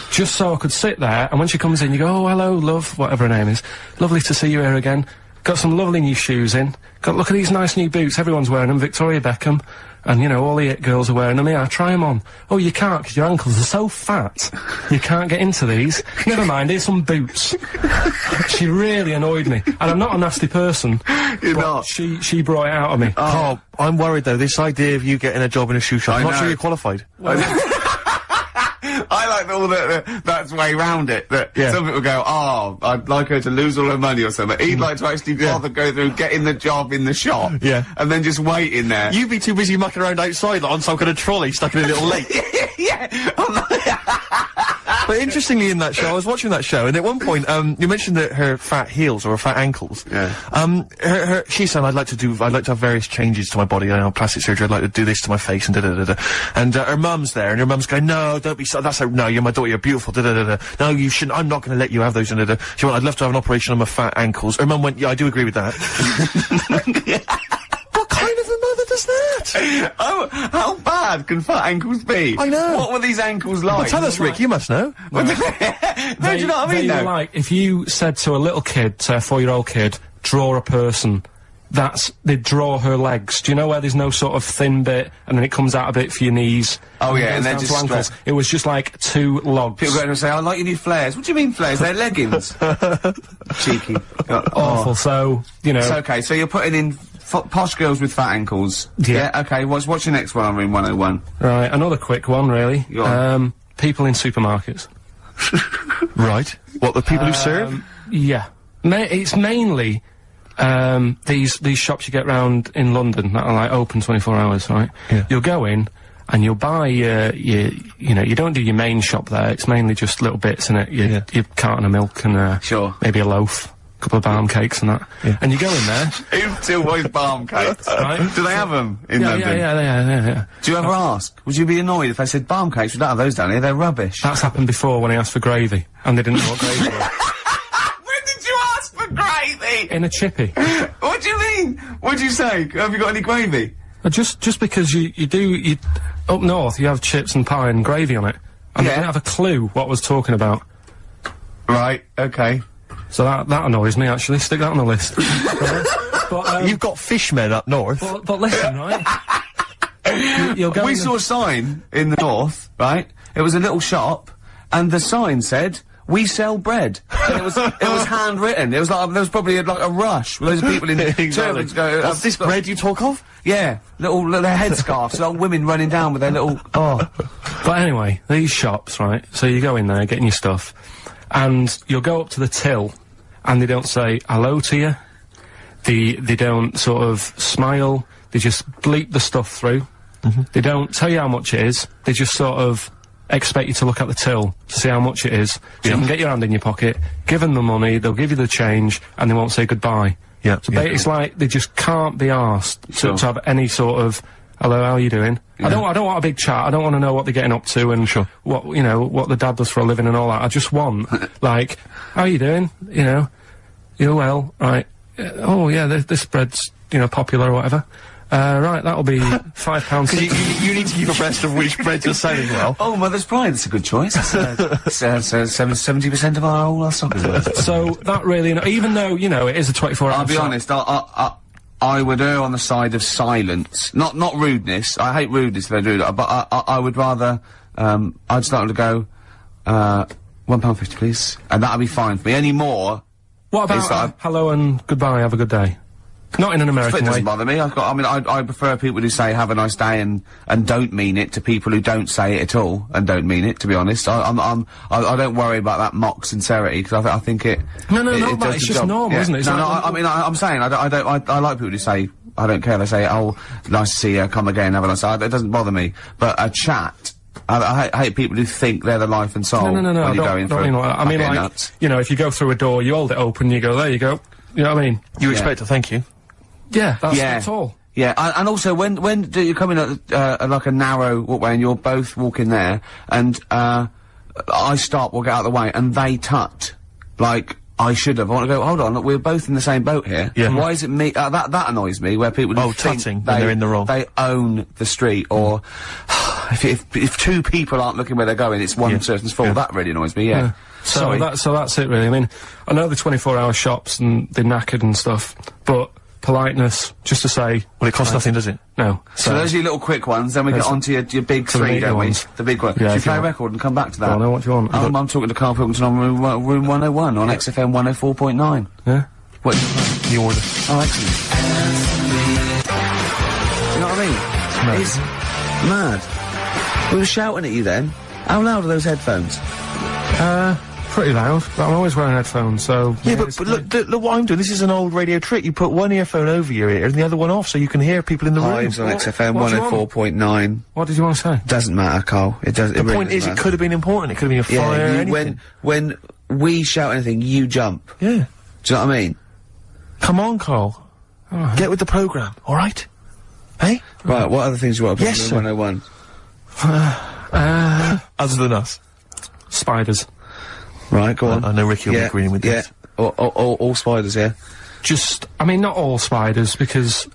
Just so I could sit there, and when she comes in, you go, oh, hello, love, whatever her name is. Lovely to see you here again. Got some lovely new shoes in. Look at these nice new boots, everyone's wearing them, Victoria Beckham. And, you know, all the it girls are wearing them. Yeah, try them on. Oh, you can't, because your ankles are so fat. You can't get into these. Never mind, here's some boots. She really annoyed me. And I'm not a nasty person. You're but not. She brought it out of me. Oh, I'm worried, though, this idea of you getting a job in a shoe shop, I'm not sure you're qualified. I like all that's way round it. That some people go, oh, I'd like her to lose all her money or something. He'd like to actually bother go through getting the job in the shop. Yeah. And then just wait in there. You'd be too busy mucking around outside, like, on some kind of trolley stuck in a little lake. Yeah. But interestingly, in that show, I was watching that show, and at one point, you mentioned that her fat heels or her fat ankles. Yeah. She said, I'd like to have various changes to my body. I know, plastic surgery. I'd like to do this to my face and da-da-da-da. And her mum's there, and her mum's going, no, don't be so, no, you're my daughter, you're beautiful, da-da-da-da. No, you shouldn't, I'm not gonna let you have those, da-da-da. She went, I'd love to have an operation on my fat ankles. Her mum went, yeah, I do agree with that. What kind of a mother does that? Oh, how bad can fat ankles be? I know. What were these ankles like? Well, tell us, Rick, you must know. No, do you know what I mean, though? Like, if you said to a little kid, say a 4-year-old kid, draw a person, they'd draw her legs. Do you know where there's no sort of thin bit, and then it comes out a bit for your knees? Oh, yeah, and then down just to ankles. It was just like 2 logs. People go in and say, I like your new flares. What do you mean flares? They're leggings. Cheeky. Awful, so, you know. So, okay, so you're putting in posh girls with fat ankles. Yeah. Okay, what's your next one on Room 101? Right, another quick one, really. Go on. People in supermarkets. Right. What, the people who serve? Yeah. It's mainly, these shops you get round in London that are, like, open 24 hours, right? Yeah. You'll go in, and you'll buy you know, you don't do your main shop there, it's mainly just little bits in it, your carton of milk and, Sure. maybe a loaf. Couple of balm cakes and that. Yeah. And you go in there. Who still buys balm cakes? Right? Do they have them in London? Yeah. Do you ever ask? Would you be annoyed if they said balm cakes? We don't have those down here, they're rubbish. That's happened before when I asked for gravy, and they didn't know what gravy was. When did you ask for gravy? In a chippy. What do you mean? What'd you say? Have you got any gravy? Just because you up north you have chips and pie and gravy on it, and they didn't have a clue what I was talking about. Right, okay. So that annoys me, actually. Stick that on the list. But, you've got fishmen up north. But listen, right? You'll go we saw a sign in the north, right? It was a little shop, and the sign said, "We sell bread." And it was handwritten. It was like, there was probably like a rush. Loads of people in turbans go, what's this bread you talk of? Yeah, little headscarves, little women running down with their little, But anyway, these shops, right? So you go in there, getting your stuff, and you'll go up to the till, and they don't say hello to you. They don't sort of smile. They just bleep the stuff through. They don't tell you how much it is. They just sort of expect you to look at the till to see how much it is. So you can get your hand in your pocket, give them the money, they'll give you the change, and they won't say goodbye. Yeah. So it's like they just can't be asked to have any sort of, hello, how are you doing? Yeah. I don't want a big chat. I don't want to know what they're getting up to and what, you know, what the dad does for a living and all that. I just want, like, how are you doing? You know, you're well, right. Oh yeah, this bread's, you know, popular or whatever. Right, that'll be £5. You need to keep abreast of which breads are selling well. Oh, Mother's Pride, that's a good choice. 70% of all our stock is worth. So that really, even though, you know, it is a 24-hour I'll be honest, I would err on the side of silence. Not rudeness. I hate rudeness if they do that, but I would rather, I'd start to go, £1.50 please. And that'd be fine for me. Any more. What about, hello and goodbye, have a good day? Not in an American way. It doesn't bother me. I prefer people who say have a nice day and don't mean it to people who don't say it at all and don't mean it, to be honest. I don't worry about that mock sincerity, because I think it... No, it's just normal, isn't it? I'm saying, I like people who say, I don't care, they say, oh, nice to see you, come again, have a nice day. It doesn't bother me. But a chat... I hate people who think they're the life and soul when you're going through. I mean, like, nuts. You know, if you go through a door, you hold it open, you go, there you go. You know what I mean? You expect a thank you. Yeah, that's all. Yeah, and also when do you come in at like a narrow walkway and you're both walking there, and I stop, we'll get out of the way, and they tut, like I should have. I want to go, hold on, look, we're both in the same boat here. Yeah. Why is it me? That annoys me, where people tutting when they're in the wrong. They own the street, or if two people aren't looking where they're going, it's one person's fault. That really annoys me. Yeah. So that's it really. I mean, I know the 24-hour shops and they're knackered and stuff, but politeness, just to say... Well, it costs nothing, does it? No. So those are your little quick ones, then we get on to your big three, don't we? The big one. Yeah, Should we play a record and come back to that? I know what you want. I'm talking to Karl Pilkington on room 101 on XFM 104.9. Yeah? What do you want? The order. Oh, excellent. Do you know what I mean? It's mad. We were shouting at you then. How loud are those headphones? pretty loud, but I'm always wearing headphones, so... Yeah, but look what I'm doing. This is an old radio trick. You put one earphone over your ear and the other one off so you can hear people in the room. Hives on XFM 104.9. What did you want to say? Doesn't matter, Carl. It doesn't. The point is, it could have been important. It could have been a fire, anything. When we shout anything, you jump. Yeah. Do you know what I mean? Come on, Carl. Get with the programme, alright? Hey? Right, what other things you want to put Yes, in 101? Other than us. Spiders. Right, go on. I know Ricky will be agreeing with this. All spiders, yeah? I mean, not all spiders, because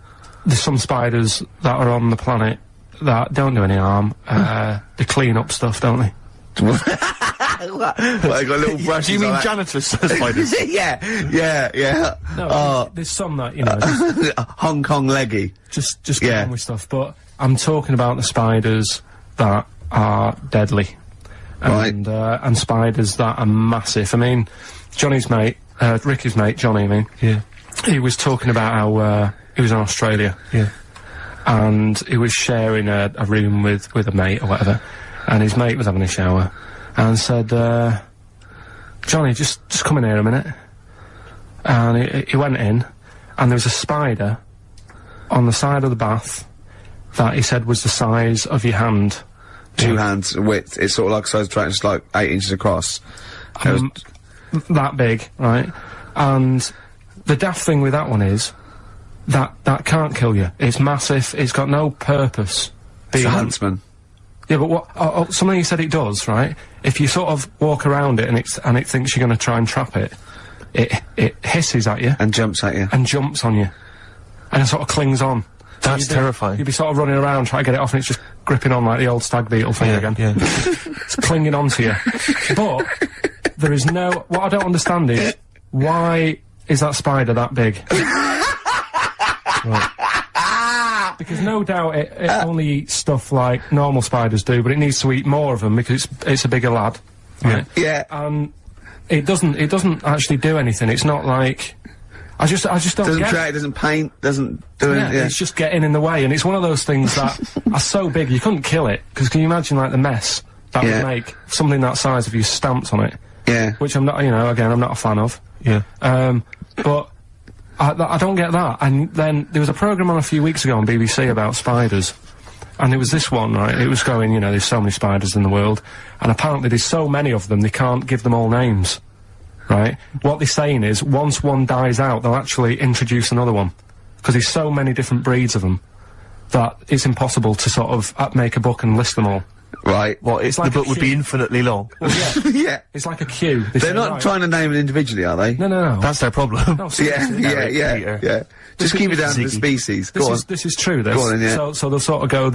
there's some spiders that are on the planet that don't do any harm. They clean up stuff, don't they? What, they got little brushes. Do you mean like janitors spiders? yeah. No, there's some that, you know... Hong Kong leggy. Just get on with stuff, but I'm talking about the spiders that are deadly. And spiders that are massive. I mean, Johnny's mate, Ricky's mate, Johnny, I mean. Yeah. He was talking about how, he was in Australia. Yeah. And he was sharing a room with a mate or whatever. And his mate was having a shower. And said, Johnny, just come in here a minute. And he went in, and there was a spider on the side of the bath that he said was the size of your hand. 2 hands width. It's sort of like a size track, just like 8 inches across. That big, right? And the daft thing with that one is that can't kill you. It's massive. It's got no purpose. It's a huntsman. Yeah, but what? Something you said it does, right? If you sort of walk around it and it thinks you're going to try and trap it, it hisses at you and jumps at you and jumps on you, and it sort of clings on. That's terrifying. You'd be sort of running around trying to get it off, and it's just gripping on like the old stag beetle thing again. Yeah. It's clinging onto you. But there is no. What I don't understand is why is that spider that big? Right. Because no doubt it only eats stuff like normal spiders do, but it needs to eat more of them because it's a bigger lad. Right? Yeah. And it doesn't actually do anything. It's not like. I just don't doesn't get try, it doesn't paint, doesn't do anything. It's just getting in the way, and it's one of those things that are so big you couldn't kill it, because can you imagine like the mess that would make something that size if you stamped on it? Yeah. Which I'm not, you know, again, I'm not a fan of. Yeah. But I don't get that. And then there was a programme on a few weeks ago on BBC about spiders, and it was this one, right? It was going, you know, there's so many spiders in the world, and apparently there's so many of them they can't give them all names. Right? What they're saying is, once one dies out, they'll actually introduce another one. Because there's so many different breeds of them that it's impossible to sort of make a book and list them all. Right. Well, It's like the book a would be queue. infinitely long. Well, yeah. Yeah. It's like a queue. They're not trying to name it individually, are they? No. That's their problem. No, seriously. Yeah. Just keep it down to the species. Go on. This is true, this. Go on, yeah. So they'll sort of go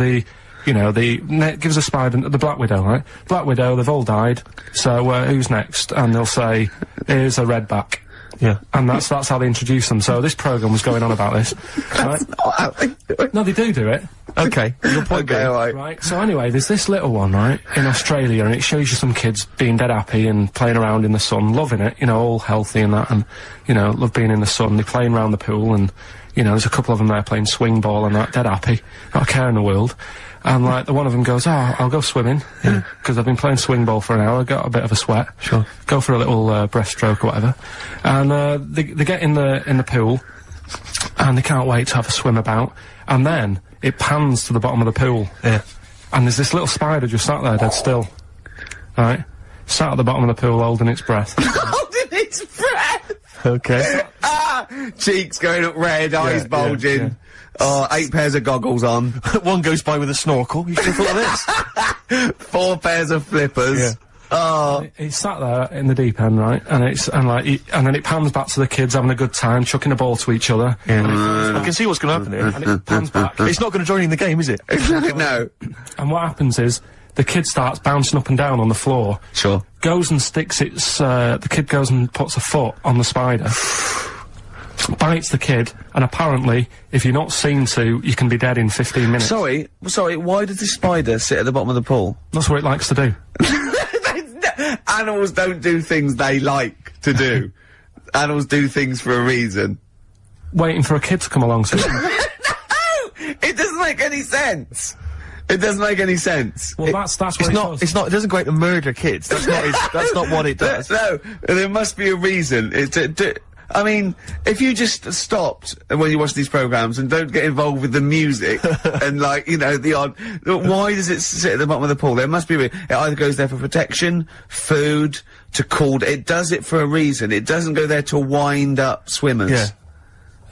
gives a spider, the Black Widow, right? Black Widow, they've all died, so, who's next? And they'll say, here's a redback. Yeah. And that's how they introduce them. So this programme was going on about this. Right? Not how they do it. No, they do it. Okay. Your point Okay, being. alright. Right, so anyway, there's this little one, right, in Australia, and it shows you some kids being dead happy and playing around in the sun, loving it, you know, all healthy and that, and, you know, love being in the sun. They're playing around the pool, and, you know, there's a couple of them there playing swing ball and that, dead happy, not a care in the world. And, like, one of them goes, oh, I'll go swimming, because I've been playing swing ball for an hour, got a bit of a sweat. Sure. Go for a little, breaststroke or whatever. And, they get in the pool, and they can't wait to have a swim about, and then it pans to the bottom of the pool. Yeah. And there's this little spider just sat there dead still. Right? Sat at the bottom of the pool holding its breath. Holding its breath! Okay. Cheeks going up red, eyes bulging. yeah. 8 pairs of goggles on. One goes by with a snorkel. You should have thought of this. 4 pairs of flippers. Yeah. Oh. He sat there in the deep end, right? And then it pans back to the kids having a good time, chucking a ball to each other. Yeah. I can see what's going to happen here. And it pans back. It's not going to join in the game, is it? No. And what happens is, the kid starts bouncing up and down on the floor. Sure. Goes and sticks the kid goes and puts a foot on the spider. Bites the kid, and apparently, if you're not seen to, you can be dead in 15 minutes. Sorry, why does the spider sit at the bottom of the pool? That's what it likes to do. Animals don't do things they like to do. Animals do things for a reason. Waiting for a kid to come along, so... No! It doesn't make any sense. It doesn't make any sense. Well, that's what It's not. It doesn't go out to murder kids. That's not. That's not what it does. No, there must be a reason. I mean, if you just stopped when you watch these programmes and don't get involved with the music and, like, you know, the odd... Why does it sit at the bottom of the pool? There must be a reason. It either goes there for protection, food, to cool... It does it for a reason. It doesn't go there to wind up swimmers. Yeah.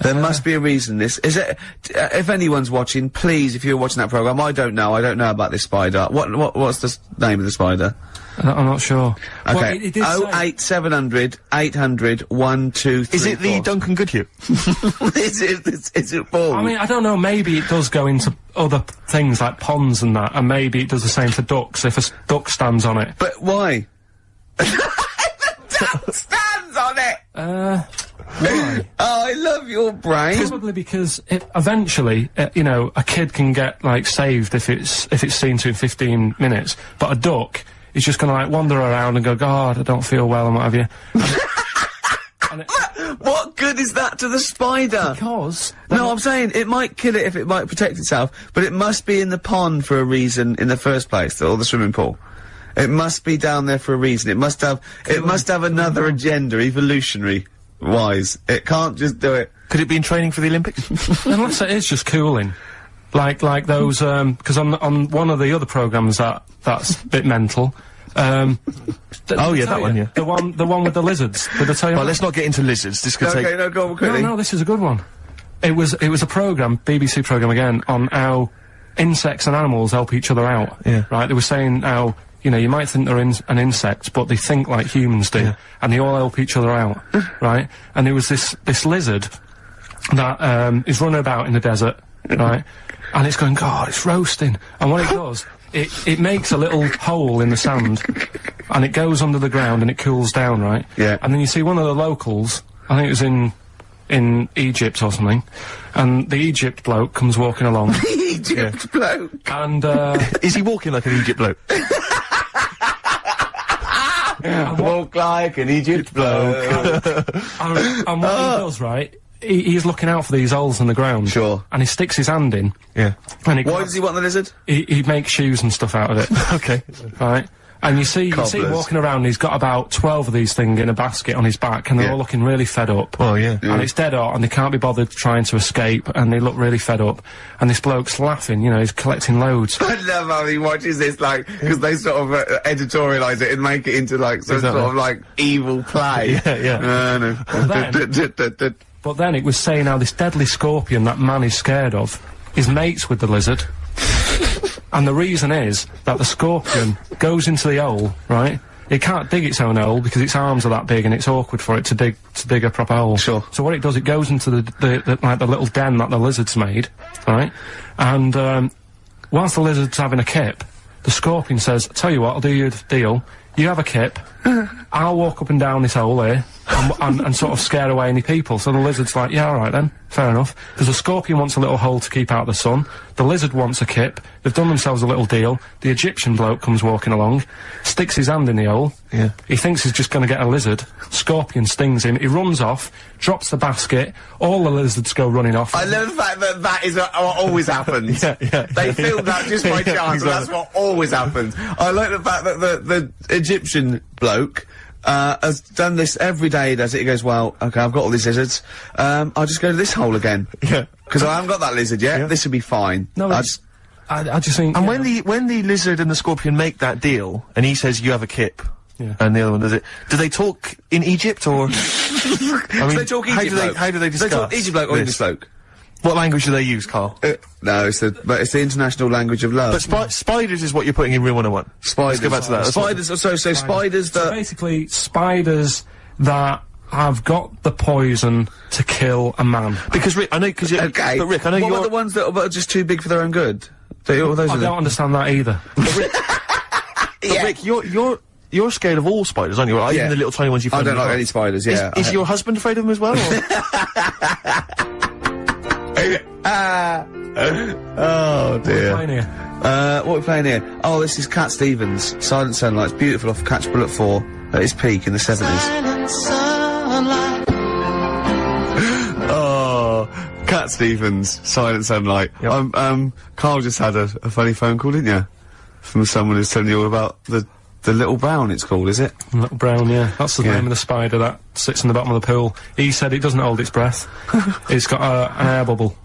There must be a reason. This is it. If anyone's watching, please, if you're watching that programme, I don't know about this spider. What's the name of the spider? I'm not sure. Okay. Well, it did 08700 800 123. Is it the Duncan Goodhue? is it Paul? I mean, I don't know, maybe it does go into other things like ponds and that, and maybe it does the same for ducks if a duck stands on it. But why? The duck stands on it! Why? Oh, I love your brain. Probably because eventually, you know, a kid can get, like, saved if it's seen to in 15 minutes, but a duck is just gonna, like, wander around and go, God, I don't feel well and what have you. What good is that to the spider? Because... No, I'm saying it might kill it if it might protect itself, but it must be in the pond for a reason in the first place, or the swimming pool. It must be down there for a reason. It must have another agenda, evolutionary-wise. It can't just do it. Could it be in training for the Olympics? Unless it is just cooling. Like those, because on one of the other programmes that's a bit mental, oh yeah, that one, yeah. The one with the lizards. Did I tell you? Well, let's not get into lizards. This could take... Okay, no, go on quickly. No, this is a good one. It was a programme, BBC programme again, on how insects and animals help each other out. Yeah. Right? They were saying how, you know, you might think they're an insect, but they think like humans do. Yeah. And they all help each other out. Right? And there was this lizard that, is running about in the desert, right? And it's going, God, it's roasting. And what it does, it makes a little hole in the sand, and it goes under the ground and it cools down, right? Yeah. And then you see one of the locals, I think it was in Egypt or something, and the Egypt bloke comes walking along. Egypt bloke? And, is he walking like an Egypt bloke? Walk like an Egypt bloke. And what he does, right, he's looking out for these holes in the ground. Sure. And he sticks his hand in. Yeah. And Why does he want the lizard? He makes shoes and stuff out of it. Okay. Right? And you see him walking around, he's got about 12 of these things in a basket on his back, and they're all looking really fed up. Oh, yeah. And it's dead hot, and they can't be bothered trying to escape, and they look really fed up. And this bloke's laughing, you know, he's collecting loads. I love how he watches this, like, because they sort of editorialise it and make it into, like, some sort of, like, evil play. Yeah. But then it was saying how this deadly scorpion that man is scared of is mates with the lizard. And the reason is that the scorpion goes into the hole, right? It can't dig its own hole because its arms are that big and it's awkward for it to dig a proper hole. Sure. So what it does, it goes into the little den that the lizard's made, right? And whilst the lizard's having a kip, the scorpion says, "Tell you what, I'll do you a deal. You have a kip, I'll walk up and down this hole here and sort of scare away any people." So the lizard's like, yeah, all right then, fair enough. Because the scorpion wants a little hole to keep out the sun. The lizard wants a kip. They've done themselves a little deal. The Egyptian bloke comes walking along, sticks his hand in the hole. Yeah. He thinks he's just going to get a lizard. Scorpion stings him. He runs off, drops the basket. All the lizards go running off. I love the fact that that is what always happens. Yeah. They filmed that just by chance, and that's what always happens. I like the fact that the Egyptian bloke has done this every day. He does it. He goes, "Well, okay, I've got all these lizards. I'll just go to this hole again. Yeah. Because I haven't got that lizard yet. Yeah. This will be fine." No, I just think... And when the lizard and the scorpion make that deal, and he says, "You have a kip," and the other one does it, do they talk in Egypt, or... I mean, they talk Egypt how do they discuss They talk Egypt bloke or this? English bloke? What language do they use, Carl? No, it's the international language of love. But spiders is what you're putting in Room 101. Spiders. Let's go back to that. Spiders, so spiders that... So basically, spiders that have got the poison to kill a man. Because Rick, I know, because okay. But Rick, I know what about the ones that are just too big for their own good? I don't understand that either. But Rick, you're scared of all spiders, aren't you? Or even the little tiny ones you find. I don't like any spiders. Yeah. Is your husband afraid of them as well? Oh dear. What are we playing here? What are we playing here? Oh, this is Cat Stevens, Silent Sunlight. It's beautiful off Catch Bullet 4 at its peak in the 70s. Oh, Cat Stevens, Silent Sunlight. Karl just had a funny phone call, didn't you? From someone who's telling you all about the Little Brown, it's called, is it? Little Brown, yeah. That's the name of the spider that sits in the bottom of the pool. He said it doesn't hold its breath. It's got an air bubble.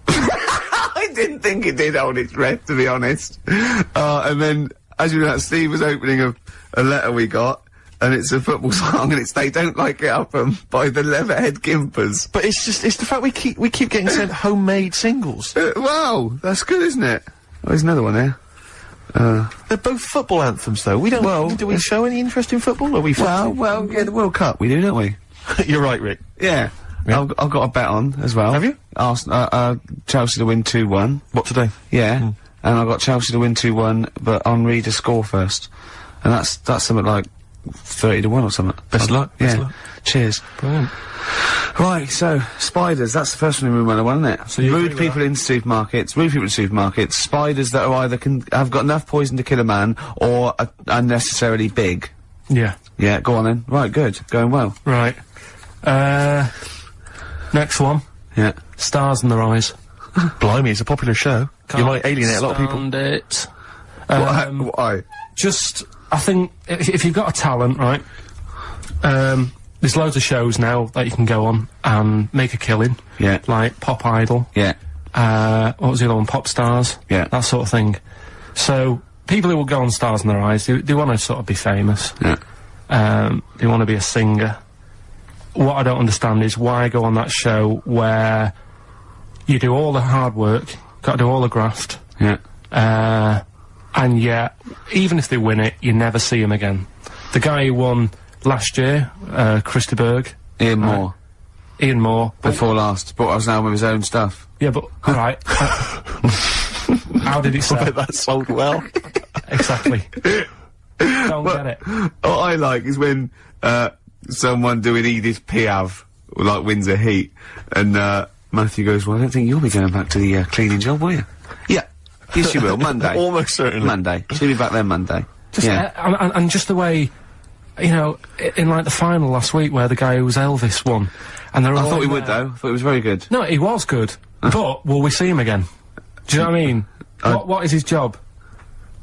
I didn't think it did hold its breath, to be honest. And then, as you know, Steve was opening a letter we got, and it's a football song, and it's They Don't Like It Up by the Leatherhead Gimpers. But it's the fact we keep getting sent homemade singles. Wow, that's good, isn't it? Oh, there's another one there. They're both football anthems, though. We don't. Well, do we show any interest in football? Are we? Well, yeah, the World Cup we do, don't we? You're right, Rick. Yeah. I've got a bet on as well. Have you? Chelsea to win 2-1. What today? Yeah. And I got Chelsea to win 2-1, but Henry to score first, and that's something like 30-1 or something. Best luck. Yeah. Best luck. Cheers. Brilliant. Right, so spiders. That's the first one we went on, isn't it? So you rude people in supermarkets. Spiders that are either have got enough poison to kill a man or are unnecessarily big. Yeah. Yeah. Go on then. Right. Good. Going well. Right. Next one. Yeah. Stars in Their Eyes. Blimey, it's a popular show. You might alienate a lot of people. It. Why? Just, I think, if you've got a talent, right, there's loads of shows now that you can go on and make a killing. Yeah. Like Pop Idol. Yeah. What was the other one? Pop Stars. Yeah. That sort of thing. So, people who will go on Stars in Their Eyes, they want to sort of be famous. Yeah. They want to be a singer. What I don't understand is why go on that show where you do all the hard work, got to do all the graft. Yeah. And yet, even if they win it, you never see him again. The guy who won last year, Christy Berg. Ian Moore. Ian Moore. Before last. Brought us down with his own stuff. Yeah, but, alright. How did it sell? That sold well. Exactly. Don't get it. What I like is when, someone doing Edith Piaf, like, wins a heat, and, Matthew goes, well, I don't think you'll be going back to the, cleaning job, will you? Yeah. Yes, you will. Monday. Almost certainly. Monday. She'll be back there Monday. Just, and just the way, you know, in like the final last week where the guy who was Elvis won, and they're all I thought he would, though. I thought he was very good. No, he was good. But will we see him again? Do you know what I mean? What is his job?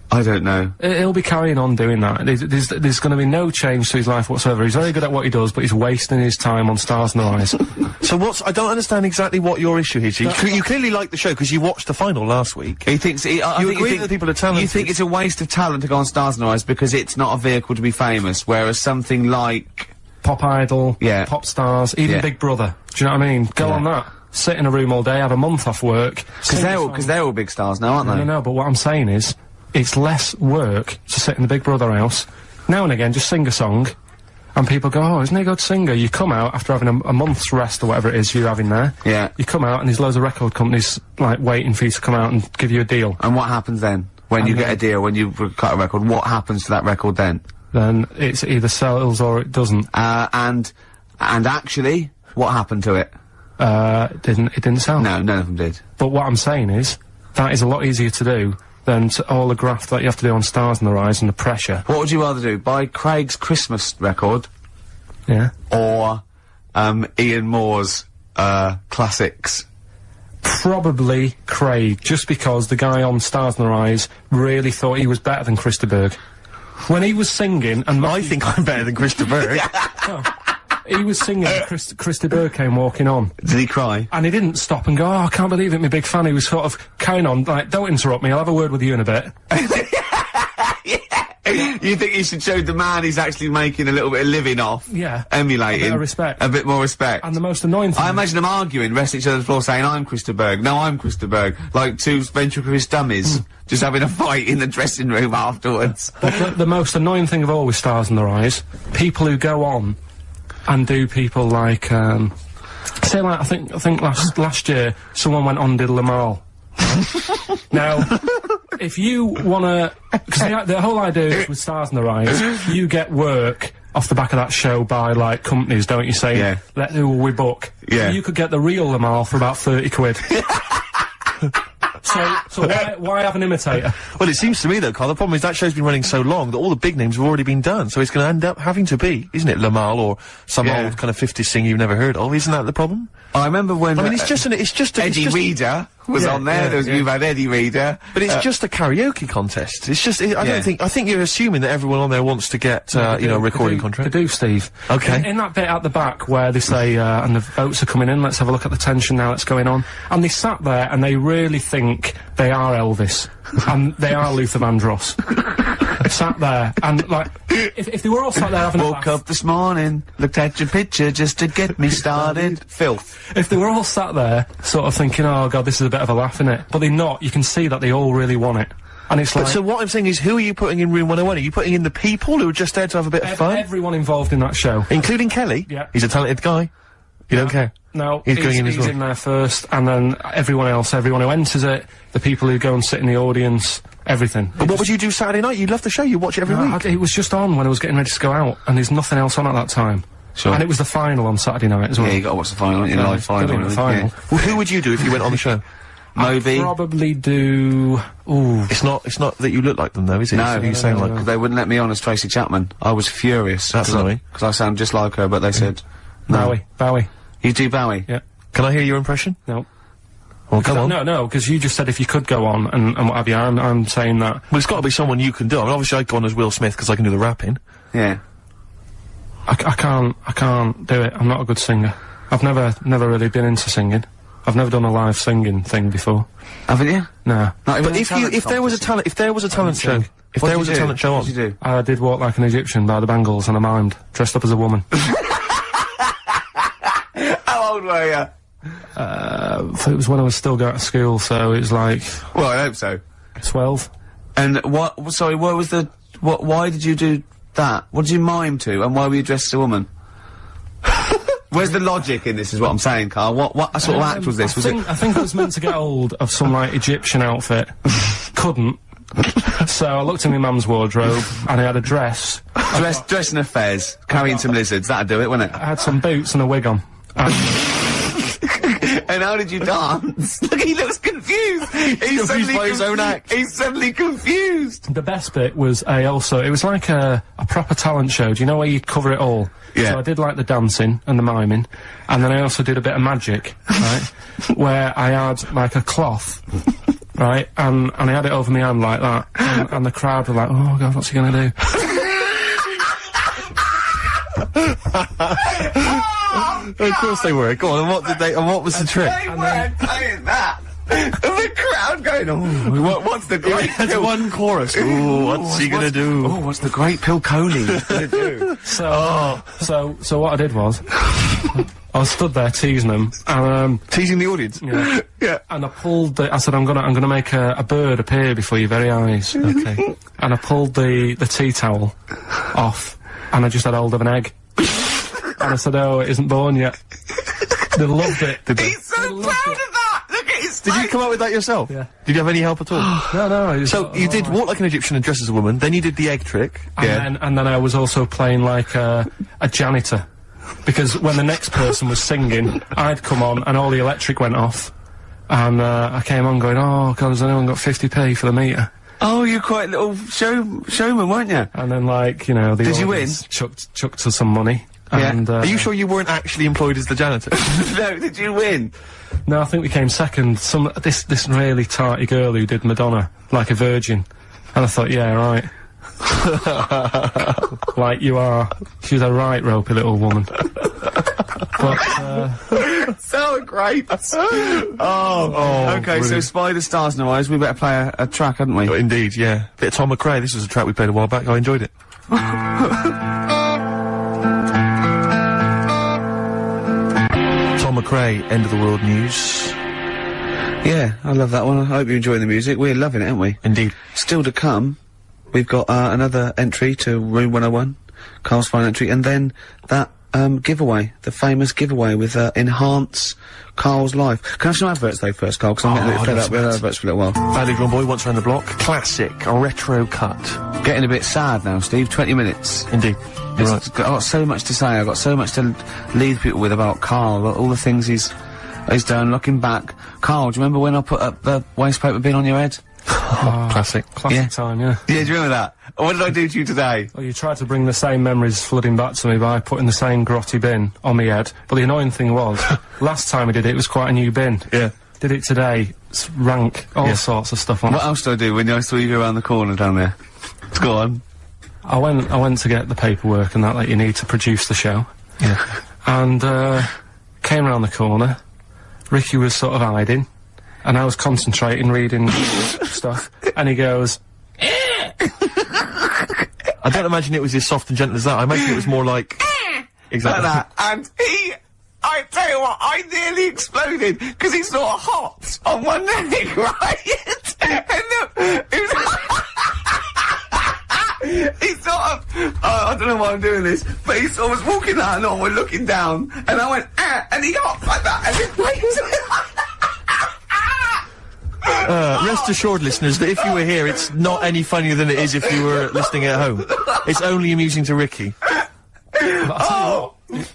I don't know. He'll be carrying on doing that. There's going to be no change to his life whatsoever. He's very good at what he does, but he's wasting his time on Stars in Their Eyes. So I don't understand exactly what your issue is. You clearly like the show because you watched the final last week. He thinks, you agree that people are talented. You think it's a waste of talent to go on Stars in Their Eyes because it's not a vehicle to be famous, whereas something like Pop Idol, yeah, Pop Stars, even Big Brother. Do you know what I mean? Go on that. Sit in a room all day, have a month off work. Because they're all big stars now, aren't they? No, but what I'm saying is, it's less work to sit in the Big Brother house. Now and again, just sing a song, and people go, oh, isn't he a good singer? You come out after having a month's rest or whatever it is you're having there. Yeah. You come out and there's loads of record companies, like, waiting for you to come out and give you a deal. And what happens then? When you get a deal, when you cut a record, what happens to that record then? Then it's either sells or it doesn't. And actually, what happened to it? It didn't sell. No, none of them did. But what I'm saying is, that is a lot easier to do than all the graft that you have to do on Stars in Their Eyes and the pressure. What would you rather do? Buy Craig's Christmas record? Yeah. Or, Ian Moore's, classics? Probably Craig, just because the guy on Stars in Their Eyes really thought he was better than Christy Berg. When he was singing, and I think I'm better than Christy Berg. He was singing, Christy Berg came walking on. Did he cry? And he didn't stop and go, oh, I can't believe it, my big fan. He was sort of carrying on, like, don't interrupt me, I'll have a word with you in a bit. You think he should show the man he's actually making a little bit of living off? Yeah. Emulating. A bit of respect. A bit more respect. And the most annoying thing... I imagine them arguing, resting each other's floor saying, I'm Christy Berg, no, I'm Christy Berg. Like two ventriloquist dummies, just having a fight in the dressing room afterwards. But the most annoying thing of all with Stars in Their Eyes, people who go on and do people like, say like, I think last year, someone went on and did Lamal. Now, if you wanna, because the whole idea is with Stars in Their Eyes, you get work off the back of that show by, like, companies, don't you, say, who will we book? Yeah. So you could get the real Lamal for about 30 quid. So why have an imitator? Well, it seems to me though, Carl, the problem is that show's been running so long that all the big names have already been done, so it's going to end up having to be, isn't it, Lamal or some old kind of 50s singer you've never heard of? Isn't that the problem? I remember when... I mean, it's just Eddie Reader was on there. You've had Eddie Reader. But it's just a karaoke contest. It's just... I think you're assuming that everyone on there wants to get, a recording contract. They do, Steve. Okay. In that bit at the back where they say, and the votes are coming in, let's have a look at the tension now that's going on. And they sat there and they really think they are Elvis. And they are Luther Vandross. Sat there, and like, if they were all sat there having a laugh... Woke up this morning, looked at your picture just to get me started. Filth. If they were all sat there, sort of thinking, oh god, this is a bit of a laugh, innit? But they're not. You can see that they all really want it. And it's like... So what I'm saying is, who are you putting in Room 101? Are you putting in the people who are just there to have a bit of fun? Everyone involved in that show. Including Kelly? Yeah. He's a talented guy. You don't care? No, he's going in as well. He's in there first, and then everyone else, everyone who enters it, the people who go and sit in the audience, everything. But what would you do Saturday night? You love the show, you watch it every week. It was just on when I was getting ready to go out, and there's nothing else on at that time. Sure. And it was the final on Saturday night as well. Yeah, you got to watch the final, aren't you? Live final. Well, who would you do if you went on the show? Moby. I'd probably do... Ooh. It's not that you look like them though, is it? No, you sound like... Because they wouldn't let me on as Tracy Chapman. I was furious. That's annoying. Because I sound just like her, but they said... No. Bowie. You do Bowie? Yeah. Can I hear your impression? No. Well, come on. No, because you just said if you could go on and what have you. I'm saying that. Well, it's got to be someone you can do. I mean, obviously I'd go on as Will Smith because I can do the rapping. Yeah. I can't do it. I'm not a good singer. I've never really been into singing. I've never done a live singing thing before. Haven't you? No. But if there was a talent show on, what did you do? I did Walk Like an Egyptian by the Bangles and I mimed, dressed up as a woman. How old were you? It was when I was still going to school, so it was like... Well, I hope so. 12. And why did you do that? What did you mime to, and why were you dressed as a woman? Where's the logic in this, is what I'm saying, Carl? What sort of act was this? I think I was meant to get hold of some, like, Egyptian outfit. Couldn't. So I looked in my mum's wardrobe, and I had a dress. Dress in a fez, carrying some lizards, that'd do it, wouldn't it? I had some boots and a wig on. And how did you dance? Look, he looks confused. He's confused by his own act. He's suddenly confused. The best bit was it was like a proper talent show. Do you know where you'd cover it all? Yeah. So I did like the dancing and the miming, and then I also did a bit of magic, right? Where I had like a cloth, right? And I had it over my hand like that, and the crowd were like, oh god, what's he gonna do? Of course they were. Go on, and what was the trick? They weren't saying that. The crowd going, oh, what's the great That's one chorus. Ooh, what's he gonna do? Oh, what's the great Pilkington gonna do? So what I did was, I was stood there teasing them, and teasing the audience. Yeah. Yeah. And I said, I'm gonna make a bird appear before your very eyes. Okay. And I pulled the tea towel off, and I just had hold of an egg. And I said, oh, it isn't born yet. They loved it. He's so proud of that! Look at his face! Did you come up with that yourself? Yeah. Did you have any help at all? No. So you did Walk Like an Egyptian and Dress as a Woman, then you did the egg trick. And then I was also playing like a janitor. Because when the next person was singing, I'd come on and all the electric went off. And I came on going, oh god, has anyone got 50p for the meter? Oh, you're quite a little showman, weren't you? And then, like, you know, the Did you win? Chucked us some money. Yeah. And, are you sure you weren't actually employed as the janitor? No, did you win? No, I think we came second. This really tarty girl who did Madonna, like a virgin. And I thought, yeah, right. Like you are. She was a right ropey little woman. But, so great. Okay, brilliant. so Spy the Stars in Our Eyes, we better play a track, hadn't we? Indeed, yeah. Bit of Tom McRae, this was a track we played a while back, I enjoyed it. Tom McRae, End of the World News. Yeah, I love that one. I hope you're enjoying the music. We're loving it, aren't we? Indeed. Still to come, we've got another entry to Room 101, Carl's final entry, and then that giveaway, the famous giveaway with Enhance Carl's Life. Can I have some adverts though first, Carl? Because I'm getting a bit fed up with adverts for a little while. Valley Drum Boy, Once Around the Block, classic, a retro cut. Getting a bit sad now, Steve. 20 minutes. Indeed. You're right. I've got so much to say. I've got so much to leave people with about Karl, all the things he's done, looking back. Carl, do you remember when I put up the waste paper bin on your head? Classic. Classic time, yeah. Yeah, do you remember that? What did I do to you today? Well, you tried to bring the same memories flooding back to me by putting the same grotty bin on my head. But the annoying thing was, last time I did it, it was quite a new bin. Yeah. Did it today, it's rank, all sorts of stuff on What it. else did I do when I saw you go around the corner down there? Go on. I went to get the paperwork and that you need to produce the show. Yeah. And, came around the corner. Ricky was sort of hiding. And I was concentrating, reading stuff. And he goes... I don't imagine it was as soft and gentle as that. I imagine it was more like... Exactly. Like that. And I tell you what, I nearly exploded because he sort of hopped on one leg, right? And he sort of, I don't know why I'm doing this, but he sort of was walking out and on, we're looking down, and I went, and he hopped like that, and his legs Rest assured, listeners, that if you were here, it's not any funnier than it is if you were listening at home. It's only amusing to Ricky.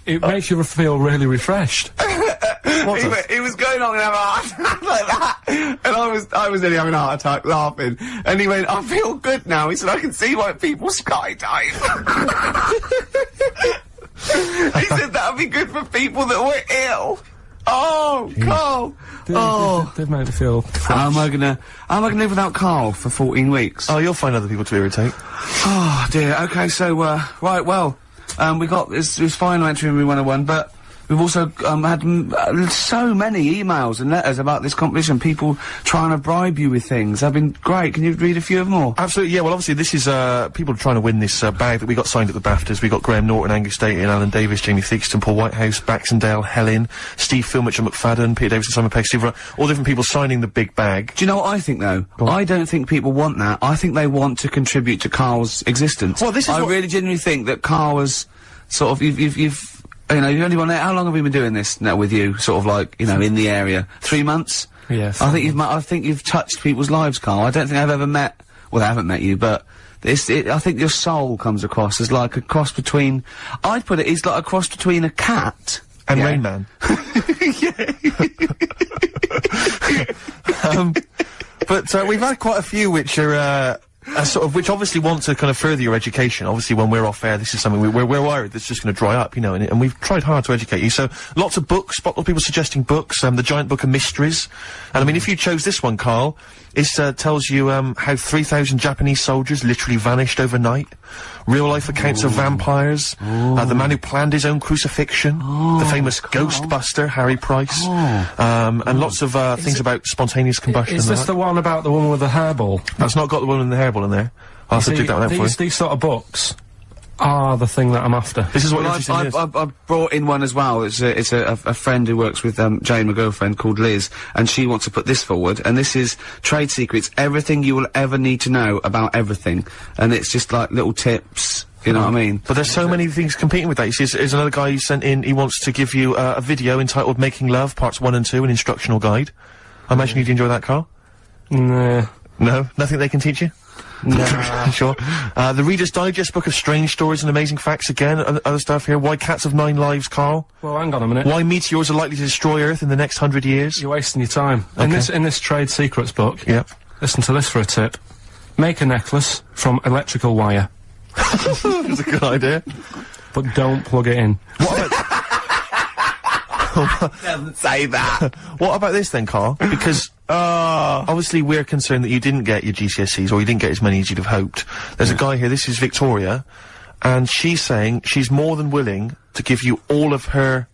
It makes you feel really refreshed. He was going on and having a heart attack like that, and I was nearly having a heart attack laughing, and he went, I feel good now. He said, I can see why people skydive. He said that would be good for people that were ill. Oh, Carl! They've made me feel How am I gonna live without Carl for 14 weeks? Oh, you'll find other people to irritate. Oh dear, okay, so, right, well, we got this final entry in Room 101, but we've also, had so many emails and letters about this competition, people trying to bribe you with things. They've been great. Can you read a few of them all? Absolutely, yeah. Well, obviously, this is, people trying to win this, bag that we got signed at the BAFTAs. We got Graham Norton, Angus Dayton, Alan Davis, Jamie Theakston, Paul Whitehouse, Baxendale, Helen, Steve Filmich and McFadden, Peter Davis and Simon Pegg, Steve Wright, all different people signing the big bag. Do you know what I think, though? I don't think people want that. I think they want to contribute to Carl's existence. Well, this is I really genuinely think that Carl was sort of, you've you know, you've only been there, how long have we been doing this now with you, sort of like, you know, in the area? 3 months? Yes. I think you've touched people's lives, Carl. I don't think I've ever met, well, I haven't met you, but I think your soul comes across as like a cross between, I'd put it, it's like a cross between a cat and Rain Man. But we've had quite a few which are, sort of, which obviously want to kind of further your education. Obviously, when we're off air, this is something we're worried that's just going to dry up, you know, and we've tried hard to educate you. So, lots of books, lots of people suggesting books, the Giant Book of Mysteries. And I mean, if you chose this one, Karl, it tells you, how 3,000 Japanese soldiers literally vanished overnight. Real-life accounts of vampires. The man who planned his own crucifixion. The famous Ghostbuster, Harry Price. And lots of, things about spontaneous combustion. Is this the one about the woman with the hairball? That's not got the woman with the hairball in there. I'll have to dig that one out for you. These sort of books are the thing that I'm after. This is what I've brought in one as well. It's a friend who works with Jane, my girlfriend, called Liz, and she wants to put this forward. And this is Trade Secrets: Everything You Will Ever Need to Know About Everything. And it's just like little tips. You know what I mean? But there's so many things competing with that. You see, there's another guy who sent in. He wants to give you a video entitled "Making Love" Parts 1 and 2, an instructional guide. I imagine you'd enjoy that, Karl. Nah. No, nothing they can teach you. Nah. Sure. The Reader's Digest book of strange stories and amazing facts again. Other stuff here. Why cats have 9 lives, Karl. Well, hang on a minute. Why meteors are likely to destroy Earth in the next 100 years. You're wasting your time. Okay. In this Trade Secrets book. Yep. Listen to this for a tip. Make a necklace from electrical wire. That's a good idea. But don't plug it in. What about... Doesn't say that. What about this then, Karl? Because obviously we're concerned that you didn't get your GCSEs, or you didn't get as many as you'd have hoped. There's a guy here, this is Victoria, and she's saying she's more than willing to give you all of her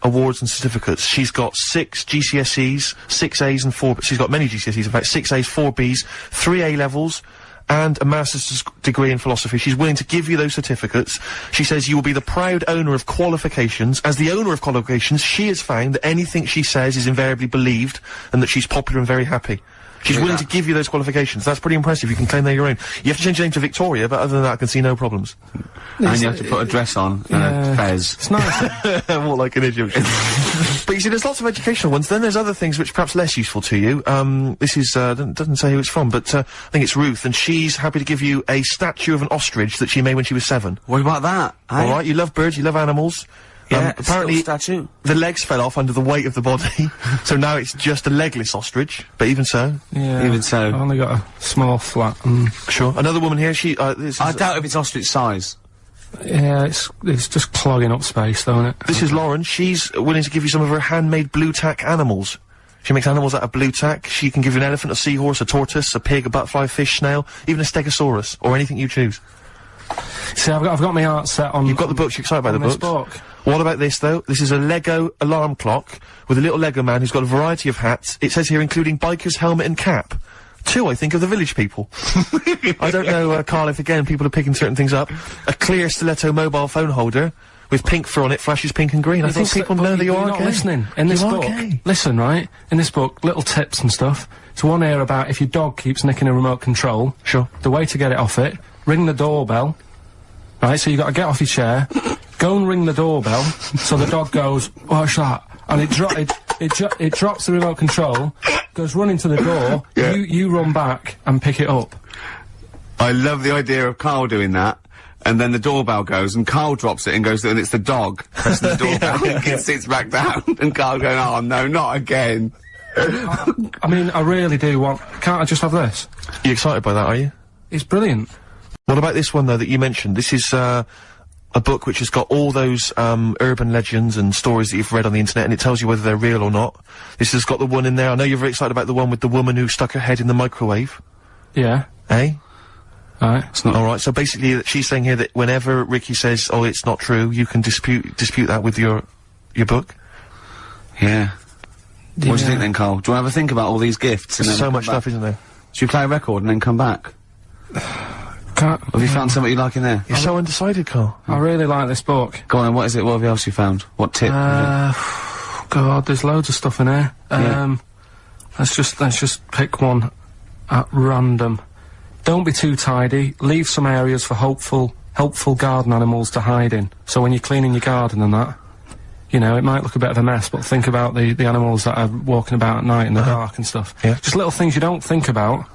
awards and certificates. She's got 6 GCSEs, 6 A's and 4 she's got many GCSEs, in fact, 6 A's, 4 B's, 3 A-levels, and a master's degree in philosophy. She's willing to give you those certificates. She says you will be the proud owner of qualifications. As the owner of qualifications, she has found that anything she says is invariably believed, and that she's popular and very happy. She's willing to give you those qualifications. That's pretty impressive. You can claim they're your own. You have to change your name to Victoria, but other than that, I can see no problems. And you have to put a dress on and a fez. It's nice. More like an Egyptian. But you see, there's lots of educational ones. Then there's other things which are perhaps less useful to you. This is, doesn't say who it's from, but, I think it's Ruth, and she's happy to give you a statue of an ostrich that she made when she was 7. What about that? Alright, you love birds, you love animals. Yeah, apparently statue. the legs fell off under the weight of the body, so now it's just a legless ostrich. But even so, Yeah. Even so. I've only got a small flat. sure. Another woman here. She. This is I doubt if it's ostrich size. Yeah, it's just clogging up space, though, isn't it? This is Lauren. She's willing to give you some of her handmade blue tack animals. She makes animals out of blue tack. She can give you an elephant, a seahorse, a tortoise, a pig, a butterfly, a fish, snail, even a stegosaurus, or anything you choose. See, I've got my art set on. You've got the books. You're excited by the this books. book. What about this, though? This is a Lego alarm clock with a little Lego man who's got a variety of hats. It says here, including biker's helmet and cap. 2, I think, of the village people. I don't know, Karl, if again people are picking certain things up. A clear stiletto mobile phone holder with pink fur on it, flashes pink and green. I think people know that you are not gay. listening. In this You are book, gay. listen, right? In this book, little tips and stuff. There's one here about if your dog keeps nicking a remote control. Sure. The way to get it off it, ring the doorbell. Right, so you got to get off your chair, go and ring the doorbell, so the dog goes, what's that? And it drops the remote control, goes running to the door, you run back and pick it up. I love the idea of Karl doing that, and then the doorbell goes, and Karl drops it and goes, and it's the dog pressing the doorbell, and it sits back down, and Karl going, oh no, not again. I mean, I really do want, can't I just have this? You excited by that, are you? It's brilliant. What about this one, though, that you mentioned? This is, a book which has got all those, urban legends and stories that you've read on the internet, and it tells you whether they're real or not. This has got the one in there. I know you're very excited about the one with the woman who stuck her head in the microwave. Yeah. Eh? Right. It's not alright. So basically, she's saying here that whenever Ricky says, oh, it's not true, you can dispute that with your book. Yeah. What do you think then, Karl? Do you want to have a think about all these gifts? And There's then so much come back? stuff, isn't there? Should we play a record and then come back? Have you found something you like in there? You're so undecided, Karl. I really like this book. Go on, what is it? What else you found? What tip? God, there's loads of stuff in here. Let's just pick one at random. Don't be too tidy. Leave some areas for helpful garden animals to hide in. So when you're cleaning your garden and that, you know, it might look a bit of a mess, but think about the animals that are walking about at night in the dark and stuff. Yeah. Just little things you don't think about.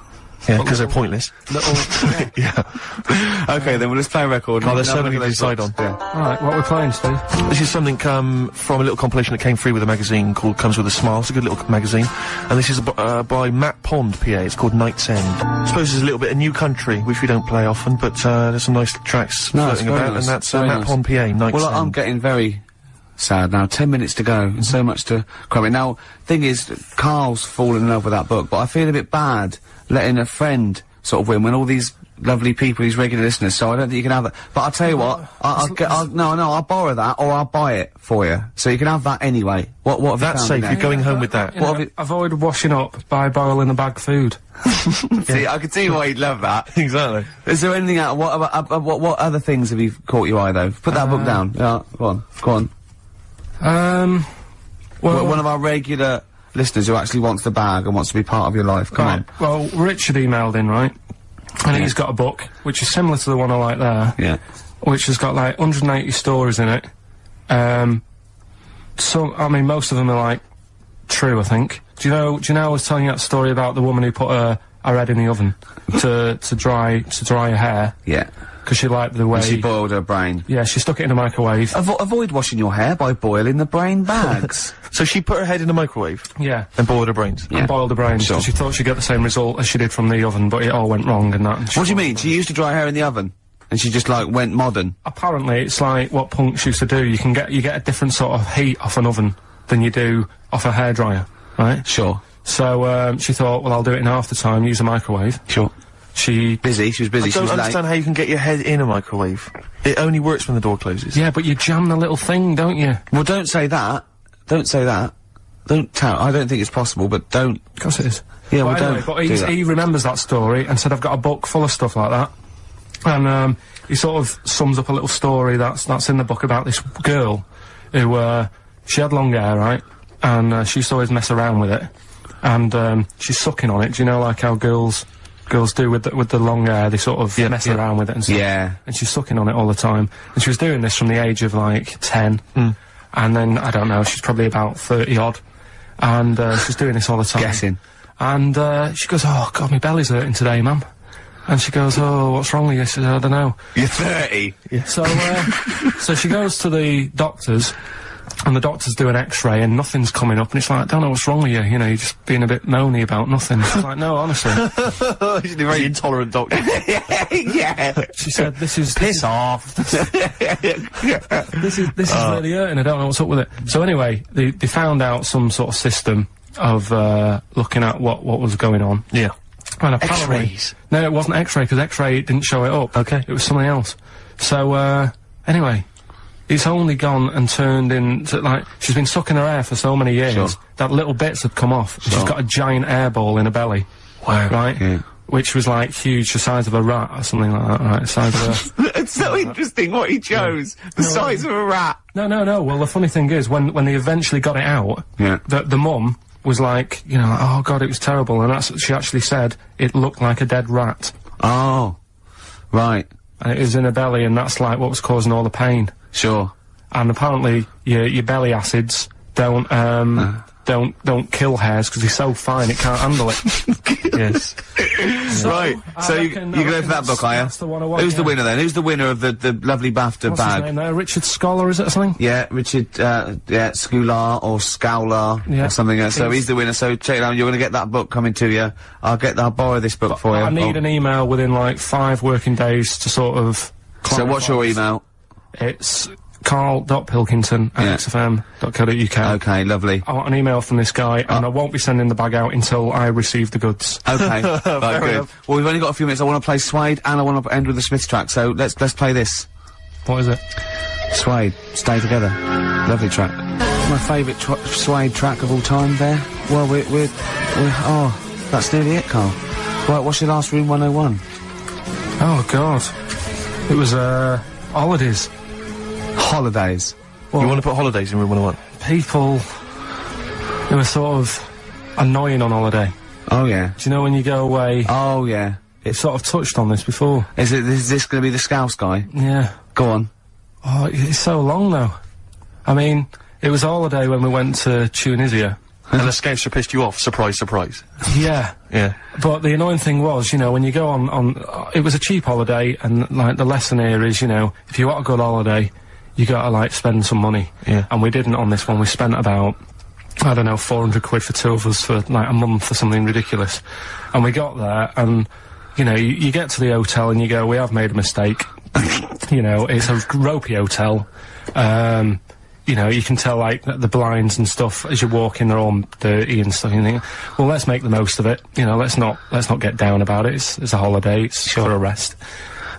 Yeah, because they're pointless. Little, Yeah. Okay, then, well, let's play a record. Oh, there's so many to decide on. Yeah. Alright, what we're playing, Steve? This is something, from a little compilation that came free with a magazine called Comes With a Smile. It's a good little magazine. And this is, by Matt Pond, PA. It's called Night's End. I suppose there's a little bit of New Country, which we don't play often, but, there's some nice tracks floating about, and that's, Matt Pond, PA, Night's Well, End. I'm getting very sad now. 10 minutes to go, and so much to cram in. Now, thing is, Karl's fallen in love with that book, but I feel a bit bad letting a friend sort of win when all these lovely people, these regular listeners, so I don't think you can have that. But I'll tell you what, I'll borrow that, or I'll buy it for you. So you can have that anyway. What have That's you found safe, in there? you're going home with that. You know, avoid washing up by boiling the bag food. See, I can see why you'd love that. Exactly. Is there anything else? What other things have you caught your eye, though? Put that book down. Yeah, go on. Well, One of our regular listeners who actually wants the bag and wants to be part of your life. Come on. Well, Richard emailed in, right? And he's got a book, which is similar to the one I like there. Yeah. Which has got, like, 180 stories in it. I mean, most of them are, like, true, I think. Do you know I was telling you that story about the woman who put her head in the oven to dry her hair? Yeah. Because she liked the way... And she boiled her brain. Yeah, she stuck it in a microwave. Avoid washing your hair by boiling the brain bags. So she put her head in the microwave? Yeah. And boiled her brains? And boiled her brains. Sure. So she thought she'd get the same result as she did from the oven, but it all went wrong and that. And What do you mean? She used to dry hair in the oven? And she just, like, went modern? Apparently, it's like what punks used to do. You get a different sort of heat off an oven than you do off a hairdryer, right? Sure. So, she thought, well, I'll do it in half the time, use a microwave. Sure. She was busy, I she don't was late. understand how you can get your head in a microwave. It only works when the door closes. Yeah, but you jam the little thing, don't you? Well, don't say that. Don't say that. Don't tell. I don't think it's possible, but don't. Of course it is. Yeah, well, anyway, don't but do that. he remembers that story and said, I've got a book full of stuff like that. And, he sort of sums up a little story that's in the book about this girl who, she had long hair, right? And, she used to always mess around with it. And, she's sucking on it. Do you know, like how girls do with the long hair, they sort of mess around with it and stuff. Yeah. And she's sucking on it all the time. And she was doing this from the age of, like, 10. And then, I don't know, she's probably about 30-odd. And, she's doing this all the time. Guessing. And, she goes, oh, God, my belly's hurting today, mum. And she goes, "Oh, what's wrong with you?" She says, "I don't know." You're 30. Yeah. So she goes to the doctors, and the doctors do an X-ray, and nothing's coming up. And it's like, "I don't know what's wrong with you. You know, you're just being a bit moany about nothing." She's like, "No, honestly." He's a very intolerant doctor. Yeah. She said, "This is Piss off." this is really hurting. I don't know what's up with it." So anyway, they found out some sort of system of looking at what was going on. Yeah. And apparently, X-rays. No, it wasn't X-ray, because X-ray didn't show it up. Okay. It was something else. So anyway, it's only gone and turned into, like, she's been sucking her air for so many years Sure. that little bits had come off. She's got a giant air ball in her belly. Wow. Right? Yeah. Which was like huge, the size of a rat or something like that, right? The size of a... It's so interesting what he chose. The size of a rat. No. Well, the funny thing is, when they eventually got it out, Yeah. the mum was like, you know, like, "Oh God, it was terrible," and that's what she actually said. It looked like a dead rat. Oh. Right. And it was in her belly, and that's like what was causing all the pain. Sure. And apparently, your belly acids don't kill hairs because they're so fine it can't handle it. Yes. Right. So you reckon- go for that that's- book, are you? that's the one I want, Who's the yeah. winner then? Who's the winner of the lovely BAFTA What's his bag? name there? Richard Scholar, is it or something? Yeah, Richard, Scular or Scowler Yeah. or something. So he's the winner. So check it out. You're going to get that book coming to you. I'll borrow this book for you. I need an email within like 5 working days to sort of. So what's your email? It's karl.pilkington@xfm.co.uk. Okay, lovely. I want an email from this guy, and I won't be sending the bag out until I receive the goods. Okay, right, good. enough. Well, we've only got a few minutes. I want to play Suede, and I want to end with the Smiths track. So let's play this. What is it? Suede, Stay Together. Lovely track. My favourite Suede track of all time there. Well, oh, that's nearly it, Carl. Right, what's your last Room 101? Oh God, it was holidays. Holidays. You want to put holidays in Room 101? People who were sort of annoying on holiday. Oh, yeah. Do you know when you go away? Oh, yeah. It sort of touched on this before. Is this going to be the Scouse guy? Yeah. Go on. Oh, it's so long though. I mean, it was a holiday when we went to Tunisia. And the Scouser pissed you off. Surprise, surprise. Yeah. Yeah. But the annoying thing was, you know, when you go on it was a cheap holiday, and like the lesson here is, you know, if you want a good holiday, you gotta like spend some money. Yeah. And we didn't on this one. We spent about, I don't know, 400 quid for 2 of us for like a month or something ridiculous. And we got there, and you know, you get to the hotel and you go, "We have made a mistake." You know, it's a ropey hotel. You know, you can tell like the blinds and stuff as you walk in, they're all dirty and stuff. And you think, well, let's make the most of it. You know, let's not get down about it. It's a holiday. It's for a rest.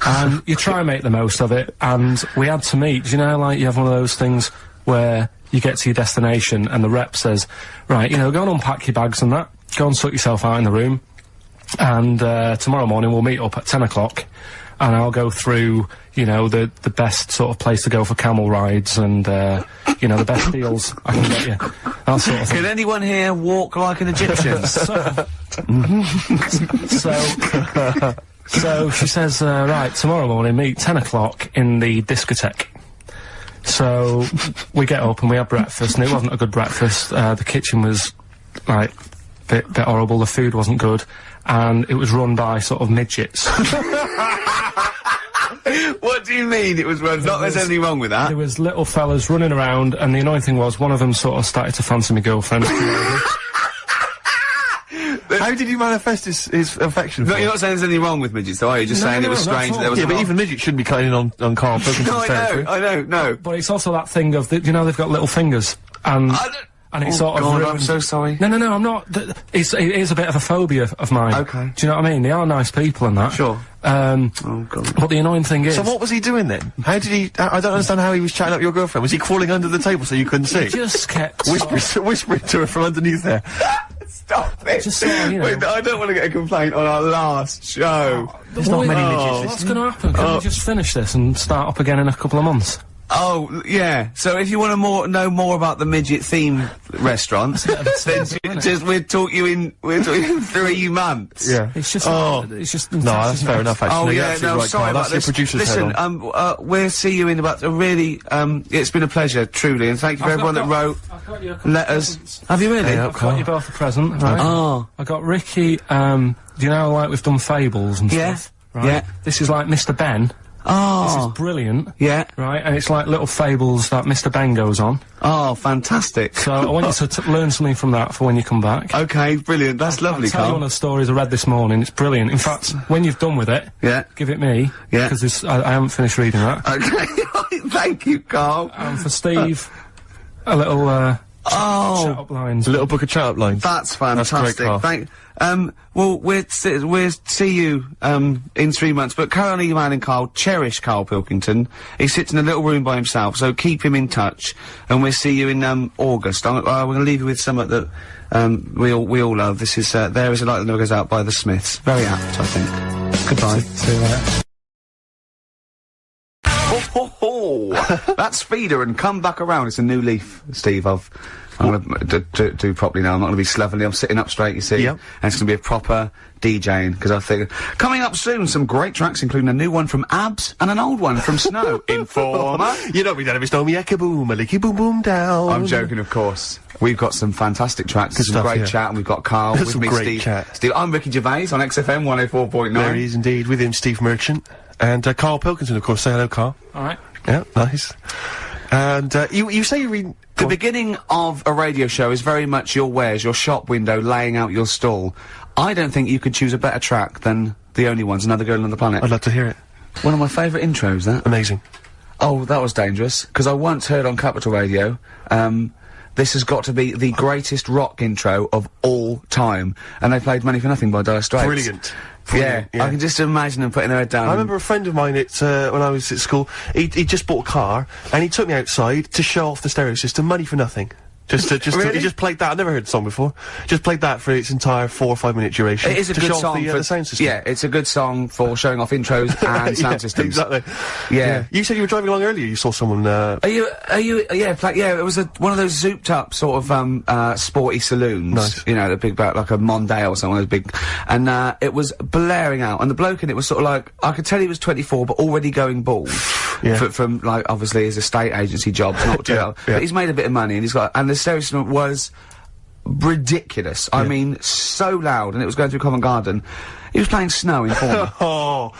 And you try and make the most of it. And we had to meet. Do you know, like you have one of those things where you get to your destination and the rep says, "Right, you know, go and unpack your bags and that. Go and sort yourself out in the room. And tomorrow morning we'll meet up at 10 o'clock. And I'll go through, you know, the best sort of place to go for camel rides and, you know, the best deals I can get you. That sort of thing." Can anyone here walk like an Egyptian? So she says, "Right, tomorrow morning, meet 10 o'clock in the discotheque." So we get up and we have breakfast, and it wasn't a good breakfast. The kitchen was, like, bit horrible, the food wasn't good, and it was run by sort of midgets. What do you mean it was run? Not there's anything wrong with that. There was little fellas running around, and the annoying thing was one of them sort of started to fancy my girlfriend. How did you manifest his affection for No, you're not saying there's anything wrong with midgets, though, are you? Just saying it was not strange at that there was Yeah, but a lot- even midgets shouldn't be cutting in on Karl Pilkington's No, territory. I know, no. But it's also that thing of, you know, they've got little fingers, and it's sort of God, I'm ruined- so sorry. No, I'm not. It is a bit of a phobia of mine. Okay. Do you know what I mean? They are nice people and that. Sure. Oh, God. But the annoying thing is... So what was he doing then? How did he... I don't understand how he was chatting up your girlfriend. Was he crawling under the table so you couldn't see? He just kept... Whispering to her from underneath there. Stop it! Just sort of, you know- Wait, I don't want to get a complaint on our last show. There's not many midgets What's going to happen? Can we just finish this and start up again in a couple of months? Oh, yeah. So if you want to know more about the midget theme restaurants, then we'll talk you in 3 months. Yeah. It's just... It's just... No, that's fair enough, actually. Oh, No, you're yeah, absolutely no, right, sorry Karl. about That's your this. producer's head Listen, on. we'll see you in about a really, it's been a pleasure, truly, and thank you for everyone that wrote I've got you a letters. presents. Have you really? Yeah. I've got you both a present, right? Oh. I got Ricky, do you know, like we've done fables and Yeah. stuff? right? Yeah. This is like Mr. Ben. Oh. This is brilliant. Yeah. Right, and it's like little fables that Mr. Ben goes on. Oh, fantastic. So I want you to learn something from that for when you come back. Okay, brilliant. That's lovely, I'll tell you Karl. one of the stories I read this morning. It's brilliant. In fact, when you've done with it, Yeah. give it me. Yeah. Because I haven't finished reading that. Okay. Thank you, Karl. And for Steve, a little, chat-up lines. A little book of chat-up lines. That's fantastic. That's great, Karl. Well, we'll see you, in 3 months, but carry on emailing Karl. Cherish Karl Pilkington. He sits in a little room by himself, so keep him in touch, and we'll see you in, August. We're gonna leave you with something that, we all love. This is, There Is a Light That Never Goes Out by the Smiths. Very apt, I think. Goodbye. See you later. That's Feeder and Come Back Around. It's a new leaf, Steve. I'm gonna do properly now. I'm not gonna be slovenly. I'm sitting up straight, you see. Yep. And it's gonna be a proper DJing, because I think... Coming up soon, some great tracks, including a new one from Abs and an old one from Snow. Informer. You know me, then, if it's no me, boom, a licky boom boom down. I'm joking, of course. We've got some fantastic tracks, Good some stuff, great yeah. chat, and we've got Karl with Some me, great Steve. chat. Steve, I'm Ricky Gervais on XFM 104.9. There he is indeed, with him, Steve Merchant. And, Karl Pilkington, of course. Say hello, Karl. Alright. Yeah, nice. And, you say you read... The beginning of a radio show is very much your wares, your shop window, laying out your stall. I don't think you could choose a better track than The Only Ones, Another Girl on the Planet. I'd love to hear it. One of my favourite intros, that. Amazing. Oh, that was dangerous, because I once heard on Capital Radio, this has got to be the greatest rock intro of all time, and they played Money for Nothing by Dire Straits. Brilliant. Yeah, I can just imagine them putting their head down. I remember a friend of mine when I was at school, he just bought a car, and he took me outside to show off the stereo system, Money for Nothing. He just played that. I'd never heard the song before. Just played that for its entire 4 or 5 minute duration. It is a good song for the sound system. Yeah, it's a good song for showing off intros and sound systems. Exactly. Yeah. You said you were driving along earlier. You saw someone. Yeah, it was one of those zooped up sort of sporty saloons. Nice. You know, the big like a Mondale or something. Those big, and it was blaring out. And the bloke in it was sort of like, I could tell he was 24, but already going bald. Yeah. From like obviously his estate agency job. Not too well. But he's made a bit of money, and he's got, and the stereo system was ridiculous. I mean, so loud, and it was going through Covent Garden. He was playing Snow in Informer.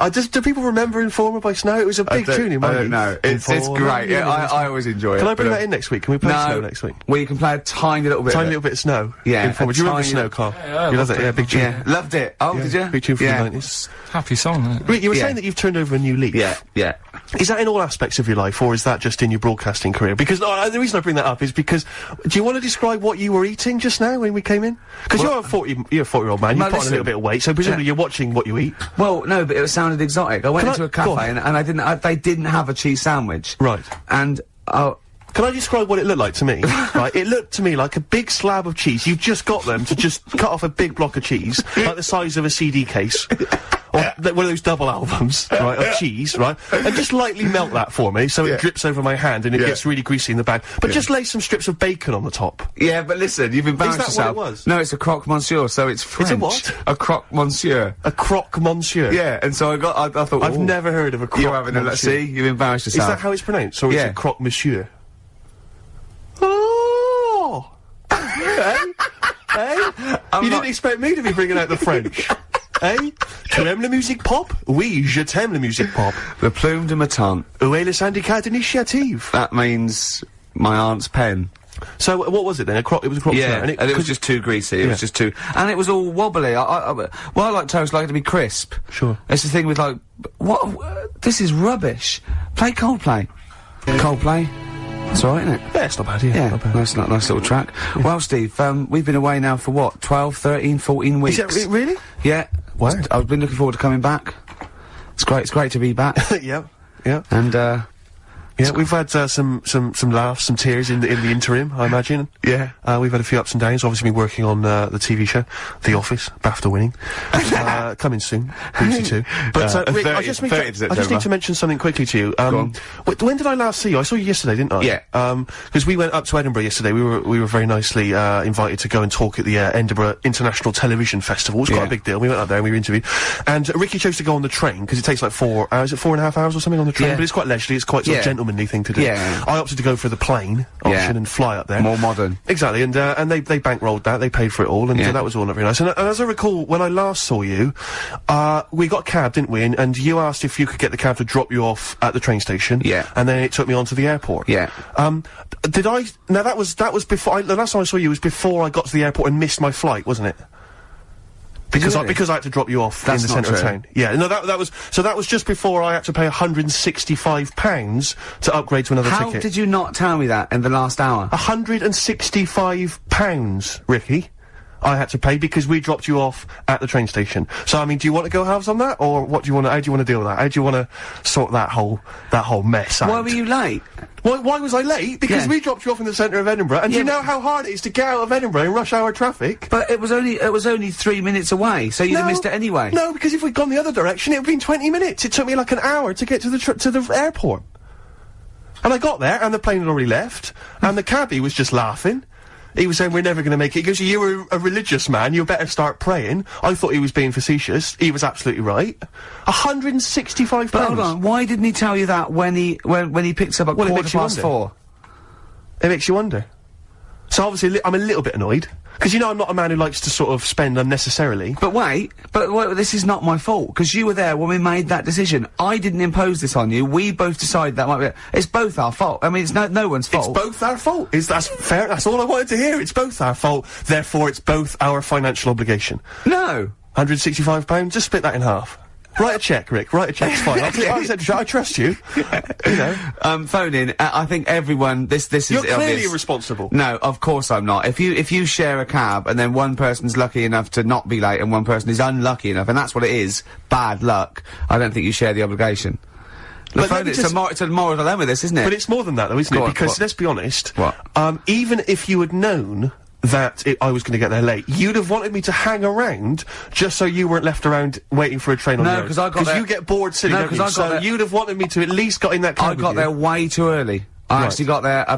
Do people remember Informer by Snow? It was a big tune in my I don't know. It's great. Yeah, I always enjoy it. Can I bring that in next week? Can we play Snow next week? Well, you can play a tiny little bit. Tiny little bit of Snow. Yeah. Informer. Do you remember Snow, Carl? Yeah, you loved it. Yeah, big tune. Yeah, loved it. Oh, did you? Big tune from the 90s. Happy song, isn't it? You were saying that you've turned over a new leaf. Yeah, yeah. Is that in all aspects of your life, or is that just in your broadcasting career? Because the reason I bring that up is because, do you want to describe what you were eating just now when we came in? Because you're a 40-year-old man. You've put on a little bit of weight, so presumably you're watching what you eat. Well, no, but it sounded exotic. I went into a cafe and they didn't have a cheese sandwich. Right. And can I describe what it looked like to me? Right, it looked to me like a big slab of cheese. You've just got them to just cut off a big block of cheese, like the size of a CD case. Or one of those double albums, right, of cheese, right? And just lightly melt that for me, so it drips over my hand and it gets really greasy in the bag. But just lay some strips of bacon on the top. Yeah, but listen, you've embarrassed yourself. Is that what it was? No, it's a croque monsieur, so it's French. It's a what? A croque monsieur. A croque monsieur? Yeah, and so I thought, I've never heard of a croque You haven't, monsieur. let's see, you've embarrassed yourself. Is that how it's pronounced, or is it croque monsieur? Oh! Hey? You didn't expect me to be bringing out the French. Eh? Tu aimes la musique pop? Oui, je t'aime la musique pop. Le plume de ma tante. Où est le syndicat d'initiative? That means my aunt's pen. So, what was it then? It was a croque and it was just too greasy. It was just too... And it was all wobbly. I like toast, like it to be crisp. Sure. It's the thing with, like... This is rubbish. Play Coldplay. Coldplay. That's alright, isn't it? Yeah, it's not bad, not bad. Nice little track. Yeah. Well, Steve, we've been away now for what? 12, 13, 14 weeks? Is that really? Yeah. Wow. I've been looking forward to coming back. It's great to be back. Yeah. And, yeah, we've had some laughs, some tears in the interim, I imagine. Yeah. We've had a few ups and downs. Obviously, been working on the TV show, The Office, BAFTA winning, coming soon, BBC Two. But Rick, I just need to mention something quickly to you. When did I last see you? I saw you yesterday, didn't I? Yeah. Because we went up to Edinburgh yesterday. We were very nicely invited to go and talk at the Edinburgh International Television Festival. It was quite a big deal. We went up there and we were interviewed. And Ricky chose to go on the train because it takes like 4 hours, 4.5 hours or something on the train. But it's quite leisurely. It's quite sort of gentleman. gentlemanly thing to do. Yeah. I opted to go for the plane option and fly up there. More modern. Exactly, and they bankrolled that, they paid for it all, and that was all not very nice. And as I recall, when I last saw you, we got a cab, didn't we? And you asked if you could get the cab to drop you off at the train station. Yeah. And then it took me on to the airport. Yeah. Did I... Now, that was before... the last time I saw you was before I got to the airport and missed my flight, wasn't it? Because I had to drop you off in the centre of town. Yeah, no, that was just before I had to pay £165 to upgrade to another ticket. How did you not tell me that in the last hour? £165, Ricky, I had to pay because we dropped you off at the train station. So, I mean, do you want to go halves on that, or what do you want to, how do you want to deal with that? How do you want to sort that whole mess out? Why were you late? Why was I late? Because we dropped you off in the centre of Edinburgh, and you know how hard it is to get out of Edinburgh in rush hour traffic? But it was only 3 minutes away, so you'd have missed it anyway. No, because if we'd gone the other direction, it would have been 20 minutes. It took me like an hour to get to the airport. And I got there, and the plane had already left, and the cabbie was just laughing. He was saying, we're never going to make it. He goes, you were a religious man, you better start praying. I thought he was being facetious. He was absolutely right. £165. But hold on, why didn't he tell you that when he picked up at 4:15? It makes you wonder. So obviously, I'm a little bit annoyed. Because, you know, I'm not a man who likes to sort of spend unnecessarily. But wait, this is not my fault, because you were there when we made that decision. I didn't impose this on you, we both decided that might be... It's both our fault. I mean, it's no one's fault. It's both our fault. That's fair, that's all I wanted to hear. It's both our fault, therefore it's both our financial obligation. No! £165, just split that in half. Write a cheque, Rick, write a cheque, it's fine. I trust you. You know. Phone in, I think everyone, this is You're clearly obvious. irresponsible. No, of course I'm not. If you share a cab, and then one person's lucky enough to not be late, and one person is unlucky enough, and that's what it is, bad luck, I don't think you share the obligation. But phone, it's a moral dilemma, this, isn't it? But it's more than that, though, isn't it? Because, let's be honest, even if you had known that I was going to get there late, you'd have wanted me to hang around just so you weren't left around waiting for a train on the road. No, because I got there... Because you get bored sitting there, so you'd have wanted me to at least got in that cab. I got there way too early. I actually got there I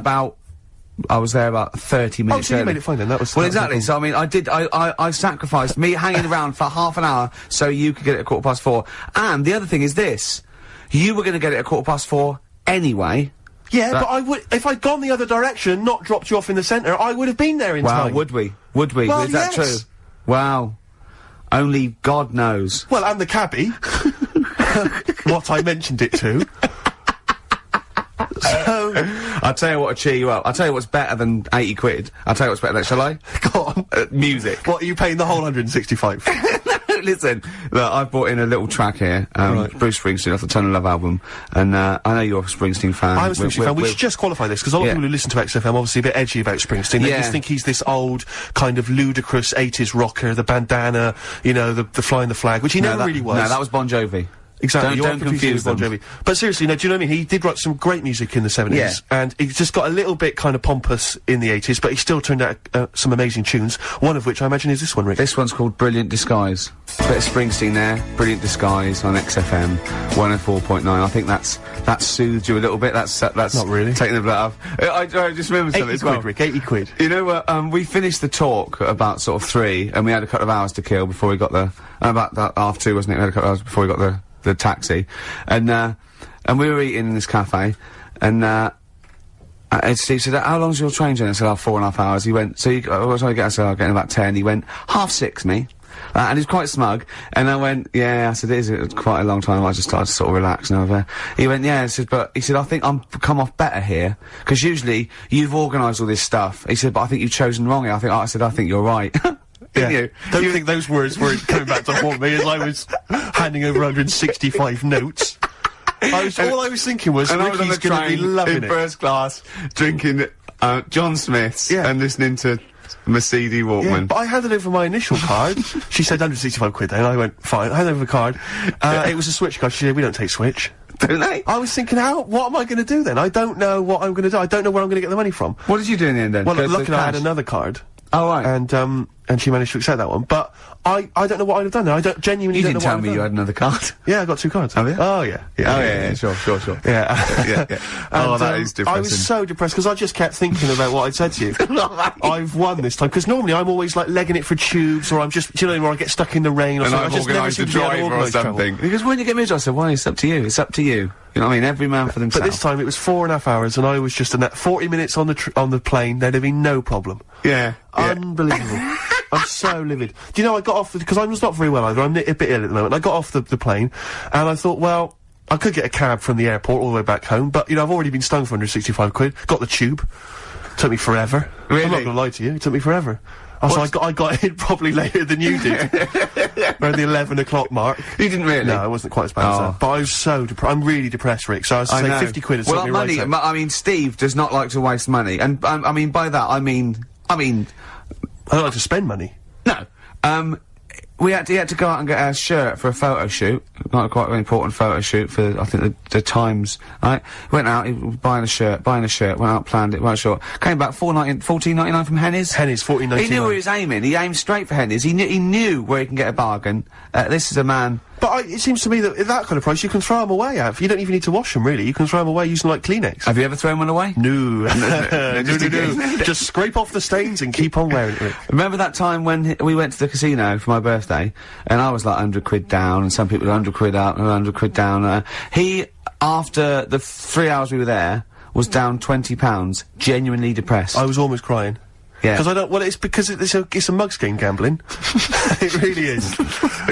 was there about 30 minutes early. early. You made it fine then, that was... Well, exactly, so I mean, I sacrificed me hanging around for half an hour so you could get it at 4:15. And the other thing is this, you were going to get it at 4:15 anyway. Yeah, but I would, if I'd gone the other direction, not dropped you off in the centre, I would have been there in time. Wow, would we? Would we? Well, is that true? Wow. Only God knows. Well, and the cabbie. What I mentioned it to. So... I'll tell you what will cheer you up. I'll tell you what's better than 80 quid. I'll tell you what's better than, shall I? Go on. Music. What, are you paying the whole 165? Listen, look, I've brought in a little track here, Bruce Springsteen off the Tunnel Love album, and I know you're a Springsteen fan. I'm a Springsteen fan. We should just qualify this, because a lot of people who listen to XFM are obviously a bit edgy about Springsteen. They just think he's this old, kind of ludicrous 80s rocker, the bandana, you know, the flying the flag, which he never really was. No, that was Bon Jovi. Exactly, don't confuse Bon Jovi. But seriously, no, do you know what I mean? He did write some great music in the 70s, and he just got a little bit kind of pompous in the 80s, but he still turned out some amazing tunes, one of which I imagine is this one, Rick. This one's called Brilliant Disguise. Bit of Springsteen there, Brilliant Disguise on XFM 104.9. I think that's soothed you a little bit, that's not really taking the blood off. I just remember something as well. 80 quid, Rick, 80 quid. You know what, we finished the talk about sort of 3, and we had a couple of hours to kill before we got about that half 2, wasn't it? We had a couple of hours before we got the taxi, and we were eating in this cafe, and Steve said, how long's your train journey? I said, 4.5 hours. He went, so what time I get? I said, I'll get in about 10. He went, 6:30, me. And he was quite smug, and I went, yeah, I said, it is quite a long time. I just started to sort of relax now. He went, yeah, he said, I think I'm come off better here, because usually you've organised all this stuff. He said, but I think you've chosen wrong here. I think you're right. Yeah. Don't think those words weren't coming back to haunt me as I was handing over 165 notes. All I was thinking was, Ricky's gonna be loving it. In first class, drinking John Smith's and listening to Mercedes Walkman. Yeah, but I handed over my initial card. She said 165 quid then. I went, fine. I handed over the card. It was a Switch card. She said, we don't take Switch. Don't they? I was thinking, what am I going to do then? I don't know what I'm going to do. I don't know where I'm going to get the money from. What did you do in the end then? Well, luckily I had another card. Oh, right. And she managed to accept that one. But I don't know what I'd have done there. I genuinely don't know what I'd have done. You didn't tell me you had another card. Yeah, I got 2 cards. Have you? Oh, yeah. Yeah, sure. Yeah. Oh, that is depressing. I was so depressed, because I just kept thinking about what I'd said to you. I've won this time, because normally I'm always, like, legging it for tubes, or I'm just, do you know, where I get stuck in the rain or something. And I've organised a driver or something. Because when you get me, I said, well, it's up to you. It's up to you. You know what I mean? Every man for themselves. But this time it was 4.5 hours, and I was just in that 40 minutes on the plane. There'd have been no problem. Yeah. Unbelievable. I'm so livid. Do you know, I got off because I was not very well either. I'm a bit ill at the moment. I got off the plane, and I thought, well, I could get a cab from the airport all the way back home, but, you know, I've already been stung for 165 quid. Got the tube. Took me forever. Really? I'm not gonna lie to you. It took me forever. I got in probably later than you did. Around the 11 o'clock mark. You didn't really? No, it wasn't quite as bad as that. But I was so I'm really depressed, Rick. So I was saying 50 quid is something money, right out. I mean, Steve does not like to waste money. And, I mean, by that, I mean... I don't like to spend money. No. He had to go out and get our shirt for a photo shoot. Quite an important photo shoot for, I think, the Times, right? Went out, he was buying a shirt, went out, planned it, weren't sure. Came back, $14.99 from Henny's. Henny's, $14.99. He knew where he was aiming. He aimed straight for Henny's. He knew where he can get a bargain. This is a man... But it seems to me that at that kind of price, you can throw them away, You don't even need to wash them, really. You can throw them away using, like, Kleenex. Have you ever thrown one away? No. No. Just scrape off the stains and keep on wearing it. Remember that time when we went to the casino for my birthday, and I was like 100 quid down, and some people were 100 quid up and 100 quid down. He, after the 3 hours we were there, was down £20, genuinely depressed. I was almost crying. Yeah. Because I don't, well, it's because it's a mugs game gambling. It really is.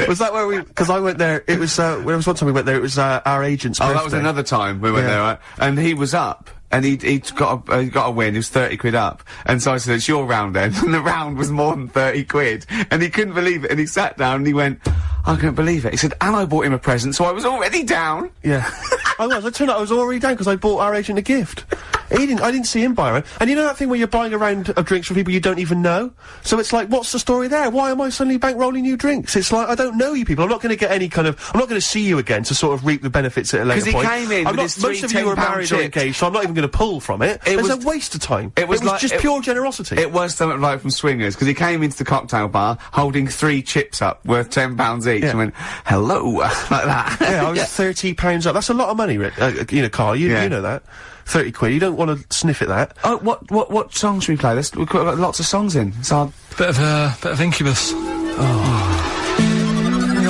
Was that where because I went there, it was, there was one time we went there, it was, our agent's birthday. That was another time we went there, right? And he was up. And he'd got a win, he was 30 quid up. And so I said, it's your round then. And the round was more than 30 quid. And he couldn't believe it, and he sat down and he went, I can't believe it. He said, and I bought him a present, so I was already down. Yeah. I turned out I was already down because I bought our agent a gift. I didn't see him buy one. And you know that thing where you're buying a round of drinks from people you don't even know? So it's like, what's the story there? Why am I suddenly bankrolling you drinks? It's like, I don't know you people. I'm not gonna get any kind of, I'm not gonna see you again to sort of reap the benefits at a later point. Because he came in with his most of you are married or engaged, so I'm not even gonna pull from it. It was a waste of time. It was just pure generosity. It was something like from Swingers, because he came into the cocktail bar holding 3 chips up worth £10 each and went, hello, like that. Yeah, I was £30 up. That's a lot of money, Rick. You know, Karl, you know that. 30 quid, you don't want to sniff at that. Oh, what song should we play? We've got lots of songs in. It's our... Bit of Incubus.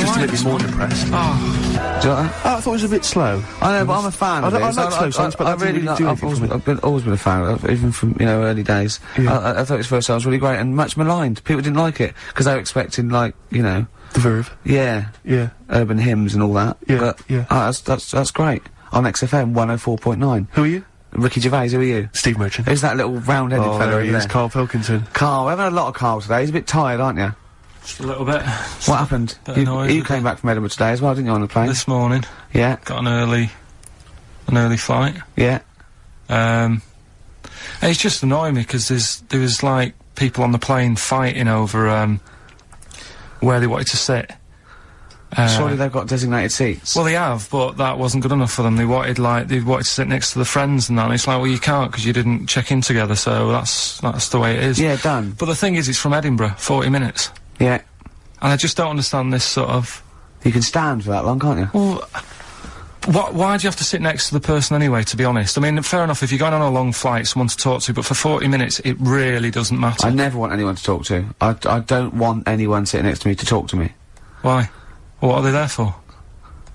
Just to make me more depressed. Do you like that? I thought it was a bit slow. I know, but I'm a fan of it. I like slow songs, but I really like. I've always been a fan of it, even from, early days. Yeah. I thought his first song was really great and much maligned. People didn't like it, because they were expecting, like, The Verve. Yeah. Yeah. Urban hymns and all that. Yeah, but, yeah. That's great. On XFM 104.9. Who are you? Ricky Gervais, who are you? Steve Merchant. Who's that little round-headed fella over there? Karl Pilkington. Karl, we've had a lot of Karl today. He's a bit tired, aren't you? Just a little bit. What happened? You came back from Edinburgh today as well, didn't you, on the plane? This morning. Yeah. Got an early flight. Yeah. It's just annoying me, because there was, like, people on the plane fighting over, where they wanted to sit. Surely they've got designated seats. Well, they have, but that wasn't good enough for them. They wanted to sit next to the friends and that, and it's like, well, you can't, because you didn't check in together, so that's the way it is. Yeah, done. But the thing is, it's from Edinburgh, 40 minutes. Yeah. And I just don't understand this sort of... You can stand for that long, can't you? Well, why do you have to sit next to the person anyway, to be honest? I mean, fair enough, if you're going on a long flight, someone to talk to, but for 40 minutes, it really doesn't matter. I never want anyone to talk to. I don't want anyone sitting next to me to talk to me. Why? What are they there for?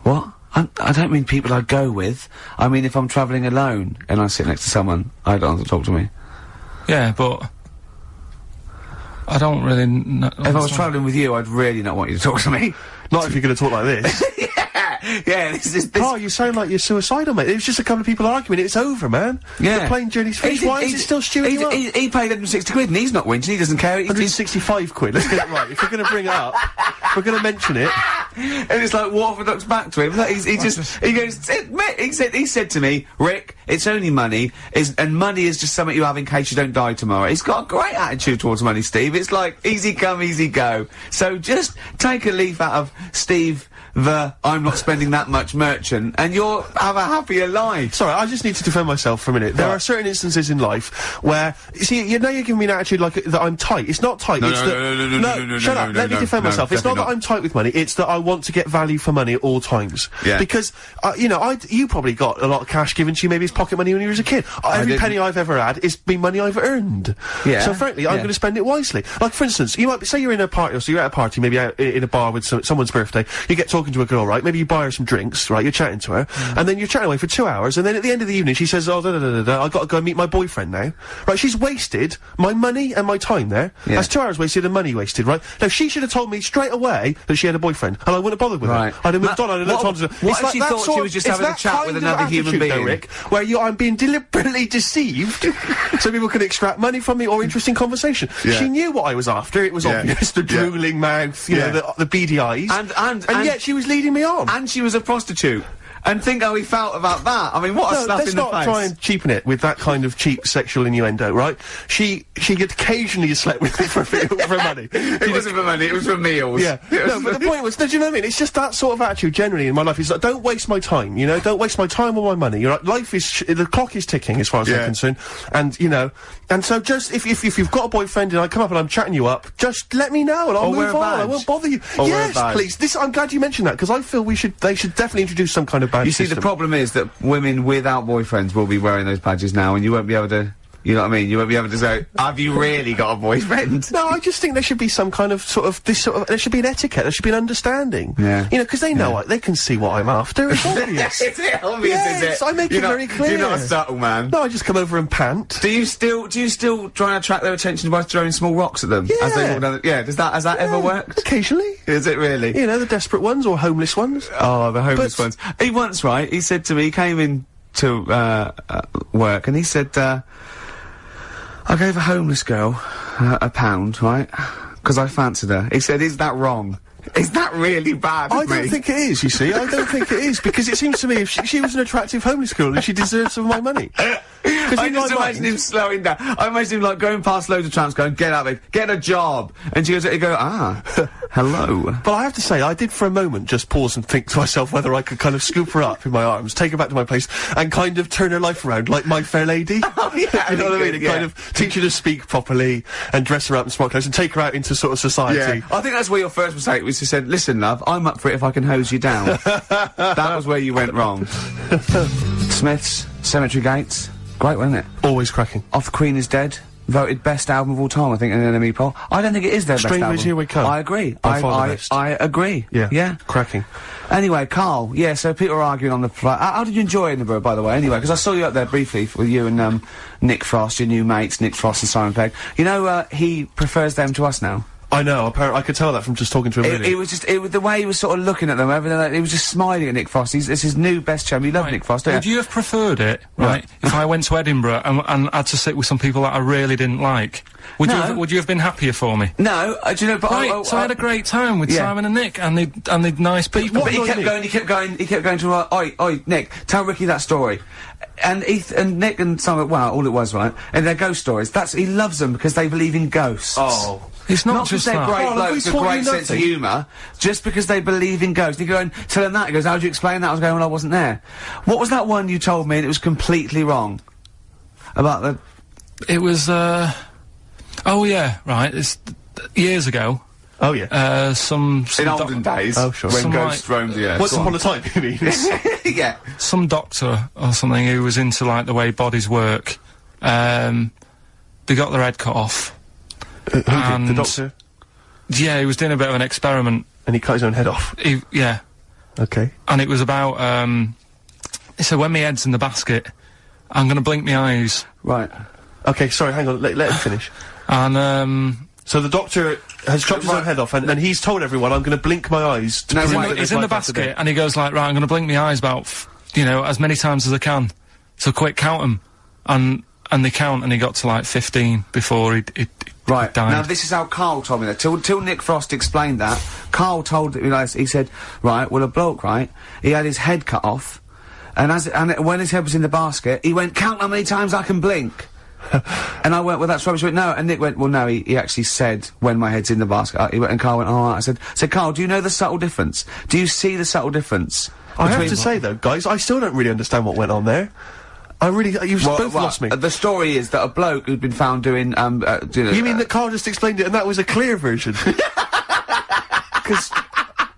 What? I don't mean people I go with. I mean if I'm travelling alone and I sit next to someone, I don't want to talk to me. Yeah, but... I don't really know... If I was travelling with you, I'd really not want you to talk to me. Not if you're going to talk like this. Yeah, this... Oh, you sound like you're suicidal, mate. It was just a couple of people arguing. It's over, man. Yeah. The plane journey's finished. Why is it still stewing you up? He paid 160 quid and he's not whinging. He doesn't care. 165 quid. Let's get it right. If we're going to bring it up, we're going to mention it. And it's like Waterford looks back to him. Like, he said to me, Rick, it's only money, and money is just something you have in case you don't die tomorrow. He's got a great attitude towards money, Steve. It's like, easy come, easy go. So just take a leaf out of Steve I'm not spending that much merchant, and you'll have a happier life. Sorry, I just need to defend myself for a minute. There are certain instances in life where, see, now you're giving me an attitude like that I'm tight. It's not tight. No, shut up. Let me defend myself. It's not that I'm tight with money. It's that I want to get value for money at all times. Yeah. Because, you probably got a lot of cash given to you, maybe it's pocket money when you were a kid. Every penny I've ever had is been money I've earned. Yeah. So frankly, I'm going to spend it wisely. Like, for instance, you might say you're in a party, or so you're at a party, maybe out in a bar with someone's birthday, you get talking talking to a girl, right? Maybe you buy her some drinks, right? You're chatting to her, and then you're chatting away for 2 hours, and then at the end of the evening, she says, "Oh, I've got to go and meet my boyfriend now." Right? She's wasted my money and my time there. Yeah. That's 2 hours wasted and money wasted, right? Now, she should have told me straight away that she had a boyfriend, and I wouldn't have bothered with her. I'd have moved on, I'd have looked on to What if she thought she was just having a chat with another human being? Though, Rick, where I'm being deliberately deceived so people can extract money from me or interesting conversation. She knew what I was after. It was obvious, the drooling mouth, you know, the beady eyes. And yet she was leading me on. And she was a prostitute. And think how he felt about that. I mean, what a slap in the face. Let's not try and cheapen it with that kind of cheap sexual innuendo, right? She occasionally slept with me for money. It wasn't for money, it was for meals. Yeah. No, but the point was, do you know what I mean? It's just that sort of attitude generally in my life. It's like, don't waste my time, you know? Don't waste my time or my money. You're right, life is, the clock is ticking as far as I'm concerned. And, you know, and so just, if you've got a boyfriend and I come up and I'm chatting you up, just let me know and I'll move on. I won't bother you. Yes, please. I'm glad you mentioned that, because I feel they should definitely introduce some kind of badge system. The problem is that women without boyfriends will be wearing those badges now, and you won't be able to, you know what I mean? You won't be able to say, have you really got a boyfriend? No, I just think there should be some kind of there should be an etiquette, there should be an understanding. Yeah. You know, because they know, they can see what I'm after, it's obvious. Is it obvious, is it? I make it very clear. You're not a subtle man. No, I just come over and pant. Do you still try and attract their attention by throwing small rocks at them? Yeah. As they walk down has that ever worked? Occasionally. Is it really? You know, the desperate ones or homeless ones. Oh, the homeless ones. He once, right, he said to me, he came in to, work, and he said, I gave a homeless girl £1, right? Because I fancied her. He said, is that wrong? Is that really bad of me? I don't think it is, you see. I don't think it is, because it seems to me if she was an attractive homeless girl, then she deserves some of my money. I just imagine him slowing down. I imagine him, like, going past loads of tramps going, get out of it, get a job. And he go, hello. But I have to say, I did for a moment just pause and think to myself whether I could kind of scoop her up in my arms, take her back to my place, and kind of turn her life around like My Fair Lady. Oh, yeah. You know what I mean? And kind of teach her to speak properly, and dress her up in smart clothes, and take her out into sort of society. Yeah. I think that's where your first mistake was. You said, listen, love, I'm up for it if I can hose you down. That was where you went wrong. Smiths, Cemetery Gates. Great, wasn't it? Always cracking. Off the Queen is Dead. Voted best album of all time, I think, in an NME poll. I don't think it is their best album. Strangers Here We Come. I agree. By far the best. I agree. Yeah. Yeah. Cracking. Anyway, Karl, yeah, so people are arguing on the flight. How did you enjoy Edinburgh, by the way, anyway? Because I saw you up there briefly with you and, Nick Frost, your new mates, Nick Frost and Simon Pegg. You know, he prefers them to us now. I know, apparently, I could tell that from just talking to him, really. It was just, the way he was sort of looking at them, everything like, he was just smiling at Nick Frost. It's his new best chum. You love Nick Frost, don't you? Would you have preferred it, right, if I went to Edinburgh and had to sit with some people that I really didn't like? Would you have been happier for me? No, do you know, but so I had a great time with Simon and Nick, and they're nice people. But he kept going to, oi, Nick, tell Ricky that story. And Nick and Simon, wow, all it was, right? And their ghost stories. He loves them because they believe in ghosts. Oh. It's not just they're that. great blokes, a great sense of humour, just because they believe in ghosts. You go and tell him that, he goes, how do you explain that? I was going, well, I wasn't there. What was that one you told me and it was completely wrong? About the... It was, oh yeah, right, it's years ago. Oh yeah. In olden days. Oh sure. When ghosts roamed the earth. Once upon a time, you mean? Yeah. Some doctor or something who was into, like, the way bodies work, they got their head cut off. Who did? The doctor? Yeah, he was doing a bit of an experiment. And he cut his own head off? Yeah. Okay. And it was about, he said, when my head's in the basket, I'm gonna blink my eyes. Right. Okay, sorry, hang on, let him finish. And, so the doctor has chopped his own head off, and he's told everyone, I'm gonna blink my eyes to prove that he's in the basket, and he goes like, right, I'm gonna blink my eyes about, as many times as I can. So quick, count them. And they count, and he got to, like, 15 before he died. Now, this is how Karl told me that. Till Nick Frost explained that, Karl told, he said, right, well, a bloke, right, he had his head cut off, and when his head was in the basket, he went, count how many times I can blink. And I went, well, that's rubbish. He went, no. And Nick went, well, no, he actually said, when my head's in the basket. He went, and Karl went, oh, I said, Karl, do you know the subtle difference? Do you see the subtle difference? I have to say, though, guys, I still don't really understand what went on there. You've both lost me. The story is that a bloke who'd been found doing, You mean that Karl just explained it and that was a clear version? Because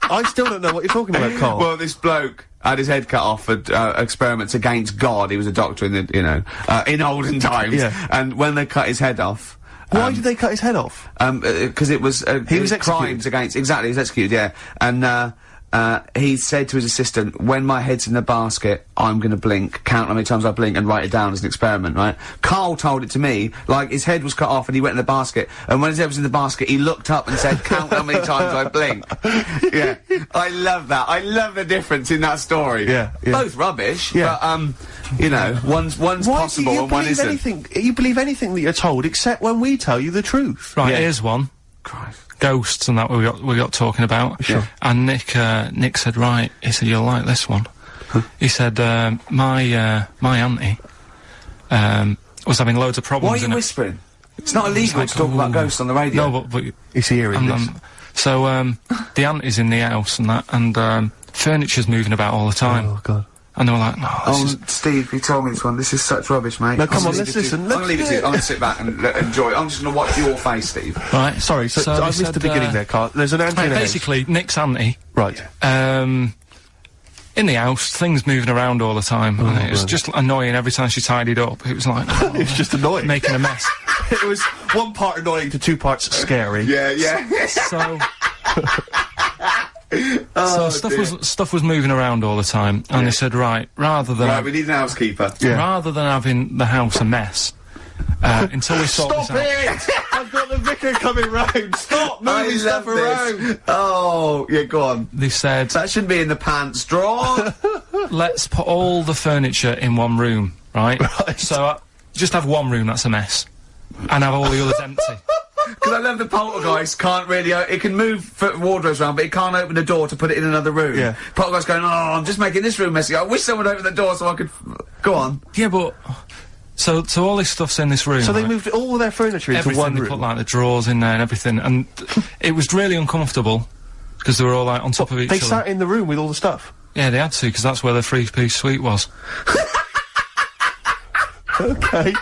I still don't know what you're talking about, Karl. Well, this bloke had his head cut off for, experiments against God. He was a doctor in the, in olden times. Yeah. And when they cut his head off... Why did they cut his head off? Because it was, he was executed. crimes against... Exactly, he was executed, yeah. And, he said to his assistant, when my head's in the basket, I'm gonna blink, count how many times I blink and write it down as an experiment, right? Karl told it to me, like, his head was cut off and he went in the basket, and when his head was in the basket, he looked up and said, count how many times I blink. Yeah. I love that. I love the difference in that story. Yeah. Both rubbish, but, you know, one's possible and one isn't. You believe anything that you're told, except when we tell you the truth. Right, here's one. Christ. Ghosts and that we got talking about. Sure. And Nick said, right, he said, you'll like this one. He said, my auntie, was having loads of problems. Why are you whispering? It's not illegal to talk about ghosts on the radio. No, but he's hearing this. So, the auntie's in the house and that, and, furniture's moving about all the time. Oh, God. And they were like, no, Steve, you told me this one. This is such rubbish, mate. No, come on, let's listen. I'm gonna leave it to you. I'm gonna sit back and enjoy it. I'm just gonna watch your face, Steve. Right. Sorry, so I missed the beginning there, Karl. There's an auntie in the house. Basically, Nick's auntie. Right. In the house, things moving around all the time. And it was just annoying every time she tidied up. It was like... it was just annoying. Making a mess. It was one part annoying to two parts scary. Yeah. So... stuff was moving around all the time, and they said, right, we need an housekeeper. Rather than having the house a mess, until we sort this out. Stop it! I've got the vicar coming round. Stop moving stuff around. Oh, yeah, go on. They said that shouldn't be in the pants drawer. Let's put all the furniture in one room, right? So just have one room that's a mess, and have all the others empty. Because I love the poltergeist can't really, it can move wardrobes around, but it can't open the door to put it in another room. Yeah. Poltergeist going, oh, I'm just making this room messy. I wish someone would open the door so I could... Go on. Yeah, but... So all this stuff's in this room. So they moved all their furniture into one room? They put, like, the drawers in there and everything, and it was really uncomfortable, because they were all, like, on top of each other. They sat in the room with all the stuff? Yeah, they had to, because that's where the three-piece suite was. Okay.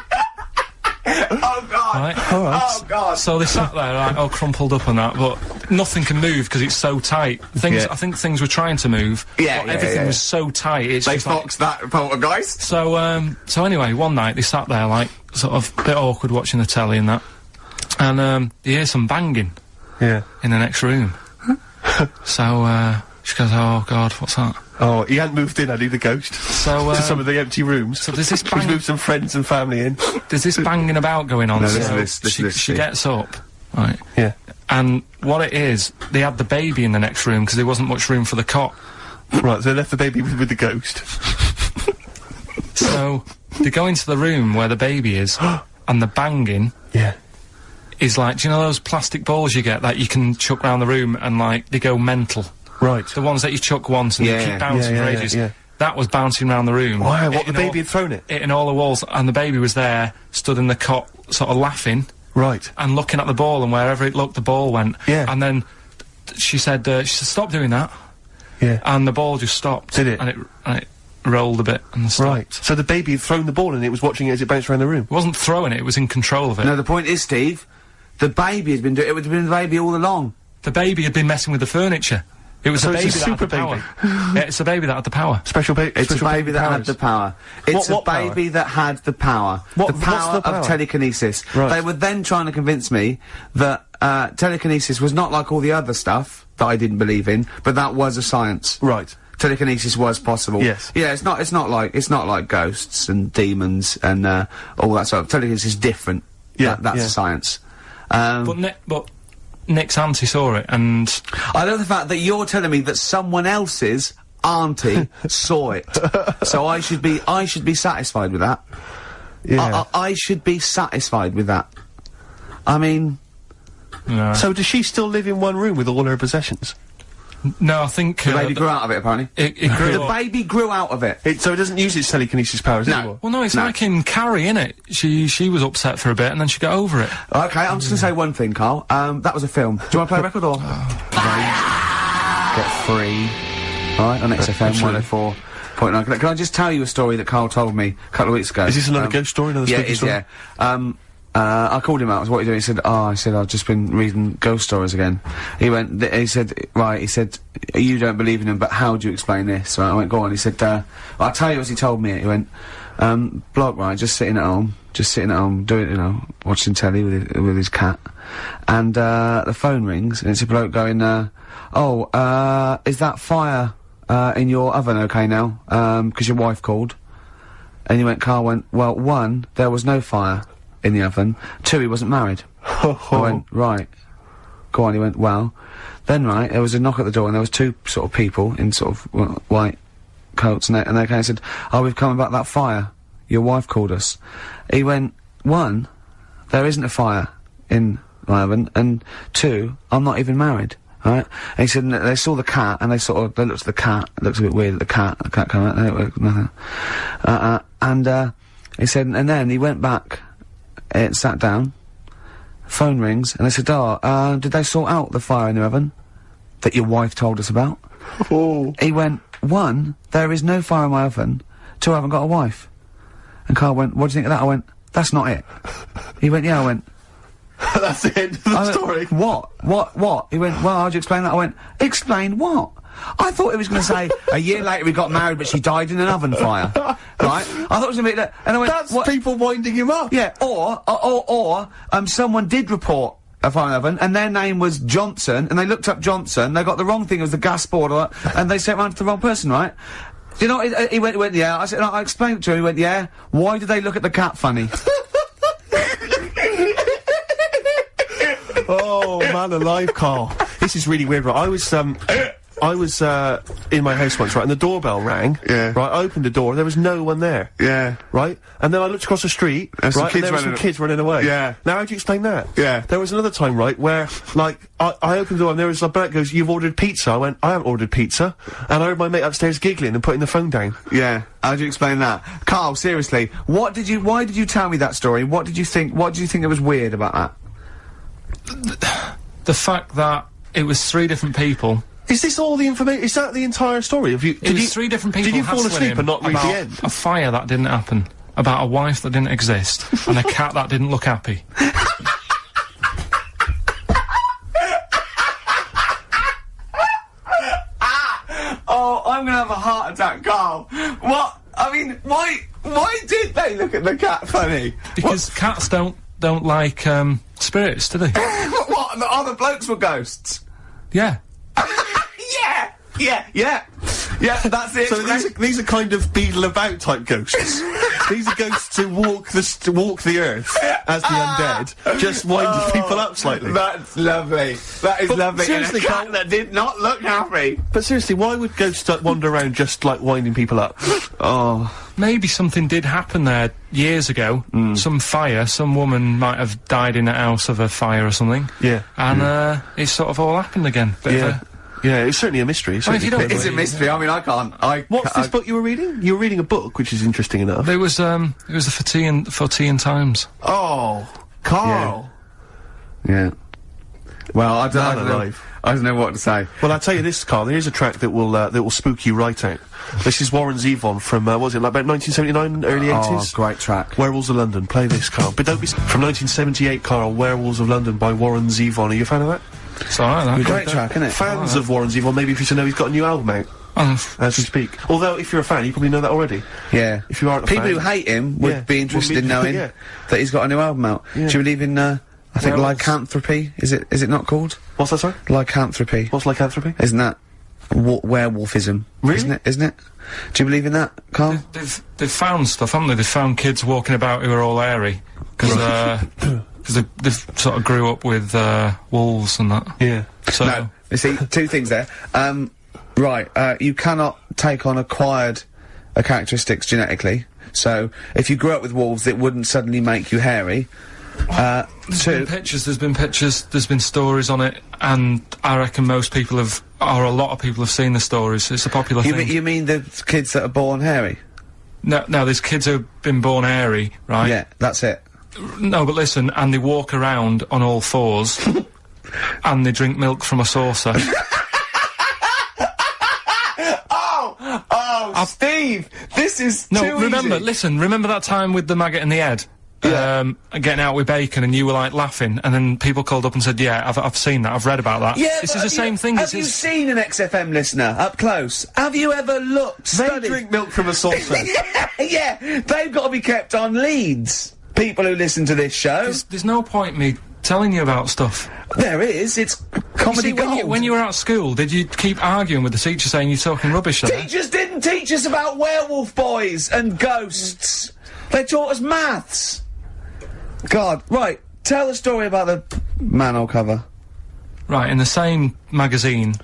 Oh, God. Right. All right. Oh, God. So they sat there, like, all crumpled up and that, but nothing can move because it's so tight. I think things were trying to move. Yeah, everything was so tight. It's they just foxed that poltergeist. So anyway, one night they sat there, like, sort of a bit awkward watching the telly and that, and you hear some banging. Yeah. In the next room. So she goes, oh God, what's that? Oh, he hadn't moved in, had he, the ghost? So, to some of the empty rooms. So there's this He's moved some friends and family in. There's this banging about going on. No, so she gets up, right? Yeah. And what it is, they had the baby in the next room because there wasn't much room for the cot. Right, so they left the baby with the ghost. So they go into the room where the baby is, and the banging. Yeah. Is like, do you know those plastic balls you get that you can chuck around the room and, like, they go mental? Right. The ones that you chuck once and they keep bouncing for ages. Yeah. That was bouncing around the room. Wow, what, the baby had thrown it? Hitting all the walls, and the baby was there, stood in the cot, sort of laughing. Right. And looking at the ball, and wherever it looked, the ball went. Yeah. And then she said, stop doing that. Yeah. And the ball just stopped. Did it? And it rolled a bit and stopped. Right. So the baby had thrown the ball and it was watching it as it bounced around the room? It wasn't throwing it, it was in control of it. No, the point is, Steve, the baby has been doing it. It would have been the baby all along. The baby had been messing with the furniture. It was so a baby it's a that had the super power. Yeah, it's a baby that had the power. Special baby. It's a baby that had the power. It's a baby that had the power. What, the power what's the power? of telekinesis. Right. They were then trying to convince me that telekinesis was not like all the other stuff that I didn't believe in, but that was a science. Right. Telekinesis was possible. Yes. Yeah, it's not like ghosts and demons and all that sort of. Telekinesis is different. Yeah, that's a science. But Nick's auntie saw it, and I love the fact that you're telling me that someone else's auntie saw it. So I should be satisfied with that. Yeah. I should be satisfied with that. I mean... No. So does she still live in one room with all her possessions? No, I think... The baby grew out of it, apparently. It grew The baby grew out of it. So it doesn't use its telekinesis powers anymore? Well, no, it's like in Carrie, innit? She was upset for a bit, and then she got over it. Okay, I'm just gonna say one thing, Karl. That was a film. Do you want to play a record or...? Get free. Alright, on XFM 104.9. Can I just tell you a story that Karl told me a couple of weeks ago? Is this another ghost story? Another spooky story? Yeah. I called him out. I was, what are you doing? He said, I've just been reading ghost stories again. He went, he said, you don't believe in them, but how do you explain this? Right, I went, go on. He said, I'll tell you as he told me it. He went, bloke, right, just sitting at home, doing, watching telly with his cat. And, the phone rings, and it's a bloke going, is that fire, in your oven okay now? 'Cause your wife called. And Karl went, well, 1, there was no fire in the oven. 2, he wasn't married. I went, right. Go on, he went, well. Then, right, there was a knock at the door and there was 2 sort of people in sort of white coats and they came and said, oh, we've come about that fire. Your wife called us. He went, 1, there isn't a fire in my oven, and 2, I'm not even married. Right? And he said, and they saw the cat, and they looked at the cat, it looks a bit weird at the cat came out, nothing. He said, and then he went back, sat down, phone rings, and they said, did they sort out the fire in the oven that your wife told us about? Oh. He went, 1, there is no fire in my oven, 2, I haven't got a wife. And Karl went, what do you think of that? I went, that's not it. He went, yeah, I went, that's the end of the story. What? He went, well, how'd you explain that? I went, explain what? I thought he was going to say, a year later we got married, but she died in an oven fire. Right? I thought it was going to be that. And I went, that's people winding him up. Yeah, or, someone did report a fire in the oven, and their name was Johnson, and they looked up Johnson, they got the wrong thing, it was the gas board, and they sent it round to the wrong person, right? You know, he went, yeah. I said, no, I explained it to him, he went, yeah. Why did they look at the cat funny? Oh, man alive, Karl. This is really weird, right? I was in my house once, right, and the doorbell rang. Yeah. Right, I opened the door, there was no one there. Yeah. Right? And then I looked across the street, right, and there were some kids running away. Yeah. Now, how do you explain that? Yeah. There was another time, right, where, like, I opened the door and there was a bloke goes, you've ordered pizza. I went, I haven't ordered pizza. And I heard my mate upstairs giggling and putting the phone down. Yeah. How do you explain that? Karl, seriously, why did you tell me that story? What did you think that was weird about that? The fact that it was 3 different people. Is this all the information? Is that the entire story? It was 3 different people. Did you fall asleep and not read the end? A fire that didn't happen, about a wife that didn't exist, and a cat that didn't look happy. Oh, I'm gonna have a heart attack, Karl. What? I mean, why did they look at the cat funny? Because cats don't like, spirits, do they? What? The other blokes were ghosts? Yeah. Yeah, that's it. So these are kind of beetle about type ghosts. These are ghosts who walk the earth as the undead, just winding people up slightly. That's lovely. That is lovely. Seriously, and a cat that did not look happy. But seriously, why would ghosts wander around just like winding people up? Oh. Maybe something did happen there years ago. Some fire, some woman might have died in a house of a fire or something. Yeah. And, it sort of all happened again. Yeah, it's certainly a mystery. Well, if you don't it's a mystery. I mean, I can't. What's this book you were reading? You were reading a book, which is interesting enough. It was the For Tea and Times. Oh, Karl. Yeah. Well, I don't know what to say. Well, I'll tell you this, Karl. There is a track that will spook you right out. This is Warren Zevon from what was it, like about 1979, early 80s? Oh, great track. Werewolves of London. Play this, Karl. But don't be from 1978, Karl. Werewolves of London by Warren Zevon. Are you a fan of that? It's alright, great track, isn't it? Fans of Warren Zevon, maybe if you should know he's got a new album out. As we speak. Although, if you're a fan, you probably know that already. Yeah. If you aren't a People fan, who hate him would be interested in knowing that he's got a new album out. Yeah. Do you believe in, I think lycanthropy? Is it not called? What's that, sorry? Lycanthropy. What's lycanthropy? Isn't that werewolfism? Really? Isn't it? Do you believe in that, Karl? They've found stuff, haven't they? They've found kids walking about who are all hairy. Because they sort of grew up with wolves and that. Yeah. So no, you see, 2 things there. You cannot take on acquired characteristics genetically. So if you grew up with wolves, it wouldn't suddenly make you hairy. There's been pictures, there's been stories on it, and I reckon most people a lot of people have seen the stories. It's a popular thing. You mean the kids that are born hairy? No, there's kids who've been born hairy, right? Yeah, that's it. No, but listen, and they walk around on all 4s, and they drink milk from a saucer. Steve, this is remember that time with the maggot in the head? Getting out with bacon, and you were like laughing, and then people called up and said, yeah, I've seen that, I've read about that. Yeah, this is the same thing. Have you seen an XFM listener up close? Have you ever looked? They drink milk from a saucer. yeah, they've got to be kept on leads. People who listen to this show. There's no point me telling you about stuff. There is. It's Comedy gold. When you were at school, did you keep arguing with the teacher saying you're talking rubbish there? Teachers didn't teach us about werewolf boys and ghosts. They taught us maths. God, right. Tell the story about the manhole cover. Right, in the same magazine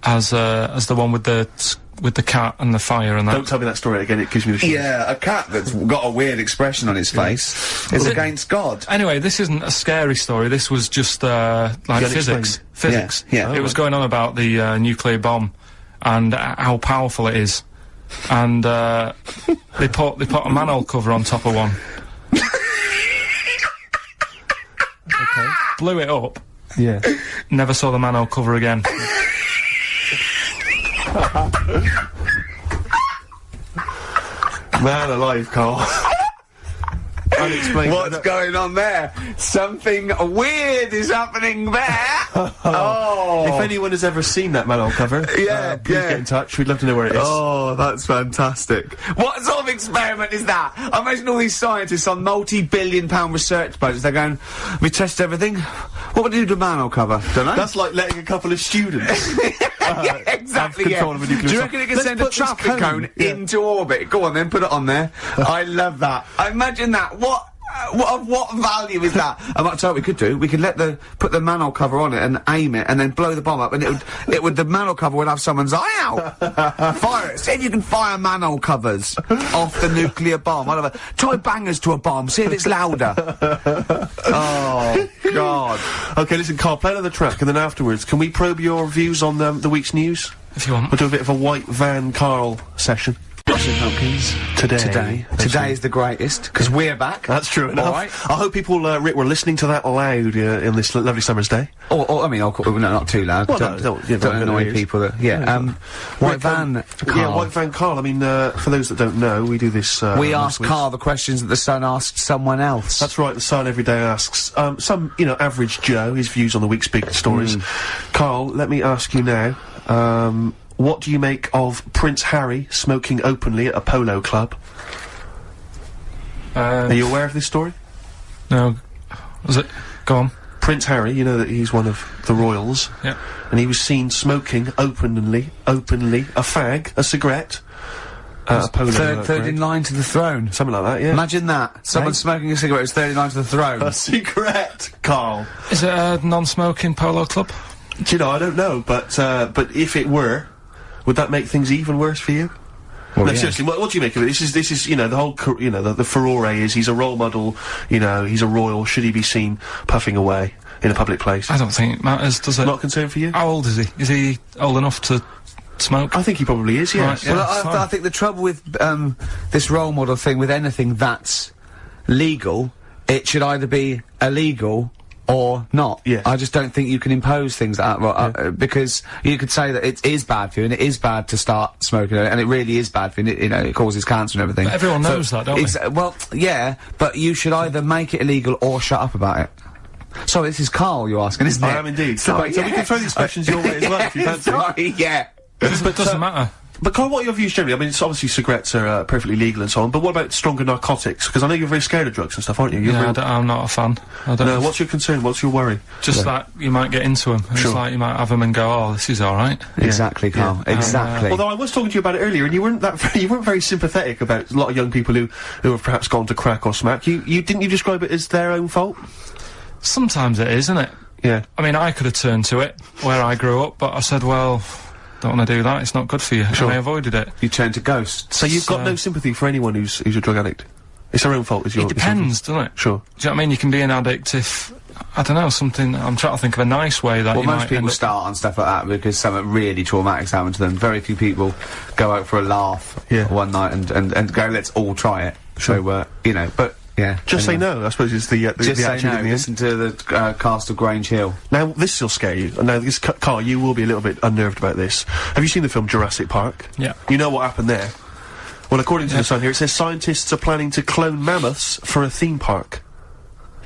as the one with the cat and the fire and that. Don't tell me that story again, it gives me the shivers. Yeah, a cat that's got a weird expression on his face is against God. Anyway, this isn't a scary story, this was just, like physics. Physics. Yeah. It was going on about the, nuclear bomb and how powerful it is. And, they put a manhole cover on top of one. Okay. Blew it up. Yeah. Never saw the manhole cover again. Man alive, Carl. Unexplained. What's going on there? Something weird is happening there. Oh. If anyone has ever seen that manhole cover, please get in touch. We'd love to know where it is. Oh, that's fantastic. What sort of experiment is that? I imagine all these scientists on multi-billion-pound research budgets, they're going, we test everything. What would you do to a manhole cover? Don't know. That's like letting a couple of students yeah, exactly, have control of a nuclear Do you reckon it can send a traffic cone into orbit? Go on then, put it on there. I love that. Imagine that. What value is that? I might tell you what we could do. We could put the manhole cover on it and aim it and then blow the bomb up and the manhole cover would have someone's eye out. Fire it. See if you can fire manhole covers off the nuclear bomb. I don't know. Try bangers to a bomb. See if it's louder. Oh, God. Okay, listen, Carl, play another track and then afterwards, can we probe your views on the week's news? If you want. We'll do a bit of a white van Carl session. Pumpkins. Today is the greatest, because we're back. That's true enough. All right. I hope people, Rick, were listening to that loud in this lovely summer's day. I mean, no, not too loud. Well, don't don't annoy people. White van, Carl. Yeah, White van Carl. I mean, for those that don't know, we do this. We ask Carl the questions that the Sun asked someone else. That's right. The Sun every day asks some, average Joe his views on the week's big stories. Carl, let me ask you now. What do you make of Prince Harry smoking openly at a polo club? Are you aware of this story? No. Was it? Go on. Prince Harry, you know that he's one of the royals. Yeah. And he was seen smoking openly, a fag, a cigarette, at a polo club. Third in line to the throne. Something like that, yeah. Imagine that. Someone smoking a cigarette is third in line to the throne. A cigarette, Carl. Is it a non-smoking polo club? Do you know, I don't know, but if it were, would that make things even worse for you? Well, no, seriously, what do you make of it? This is, the whole, the furore is, he's a role model, he's a royal, should he be seen puffing away in a public place? I don't think it matters, does it? Not concerned for you? How old is he? Is he old enough to smoke? I think he probably is, yes. Right, yeah, well, I think the trouble with, this role model thing, with anything that's legal, it should either be illegal or not. Yes. I just don't think you can impose things like that, because you could say that it is bad for you, and it is bad to start smoking, and it really is bad for you, and it causes cancer and everything. But everyone knows that, don't they? Well, yeah, but you should either make it illegal or shut up about it. Sorry, this is Carl you're asking, isn't it? I am indeed. Sorry, so we can throw these questions your way as well, if you fancy. Sorry, yeah. But it doesn't matter. But Carl, what are your views generally? I mean, it's obviously cigarettes are perfectly legal and so on, but what about stronger narcotics? Because I know you're very scared of drugs and stuff, aren't you? I'm not a fan. No, what's your concern? What's your worry? Just that you might get into them. It's like you might have them and go, oh, this is alright. Exactly, Carl. Exactly. Although I was talking to you about it earlier, and you weren't very sympathetic about a lot of young people who have perhaps gone to crack or smack. Didn't you describe it as their own fault? Sometimes it is, isn't it? Yeah. I mean, I could have turned to it where I grew up, but I said, well, don't want to do that, it's not good for you. Sure. And I avoided it. You turned to ghosts. So you've got no sympathy for anyone who's a drug addict? It's their own fault, It depends, doesn't it? Sure. Do you know what I mean? You can be an addict if, I don't know, something, I'm trying to think of a nice way that you might most people start on stuff like that because something really traumatic's happened to them. Very few people go out for a laugh one night and go, let's all try it. Sure. So, but... Yeah. Just say no, I suppose is the Just say attitude no, in the listen to the cast of Grange Hill. Now, this will scare you. Now, Carl, you will be a little bit unnerved about this. Have you seen the film Jurassic Park? Yeah. You know what happened there? Well, according to the Sun here, it says scientists are planning to clone mammoths for a theme park.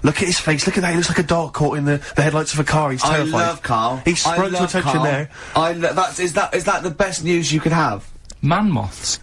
Look at his face, look at that, he looks like a dog caught in the headlights of a car, he's terrified. I love Carl. He sprung to attention Carl. there. Is that the best news you could have? Man moths.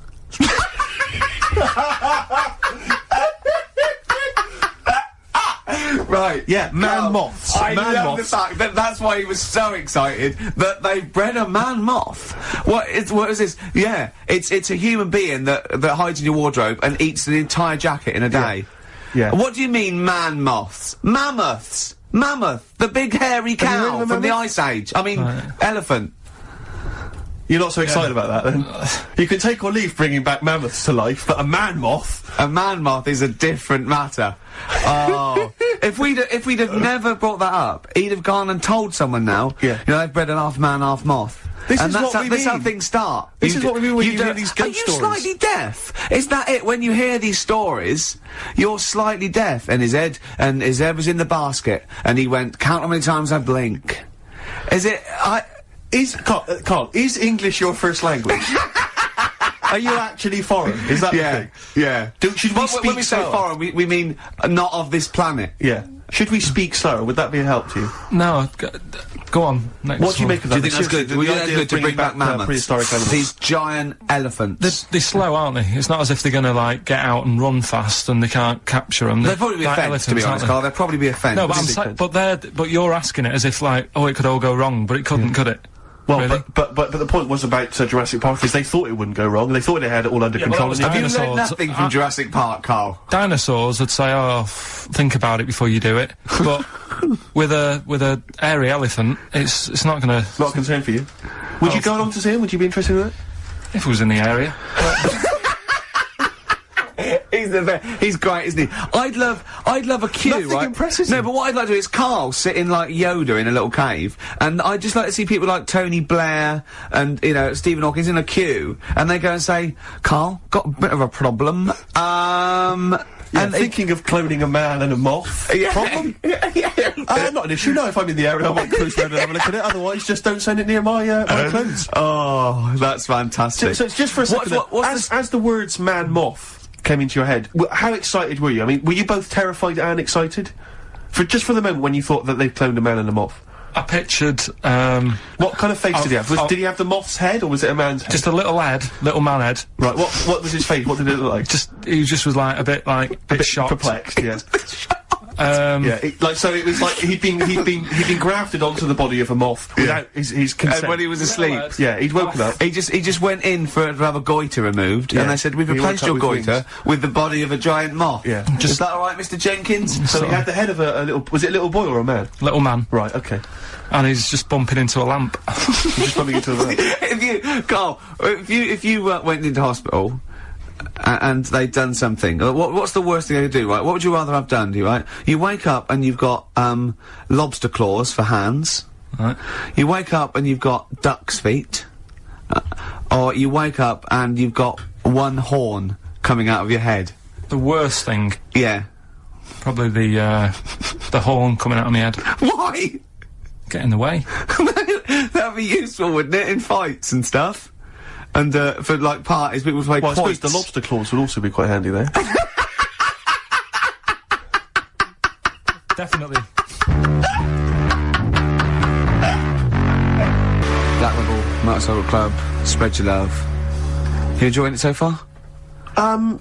Right. Yeah, man moths. I man love moths. the fact that that's why he was so excited that they bred a man moth. What is this? Yeah, it's a human being that hides in your wardrobe and eats an entire jacket in a day. Yeah. What do you mean, man moths? Mammoths. Mammoth, the big hairy cow from the Ice Age. I mean, elephant. You're not so excited about that, then? You can take or leave bringing back mammoths to life, but a man moth... A man moth is a different matter. Oh. If we'd have never brought that up, he'd have gone and told someone now, you know, they've bred an half man, half moth. This is what we mean. That's how things start. This is what we mean when you hear these ghost stories. Are you slightly deaf? Is that it? When you hear these stories, you're slightly deaf. And his head was in the basket, and he went, count how many times I blink. Is it, Carl, is English your first language? Are you actually foreign? Is that the thing? Yeah. Should we speak when we say slower? foreign, we mean not of this planet. Yeah. Should we speak slower? Would that be a help to you? No, go on. Next What do you one. make of that? Do you think that's good? The Would you idea think that's of good to bring back mammoths? prehistoric animals. These giant elephants. They're slow, aren't they? It's not as if they're gonna, like, get out and run fast and they can't capture them. They'd probably be a fence, to be honest, Carl. They'd probably be a fence. No, but you're asking it as if, like, oh, it could all go wrong, but it couldn't, could it? Well, really? but the point was about Jurassic Park is they thought it wouldn't go wrong. They thought they had it all under control. Have you learned nothing from Jurassic Park, Carl? Dinosaurs would say, oh, think about it before you do it. But with a hairy elephant, it's not gonna... Not a concern for you. Would you go along to see him? Would you be interested in that? If it was in the area. He's great, isn't he? I'd love a queue, Nothing right? impresses No, him. but what I'd like to do is Karl sitting like Yoda in a little cave, and I'd just like to see people like Tony Blair and, you know, Stephen Hawkins in a queue, and they go and say, Karl, got a bit of a problem, and thinking of cloning a man and a moth. Problem? Not an issue. No, if I'm in the area, I might cruise around and have a look at it. Otherwise, just don't send it near my clothes. Oh, that's fantastic. So it's just for a second. As the words man moth came into your head, how excited were you? I mean, were you both terrified and excited? Just for the moment when you thought that they'd cloned a man and a moth? I pictured, what kind of face did he have? Did he have the moth's head, or was it a man's head? Just a little man head. Right, what was his face? What did it look like? He just was like, a bit shocked. Perplexed, yeah. So it was like he'd been grafted onto the body of a moth without his consent. And when he was asleep. Yeah, he'd woken up. He just went in to have a goiter removed, and they said, we've replaced your goiter with the body of a giant moth. Yeah. Is that alright, Mr. Jenkins? So he had the head of a little... Was it a little boy or a man? Little man. Right, okay. And he's just bumping into a lamp. He's just bumping into a lamp. Carl, if you went into hospital... and they'd done something. What's the worst thing they could do, right? What would you rather have done, right? You wake up and you've got, lobster claws for hands. Right. You wake up and you've got duck's feet. Or you wake up and you've got one horn coming out of your head. The worst thing? Yeah. Probably the horn coming out of my head. Why? Get in the way. That'd be useful, wouldn't it, in fights and stuff? And, for, like, parties, people play Well, I quoits. suppose the lobster claws would also be quite handy there. Definitely. Black Rebel, Motorcycle Club, spread your love. You enjoying it so far?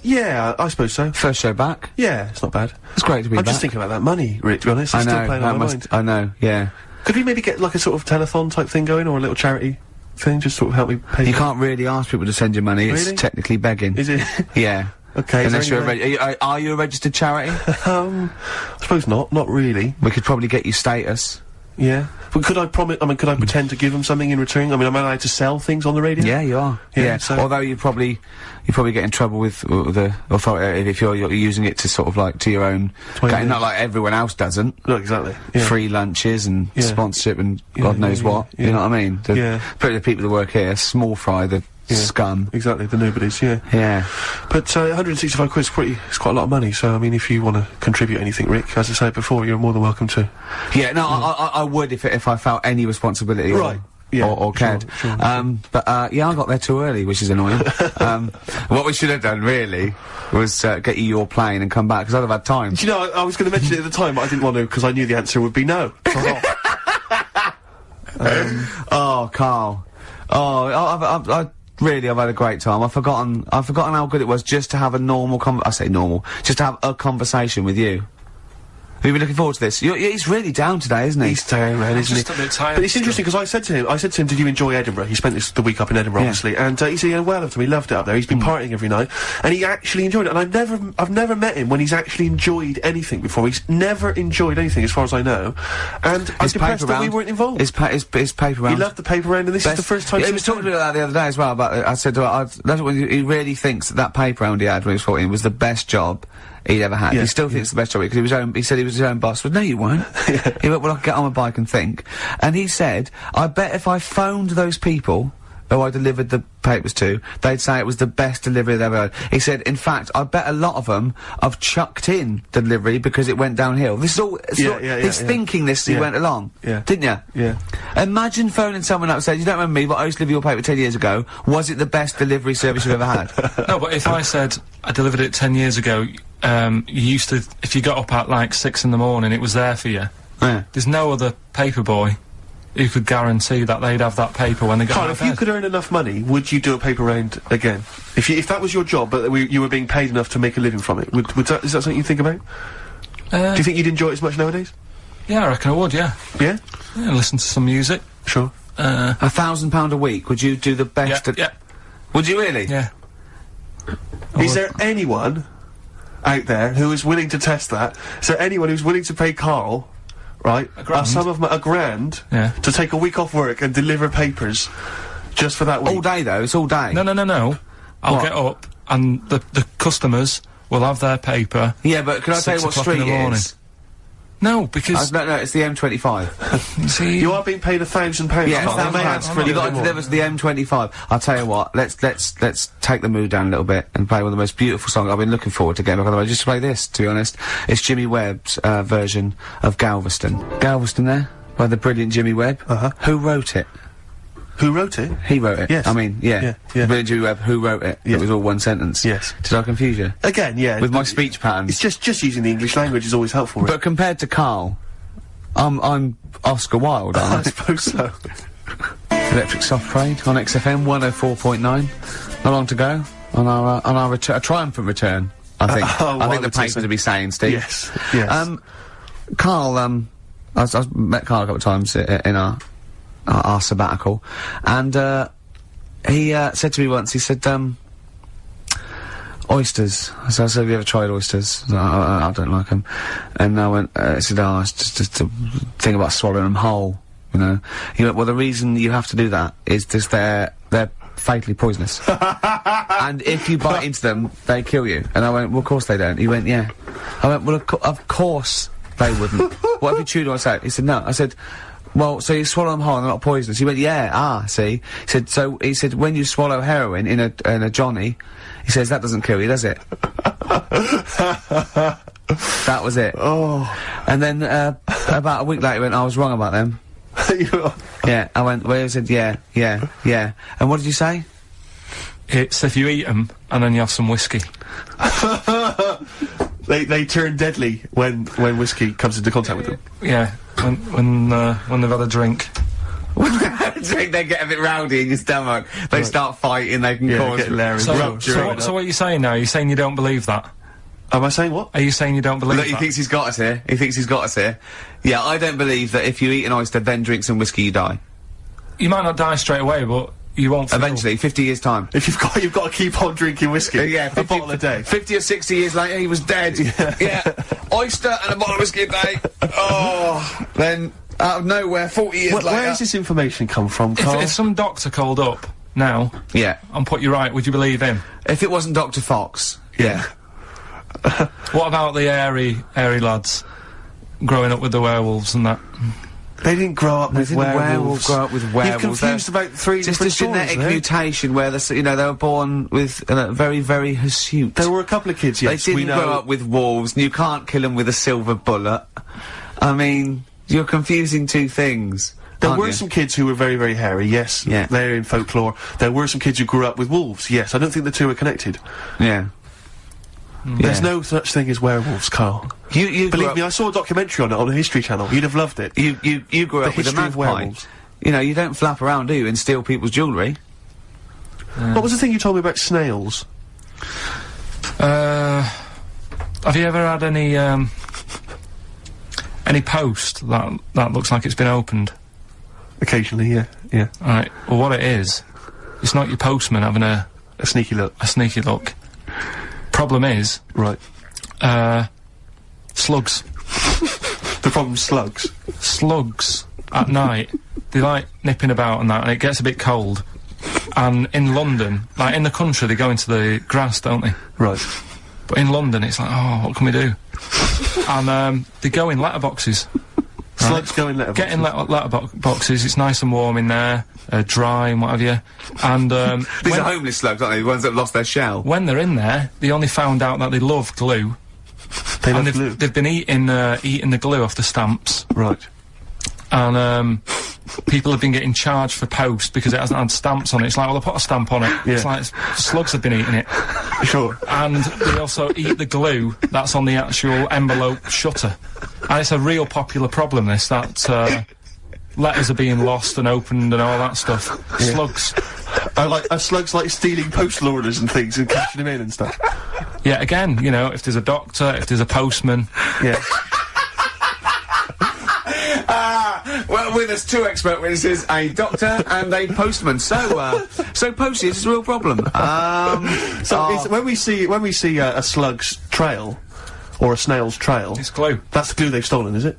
Yeah, I suppose so. First show back? Yeah, it's not bad. It's great to be I'm back. just thinking about that money, Rick, to be honest. It's still playing on my mind. I know, yeah. Could we maybe get, like, a sort of telethon type thing going, or a little charity thing, just sort of help me pay? You can't really ask people to send you money. Really? It's technically begging. Is it? Yeah. Okay. Unless you're are you a registered charity? I suppose not. Not really. We could probably get you status. Yeah. But could I pretend to give them something in return? I mean, am I allowed to sell things on the radio? Yeah, you are. Yeah. So Although you probably get in trouble with the authority if you're using it to sort of like to your own. Not like everyone else doesn't. No, exactly. Yeah. Free lunches and sponsorship and God knows what. Yeah. You know what I mean? The people that work here, small fry, the scum. Exactly, the nobodies, yeah. Yeah. But, 165 quid's it's quite a lot of money, so, I mean, if you want to contribute anything, Rick, as I said before, you're more than welcome to. Yeah, no, I would if I felt any responsibility. Right. Or cared. Sure. But, yeah, I got there too early, which is annoying. What we should have done, really, was, get you your plane and come back, because I'd have had time. Do you know, I was going to mention it at the time, but I didn't want to, because I knew the answer would be no. Oh, Karl. Oh, I've had a great time. I've forgotten how good it was just to have a normal just to have a conversation with you. Have you been looking forward to this? He's really down today, isn't he? He's down, man, isn't he? Just a bit tired. But it's interesting because I said to him, did you enjoy Edinburgh? He spent the week up in Edinburgh, obviously, and he said, well of him. He loved it up there. He's been partying every night, and he actually enjoyed it. And I've never met him when he's actually enjoyed anything before. He's never enjoyed anything, as far as I know. And I'm depressed that we weren't involved. His paper round. He loved the paper round, and this is the first time. He was talking about that the other day as well. About I said, that's what he really thinks that paper round he had when he was 14 was the best job he'd ever had. He still thinks it's the best job because he said he was his own boss. But no, you weren't. He went, well, I'll get on my bike and think. And he said, I bet if I phoned those people who I delivered the papers to, they'd say it was the best delivery they've ever had. He said, in fact, I bet a lot of them have chucked in the delivery because it went downhill. This is all, he's thinking this as he went along. Didn't you? Yeah. Imagine phoning someone up and saying, you don't remember me, but I used to deliver your paper 10 years ago. Was it the best delivery service you've ever had? No, but if I said, I delivered it 10 years ago, you used to, if you got up at like 6 in the morning, it was there for you. Yeah. There's no other paper boy who could guarantee that they'd have that paper when they got out of if you could earn enough money, would you do a paper round again? If that was your job, but you were being paid enough to make a living from it, is that something you think about? Do you think you'd enjoy it as much nowadays? Yeah, I reckon I would, yeah. Yeah? Yeah, listen to some music. Sure. £1,000 a week, would you do the best? Yeah. Would you really? Yeah. Is there anyone out there who is willing to test that? Is there anyone who's willing to pay Karl, right, a sum of a grand to take a week off work and deliver papers just for that week? All day, though? It's all day? No. I'll get up and the customers will have their paper. Yeah, but can I tell you what street it is? No, because... no, it's the M25. See... You are being paid £1,000. Yeah, £1,000. You've got to deliver to the M25. I'll tell you what, let's take the mood down a little bit and play one of the most beautiful songs I've been looking forward to getting back on the road. Just to play this, to be honest. It's Jimmy Webb's version of Galveston. Galveston there, by the brilliant Jimmy Webb. Who wrote it? Who wrote it? He wrote it. Yes. I mean, yeah. Brilliant Jimmy Webb, who wrote it? It was all one sentence. Yes. Did I confuse you? Again, yeah. With my speech patterns. It's just using the English language is always helpful, right? But compared to Karl, I'm Oscar Wilde, aren't I? I suppose so. Electric Soft Parade on XFM 104.9. Not long to go on our a triumphant return, I think. I think the papers will be saying, Steve. Yes. Karl, I've met Karl a couple of times in our sabbatical, and he said to me once, he said, oysters. So I said, have you ever tried oysters? I don't like them. And I went, he said, oh, it's just a thing about swallowing them whole, you know. He went, well, the reason you have to do that is just they're fatally poisonous. And if you bite into them, they kill you. And I went, well, of course they don't. He went, yeah. I went, well, of course they wouldn't. What if you chewed on it? He said, no. I said, well, so you swallow them whole and they're not poisonous. He went, yeah, see? He said, when you swallow heroin in a Johnny, he says, that doesn't kill you, does it? That was it. Oh. And then, about a week later, he went, I was wrong about them. Yeah, I went, well, he said, yeah. And what did you say? It's if you eat them, and then you have some whiskey. They turn deadly when whiskey comes into contact with them. Yeah, when they've had a drink. They get a bit rowdy in your stomach. They start fighting. They can cause. So what are you saying now? Are you saying you don't believe that? Am I saying what? Are you saying you don't believe Look, that? he thinks he's got us here. He thinks he's got us here. Yeah, I don't believe that if you eat an oyster, then drink some whiskey, you die. You might not die straight away, but you won't. Eventually, 50 years time. If you've got to keep on drinking whiskey. Yeah, a bottle a day. 50 or 60 years later, he was dead. Yeah. Oyster and a bottle of whiskey a day. Oh, then out of nowhere, 40 years later. Where does this information come from, Karl? If some doctor called up now, and put you right, would you believe him? If it wasn't Dr. Fox, yeah. What about the airy lads growing up with the werewolves and that? They didn't grow up with werewolves. Grow up with werewolves. You're confused about three different stories. Just a genetic mutation where they were born with very, very hirsute. There were a couple of kids, yes. They didn't grow up with wolves, and you can't kill them with a silver bullet. I mean, you're confusing two things. There were some kids who were very, very hairy, yes. Yeah. They're in folklore. There were some kids who grew up with wolves, yes. I don't think the two are connected. Yeah. There's no such thing as werewolves, Karl. You believe me, I saw a documentary on it on the History Channel. You'd have loved it. You grew up with a magpie. You know, you don't flap around, do you, and steal people's jewellery? What was the thing you told me about snails? Have you ever had any, Any post that looks like it's been opened? Occasionally, yeah. Right. Well, what it is, it's not your postman having a sneaky look. A sneaky look. Problem is, right. Slugs. The problem's slugs. Slugs at night. They like nipping about and that, and it gets a bit cold. And in London, like in the country, they go into the grass, don't they? Right. But in London, it's like, oh, what can we do? And they go in letterboxes. Slugs go in letterboxes. Get in letterboxes. It's nice and warm in there, dry and what have you. And these are homeless slugs, aren't they? The ones that have lost their shell. When they're in there, they only found out that they love glue. They've been eating the glue off the stamps. Right. And people have been getting charged for post because it hasn't had stamps on it. It's like, well, I put a stamp on it. Yeah. It's like slugs have been eating it. Sure. And they also eat the glue that's on the actual envelope shutter. And it's a real popular problem, this, that letters are being lost and opened and all that stuff. Yeah. Slugs. Are slugs like stealing postal orders and things and cashing them in and stuff? Yeah, again, you know, if there's a doctor, if there's a postman. Yeah. Well, with us, 2 expert witnesses, a doctor and a postman. So postage is a real problem. When we see a slug's trail or a snail's trail, it's glue. That's the glue they've stolen, is it?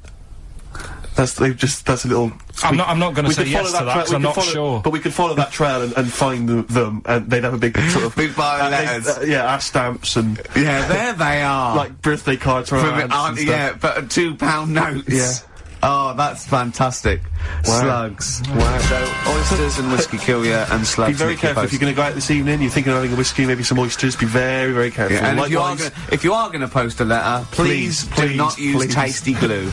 That's a little. I'm not going to say yes to that because I'm not sure. But we could follow that trail and find them, and they'd have a big sort of big pile of letters. Our stamps and there they are, like birthday cards from aunts. Yeah, but £2 notes. Yeah. Oh, that's fantastic. Wow. Slugs. Wow. So, oysters and whiskey kill you, and slugs. Be very careful if you're going to go out this evening, you're thinking of having a whiskey, maybe some oysters, be very, very careful. Yeah, and if you are going to post a letter, please do not use tasty glue.